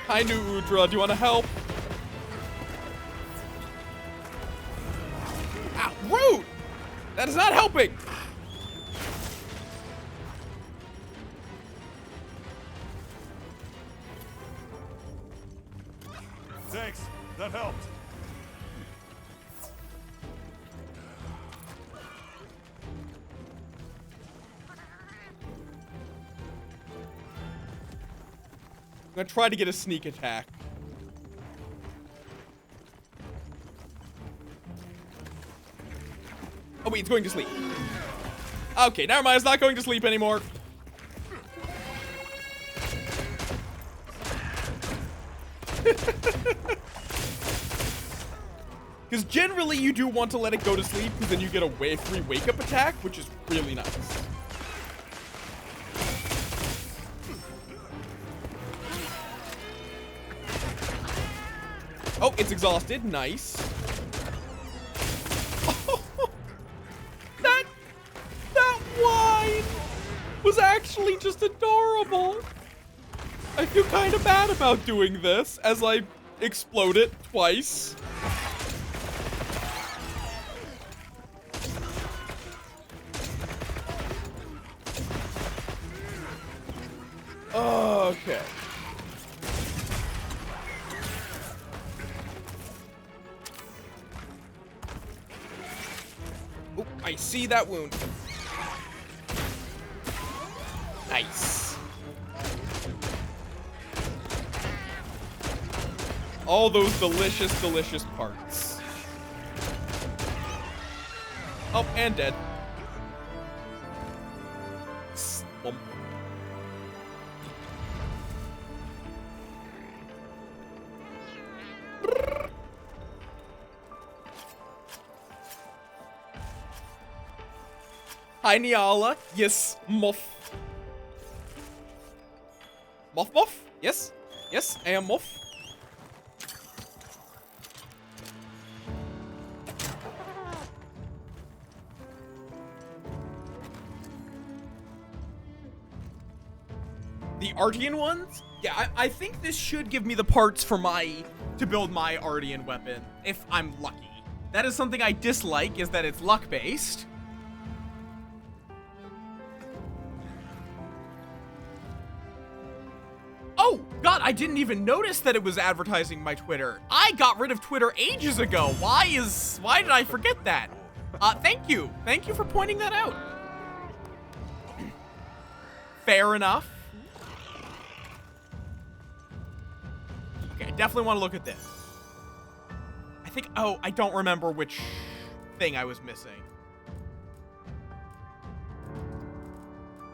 Hi, New Udra. Do you want to help? Ah, rude! That is not helping! Thanks. That helped. I'm gonna try to get a sneak attack. Oh wait, it's going to sleep. Okay, never mind, it's not going to sleep anymore. Because generally you do want to let it go to sleep, because then you get a free wake-up attack, which is really nice. Oh, it's exhausted. Nice. That whine was actually just adorable. I feel kind of bad about doing this as I explode it twice. Okay. Oh, I see that wound. Nice. All those delicious, delicious parts. Oh, and dead. Slump. Hi, Niala. Yes, Moth. Moth? Yes? Yes, I am Moth. The Artian ones? Yeah, I think this should give me the parts for to build my Artian weapon, if I'm lucky. That is something I dislike, is that it's luck-based. Oh, God, I didn't even notice that it was advertising my Twitter. I got rid of Twitter ages ago. Why did I forget that? Thank you. Thank you for pointing that out. Fair enough. Okay, I definitely want to look at this. I think, oh, I don't remember which thing I was missing.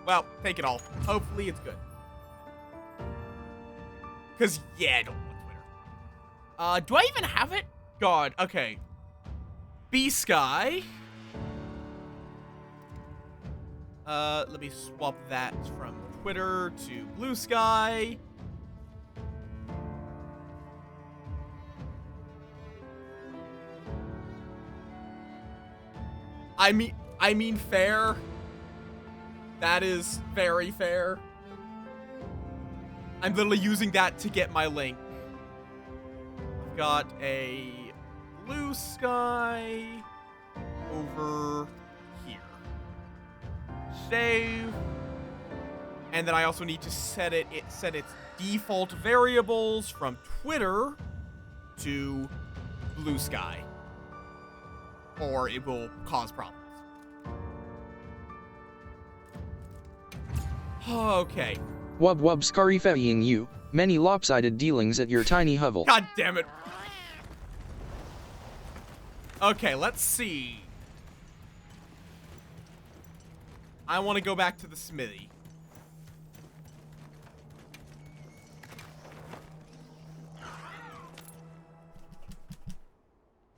Well, take it all. Hopefully it's good. Because, yeah, I don't want Twitter. Do I even have it? God, okay. B-Sky. Let me swap that from Twitter to Blue Sky. I mean fair. That is very fair. I'm literally using that to get my link. I've got a Blue Sky over here. Save. And then I also need to set its default variables from Twitter to Blue Sky, or it will cause problems. Okay. Wub wub scurry ferrying you, many lopsided dealings at your tiny hovel. God damn it. Okay, let's see. I want to go back to the smithy.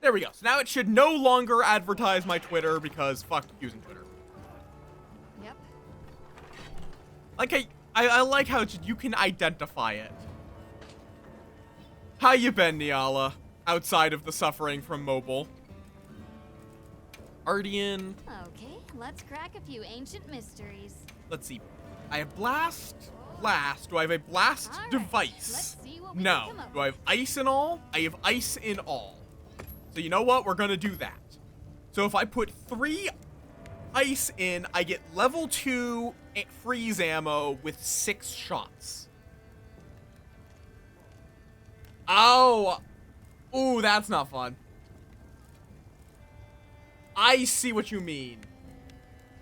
There we go. So now it should no longer advertise my Twitter because fuck using Twitter. Yep. Like I like how you can identify it. How you been, Niala? Outside of the suffering from mobile. Ardian. Okay, let's crack a few ancient mysteries. Let's see. I have blast. Do I have a blast device? Let's see what we No. can come up Do I have ice in all? I have ice in all. So you know what? We're gonna do that. So if I put 3 ice in, I get level 2 freeze ammo with 6 shots. Oh. Ooh, that's not fun. I see what you mean.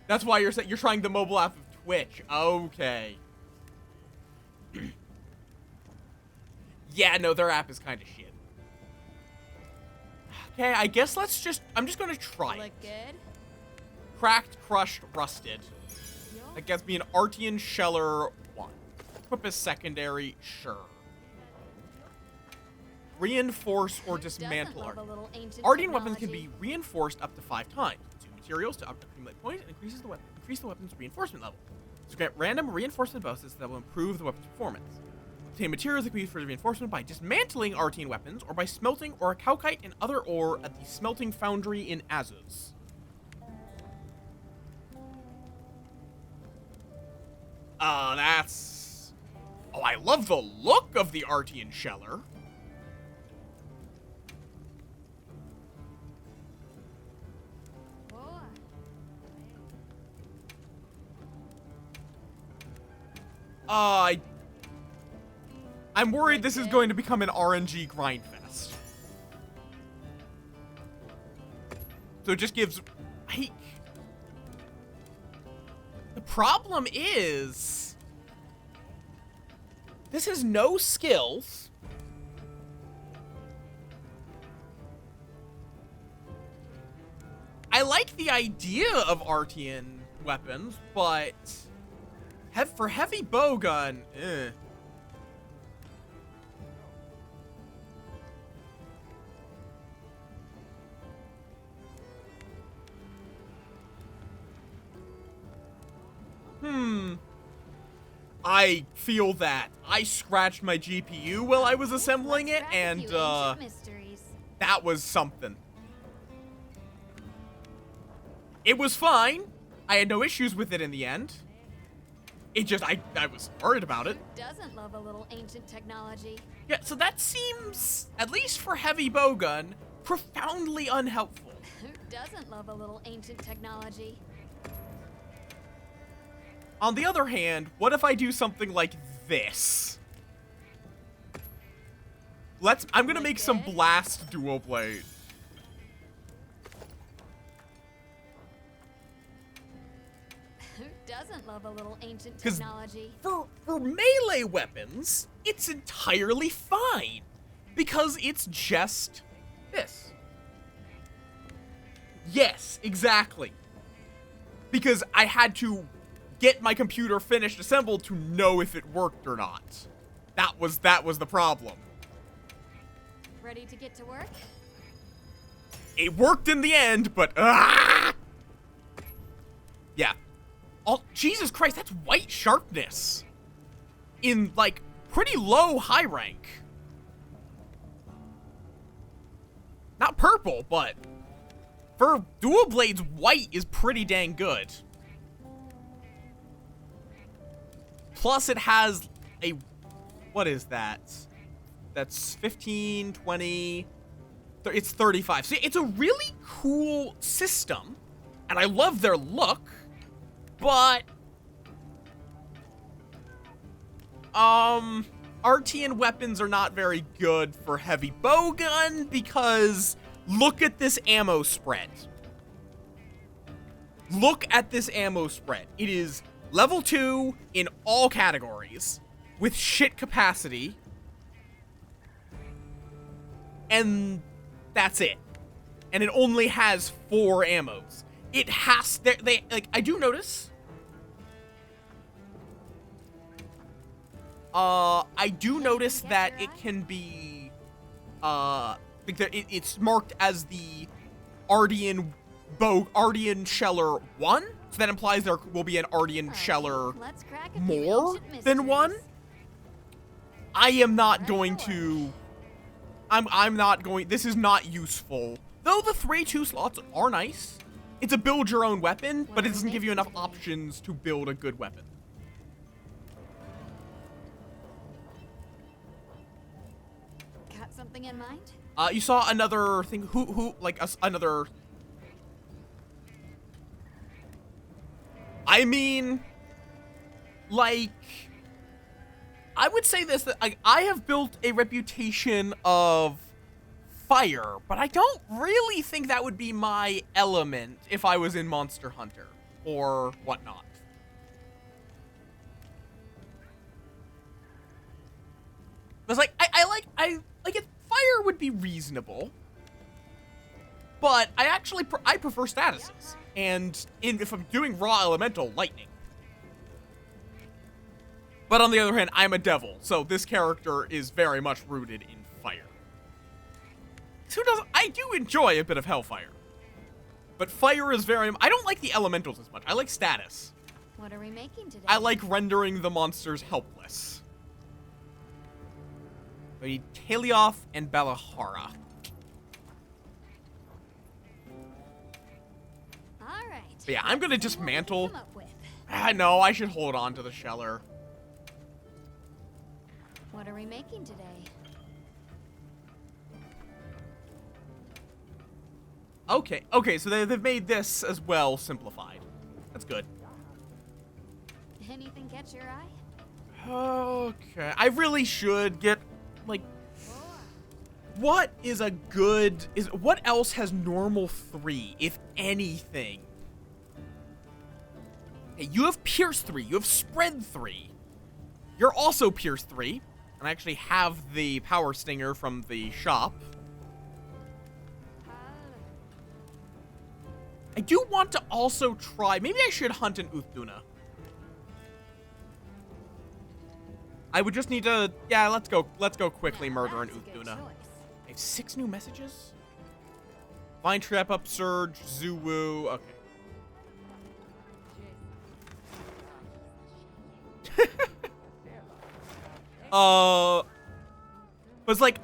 That's why you're trying the mobile app of Twitch. Okay. Yeah, no, their app is kind of shit. Okay, I guess I'm just gonna try Look it. good? Cracked, crushed, rusted. That gets me an Artian Sheller 1. Equip as secondary, sure. Reinforce or dismantle Artian weapons can be reinforced up to 5 times. Consume materials to accumulate points and increase the weapon's reinforcement level. So grant random reinforcement bonuses that will improve the weapon's performance. Obtain materials that can be used for reinforcement by dismantling Artian weapons or by smelting orichalcite and other ore at the smelting foundry in Azuz. That's... Oh, I love the look of the Artian Sheller. I'm worried this is going to become an RNG grindfest. So it just gives... The problem is... This has no skills. I like the idea of Artian weapons, but... For heavy bowgun, eh. I feel that. I scratched my GPU while I was assembling it, and, that was something. It was fine. I had no issues with it in the end. It just, I was worried about it. Who doesn't love a little ancient technology? Yeah, so that seems, at least for heavy bowgun, profoundly unhelpful. Who doesn't love a little ancient technology? On the other hand, what if I do something like this? I'm gonna make some blast dual blade. Who doesn't love a little ancient technology? For melee weapons, it's entirely fine. Because it's just this. Yes, exactly. Because I had to get my computer finished assembled to know if it worked or not. That was the problem. Ready to get to work? It worked in the end, but yeah. Oh, Jesus Christ, that's white sharpness. In, like, pretty low high rank. Not purple, but for dual blades, white is pretty dang good. Plus it has a, what is that? That's 15, 20, it's 35. See, it's a really cool system, and I love their look, but Artian weapons are not very good for heavy bowgun because look at this ammo spread. Look at this ammo spread. It is level 2 in all categories with shit capacity. And that's it. and it only has 4 ammos. It has, they like, I do notice. I do notice that it can be, like it's marked as the Ardian Sheller 1, so that implies there will be an Ardian Sheller more than 1. I am not going to, I'm not going, this is not useful. Though the 3-2 slots are nice. It's a build your own weapon, but it doesn't give you enough options to build a good weapon. Got something in mind? You saw another thing, another... I mean, like, I would say this, that I have built a reputation of fire, but I don't really think that would be my element if I was in Monster Hunter or whatnot. Because I like it. Fire would be reasonable, but I prefer statuses, and if I'm doing raw elemental, lightning. But on the other hand, I'm a devil, so this character is very much rooted in fire. Who doesn't? I do enjoy a bit of Hellfire. But fire is very... I don't like the elementals as much. I like status. What are we making today? I like rendering the monsters helpless. We need Talioth and Balahara. Alright. But yeah, I'm gonna dismantle. No, I should hold on to the Sheller. What are we making today? Okay, so they've made this as well simplified. That's good. Anything catch your eye? Okay, I really should get, like, what else has normal 3, if anything? Okay, you have Pierce 3, you have Spread 3. You're also Pierce 3, and I actually have the Power Stinger from the shop. I do want to also try, maybe I should hunt an Uthduna. I would just need to, yeah, let's go quickly murder an Uthduna. I have 6 new messages? Vine Trap, Upsurge, Zuwu, okay. But it's like,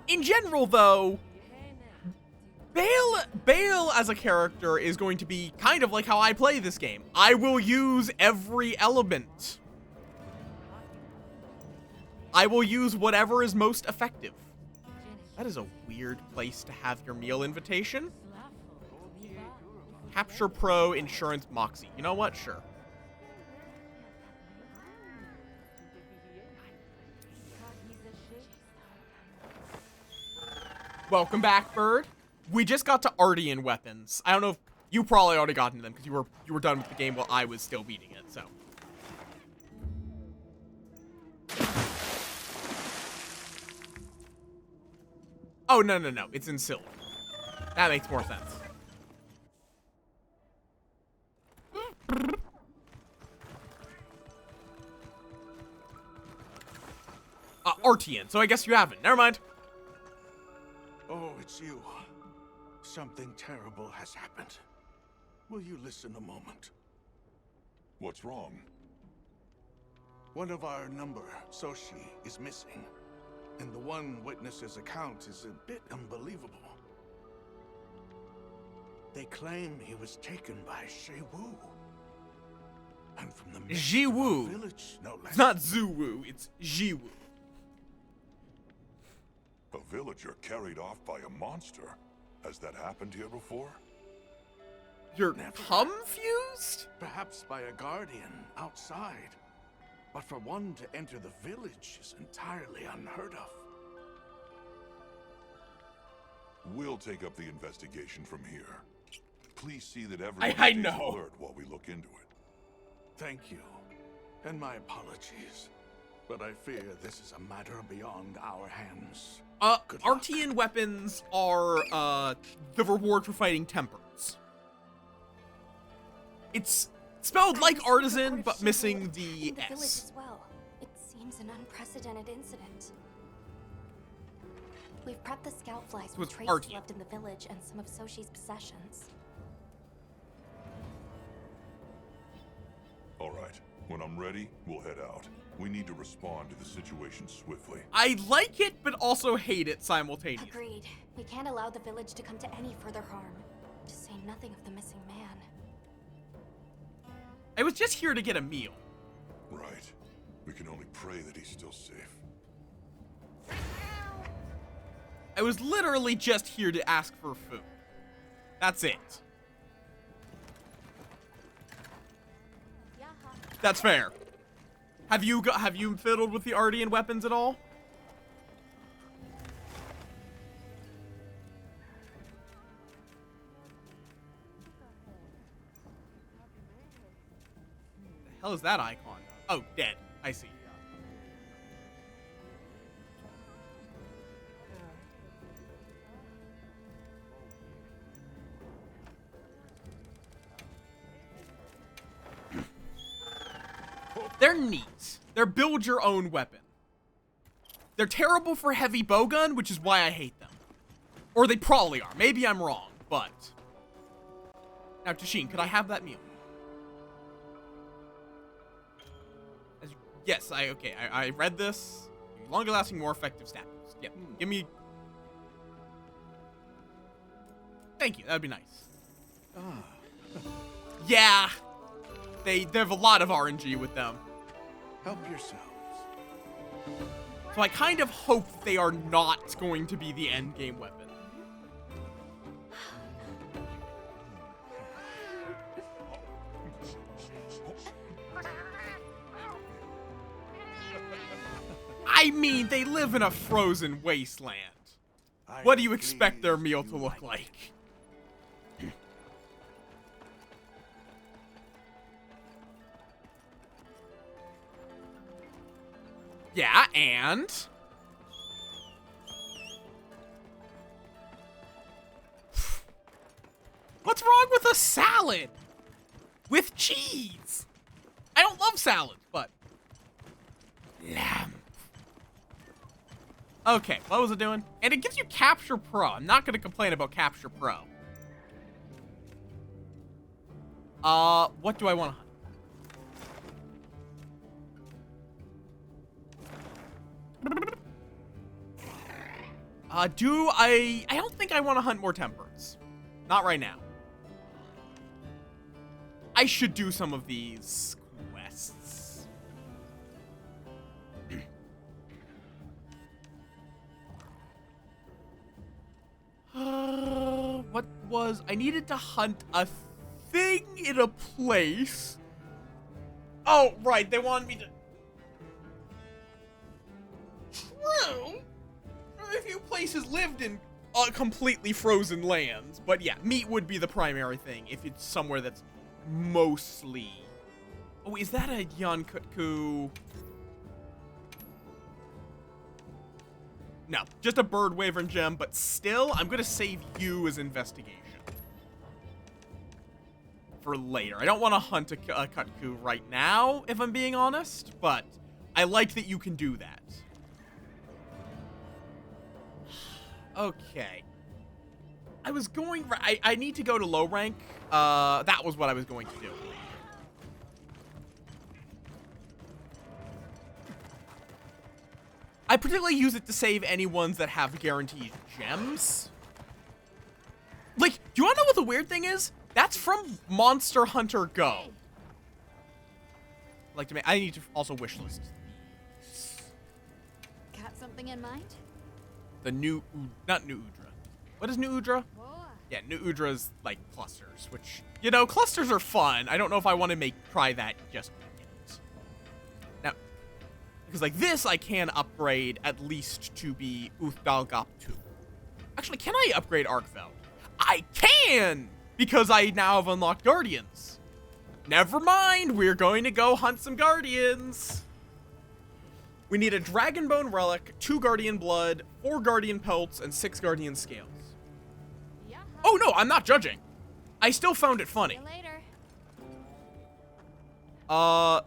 in general though, Bale as a character is going to be kind of like how I play this game. I will use every element. I will use whatever is most effective. That is a weird place to have your meal invitation. Capture Pro, Insurance, Moxie. You know what? Sure. Welcome back, Bird. We just got to Ardian weapons. I don't know if you probably already got into them because you were done with the game while I was still beating it, so. Oh, no. It's in silver. That makes more sense. Artian, so I guess you haven't. Never mind. Oh, it's you. Something terrible has happened. Will you listen a moment? What's wrong? One of our number, Soshi, is missing. And the one witness's account is a bit unbelievable. They claim he was taken by Shewu. And from the Jiwu. Village, no less. It's not Zuwu, it's Jiwu. A villager carried off by a monster. Has that happened here before? You're confused? Perhaps by a guardian outside. But for one to enter the village is entirely unheard of. We'll take up the investigation from here. Please see that everyone I stays know. alert while we look into it. Thank you. And my apologies. But I fear this is a matter beyond our hands. Artian weapons are, the reward for fighting Tempers. It's spelled like artisan, but missing the in the village S. as well. It seems an unprecedented incident. We've prepped the scout flies So with it's traces Artian. left in the village and some of Soshi's possessions. All right. When I'm ready, we'll head out. We need to respond to the situation swiftly. I like it, but also hate it simultaneously. Agreed. We can't allow the village to come to any further harm. To say nothing of the missing man. I was just here to get a meal. Right. We can only pray that he's still safe. I was literally just here to ask for food. That's it. That's fair. Have you fiddled with the Artian weapons at all? The hell is that icon? Oh, dead. I see. They're neat. They're build your own weapon. They're terrible for heavy bowgun, which is why I hate them. Or they probably are. Maybe I'm wrong, but... Now, Tashin, could I have that meal? Yes, I read this. Longer lasting, more effective stat boost. Yep. Give me... Thank you, that'd be nice. Yeah. They have a lot of RNG with them. Help yourselves. So I kind of hope they are not going to be the endgame weapon. I mean, they live in a frozen wasteland. What do you expect their meal to look like? Yeah, and... What's wrong with a salad? With cheese? I don't love salad, but... Lamb. Okay, what was it doing? And it gives you Capture Pro. I'm not gonna complain about Capture Pro. What do I want to hunt? I don't think I want to hunt more Tempers. Not right now. I should do some of these quests. What was... I needed to hunt a thing in a place. Oh, right. They wanted me to... True. A few places lived in completely frozen lands, but yeah, meat would be the primary thing if it's somewhere that's mostly... Oh, is that a Yonkutku? No, just a bird wyvern gem, but still, I'm gonna save you as investigation for later. I don't want to hunt a Kutku right now, if I'm being honest, but I like that you can do that. Okay. I was going... I need to go to low rank. That was what I was going to do. I particularly use it to save any ones that have guaranteed gems. Like, do you want to know what the weird thing is? That's from Monster Hunter Go. Like to make... I need to also wishlist. Got something in mind? The new... Not New Udra. What is New Udra? Yeah, New Udra's like clusters, which, you know, clusters are fun. I don't know if I want to try that just yet. Now, because like this, I can upgrade at least to be Uthdalgop 2. Actually, can I upgrade Arkfeld? I can! Because I now have unlocked Guardians. Never mind, we're going to go hunt some Guardians. We need a Dragonbone Relic, 2 Guardian Blood, 4 Guardian Pelts, and 6 Guardian Scales. Oh no, I'm not judging. I still found it funny. Alright.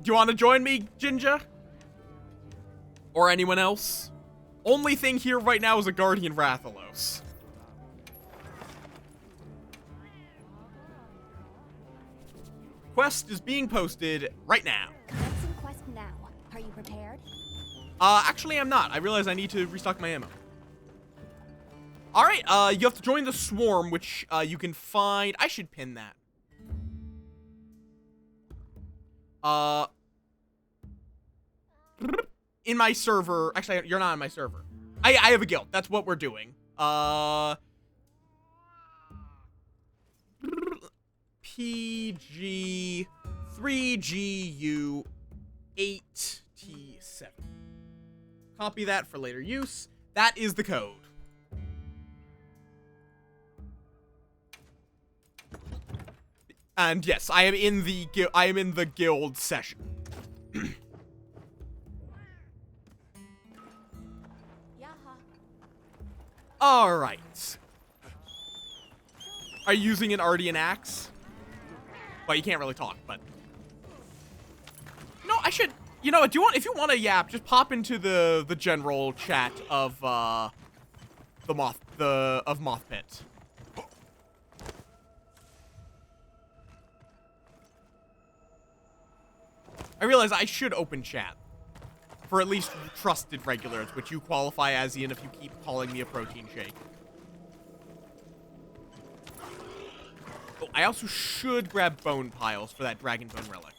Do you want to join me, Jinja? Or anyone else? Only thing here right now is a Guardian Rathalos. Quest is being posted right now. Let's in quest now. Are you prepared? Actually I'm not. I realize I need to restock my ammo. Alright, you have to join the Swarm, which, you can find... I should pin that. In my server... Actually, you're not in my server. I have a guild. That's what we're doing. PG 3GU 8T7. Copy that for later use. That is the code. And yes, I am in the guild session. All right. Are you using an Ardian axe? Well, you can't really talk, but no, I should. You know, if you want to yap, just pop into the general chat of Moth Pit. I realize I should open chat for at least trusted regulars, which you qualify as, Ian, if you keep calling me a protein shake. Oh, I also should grab bone piles for that Dragonbone Relic.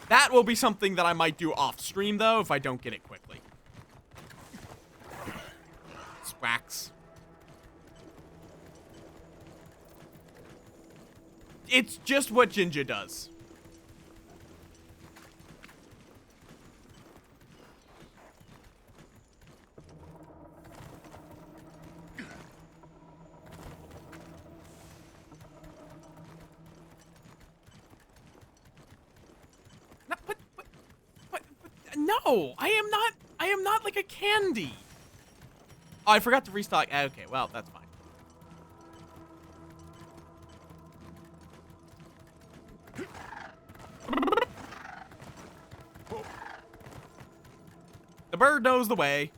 That will be something that I might do off stream, though, if I don't get it quickly. Swax. It's just what Jinja does. No, I am not like a candy. Oh, I forgot to restock. Okay, well, that's fine. The bird knows the way.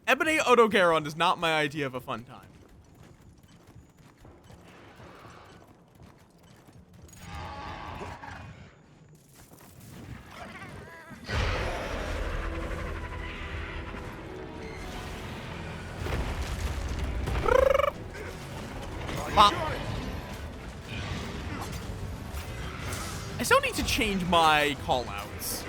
Ebony Odogaron is not my idea of a fun time. Pop. I still need to change my callouts.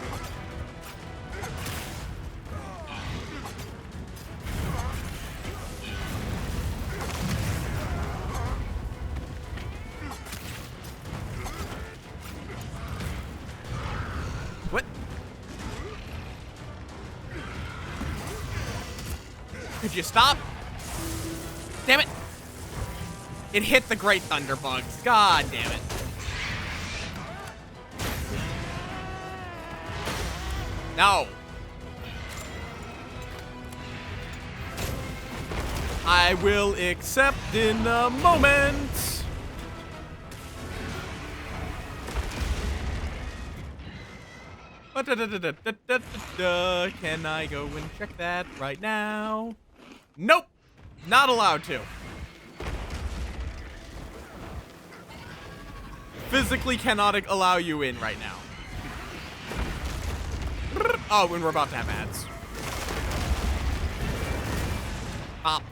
What? Could you stop? Damn it. It hit the Great Thunderbugs. God damn it. No. I will accept in a moment. Can I go and check that right now? Nope. Not allowed to. Physically cannot allow you in right now. Oh, and we're about to have ads. Pop.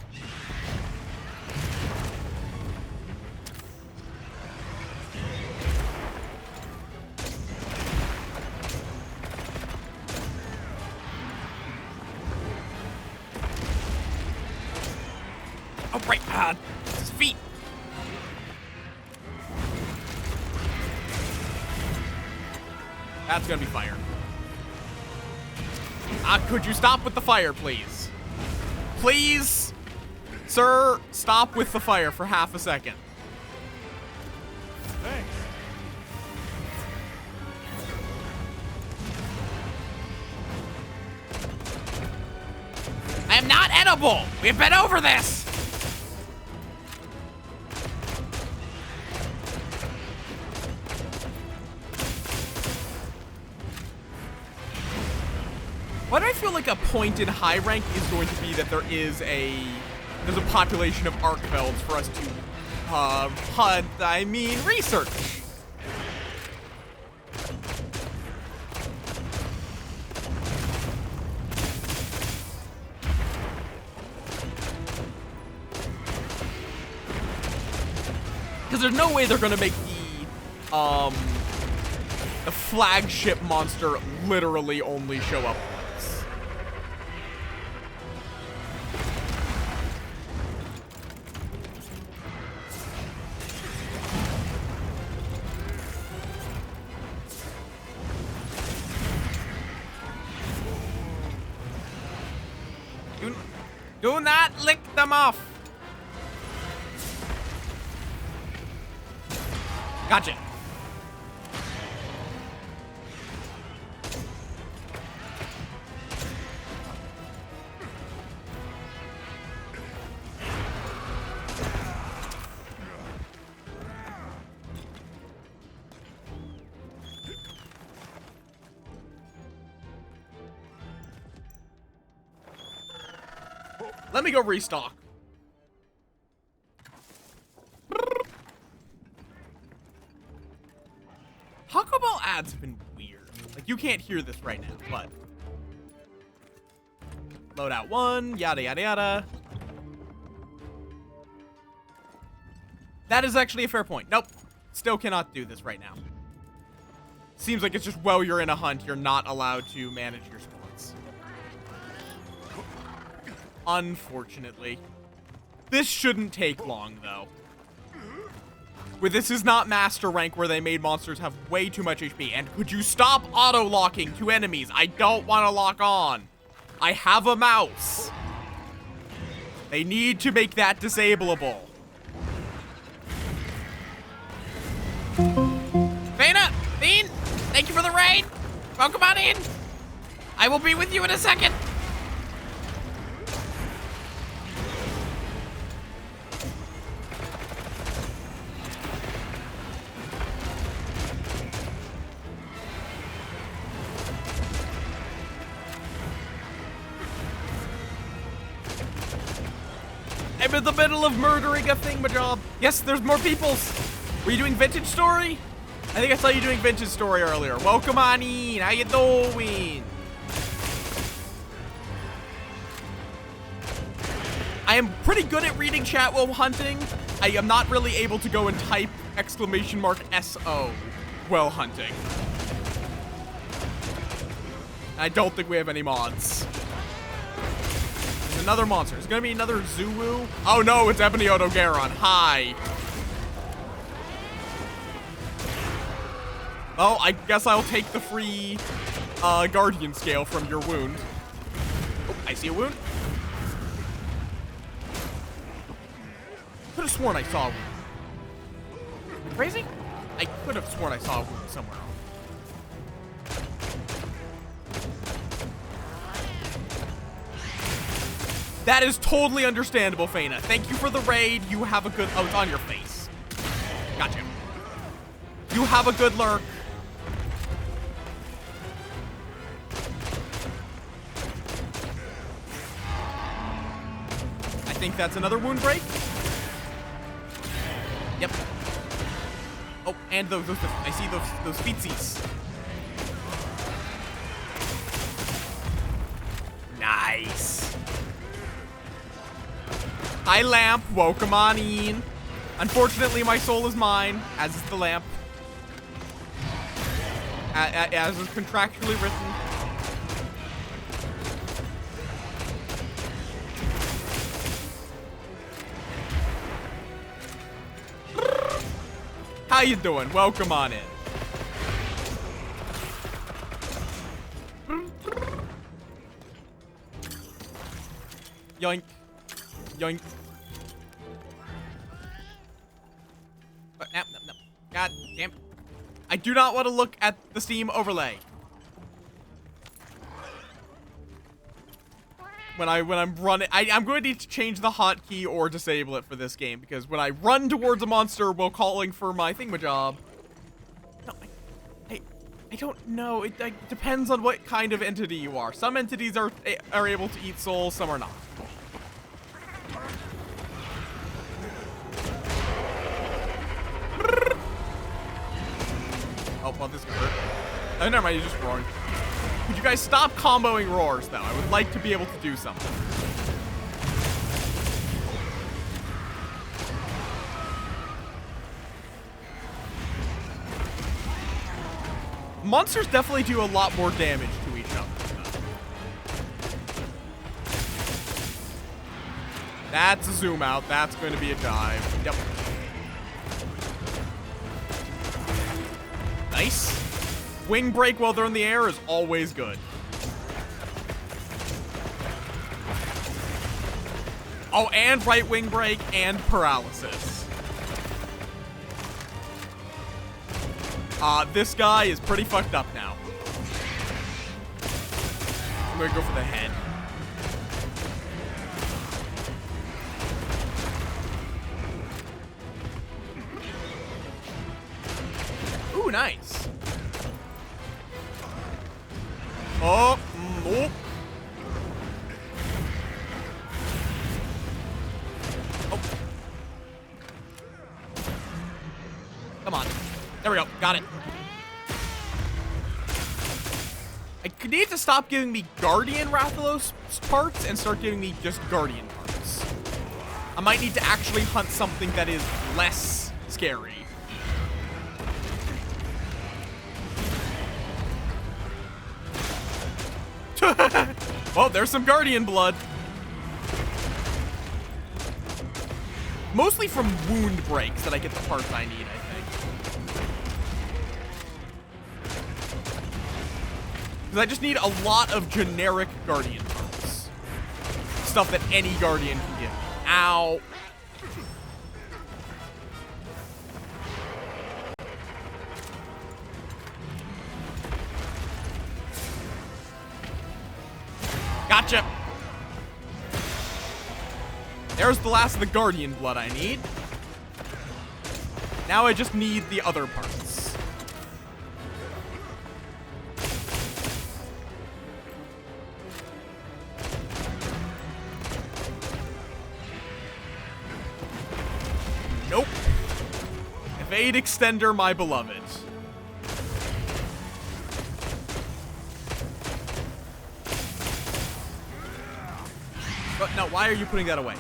Oh, right. His feet. That's gonna be fire. Could you stop with the fire, please? Please? Sir, stop with the fire for half a second. Thanks. I am not edible! We've been over this! Why do I feel like a point in high rank is going to be that there's a population of Archvelds for us to, research? Because there's no way they're gonna make the flagship monster literally only show up once. Do not lick them off. Gotcha. Let me go restock. Taco Bell ads have been weird. Like, you can't hear this right now, but... Loadout 1, yada yada yada. That is actually a fair point. Nope. Still cannot do this right now. Seems like it's just while you're in a hunt, you're not allowed to manage your sports. Unfortunately. This shouldn't take long, though. This is not master rank where they made monsters have way too much HP. And could you stop auto-locking to enemies? I don't want to lock on. I have a mouse. They need to make that disableable. Vena! Bean! Thank you for the raid! Welcome on in! I will be with you in a second! I'm in the middle of murdering a thingamajob. Yes, there's more peoples. Were you doing Vintage Story? I think I saw you doing Vintage Story earlier. Welcome on in. How you doing? I am pretty good at reading chat while hunting. I am not really able to go and type !SO while hunting. I don't think we have any mods. Another monster. It's gonna be another Zulu. Oh no, it's Ebony Odogaron. Hi. Oh, I guess I'll take the free Guardian scale from your wound. Oh, I see a wound. Could have sworn I saw a wound. Crazy? I could have sworn I saw a wound somewhere else. That is totally understandable, Fana. Thank you for the raid. You have a good... Oh, it's on your face. Gotcha. You have a good lurk. I think that's another wound break. Yep. Oh, and those I see those feetsies. Nice. Hi, lamp. Welcome on in. Unfortunately, my soul is mine, as is the lamp. As is contractually written. How you doing? Welcome on in. Yoink. Yoink. No, no, no. God damn. I do not want to look at the Steam overlay. When I'm running, I'm going to need to change the hotkey or disable it for this game, because when I run towards a monster while calling for my thingamajob, no, I don't know. It depends on what kind of entity you are. Some entities are able to eat souls, some are not. Oh, well, this could hurt. Oh, never mind, you're just roaring. Could you guys stop comboing roars, though? I would like to be able to do something. Monsters definitely do a lot more damage to each other. That's a zoom out. That's going to be a dive. Yep. Nice. Wing break while they're in the air is always good. Oh, and right wing break and paralysis. This guy is pretty fucked up now. I'm gonna go for the head. Ooh, nice. Oh, oh. Oh. Come on. There we go. Got it. I need to stop giving me Guardian Rathalos parts and start giving me just Guardian parts. I might need to actually hunt something that is less scary. Well, there's some Guardian blood. Mostly from wound breaks that I get the parts I need, I think. Because I just need a lot of generic Guardian parts. Stuff that any Guardian can give me. Ow. Gotcha. There's the last of the Guardian blood I need. Now I just need the other parts. Nope. Evade extender, my beloved. But no, why are you putting that away?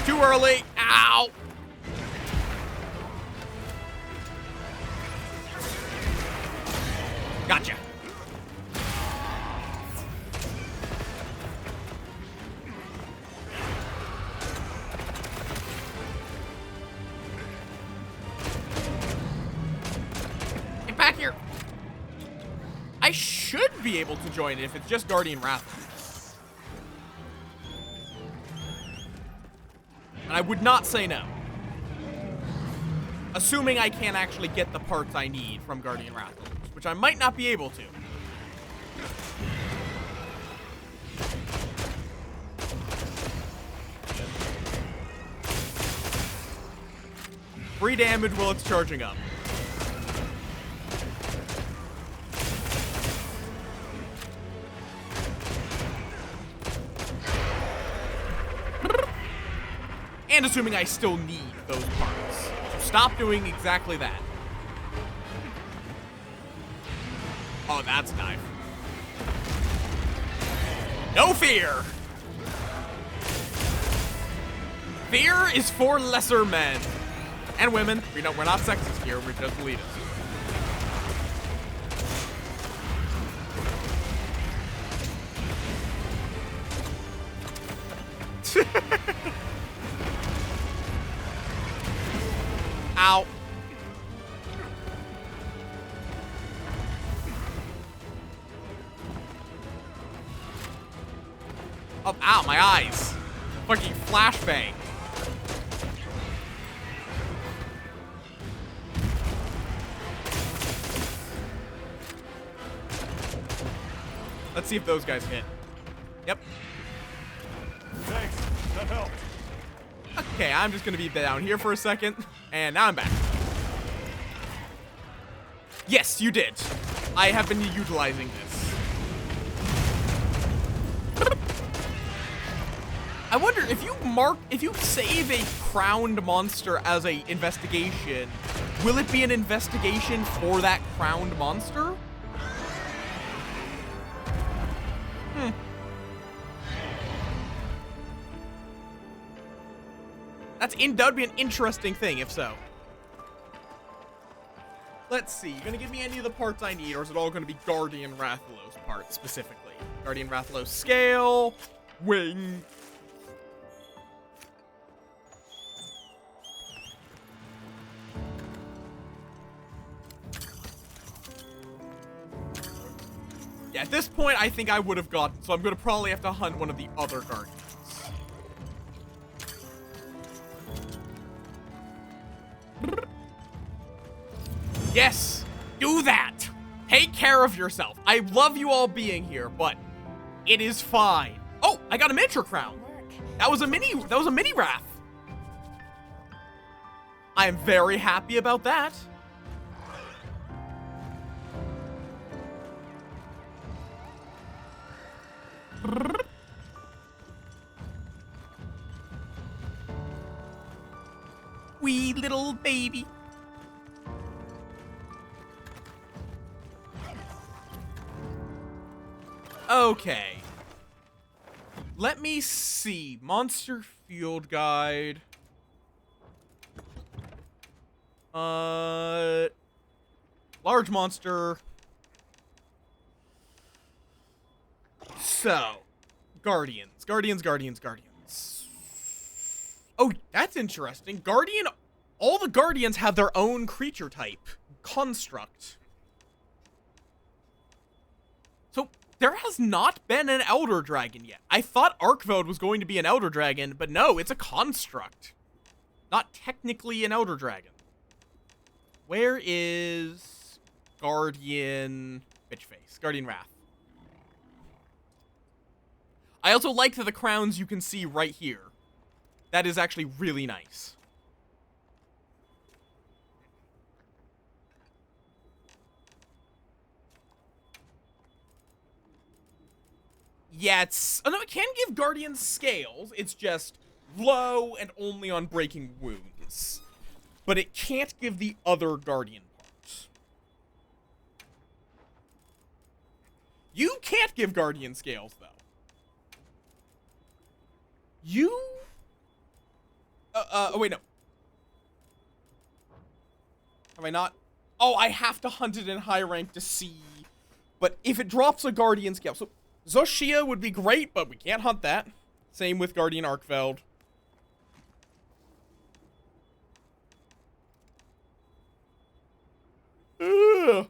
Too early. Ow. Gotcha. Get back here. I should be able to join it if it's just Guardian Wrath. And I would not say no. Assuming I can actually get the parts I need from Guardian Wrath, which I might not be able to. Free damage while it's charging up. And assuming I still need those parts. So stop doing exactly that. Oh, that's a knife. No fear! Fear is for lesser men. And women. We're not sexist here, we're just elitists. Ow. Oh, ow, my eyes. Fucking flashbang. Let's see if those guys hit. Yep. Thanks. That helped. Okay, I'm just gonna be down here for a second, and now I'm back. Yes, you did. I have been utilizing this. I wonder if you save a crowned monster as a investigation, will it be an investigation for that crowned monster? That would be an interesting thing, if so. Let's see. You gonna give me any of the parts I need, or is it all gonna be Guardian Rathalos parts specifically? Guardian Rathalos scale, wing. Yeah, at this point, I think I would have gotten, so I'm gonna probably have to hunt one of the other Guardians. Yes, do that. Take care of yourself. I love you all being here, but it is fine. Oh, I got a miniature crown. That was a mini wrath. I am very happy about that. Wee little baby. Okay. Let me see. Monster Field Guide. Large monster. So, Guardians. Oh, that's interesting. All the Guardians have their own creature type. Construct. So, there has not been an Elder Dragon yet. I thought Arkveld was going to be an Elder Dragon, but no, it's a construct. Not technically an Elder Dragon. Where is Guardian Bitchface? Guardian Wrath. I also like that the crowns you can see right here. That is actually really nice. Yeah, oh no, it can give Guardians scales. It's just low and only on breaking wounds. But it can't give the other Guardian parts. You can't give Guardian scales, though. Oh, wait, no. Have I not? Oh, I have to hunt it in high rank to see. But if it drops a Guardian scale, so Zoshia would be great, but we can't hunt that. Same with Guardian Arkveld. Ugh.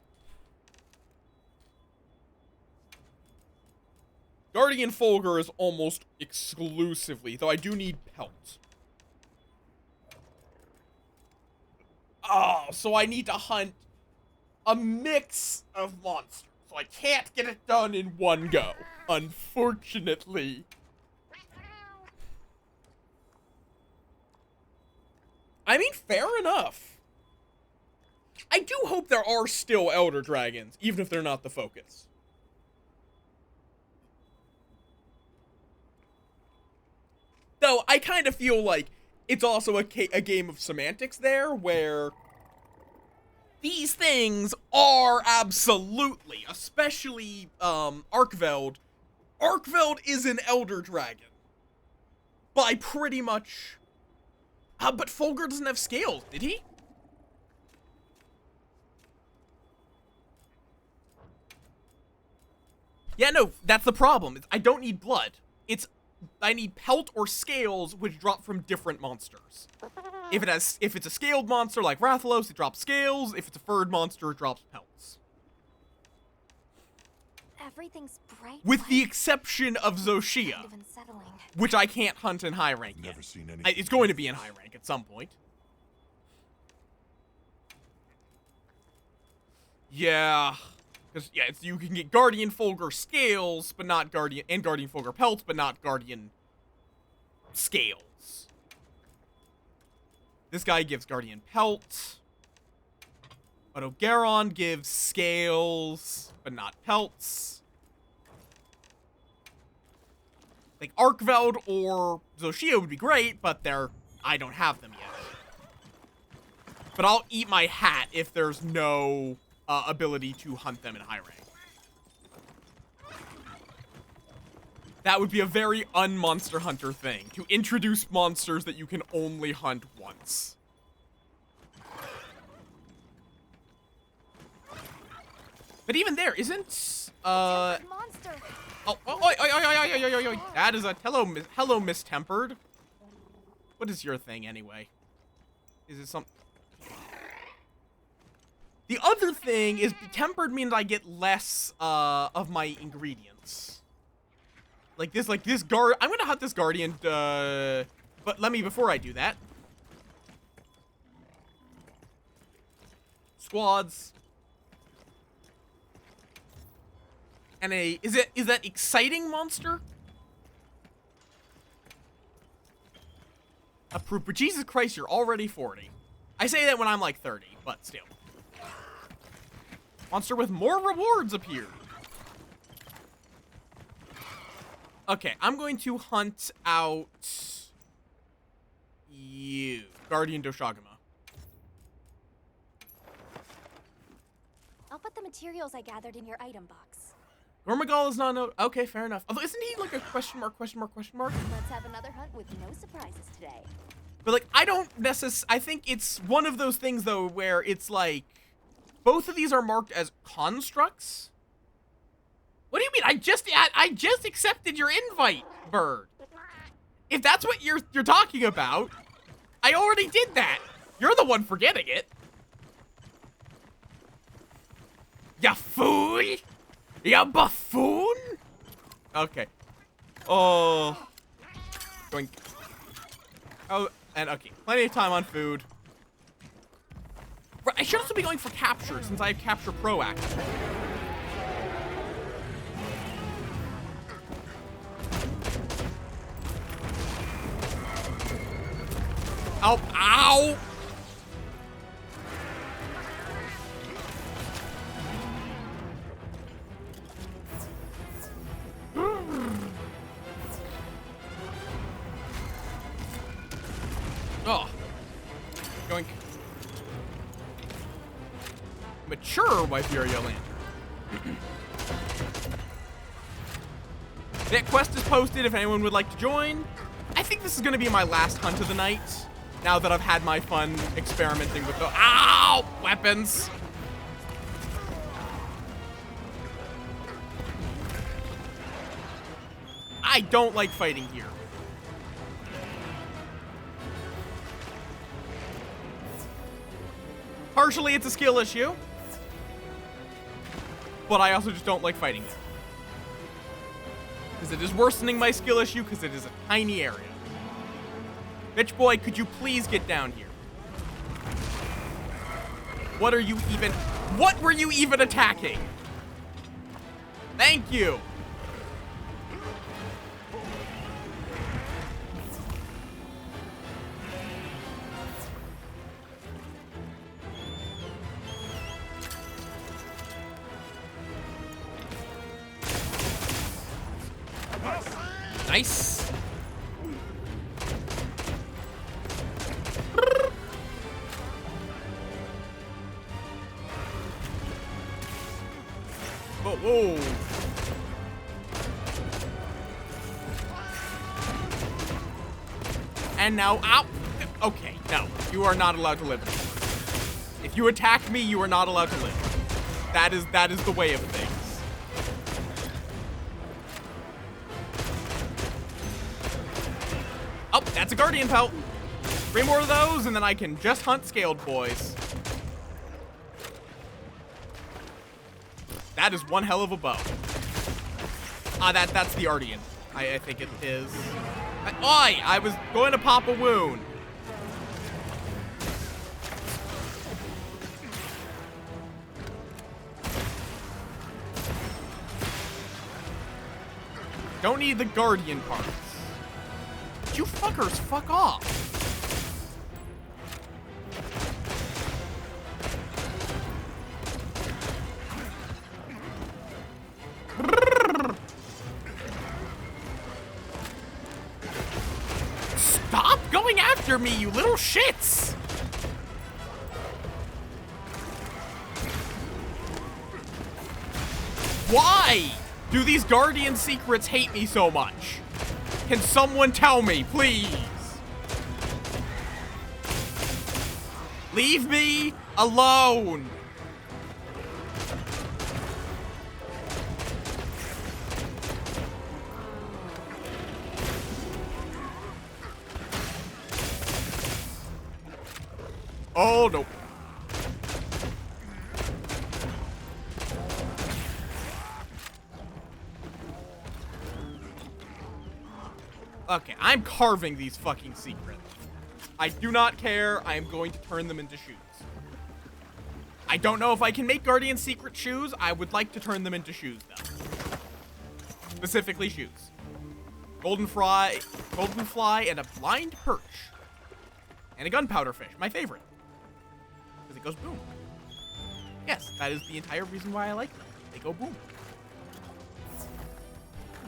Guardian Fulgur is almost exclusively, though I do need pelts. Oh, so I need to hunt a mix of monsters. So I can't get it done in one go, unfortunately. I mean, fair enough. I do hope there are still Elder Dragons, even if they're not the focus. Though, I kind of feel like it's also a game of semantics there, where these things are absolutely, especially, Arkveld. Arkveld is an Elder Dragon. By pretty much... but Fulgur doesn't have scales, did he? Yeah, no, that's the problem. I don't need blood. I need pelt or scales, which drop from different monsters. If it's a scaled monster like Rathalos, it drops scales. If it's a furred monster, it drops pelts. Everything's bright. With the exception of Zoshia, Kind of unsettling. which I can't hunt in high rank yet. Never seen anything. It's going to be in high rank at some point. Yeah. Because, yeah, you can get Guardian Fulgur scales, but not Guardian... And Guardian Fulgur pelts, but not Guardian scales. This guy gives Guardian pelt. Odogaron gives scales, but not pelts. Like, Arkveld or Zoshia would be great, but I don't have them yet. But I'll eat my hat if there's no ability to hunt them in high rank. That would be a very un-Monster Hunter thing, to introduce monsters that you can only hunt once. But even there, isn't, Monster. That is a, hello, Mistempered. What is your thing, anyway? Is it some... The other thing is, tempered means I get less, of my ingredients. I'm gonna hunt this Guardian, but before I do that. Squads. And is that exciting monster? Approved, but Jesus Christ, you're already 40. I say that when I'm like 30, but still. Monster with more rewards appeared. Okay, I'm going to hunt out you, Guardian Doshaguma. I'll put the materials I gathered in your item box. Gormagal is not no. Okay, fair enough. Although, isn't he like a question mark? Let's have another hunt with no surprises today. But like, I don't necessarily. I think it's one of those things though where it's like, both of these are marked as constructs. What do you mean? I just accepted your invite, Bird. If that's what you're talking about, I already did that. You're the one forgetting it. Ya fool! Ya buffoon! Okay. Oh. Going. Oh, and okay. Plenty of time on food. I should also be going for capture since I have capture pro active. Oh, ow! Oh. Going. Mature Wyperia Lantern. That quest is posted if anyone would like to join. I think this is going to be my last hunt of the night. Now that I've had my fun experimenting with the weapons. I don't like fighting here. Partially it's a skill issue. But I also just don't like fighting here. Because it is worsening my skill issue because it is a tiny area. Bitch boy, could you please get down here? What were you even attacking? Thank you. Nice. Whoa. And now, ow! Okay, no. You are not allowed to live. If you attack me, you are not allowed to live. That is the way of things. Oh, that's a Guardian Pelt. 3 more of those, and then I can just hunt scaled boys. That is one hell of a bow. That's the Ardian. I think it is. Oi! I was going to pop a wound. Don't need the Guardian parts. You fuckers, fuck off. Stop going after me, you little shits! Why do these Guardian secrets hate me so much? Can someone tell me, please? Leave me alone! Oh, no. Okay, I'm carving these fucking secrets. I do not care. I am going to turn them into shoes. I don't know if I can make Guardian secret shoes. I would like to turn them into shoes, though. Specifically shoes. Golden fly, and a blind perch. And a gunpowder fish, my favorite. Because it goes boom. Yes, that is the entire reason why I like them. They go boom.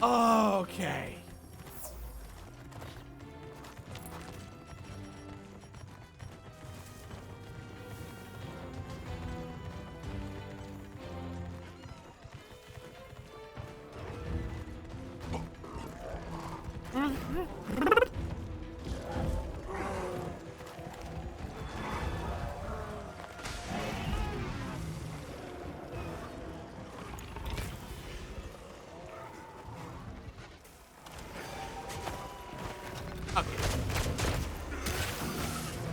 Okay.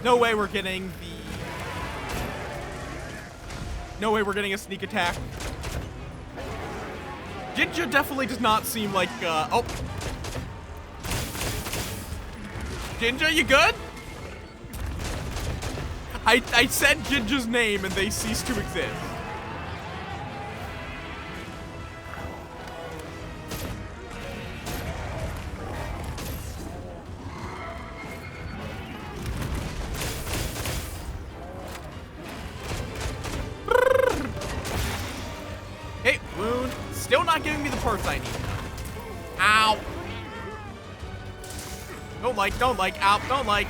No way we're getting No way we're getting a sneak attack. Ginger definitely does not seem like, oh. Ginger, you good? I said Ginger's name and they ceased to exist. Hey, wound. Still not giving me the parts I need. Ow. Don't like, ow, don't like.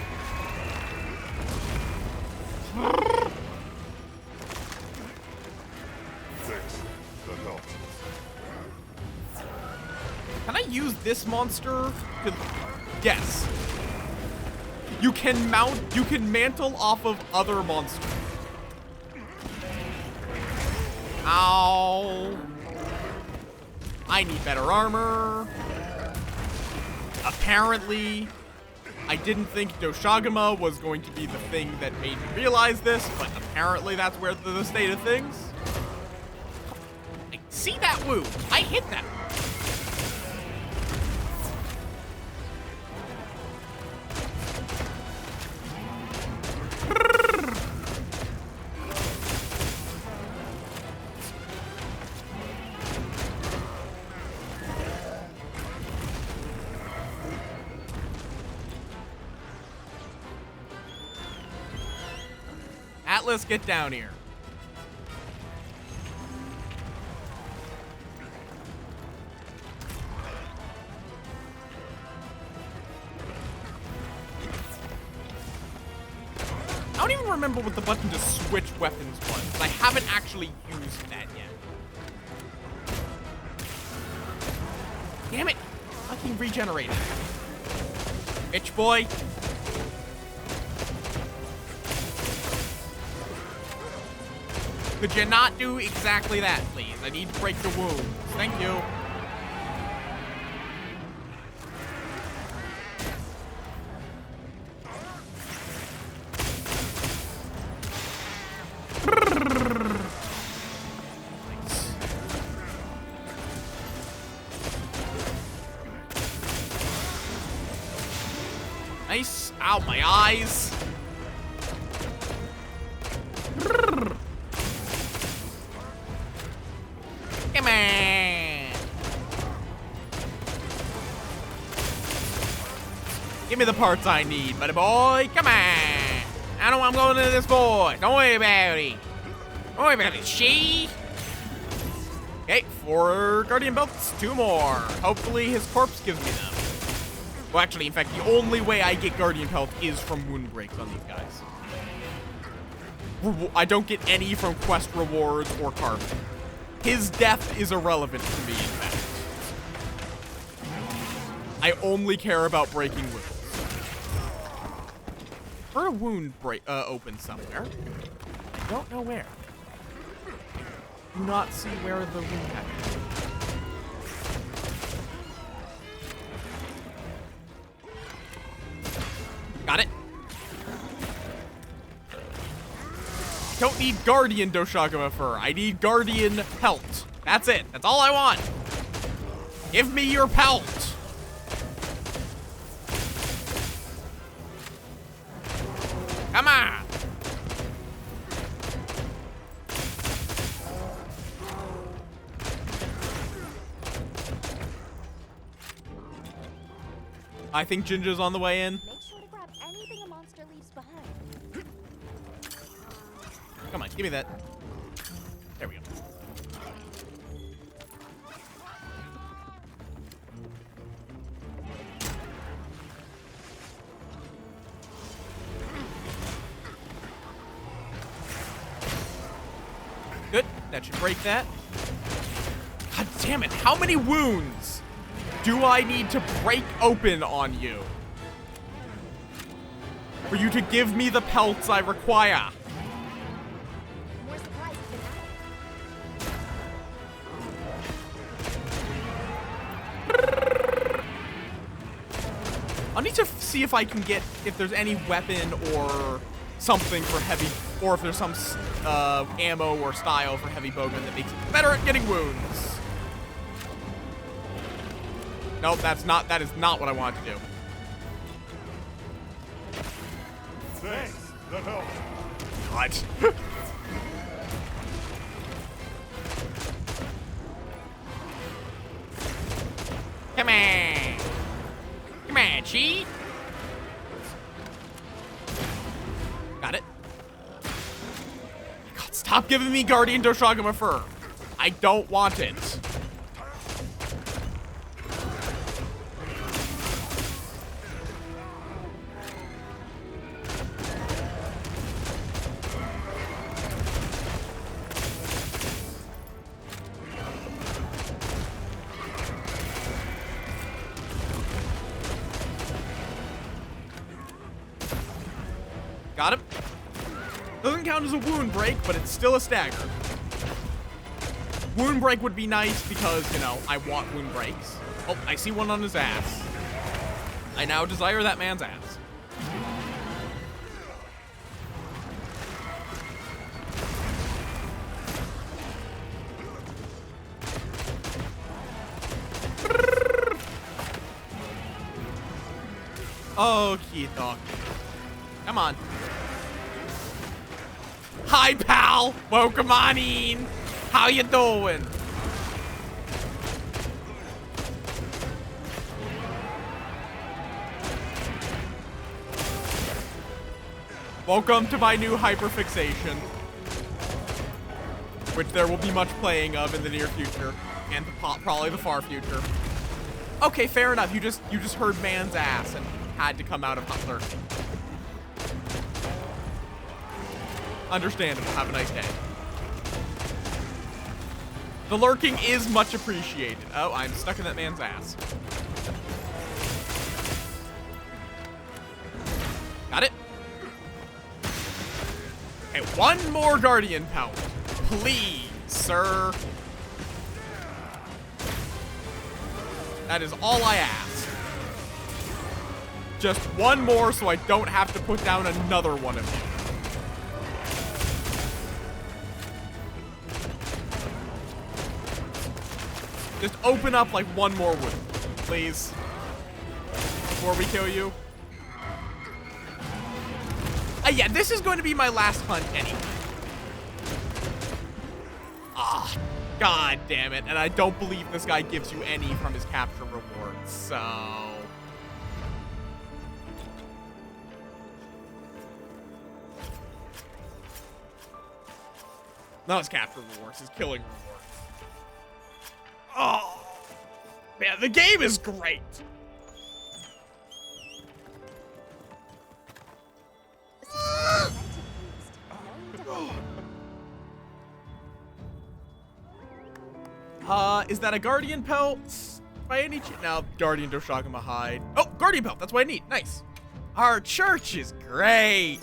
Thanks. That helped. Can I use this monster to... Yes. You can mantle off of other monsters. Ow. I need better armor. Apparently, I didn't think Doshagama was going to be the thing that made me realize this, but apparently that's where the state of things. I see that wound. I hit that. Atlas, get down here. I don't even remember what the button to switch weapons was, but I haven't actually used that yet. Damn it! Fucking regenerated. Bitch boy. Could you not do exactly that, please? I need to break the wounds. Thank you. Nice. Ow, my eyes. Come on. Give me the parts I need, buddy boy. Come on. I know I'm going into this boy. Don't worry about it. Don't worry about it, she. Okay, 4 Guardian Belts, 2 more. Hopefully his corpse gives me them. Well, actually, in fact, the only way I get Guardian Pelt is from wound breaks on these guys. I don't get any from quest rewards or carbon. His death is irrelevant to me, in fact. I only care about breaking wounds. For a wound break open somewhere. I don't know where. Do not see where the wound package is. Got it. Don't need Guardian Doshagama Fur. I need Guardian Pelt. That's it. That's all I want. Give me your pelt. Come on. I think Jinja's on the way in. Make sure to grab anything a monster leaves behind. Come on, give me that. There we go. Good. That should break that. God damn it. How many wounds do I need to break open on you for you to give me the pelts I require? More supplies than I'll need to see if I can get, if there's any weapon or something for heavy, or if there's some ammo or style for heavy bowgun that makes it better at getting wounds. Nope, that is not what I wanted to do. Thanks. That helped. What? Come on. Come on, cheat. Got it. God, stop giving me Guardian Doshagama Fur. I don't want it. Got him. Doesn't count as a wound break, but it's still a stagger. Wound break would be nice because, you know, I want wound breaks. Oh, I see one on his ass. I now desire that man's ass. Okie dokie. Come on. Hi, pal. Welcome on in. How you doing? Welcome to my new hyperfixation, which there will be much playing of in the near future, and probably the far future. Okay, fair enough. You just heard man's ass and had to come out of hot lurking. Understandable. Have a nice day. The lurking is much appreciated. Oh, I'm stuck in that man's ass. Got it. Okay, one more Guardian Pelt. Please, sir. That is all I ask. Just one more so I don't have to put down another one of you. Just open up like one more wound, please. Before we kill you. Yeah, this is going to be my last hunt anyway. Ah, god damn it. And I don't believe this guy gives you any from his capture rewards, so... Not his capture rewards, his killing rewards. Oh, man, the game is great. Is that a Guardian pelt? By any chance? No, Guardian Doshagama hide. Oh, Guardian pelt, that's what I need. Nice. Our church is great.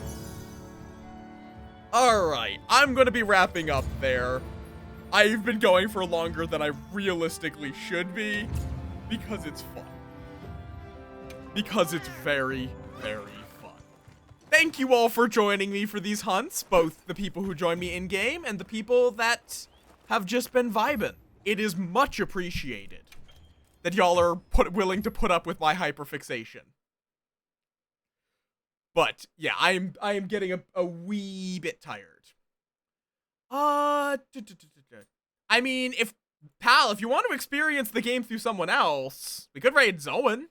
Alright, I'm gonna be wrapping up there. I've been going for longer than I realistically should be, because it's fun. Because it's very, very fun. Thank you all for joining me for these hunts, both the people who join me in-game and the people that have just been vibing. It is much appreciated that y'all are willing to put up with my hyperfixation. But yeah, I am getting a wee bit tired. I mean, if you want to experience the game through someone else, we could raid Zoe.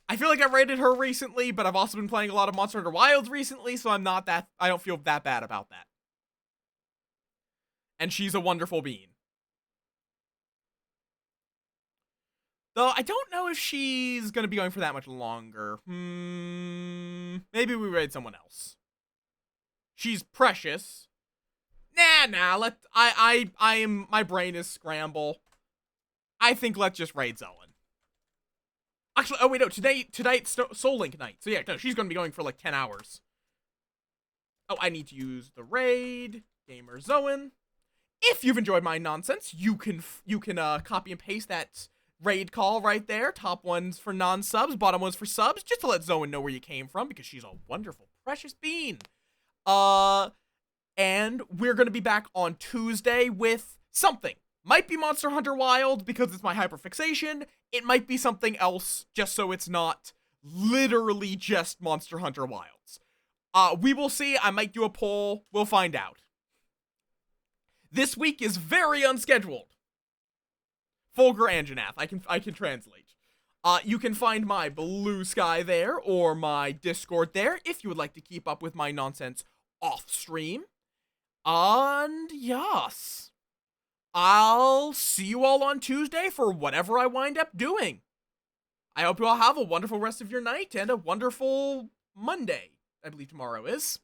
I feel like I raided her recently, but I've also been playing a lot of Monster Hunter Wilds recently, so I don't feel that bad about that. And she's a wonderful bean. Though, I don't know if she's gonna be going for that much longer. Maybe we raid someone else. She's precious. Nah, my brain is scramble. I think let's just raid Zoe. Actually, oh wait, no, tonight's Soul Link night. So yeah, no, she's gonna be going for like 10 hours. Oh, I need to use the raid, Gamer Zoe. If you've enjoyed my nonsense, you can copy and paste that raid call right there. Top one's for non-subs, bottom one's for subs, just to let Zoe know where you came from, because she's a wonderful, precious bean. And we're gonna be back on Tuesday with something. Might be Monster Hunter Wild, because it's my hyperfixation. It might be something else, just so it's not literally just Monster Hunter Wilds. We will see. I might do a poll. We'll find out. This week is very unscheduled. Fulgur Anjanath. I can translate. You can find my Blue Sky there, or my Discord there, if you would like to keep up with my nonsense off stream. And yes, I'll see you all on Tuesday for whatever I wind up doing. I hope you all have a wonderful rest of your night and a wonderful Monday, I believe tomorrow is.